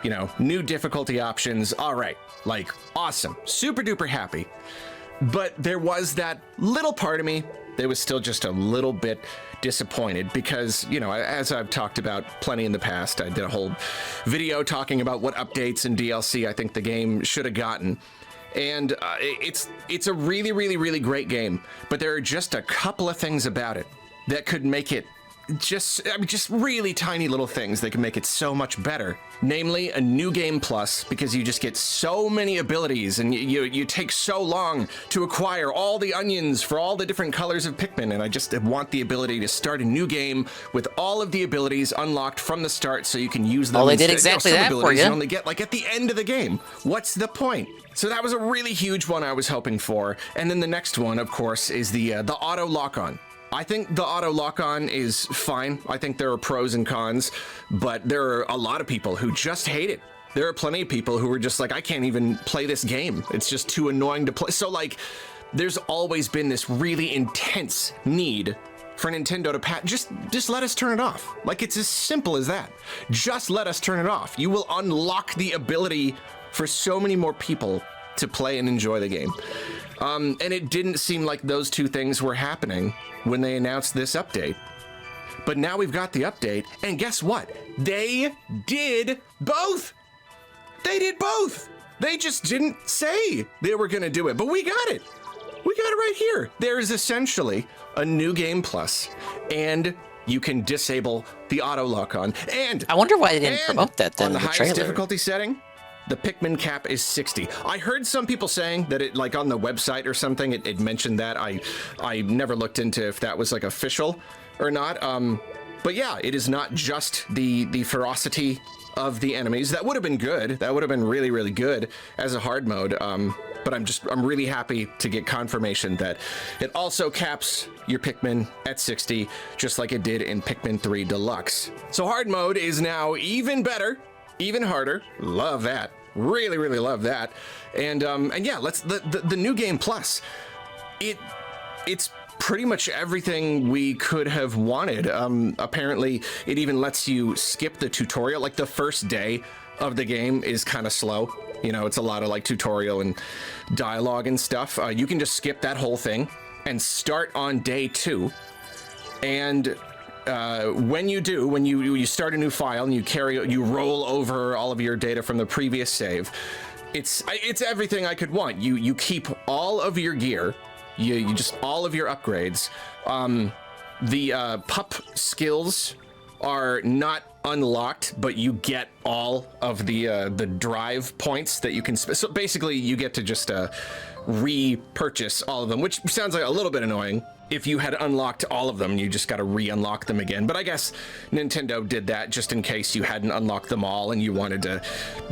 you know, new difficulty options. All right, like, awesome. Super duper happy. But there was that little part of me that was still just a little bit disappointed because, you know, as I've talked about plenty in the past, I did a whole video talking about what updates and DLC I think the game should have gotten. And it's a really, really, really great game, but there are just a couple of things about it that could make it just really tiny little things that can make it so much better. Namely, a new game plus, because you just get so many abilities and you take so long to acquire all the onions for all the different colors of Pikmin, and I just want the ability to start a new game with all of the abilities unlocked from the start so you can use them. Well, they did exactly that for you. You only get like at the end of the game. What's the point? So that was a really huge one I was hoping for. And then the next one, of course, is the auto lock-on. I think the auto lock-on is fine. I think there are pros and cons, but there are a lot of people who just hate it. There are plenty of people who are just like, I can't even play this game. It's just too annoying to play. So like, there's always been this really intense need for Nintendo to just let us turn it off. Like, it's as simple as that. Just let us turn it off. You will unlock the ability for so many more people to play and enjoy the game. And it didn't seem like those two things were happening when they announced this update. But now we've got the update, and guess what? They did both! They did both! They just didn't say they were gonna do it, but we got it! We got it right here! There is essentially a new game plus, and you can disable the auto lock-on. And I wonder why they didn't promote that then on the in the highest trailer. difficulty setting, the Pikmin cap is 60. I heard some people saying that it, like on the website or something, it mentioned that. I never looked into if that was like official or not. But yeah, it is not just the ferocity of the enemies. That would have been good. That would have been really, really good as a hard mode. But I'm really happy to get confirmation that it also caps your Pikmin at 60, just like it did in Pikmin 3 Deluxe. So hard mode is now even better, even harder. Love that. Really, really love that. And yeah, let's the new game plus. It's pretty much everything we could have wanted. Apparently, it even lets you skip the tutorial. Like the first day of the game is kind of slow. You know, it's a lot of like tutorial and dialogue and stuff. You can just skip that whole thing and start on day 2. And when you start a new file and you roll over all of your data from the previous save, it's everything I could want. You keep all of your gear, you just all of your upgrades. The pup skills are not unlocked, but you get all of the drive points that you can. So basically, you get to just repurchase all of them, which sounds like a little bit annoying. If you had unlocked all of them, you just got to re-unlock them again. But I guess Nintendo did that just in case you hadn't unlocked them all and you wanted to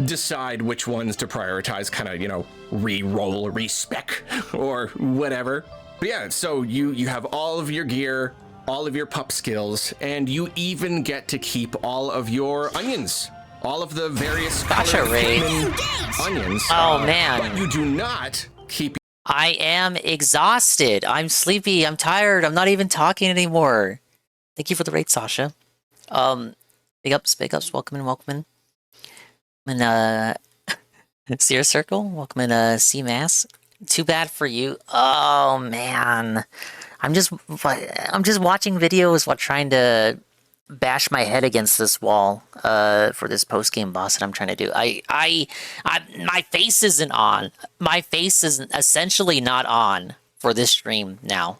decide which ones to prioritize, kind of, you know, re-roll, respec, or whatever. But yeah, so you have all of your gear, all of your pup skills, and you even get to keep all of your onions. All of the various colored onions. Oh, man. But you do not keep... I am exhausted. I'm sleepy. I'm tired. I'm not even talking anymore. Thank you for the raid, Sasha. Big ups. Welcome in. And, Seer Circle, welcome in, CMAS. Too bad for you. Oh, man. I'm just watching videos while trying to bash my head against this wall for this post-game boss that I'm trying to do. My face isn't on. My face is essentially not on for this stream now.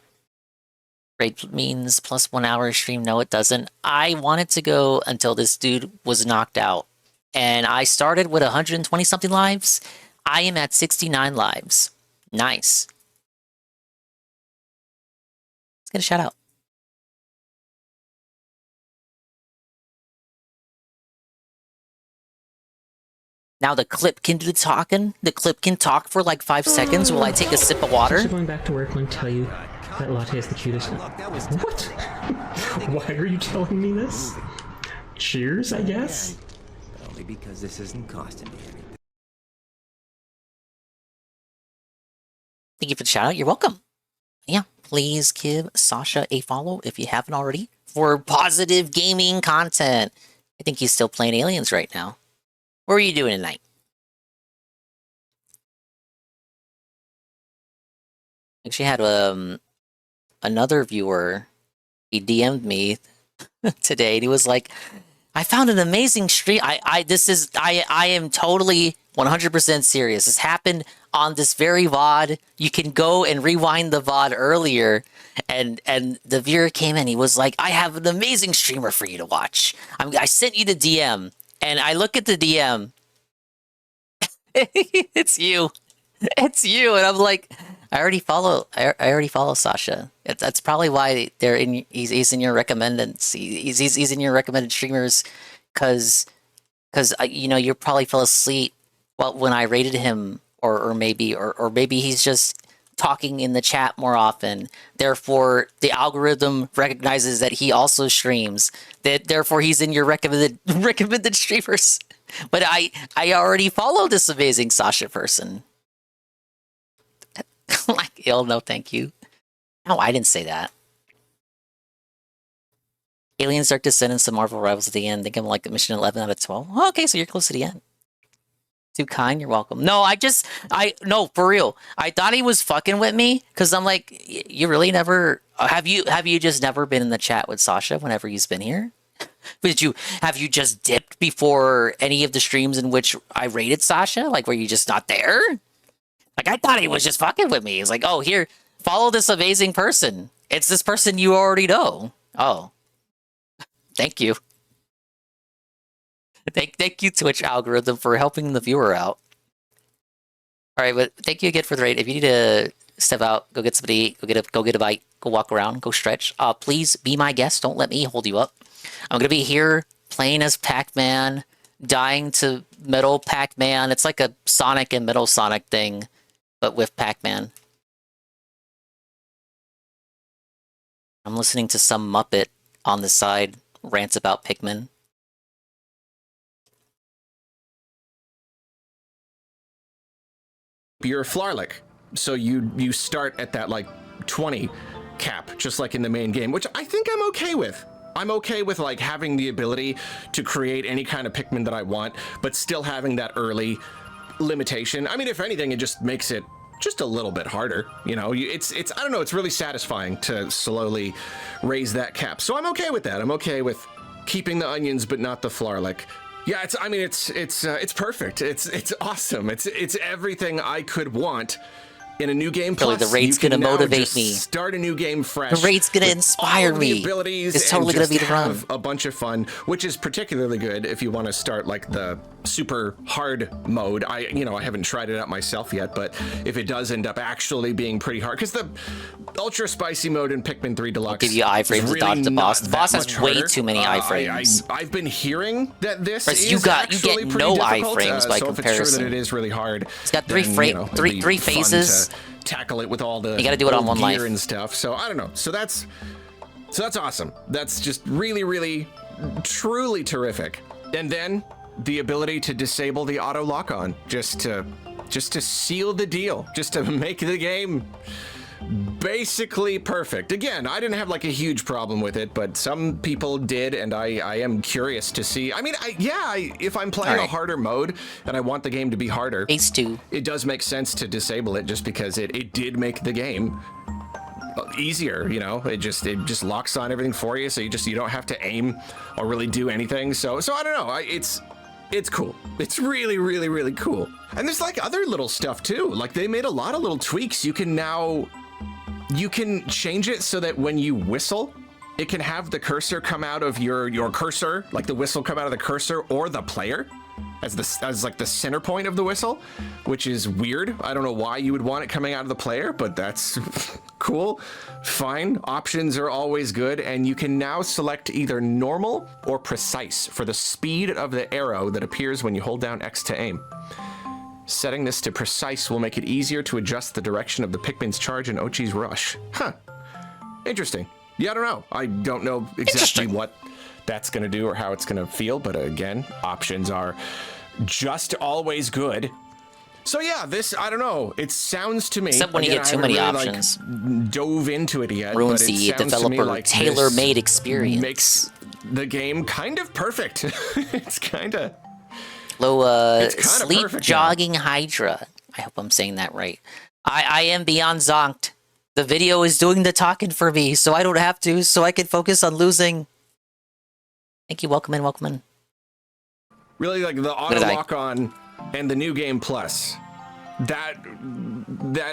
Raid means plus 1 hour stream. No, it doesn't. I wanted to go until this dude was knocked out. And I started with 120 something lives. I am at 69 lives. Nice. Let's get a shout out. Now the clip can do the talking. The clip can talk for like 5 seconds while I take a sip of water. I'm going back to work and tell you that latte is the cutest. What? Why are you telling me this? Cheers, I guess? Only because this isn't costing me anything. Thank you for the shout out. You're welcome. Yeah, please give Sasha a follow if you haven't already for positive gaming content. I think he's still playing Aliens right now. What are you doing tonight? Actually had another viewer. He DM'd me today and he was like, I found an amazing stream. I am totally 100% serious. This happened on this very VOD. You can go and rewind the VOD earlier. And the viewer came in. He was like, I have an amazing streamer for you to watch. I sent you the DM. And I look at the DM. It's you. It's you. And I'm like, I already follow Sasha. That's probably why he's in your recommended. He's in your recommended streamers, because you know, you probably fell asleep when I rated him, or maybe he's just talking in the chat more often. Therefore, the algorithm recognizes that he also streams. Therefore, he's in your recommended streamers. But I already follow this amazing Sasha person. Like, no, thank you. No, I didn't say that. Aliens Dark Descendants and Marvel Rivals at the end. I think I'm like mission 11 out of 12. Oh, okay, so you're close to the end. Too kind, you're welcome. No, no, for real. I thought he was fucking with me, because I'm like, you really never, have you just never been in the chat with Sasha whenever he's been here? Have you just dipped before any of the streams in which I rated Sasha? Like, were you just not there? Like, I thought he was just fucking with me. He's like, oh, here, follow this amazing person. It's this person you already know. Oh. Thank you. Thank you, Twitch algorithm, for helping the viewer out. All right, but thank you again for the raid. If you need to step out, go get somebody, go get a bite, go walk around, go stretch. Please be my guest. Don't let me hold you up. I'm gonna be here playing as Pac-Man, dying to Metal Pac-Man. It's like a Sonic and Metal Sonic thing, but with Pac-Man. I'm listening to some Muppet on the side rants about Pikmin. your Flarlick. So you start at that like 20 cap, just like in the main game, which I think I'm okay with. I'm okay with like having the ability to create any kind of Pikmin that I want, but still having that early limitation. I mean, if anything, it just makes it just a little bit harder. You know, it's I don't know, it's really satisfying to slowly raise that cap. So I'm okay with that. I'm okay with keeping the onions, but not the Flarlick. Yeah, it's perfect. It's awesome. It's everything I could want in a new game. Really, the raid's gonna motivate me. Start a new game fresh. The raid's gonna inspire me. It's totally gonna be the run. Have a bunch of fun, which is particularly good if you want to start like the super hard mode. I haven't tried it out myself yet, but if it does end up actually being pretty hard, because the ultra spicy mode in Pikmin 3 Deluxe give you iframes to dodge the boss. The boss has way too many iframes. I've been hearing that this is you get no difficult, iframes by so comparison. If it's true that it is really hard, it's got three phases. Tackle it with all the you got to do it on one gear life and stuff. So I don't know. So that's awesome. That's just really, really, truly terrific. And then the ability to disable the auto lock on, just to seal the deal, just to make the game basically perfect. Again, I didn't have like a huge problem with it, but some people did, and I am curious to see. I mean, if I'm playing a harder mode and I want the game to be harder, it does make sense to disable it, just because it did make the game easier. You know, it just locks on everything for you, so you don't have to aim or really do anything. So I don't know. It's cool. It's really, really, really cool. And there's like other little stuff too. Like they made a lot of little tweaks. You can change it so that when you whistle, it can have the cursor come out of your cursor, like the whistle come out of the cursor or the player as like the center point of the whistle, which is weird. I don't know why you would want it coming out of the player, but that's cool. Fine. Options are always good, and you can now select either normal or precise for the speed of the arrow that appears when you hold down X to aim. Setting this to precise will make it easier to adjust the direction of the Pikmin's charge in Ochi's rush. Huh. Interesting. Yeah, I don't know. I don't know exactly what that's going to do or how it's going to feel, but again, options are just always good. So yeah, this, I don't know, it sounds to me... Except when you get too many options. Like, dove into it yet, ruins but it the sounds developer to me like tailor-made experience. Makes the game kind of perfect. It's kind of... Sleep perfect, jogging Hydra. I hope I'm saying that right. I am beyond zonked. The video is doing the talking for me, so I don't have to, so I can focus on losing. Thank you. Welcome in. Really, like the auto lock on and the new game plus. That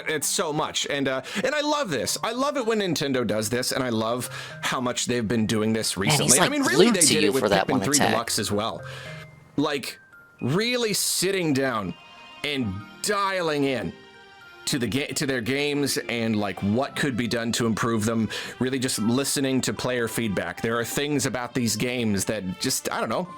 it's so much, and I love this. I love it when Nintendo does this, and I love how much they've been doing this recently. Man, he's, like, I mean, really, they glued to did you it with for that Pikmin one 3 attack. Deluxe as well. Like, really sitting down and dialing in to their games and like what could be done to improve them. Really, just listening to player feedback. There are things about these games that just, I don't know.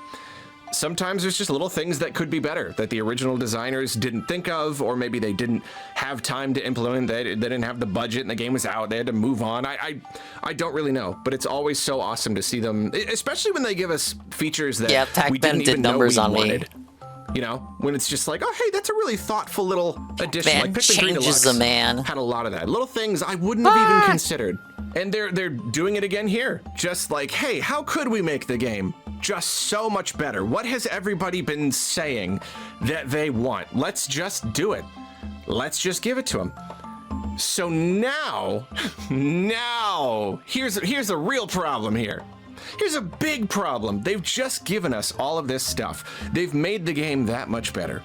Sometimes there's just little things that could be better that the original designers didn't think of, or maybe they didn't have time to implement. They didn't have the budget and the game was out. They had to move on. I don't really know, but it's always so awesome to see them, especially when they give us features that we didn't even know we wanted. You know, when it's just like, oh, hey, that's a really thoughtful little addition. Man, like Pikmin 3 changes Deluxe the man. had a lot of that. Little things I wouldn't have even considered. And they're doing it again here. Just like, hey, how could we make the game just so much better? What has everybody been saying that they want? Let's just do it. Let's just give it to them. So now, here's a real problem here. Here's a big problem. They've just given us all of this stuff. They've made the game that much better.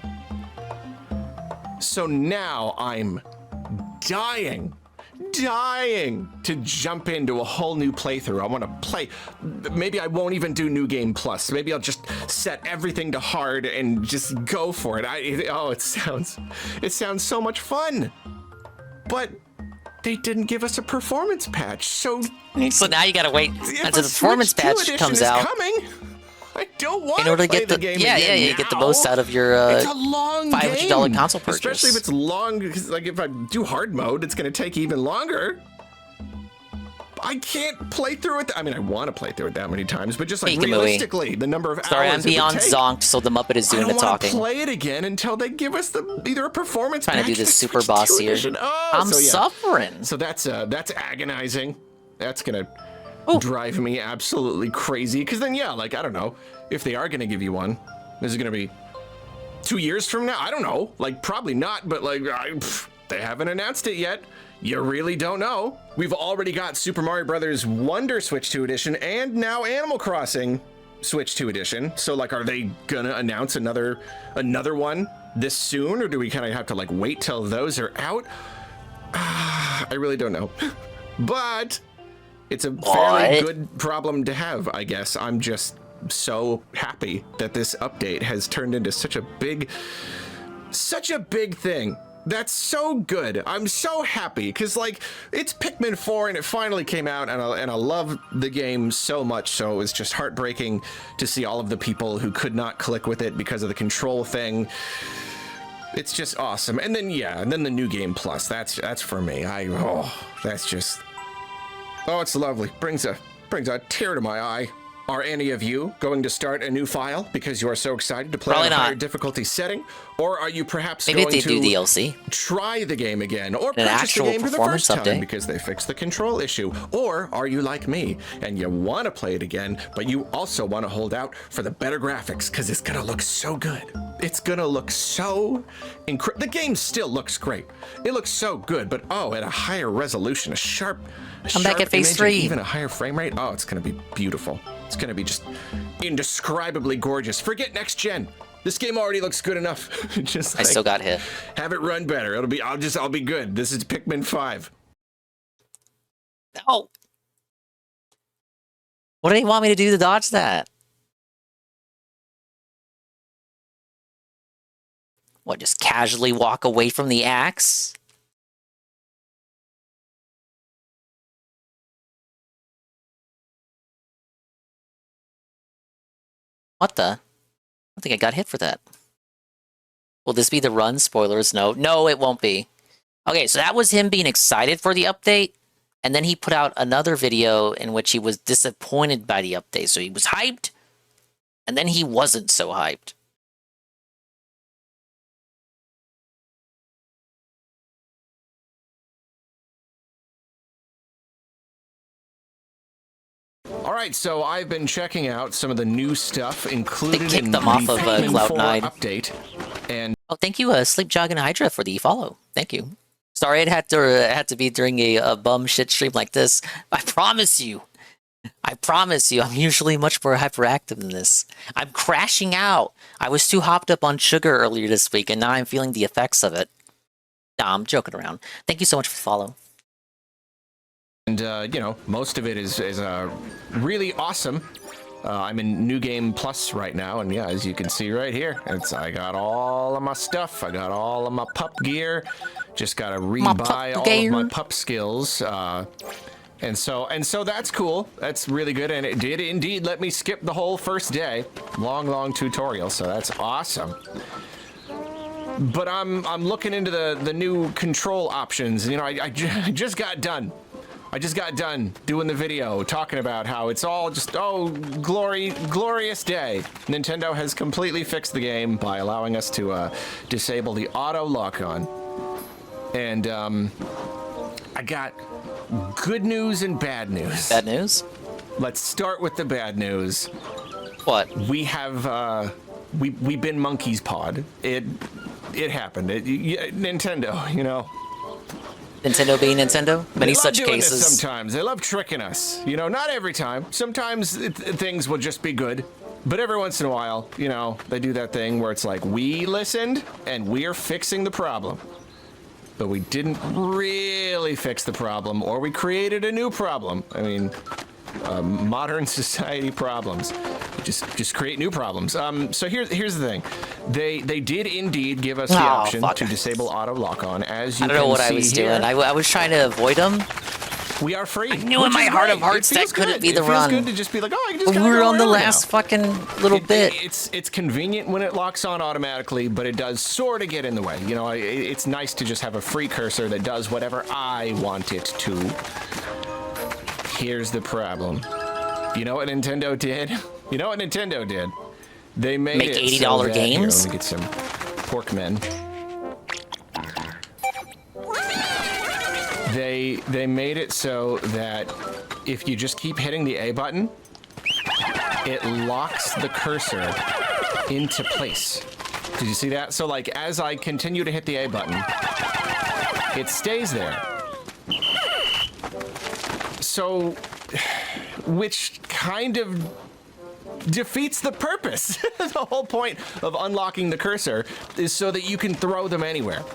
So now I'm dying to jump into a whole new playthrough. I want to play. Maybe I won't even do New Game Plus. Maybe I'll just set everything to hard and just go for it. It sounds so much fun. But they didn't give us a performance patch, so now you gotta wait until the performance patch comes out. I don't want in order to play get the game you again get the most out of your it's a long $500 console purchase. Especially if it's long, because like if I do hard mode, it's gonna take even longer. I can't play through it. I mean, I want to play through it that many times, but just like Speaking realistically, the number of Sorry, hours I'm beyond it would take, zonked, so the Muppet is doing the I don't want to talking. play it again until they give us either a performance. Trying to do this super boss here. I'm suffering. So that's agonizing. That's gonna drive me absolutely crazy. Because then, yeah, like I don't know if they are gonna give you one. Is it gonna be 2 years from now? I don't know. Like probably not. But like they haven't announced it yet. You really don't know. We've already got Super Mario Brothers Wonder Switch 2 Edition and now Animal Crossing Switch 2 Edition. So like, are they gonna announce another one this soon, or do we kind of have to like wait till those are out? I really don't know. But it's a fairly good problem to have, I guess. I'm just so happy that this update has turned into such a big thing. That's so good. I'm so happy because like it's Pikmin 4 and it finally came out, and I love the game so much. So it was just heartbreaking to see all of the people who could not click with it because of the control thing. It's just awesome. And then the new game plus. That's for me. It's lovely. Brings a tear to my eye. Are any of you going to start a new file because you are so excited to play on a higher difficulty setting? Or are you perhaps going to do DLC? Try the game again or purchase the game for the first time because they fixed the control issue? Or are you like me and you want to play it again, but you also want to hold out for the better graphics because it's going to look so good. It's going to look so incredible. The game still looks great. It looks so good, but at a higher resolution, I'm back at phase 3. Even a higher frame rate. Oh, it's going to be beautiful. It's going to be just indescribably gorgeous. Forget next gen. This game already looks good enough. Just I still got hit. Have it run better. I'll be good. This is Pikmin 5. No. What do they want me to do to dodge that? What, just casually walk away from the axe? What the? I don't think I got hit for that. Will this be the run? Spoilers, no. No, it won't be. Okay, so that was him being excited for the update, and then he put out another video in which he was disappointed by the update. So he was hyped, and then he wasn't so hyped. All right, so I've been checking out some of the new stuff included in the off of Pikmin 4 Cloud9 update. And thank you, Sleep Jog and Hydra, for the follow. Thank you. Sorry, it had to be during a bum shit stream like this. I promise you, I'm usually much more hyperactive than this. I'm crashing out. I was too hopped up on sugar earlier this week, and now I'm feeling the effects of it. Nah, I'm joking around. Thank you so much for the follow. And, most of it is really awesome. I'm in New Game Plus right now, and yeah, as you can see right here, I got all of my stuff. I got all of my pup gear. Just got to rebuy all of my pup skills. And so that's cool. That's really good, and it did indeed let me skip the whole first day. Long tutorial, so that's awesome. But I'm looking into the new control options. I just got done. I just got done doing the video talking about how it's all just, glorious day. Nintendo has completely fixed the game by allowing us to disable the auto lock-on. And I got good news and bad news. Bad news? Let's start with the bad news. What? We have, we've been Monkey's Pod. It happened. Nintendo, Nintendo being Nintendo? Many such cases. Sometimes they love tricking us. Not every time. Sometimes things will just be good. But every once in a while, they do that thing where it's like, we listened and we're fixing the problem. But we didn't really fix the problem, or we created a new problem. I mean, modern society problems. Just create new problems. So here's the thing. They did indeed give us the option to disable auto lock-on, as you can see. I don't know what I was doing. I was trying to avoid them. We are free. I knew in my heart of hearts that couldn't be the run. It feels good to just be like, I can just we were on the last fucking little bit. It's convenient when it locks on automatically, but it does sort of get in the way. It's nice to just have a free cursor that does whatever I want it to. Here's the problem. You know what Nintendo did? You know what Nintendo did? They made Make it $80 so that, games? Here, let me get some Porkmen. They made it so that if you just keep hitting the A button, it locks the cursor into place. Did you see that? So like as I continue to hit the A button, it stays there. So, which kind of defeats the purpose. The whole point of unlocking the cursor is so that you can throw them anywhere.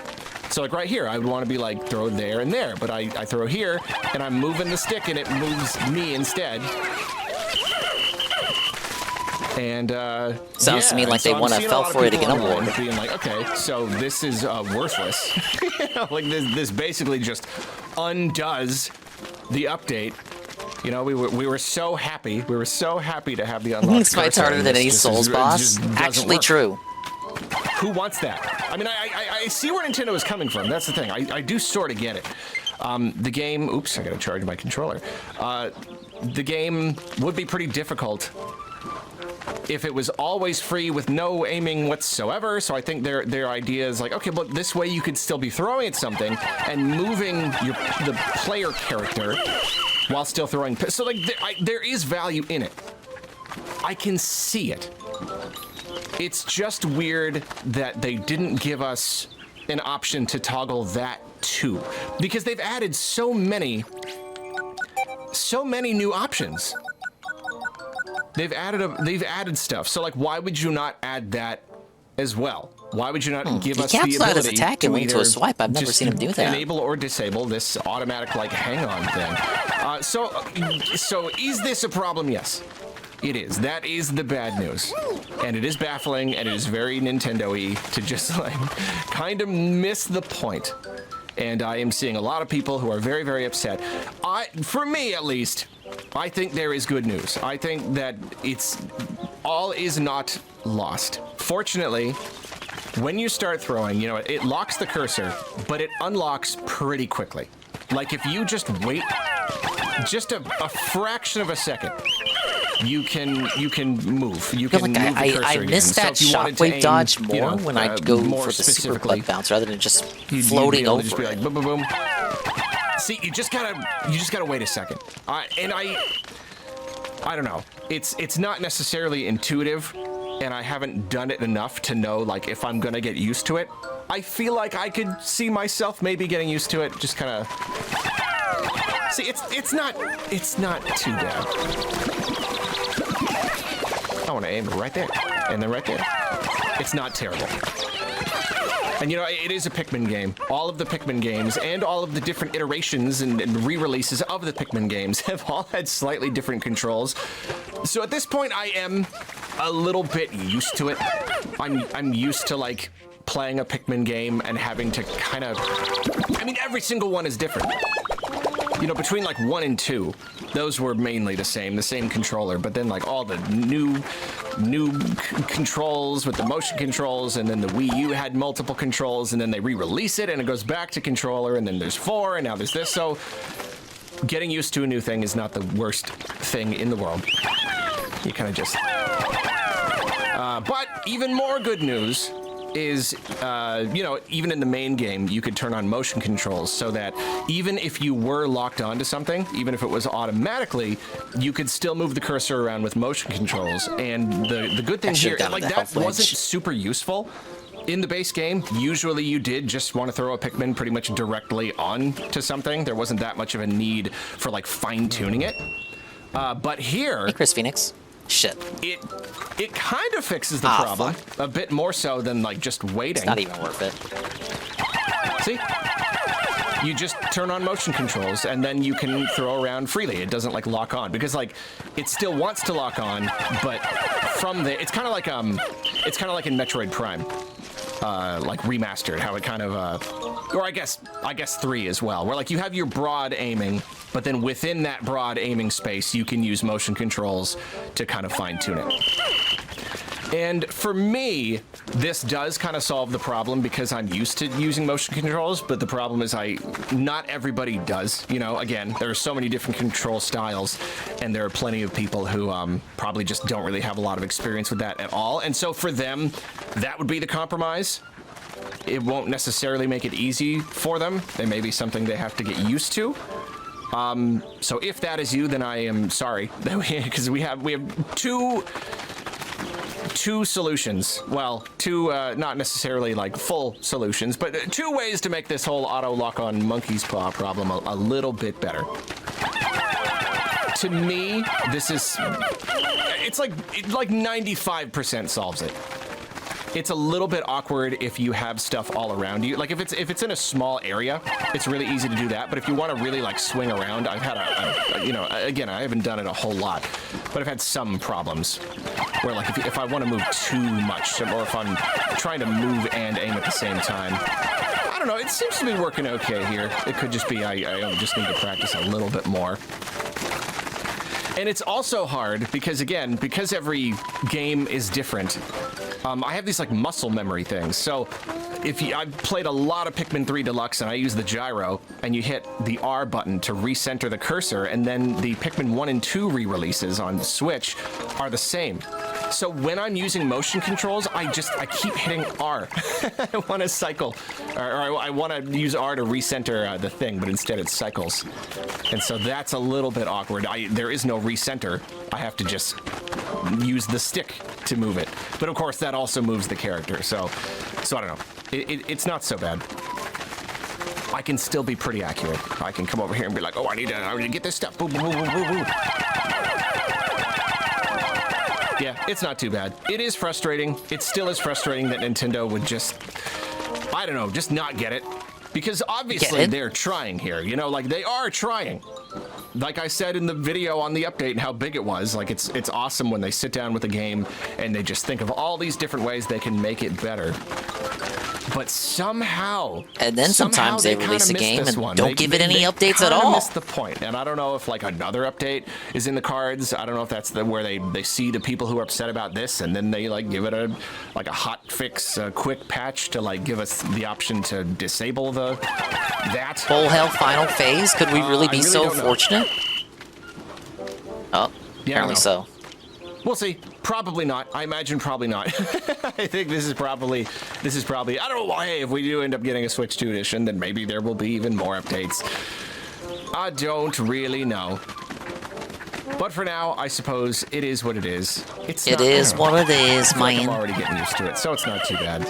So like right here, I would want to be like throw there and there, but I throw here and I'm moving the stick and it moves me instead. And sounds to me like they want to fell for it to get on board. Being like, okay, so this is worthless. You know, like this basically just undoes the update. You know, we were so happy. We were so happy to have the unlocked This fight's harder than any Souls boss. Actually true. Who wants that? I mean, I see where Nintendo is coming from. That's the thing. I do sort of get it. The game... Oops, I gotta charge my controller. The game would be pretty difficult if it was always free with no aiming whatsoever. So I think their idea is like, okay, but this way you could still be throwing at something and moving the player character while still throwing. So like there is value in it. I can see it. It's just weird that they didn't give us an option to toggle that too, because they've added so many new options. They've added stuff. So like, why would you not add that as well? Why would you not give us the ability attack and to a swipe? I've never seen him do that. Enable or disable this automatic like hang-on thing. So is this a problem? Yes, it is. That is the bad news, and it is baffling, and it is very Nintendo-y to just like kind of miss the point. And I am seeing a lot of people who are very, very upset. For me at least, I think there is good news. I think that all is not lost. Fortunately, when you start throwing, you know, it locks the cursor, but it unlocks pretty quickly. Like if you just wait just a fraction of a second, you can move. You can move the cursor I miss that shockwave dodge more when I go for the super butt bounce rather than just floating over. Just be like boom, boom, boom. See, you just gotta wait a second. And I don't know. It's not necessarily intuitive, and I haven't done it enough to know like if I'm gonna get used to it. I feel like I could see myself maybe getting used to it. Just kind of see. It's not too bad. I want to aim right there, and then right there. It's not terrible. And you know, it is a Pikmin game. All of the Pikmin games and all of the different iterations and re-releases of the Pikmin games have all had slightly different controls. So at this point, I am a little bit used to it. I'm used to like playing a Pikmin game and having to kind of, I mean, every single one is different. You know, between like 1 and 2, those were mainly the same controller, but then like all the new controls with the motion controls, and then the Wii U had multiple controls, and then they re-release it and it goes back to controller, and then there's 4, and now there's this. So getting used to a new thing is not the worst thing in the world. You kind of just, but even more good news is, you know, even in the main game, you could turn on motion controls so that even if you were locked onto something, even if it was automatically, you could still move the cursor around with motion controls. And the good thing here, like that wasn't super useful in the base game. Usually you did just want to throw a Pikmin pretty much directly on to something. There wasn't that much of a need for like fine-tuning it. But here... Hey, Chris Phoenix. Shit. It kind of fixes the problem a bit more so than like just waiting. It's not even worth it. See? You just turn on motion controls and then you can throw around freely. It doesn't like lock on because like it still wants to lock on, but from the it's kind of like in Metroid Prime. Like remastered, how it kind of or I guess 3 as well, where like you have your broad aiming, but then within that broad aiming space you can use motion controls to kind of fine-tune it. And for me, this does kind of solve the problem because I'm used to using motion controls, but the problem is not everybody does. You know, again, there are so many different control styles, and there are plenty of people who probably just don't really have a lot of experience with that at all. And so for them, that would be the compromise. It won't necessarily make it easy for them. It may be something they have to get used to. So if that is you, then I am sorry, because we have two solutions. Well, two not necessarily like full solutions, but two ways to make this whole auto lock on monkey's paw problem a little bit better. To me, this is it's like 95% solves it. It's a little bit awkward if you have stuff all around you. Like if it's in a small area, it's really easy to do that. But if you want to really like swing around, I've had again, I haven't done it a whole lot, but I've had some problems where like if I want to move too much, or if I'm trying to move and aim at the same time. I don't know, it seems to be working okay here. It could just be I just need to practice a little bit more. And it's also hard because, again, because every game is different, I have these like muscle memory things. So I've played a lot of Pikmin 3 Deluxe and I use the gyro, and you hit the R button to recenter the cursor, and then the Pikmin 1 and 2 re-releases on Switch are the same. So when I'm using motion controls, I keep hitting R. I want to cycle, or I want to use R to recenter the thing, but instead it cycles. And so that's a little bit awkward. There is no recenter. I have to just use the stick to move it. But of course, that also moves the character. So I don't know. It's not so bad. I can still be pretty accurate. I can come over here and be like, oh, I need to get this stuff. Boom, boom, boom, boom, boom, boom. Yeah, it's not too bad. It is frustrating. It still is frustrating that Nintendo would just, I don't know, just not get it. Because obviously they're trying here, you know, like they are trying. Like I said in the video on the update and how big it was, like it's awesome when they sit down with a game and they just think of all these different ways they can make it better. But somehow, and then sometimes they release a game and don't give it any updates at all. Missed the point, and I don't know if like another update is in the cards. I don't know if that's where they see the people who are upset about this, and then they like give it a hot fix, a quick patch to like give us the option to disable that full health final phase. Could we really be so fortunate? Oh, yeah, apparently so. We'll see. Probably not. I imagine probably not. I think this is probably, I don't know why, hey, if we do end up getting a Switch 2 edition, then maybe there will be even more updates. I don't really know. But for now, I suppose it is what it is. It is what it is, man. I'm already getting used to it, so it's not too bad.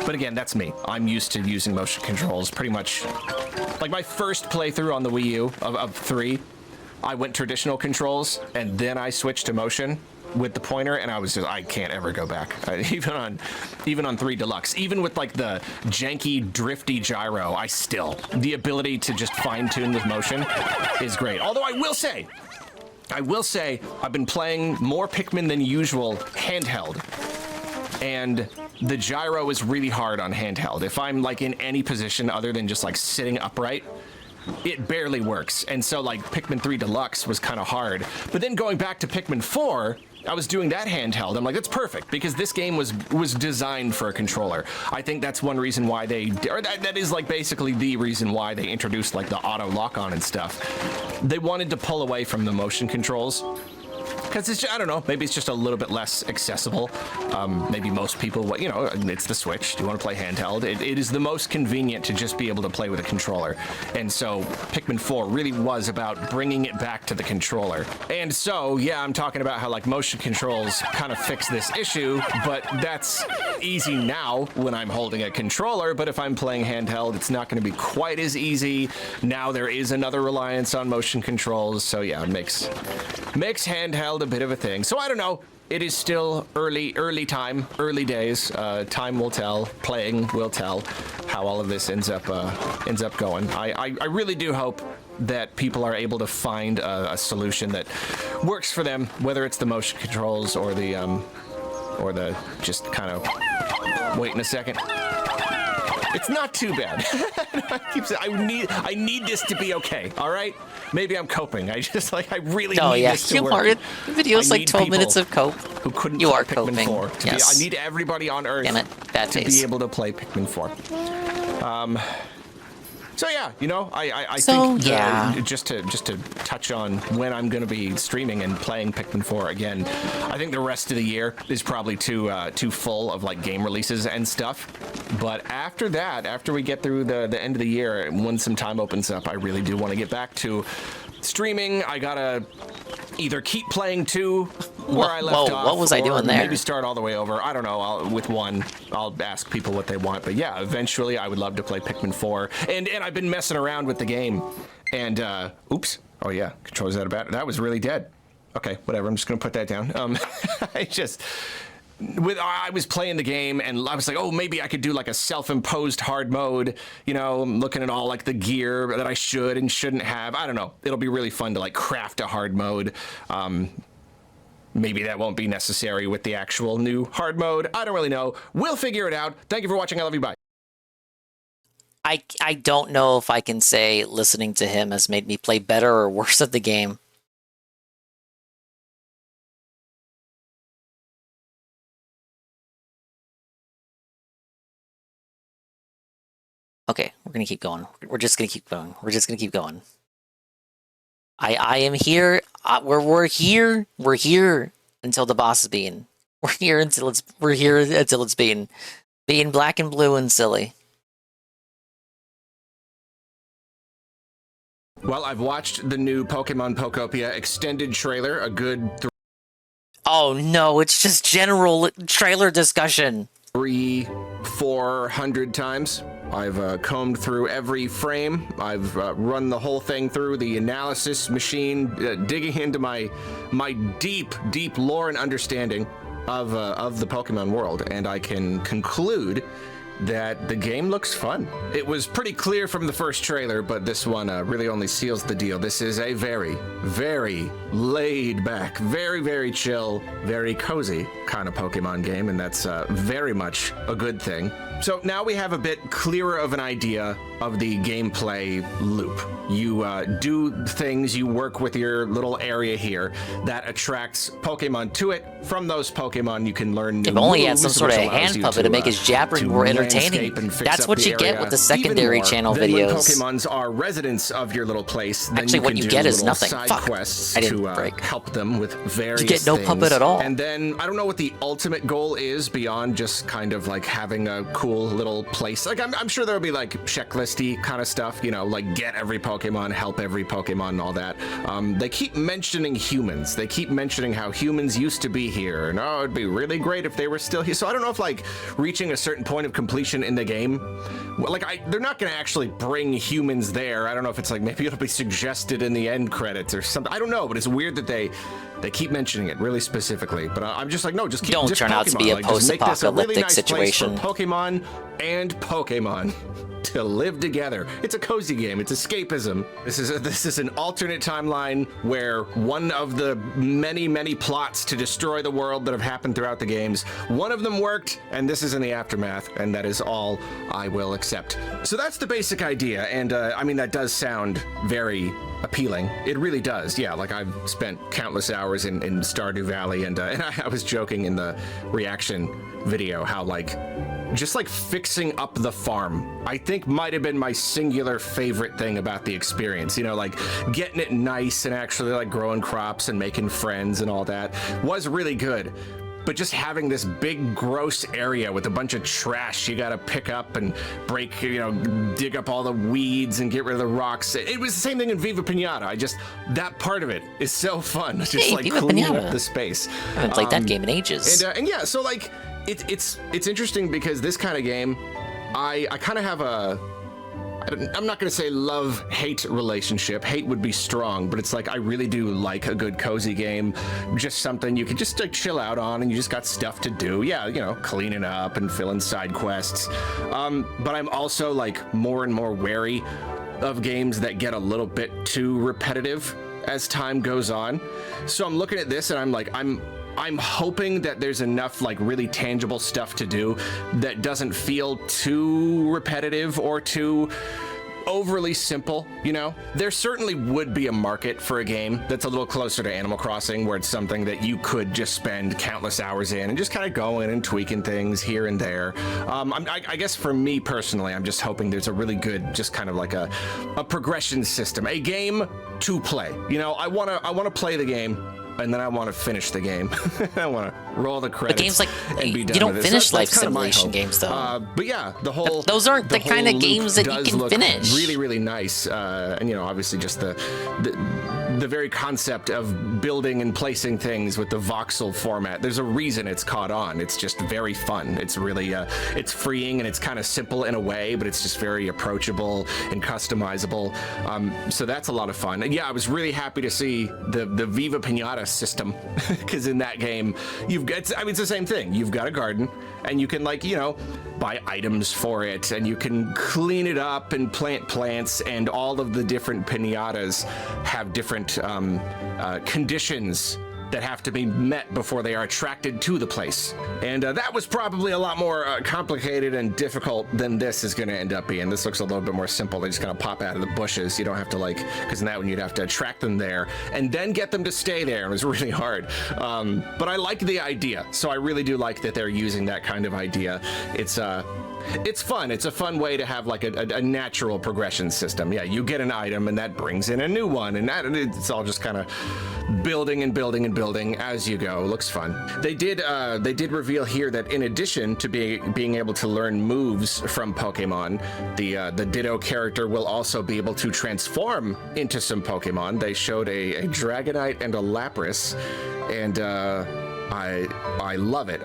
But again, that's me. I'm used to using motion controls pretty much. Like my first playthrough on the Wii U of 3, I went traditional controls, and then I switched to motion with the pointer, and I can't ever go back. Even on 3 Deluxe, even with like the janky, drifty gyro, the ability to just fine tune with motion is great. Although I will say, I've been playing more Pikmin than usual handheld, and the gyro is really hard on handheld. If I'm like in any position other than just like sitting upright, it barely works. And so like Pikmin 3 Deluxe was kind of hard. But then going back to Pikmin 4, I was doing that handheld. I'm like, that's perfect, because this game was designed for a controller. I think that's one reason why that is like basically the reason why they introduced like the auto lock-on and stuff. They wanted to pull away from the motion controls. Because it's just, I don't know, maybe it's just a little bit less accessible. Maybe most people, you know, it's the Switch. Do you want to play handheld? It is the most convenient to just be able to play with a controller. And so Pikmin 4 really was about bringing it back to the controller. And so, yeah, I'm talking about how like motion controls kind of fix this issue, but that's easy now when I'm holding a controller. But if I'm playing handheld, it's not going to be quite as easy. Now there is another reliance on motion controls. So yeah, it makes handheld a bit of a thing. So I don't know. It is still early days. Time will tell. Playing will tell how all of this ends up going. I really do hope that people are able to find a solution that works for them, whether it's the motion controls or the just kind of wait in a second. It's not too bad. I need this to be okay. All right. Maybe I'm coping. I really need this to work. The video's like 12 minutes of cope. Who couldn't you play are Pikmin coping. 4 to Yes. I need everybody on Earth to be able to play Pikmin 4. So yeah, I think just to touch on when I'm going to be streaming and playing Pikmin 4 again, I think the rest of the year is probably too full of like game releases and stuff. But after that, after we get through the end of the year, when some time opens up, I really do want to get back to streaming. I gotta either keep playing 2 where I left off. What was I doing there? Maybe start all the way over. I don't know. With 1, I'll ask people what they want. But yeah, eventually I would love to play Pikmin 4. And I've been messing around with the game. And oops. Oh yeah, controls out of battery. That was really dead. Okay, whatever. I'm just gonna put that down. I was playing the game and I was like, oh, maybe I could do like a self-imposed hard mode. I'm looking at all like the gear that I should and shouldn't have. I don't know. It'll be really fun to like craft a hard mode. Maybe that won't be necessary with the actual new hard mode. I don't really know. We'll figure it out. Thank you for watching. I love you. Bye. I don't know if I can say listening to him has made me play better or worse at the game. Okay, we're gonna keep going. We're just gonna keep going. We're just gonna keep going. I am here. We're here. We're here until the boss is being. We're here until it's being black and blue and silly. Well, I've watched the new Pokemon Pokopia extended trailer. A good. Oh no! It's just general trailer discussion. 300-400 times. I've combed through every frame. I've run the whole thing through the analysis machine, digging into my deep lore and understanding of the Pokemon world, and I can conclude that the game looks fun. It was pretty clear from the first trailer, but this one really only seals the deal. This is a very, very laid back, very, very chill, very cozy kind of Pokemon game, and that's very much a good thing. So now we have a bit clearer of an idea of the gameplay loop. You do things, you work with your little area here that attracts Pokemon to it. From those Pokemon, you can learn new If only he had moves, some sort of which allows hand you puppet to make his jabbering more entertaining. That's what you get with the secondary channel then videos. When Pokemons are residents of your little place, then Actually, you what can you do get is little nothing. side Fuck. quests I didn't to break. help them with various You get no things. puppet at all. And then I don't know what the ultimate goal is beyond just kind of like having a cool little place. Like I'm sure there'll be like checklisty kind of stuff, like get every Pokemon, help every Pokemon, and all that. They keep mentioning humans. They keep mentioning how humans used to be here, and it'd be really great if they were still here. So I don't know if like reaching a certain point of completion in the game, they're not going to actually bring humans there. I don't know if it's like maybe it'll be suggested in the end credits or something. I don't know, but it's weird that they keep mentioning it really specifically. But I'm just like, no, just keep. Don't just turn out to be a post-apocalyptic really nice situation. Place for Pokemon and Pokemon to live together. It's a cozy game. It's escapism. This is an alternate timeline where one of the many plots to destroy the world that have happened throughout the games, one of them worked, and this is in the aftermath, and that is all I will accept. So that's the basic idea, and I mean that does sound very appealing. It really does. Yeah, like I've spent countless hours in Stardew Valley, and I was joking in the reaction video how just fixing up the farm, I think might have been my singular favorite thing about the experience. Getting it nice and actually growing crops and making friends and all that was really good. But just having this big gross area with a bunch of trash you gotta pick up and break, dig up all the weeds and get rid of the rocks. It was the same thing in Viva Pinata. That part of it is so fun. Just Viva cleaning Pinata. up the space. I haven't played that game in ages. And yeah, so it's interesting because this kind of game, I kind of have I'm not going to say love-hate relationship. Hate would be strong, but it's I really do like a good cozy game. Just something you can just chill out on, and you just got stuff to do. Yeah, cleaning up and filling side quests. But I'm also more and more wary of games that get a little bit too repetitive as time goes on. So I'm looking at this and I'm I'm hoping that there's enough like really tangible stuff to do that doesn't feel too repetitive or too overly simple, you know? There certainly would be a market for a game that's a little closer to Animal Crossing, where it's something that you could just spend countless hours in and just kind of go in and tweaking things here and there. I guess for me personally, I'm just hoping there's a really good, just kind of like a progression system, a game to play. You know, I want to play the game, and then I want to finish the game. I want to roll the credits. But games like and be done you don't with it. finish So life that's kind of my simulation hope. games though. But yeah, the whole those aren't the kind of games that you can finish. Really, really nice. And you know, obviously, just the very concept of building and placing things with the voxel format. There's a reason it's caught on. It's just very fun. It's really it's freeing and it's kind of simple in a way, but it's just very approachable and customizable. So that's a lot of fun. And yeah, I was really happy to see the Viva Pinata system, because in that game it's the same thing. You've got a garden and you can, like, you know, buy items for it, and you can clean it up and plant plants, and all of the different pinatas have different conditions that have to be met before they are attracted to the place. And that was probably a lot more complicated and difficult than this is going to end up being. This looks a little bit more simple. They just kind of pop out of the bushes. You don't have to, like, because in that one you'd have to attract them there and then get them to stay there. It was really hard. But I like the idea. So I really do like that they're using that kind of idea. It's fun. It's a fun way to have like a natural progression system. Yeah, you get an item and that brings in a new one, and it's all just kind of building and building and building as you go. Looks fun. They did reveal here that in addition to being able to learn moves from Pokemon, the Ditto character will also be able to transform into some Pokemon. They showed a Dragonite and a Lapras, and I love it.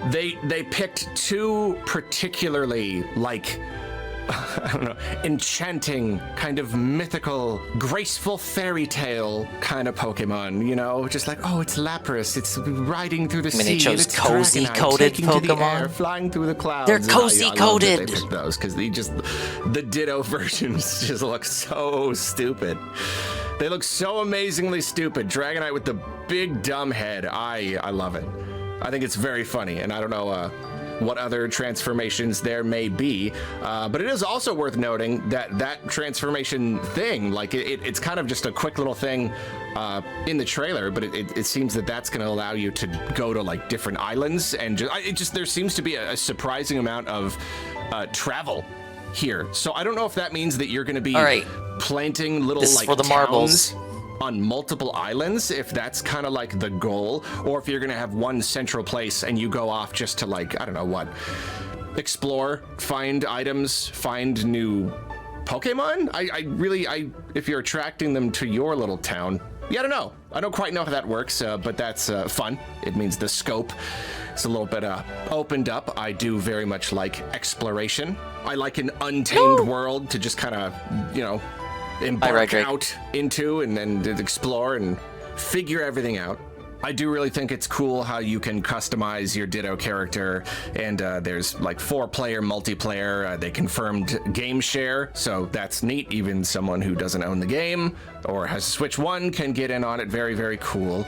They picked two particularly, like, I don't know, enchanting, kind of mythical, graceful fairy tale kind of Pokemon, you know? Just like, oh, it's Lapras, it's riding through the sea. They chose it's cozy-coded Pokemon. To the air, Pokemon. flying through the clouds. They're And I love that cozy-coded. They picked those, because the Ditto versions just look so stupid. They look so amazingly stupid. Dragonite with the big dumb head. I love it. I think it's very funny, and I don't know what other transformations there may be, but it is also worth noting that transformation thing, like it's kind of just a quick little thing in the trailer, but it seems that that's going to allow you to go to like different islands, and there seems to be a surprising amount of travel here. So I don't know if that means that you're going to be planting little This is like for the marbles. on multiple islands, if that's kind of like the goal, or if you're gonna have one central place and you go off just to, like, I don't know what, explore, find items, find new Pokemon. I if you're attracting them to your little town, yeah, I don't know. I don't quite know how that works, but that's fun. It means the scope is a little bit opened up. I do very much like exploration. I like an untamed world to just kind of, you know, embark out into and then explore and figure everything out. I do really think it's cool how you can customize your Ditto character, and there's like 4-player multiplayer. They confirmed game share, so that's neat. Even someone who doesn't own the game or has Switch 1 can get in on it. Very, very cool.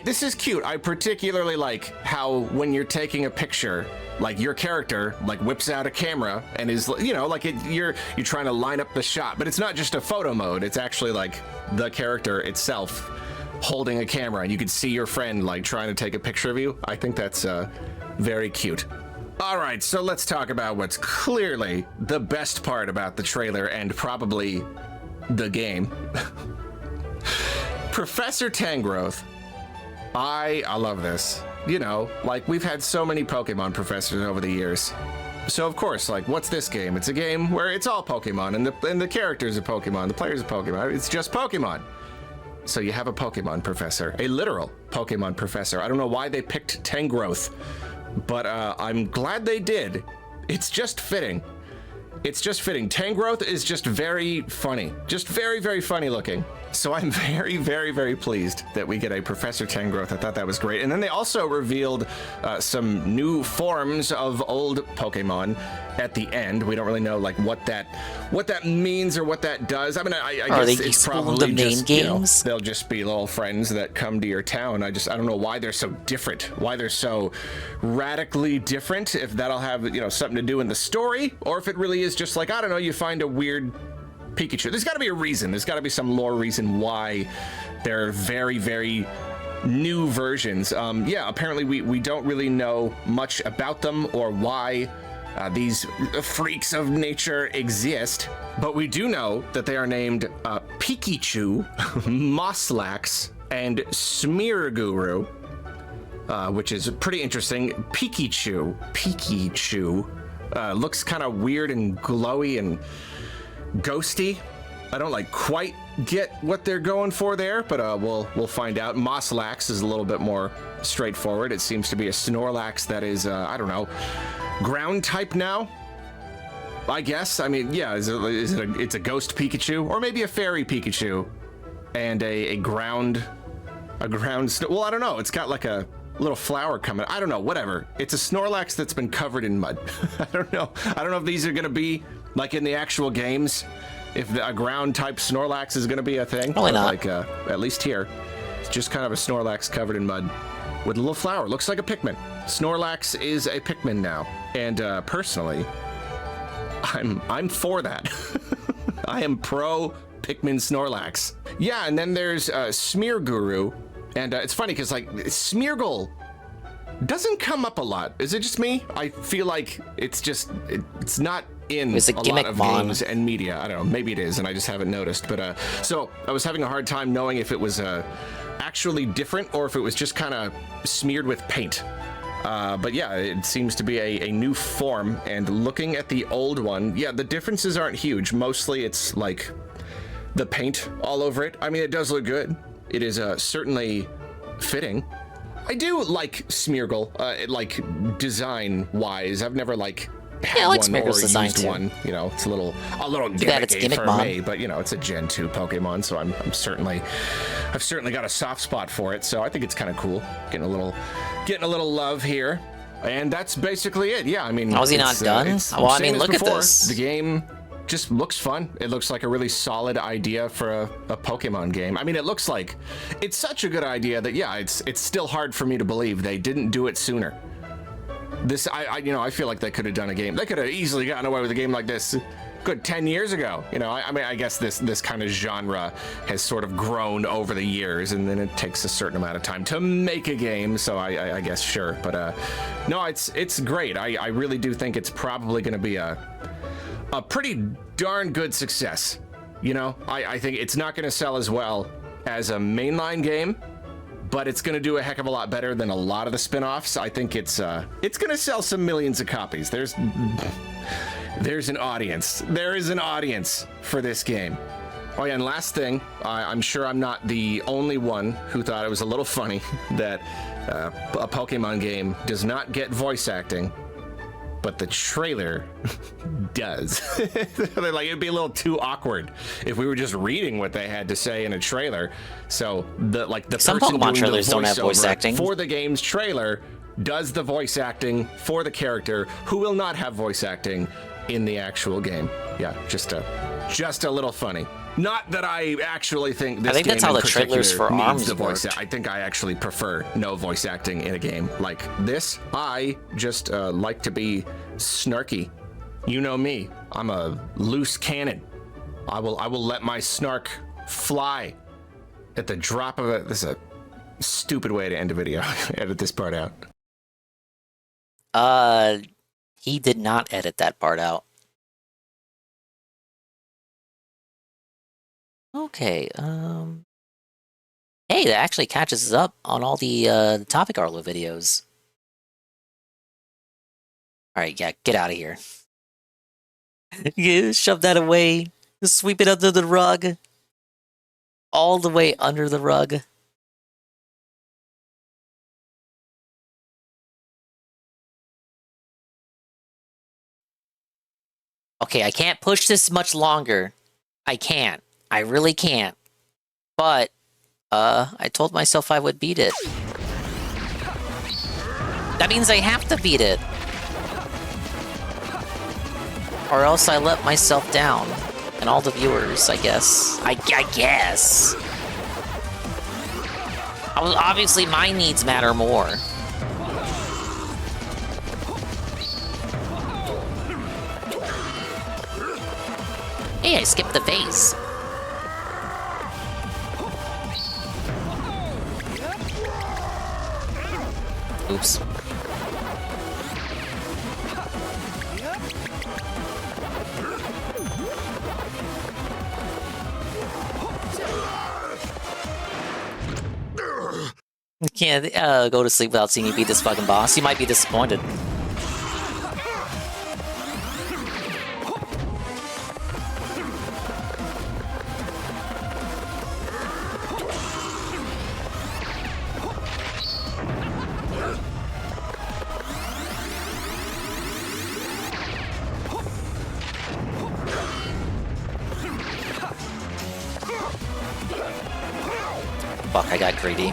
This is cute. I particularly like how when you're taking a picture, like your character like whips out a camera and is, you know, like you're trying to line up the shot, but it's not just a photo mode. It's actually like the character itself holding a camera, and you can see your friend like trying to take a picture of you. I think that's very cute. All right, so let's talk about what's clearly the best part about the trailer and probably the game. Professor Tangrowth. I love this. You know, like, we've had so many Pokemon professors over the years. So of course, like, what's this game? It's a game where it's all Pokemon, and the characters are Pokemon, the players are Pokemon. It's just Pokemon. So you have a Pokemon professor, a literal Pokemon professor. I don't know why they picked Tangrowth, but I'm glad they did. It's just fitting. It's just fitting. Tangrowth is just very funny. Just very, very funny looking. So I'm very, very, very pleased that we get a Professor Tangrowth. I thought that was great. And then they also revealed some new forms of old Pokemon at the end. We don't really know like what that means or what that does. I mean, I guess it's probably just, games? They'll just be little friends that come to your town. I don't know why they're so different, why they're so radically different, if that'll have, something to do in the story, or if it really is just like, I don't know, you find a weird Pikachu. There's got to be a reason. There's got to be some lore reason why they're very, very new versions. Apparently we don't really know much about them or why these freaks of nature exist, but we do know that they are named Pikachu, Mosslax, and Smearguru, which is pretty interesting. Pikachu looks kind of weird and glowy and ghosty. I don't quite get what they're going for there, but we'll find out. Mosslax is a little bit more straightforward. It seems to be a Snorlax that is I don't know, ground type now, I guess. I mean, yeah, it's a ghost Pikachu, or maybe a fairy Pikachu and a ground well, I don't know, it's got like a little flower coming. I don't know, whatever. It's a Snorlax that's been covered in mud. I don't know if these are gonna be like in the actual games, if a ground type Snorlax is gonna be a thing. Probably not. Like at least here, it's just kind of a Snorlax covered in mud with a little flower. Looks like a Pikmin. Snorlax is a Pikmin now, and personally, I'm for that. I am pro Pikmin Snorlax. Yeah, and then there's Smearguru, and it's funny because like Smeargle doesn't come up a lot. Is it just me? I feel like it's not in a lot of games and media. I don't know, maybe it is and I just haven't noticed, but so I was having a hard time knowing if it was actually different or if it was just kind of smeared with paint. But yeah, it seems to be a new form, and looking at the old one, yeah, the differences aren't huge. Mostly it's like the paint all over it. I mean, it does look good. It is certainly fitting. I do like Smeargle, like design-wise. I've never had one or used one. It's a little gimmicky for me, but it's a Gen 2 Pokemon, so I've certainly got a soft spot for it. So I think it's kind of cool, getting a little love here, and that's basically it. Yeah, I mean, was he not done? Well, I mean, look at this. The game just looks fun. It looks like a really solid idea for a Pokemon game. I mean, it looks like it's such a good idea that yeah, it's still hard for me to believe they didn't do it sooner. I feel like they could have done a game. They could have easily gotten away with a game like this good 10 years ago. I mean, I guess this kind of genre has sort of grown over the years, and then it takes a certain amount of time to make a game. So I guess sure, but no, it's great. I really do think it's probably going to be a pretty darn good success. I think it's not going to sell as well as a mainline game, but it's going to do a heck of a lot better than a lot of the spin-offs. I think it's going to sell some millions of copies. There's an audience. There is an audience for this game. Oh yeah, and last thing, I'm sure I'm not the only one who thought it was a little funny that a Pokemon game does not get voice acting, but the trailer does. They're like, it'd be a little too awkward if we were just reading what they had to say in a trailer. So the some person Pokemon doing trailers the don't have voice acting for the game's trailer does the voice acting for the character who will not have voice acting in the actual game. Yeah, just a little funny. Not that I actually think this game that's how the trailers for ARMS the voice. worked. I think I actually prefer no voice acting in a game like this. I just like to be snarky. You know me. I'm a loose cannon. I will let my snark fly at the drop of it. This is a stupid way to end a video. Edit this part out. He did not edit that part out. Okay, hey, that actually catches us up on all the Topic Arlo videos. Alright, yeah, get out of here. Yeah, shove that away. Sweep it under the rug. All the way under the rug. Okay, I can't push this much longer. I can't. I really can't. But, I told myself I would beat it. That means I have to beat it. Or else I let myself down. And all the viewers, I guess. I guess. Obviously, my needs matter more. Hey, I skipped the phase. Oops. You can't go to sleep without seeing you beat this fucking boss. You might be disappointed. Fuck, I got greedy.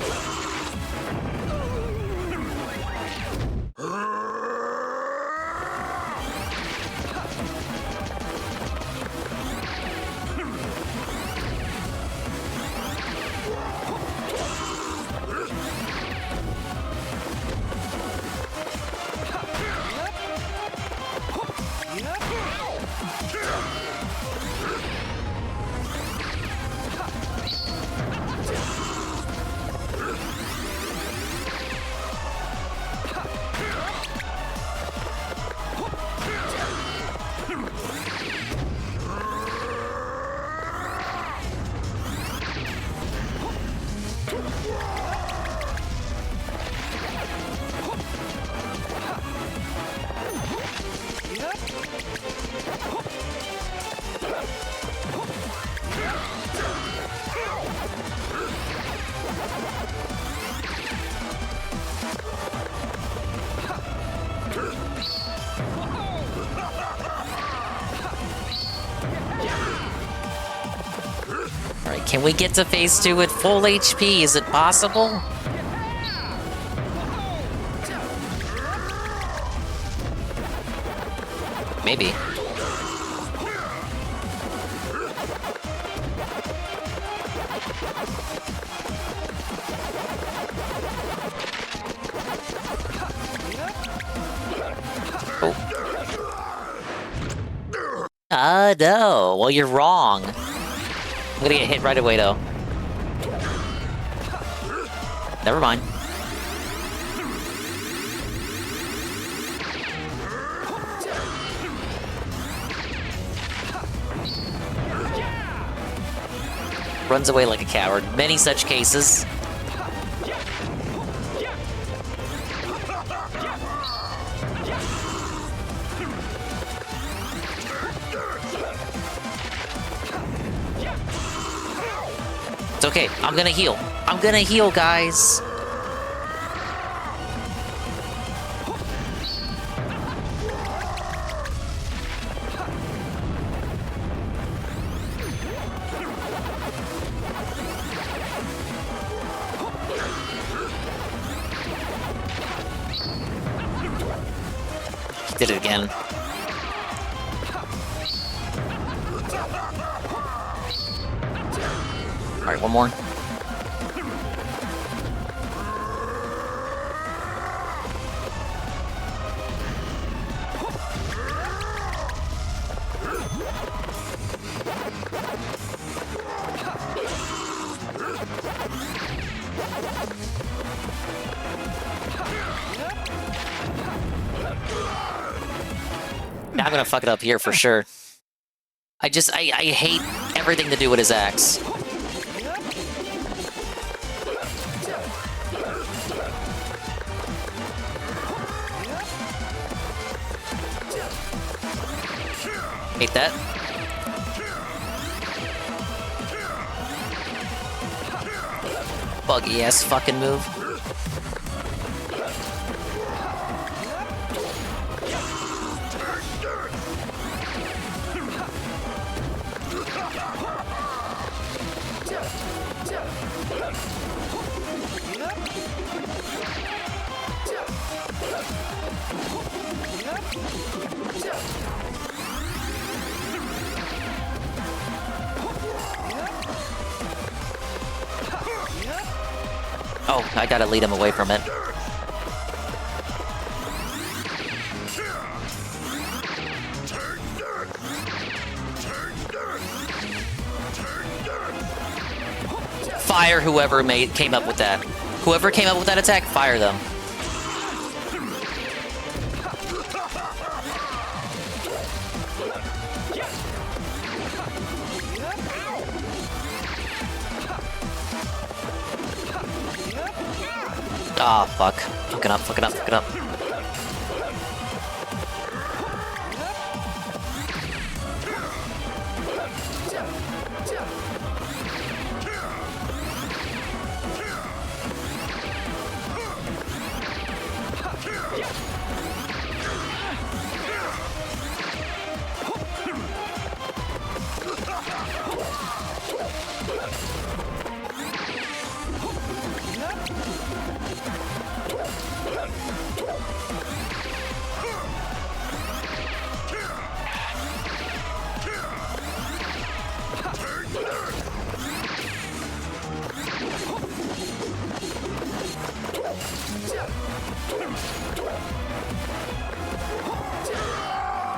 Alright, can we get to phase 2 with full HP? Is it possible? Maybe. No. Well, you're wrong. I'm gonna get hit right away, though. Never mind. Runs away like a coward. Many such cases. It's okay. I'm gonna heal. I'm gonna heal, guys. He did it again. Alright, one more. Now I'm gonna fuck it up here for sure. I hate everything to do with his axe. Hate that. Buggy ass fucking move. Oh, I gotta lead him away from it. Fire whoever came up with that. Whoever came up with that attack, fire them. Ah, fuck. Fucking up, fucking up, fucking up.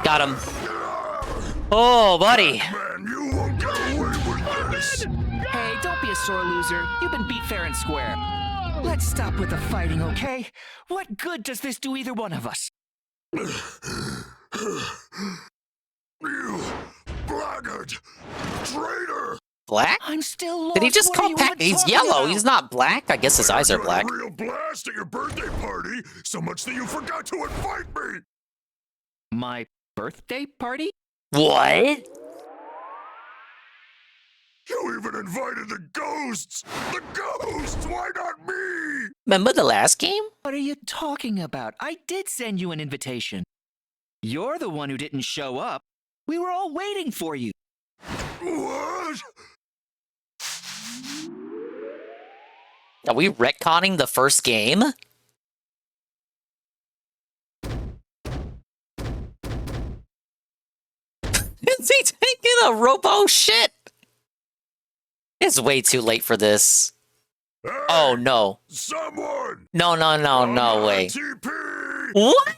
Got him. Oh, buddy. Hey, don't be a sore loser. You've been beat fair and square. Let's stop with the fighting, okay? What good does this do either one of us? You blackguard! Traitor! Black? I'm still lost. Did he just What call are you Pac? even He's talking yellow. about? He's not black. I guess his eyes are black. Real blast at your birthday party, so much that you forgot to invite me. My birthday party? What? You even invited the ghosts! The ghosts! Why not me? Remember the last game? What are you talking about? I did send you an invitation. You're the one who didn't show up. We were all waiting for you. What? Are we retconning the first game? Is he taking a robo shit? It's way too late for this. Hey, oh no. Someone! No, no, no, no way. What?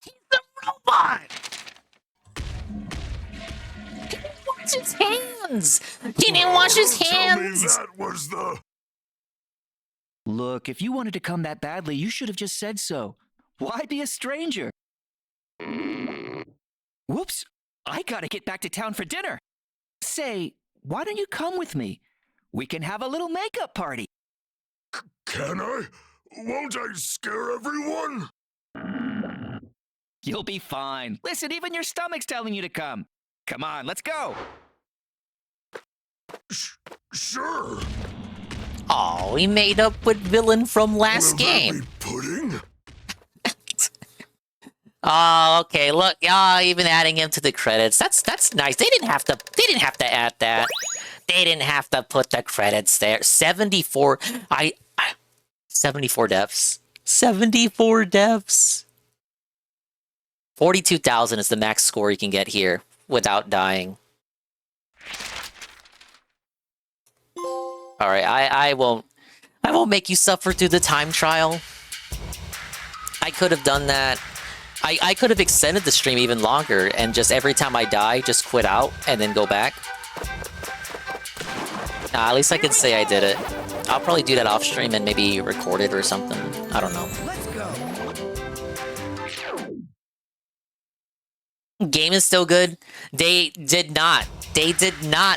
He's the robot! He didn't wash his hands! He didn't wash his hands! Tell me that was the... Look, if you wanted to come that badly, you should have just said so. Why be a stranger? Whoops! I gotta get back to town for dinner. Say, why don't you come with me? We can have a little makeup party. Can I? Won't I scare everyone? You'll be fine. Listen, even your stomach's telling you to come. Come on, let's go. Sure. Oh, he made up with villain from last Will game. That be pudding? Oh, okay. Look, even adding him to the credits. That's nice. They didn't have to add that. They didn't have to put the credits there. 74 74 deaths. 74 deaths. 42,000 is the max score you can get here without dying. All right, I won't make you suffer through the time trial. I could have done that. I could have extended the stream even longer and just every time I die, just quit out and then go back. Nah, at least I can say I did it. I'll probably do that off stream and maybe record it or something. I don't know. Let's go. Game is still good. They did not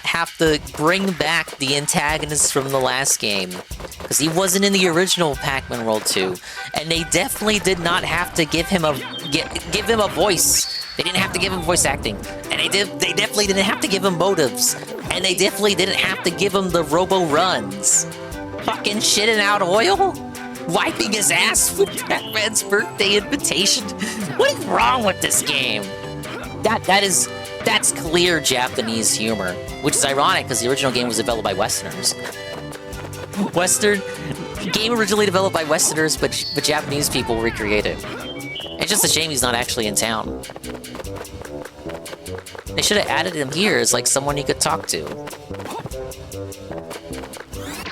have to bring back the antagonist from the last game because he wasn't in the original Pac-Man World 2, and they definitely did not have to give him a voice. They didn't have to give him voice acting, and they definitely didn't have to give him motives, and they definitely didn't have to give him the robo runs. Fucking shitting out oil, wiping his ass with Pac-Man's birthday invitation. What is wrong with this game? That's clear Japanese humor, which is ironic because the original game was developed by Westerners. Game originally developed by Westerners, but Japanese people recreate it. It's just a shame he's not actually in town. They should have added him here as like someone you could talk to.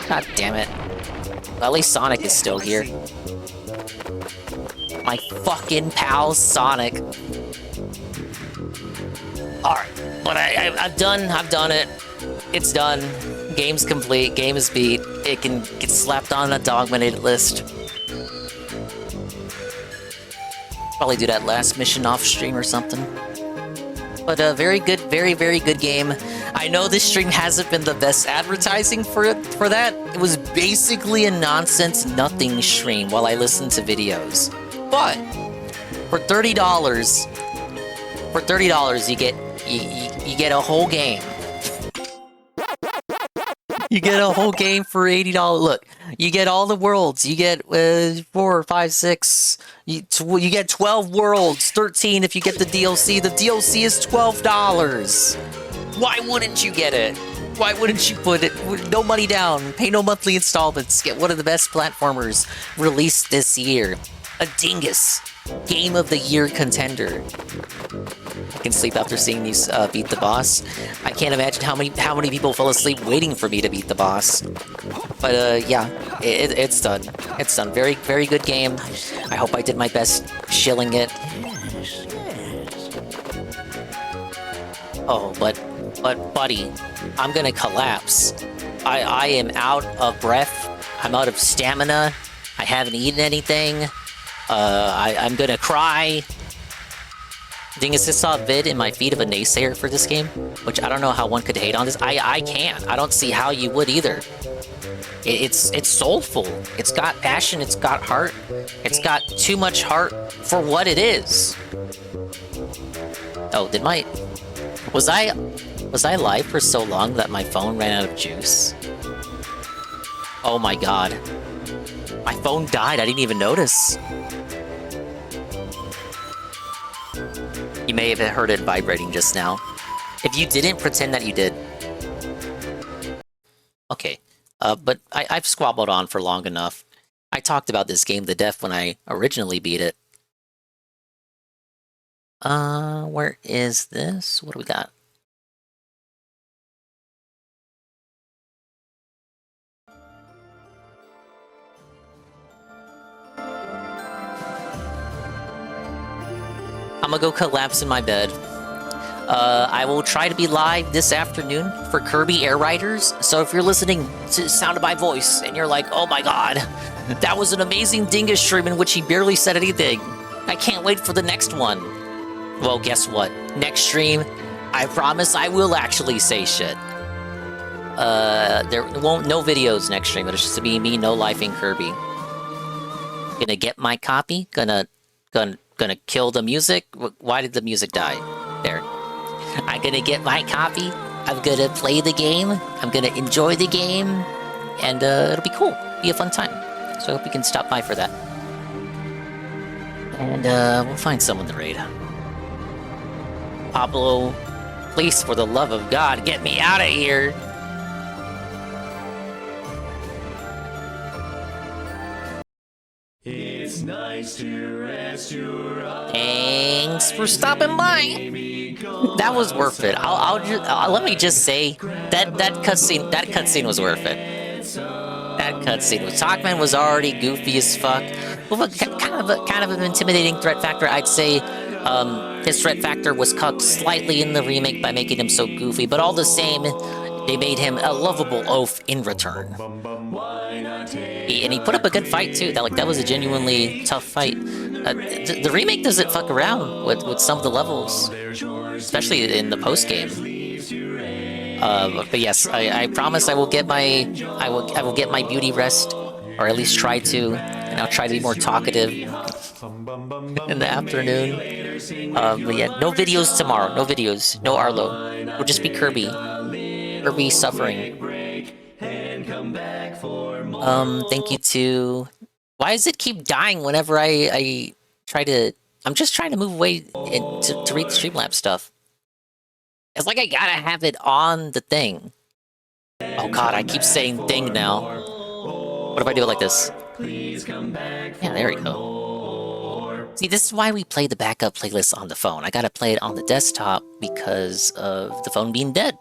God damn it. Well, at least Sonic is still here. My fucking pal Sonic. Alright, but I've done it. It's done. Game's complete. Game is beat. It can get slapped on a dogminated list. Probably do that last mission off stream or something. But very good, very good game. I know this stream hasn't been the best advertising for that. It was basically a nonsense nothing stream while I listened to videos. But for $30, you get a whole game. You get a whole game for $80. Look, you get all the worlds. You get 4, 5, 6. You get 12 worlds. 13 if you get the DLC. The DLC is $12. Why wouldn't you get it? Why wouldn't you put it? No money down. Pay no monthly installments. Get one of the best platformers released this year. A dingus. Game of the Year contender. I can sleep after seeing these beat the boss. I can't imagine how many people fell asleep waiting for me to beat the boss. But yeah, it's done. It's done. Very good game. I hope I did my best shilling it. Oh, but buddy, I'm gonna collapse. I am out of breath. I'm out of stamina. I haven't eaten anything. I'm gonna cry. Dingus just saw a vid in my feed of a naysayer for this game, which I don't know how one could hate on this. I can't. I don't see how you would either. It's soulful. It's got passion. It's got heart. It's got too much heart for what it is. Oh, was I live for so long that my phone ran out of juice? Oh my god. My phone died. I didn't even notice. You may have heard it vibrating just now. If you didn't, pretend that you did. Okay, but I've squabbled on for long enough. I talked about this game to death when I originally beat it. Where is this? What do we got? I'm gonna go collapse in my bed. I will try to be live this afternoon for Kirby Air Riders. So if you're listening to the sound of my voice and you're like, oh my god, that was an amazing Dingus stream in which he barely said anything. I can't wait for the next one. Well, guess what? Next stream, I promise I will actually say shit. There won't no videos next stream. It'll just be me no lifing Kirby. Gonna get my copy. Gonna kill the music. Why did the music die? There. I'm gonna get my copy. I'm gonna play the game. I'm gonna enjoy the game, and it'll be cool. Be a fun time. So I hope you can stop by for that. And we'll find someone to raid. Pablo, please, for the love of God, get me out of here. It's nice to rest your eyes. Thanks for stopping by. That was worth it. Let me just say that cutscene was worth it. That cutscene with Pac-Man was already goofy as fuck. Well, kind of an intimidating threat factor, I'd say. His threat factor was cucked slightly in the remake by making him so goofy, but all the same, they made him a lovable oaf in return. And he put up a good fight too. That was a genuinely tough fight. The remake doesn't fuck around with some of the levels, especially in the post game. But yes, I promise I will get my beauty rest, or at least try to, and I'll try to be more talkative in the afternoon. But yeah, no videos tomorrow. No videos. No Arlo. It'll just be Kirby. Kirby suffering. Thank you to... Why does it keep dying whenever I try to... I'm just trying to move away to read the Streamlabs stuff. It's like I gotta have it on the thing. Oh god, I keep saying thing now. What if I do it like this? Please come back. Yeah, there we go. See, this is why we play the backup playlist on the phone. I gotta play it on the desktop because of the phone being dead.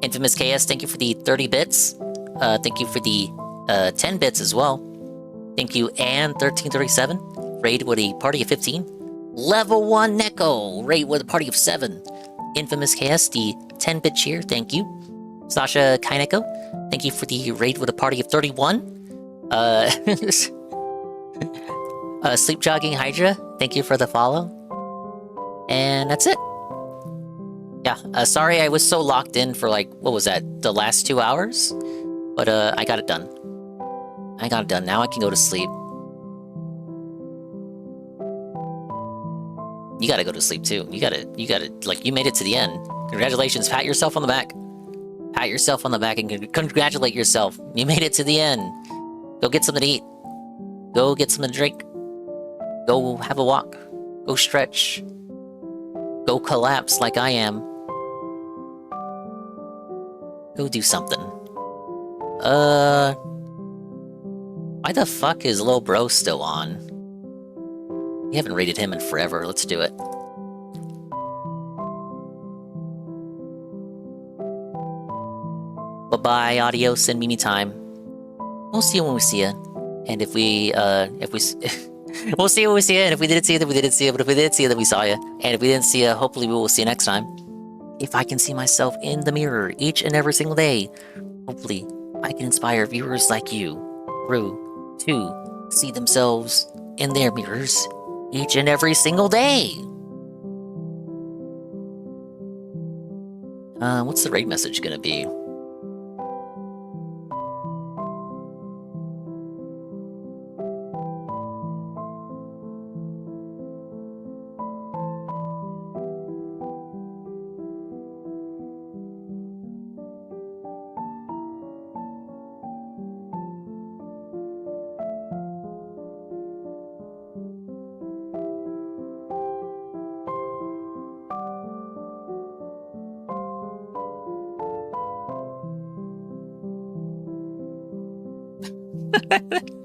Infamous KS, thank you for the 30 bits. Thank you for the 10 bits as well. Thank you, and 1337. Raid with a party of 15. Level 1 Neko, raid with a party of 7. Infamous KS, the 10-bit cheer, thank you. Sasha Kaineko, thank you for the raid with a party of 31. Sleep Jogging Hydra, thank you for the follow. And that's it. Yeah, sorry I was so locked in for like, what was that, the last 2 hours? But I got it done. I got it done, now I can go to sleep. You gotta go to sleep too. You gotta, like, you made it to the end. Congratulations, pat yourself on the back. Pat yourself on the back and congratulate yourself. You made it to the end. Go get something to eat. Go get something to drink. Go have a walk. Go stretch. Go collapse like I am. Go do something. Why the fuck is Lil Bro still on? We haven't rated him in forever. Let's do it. Bye-bye, adios, and Mimi time. We'll see you when we see you. And if we we'll see you when we see you. And if we didn't see you, then we didn't see you. But if we did see you, then we saw you. And if we didn't see you, hopefully we will see you next time. If I can see myself in the mirror each and every single day, hopefully I can inspire viewers like you, Rue, to see themselves in their mirrors each and every single day. What's the raid message gonna be?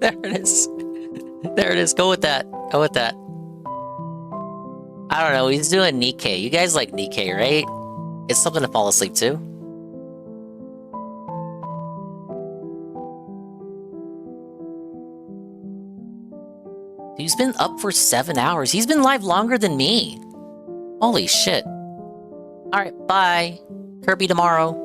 There it is. There it is. Go with that. Go with that. I don't know. He's doing Nikkei. You guys like Nikkei, right? It's something to fall asleep to. He's been up for 7 hours. He's been live longer than me. Holy shit. Alright, bye. Kirby tomorrow.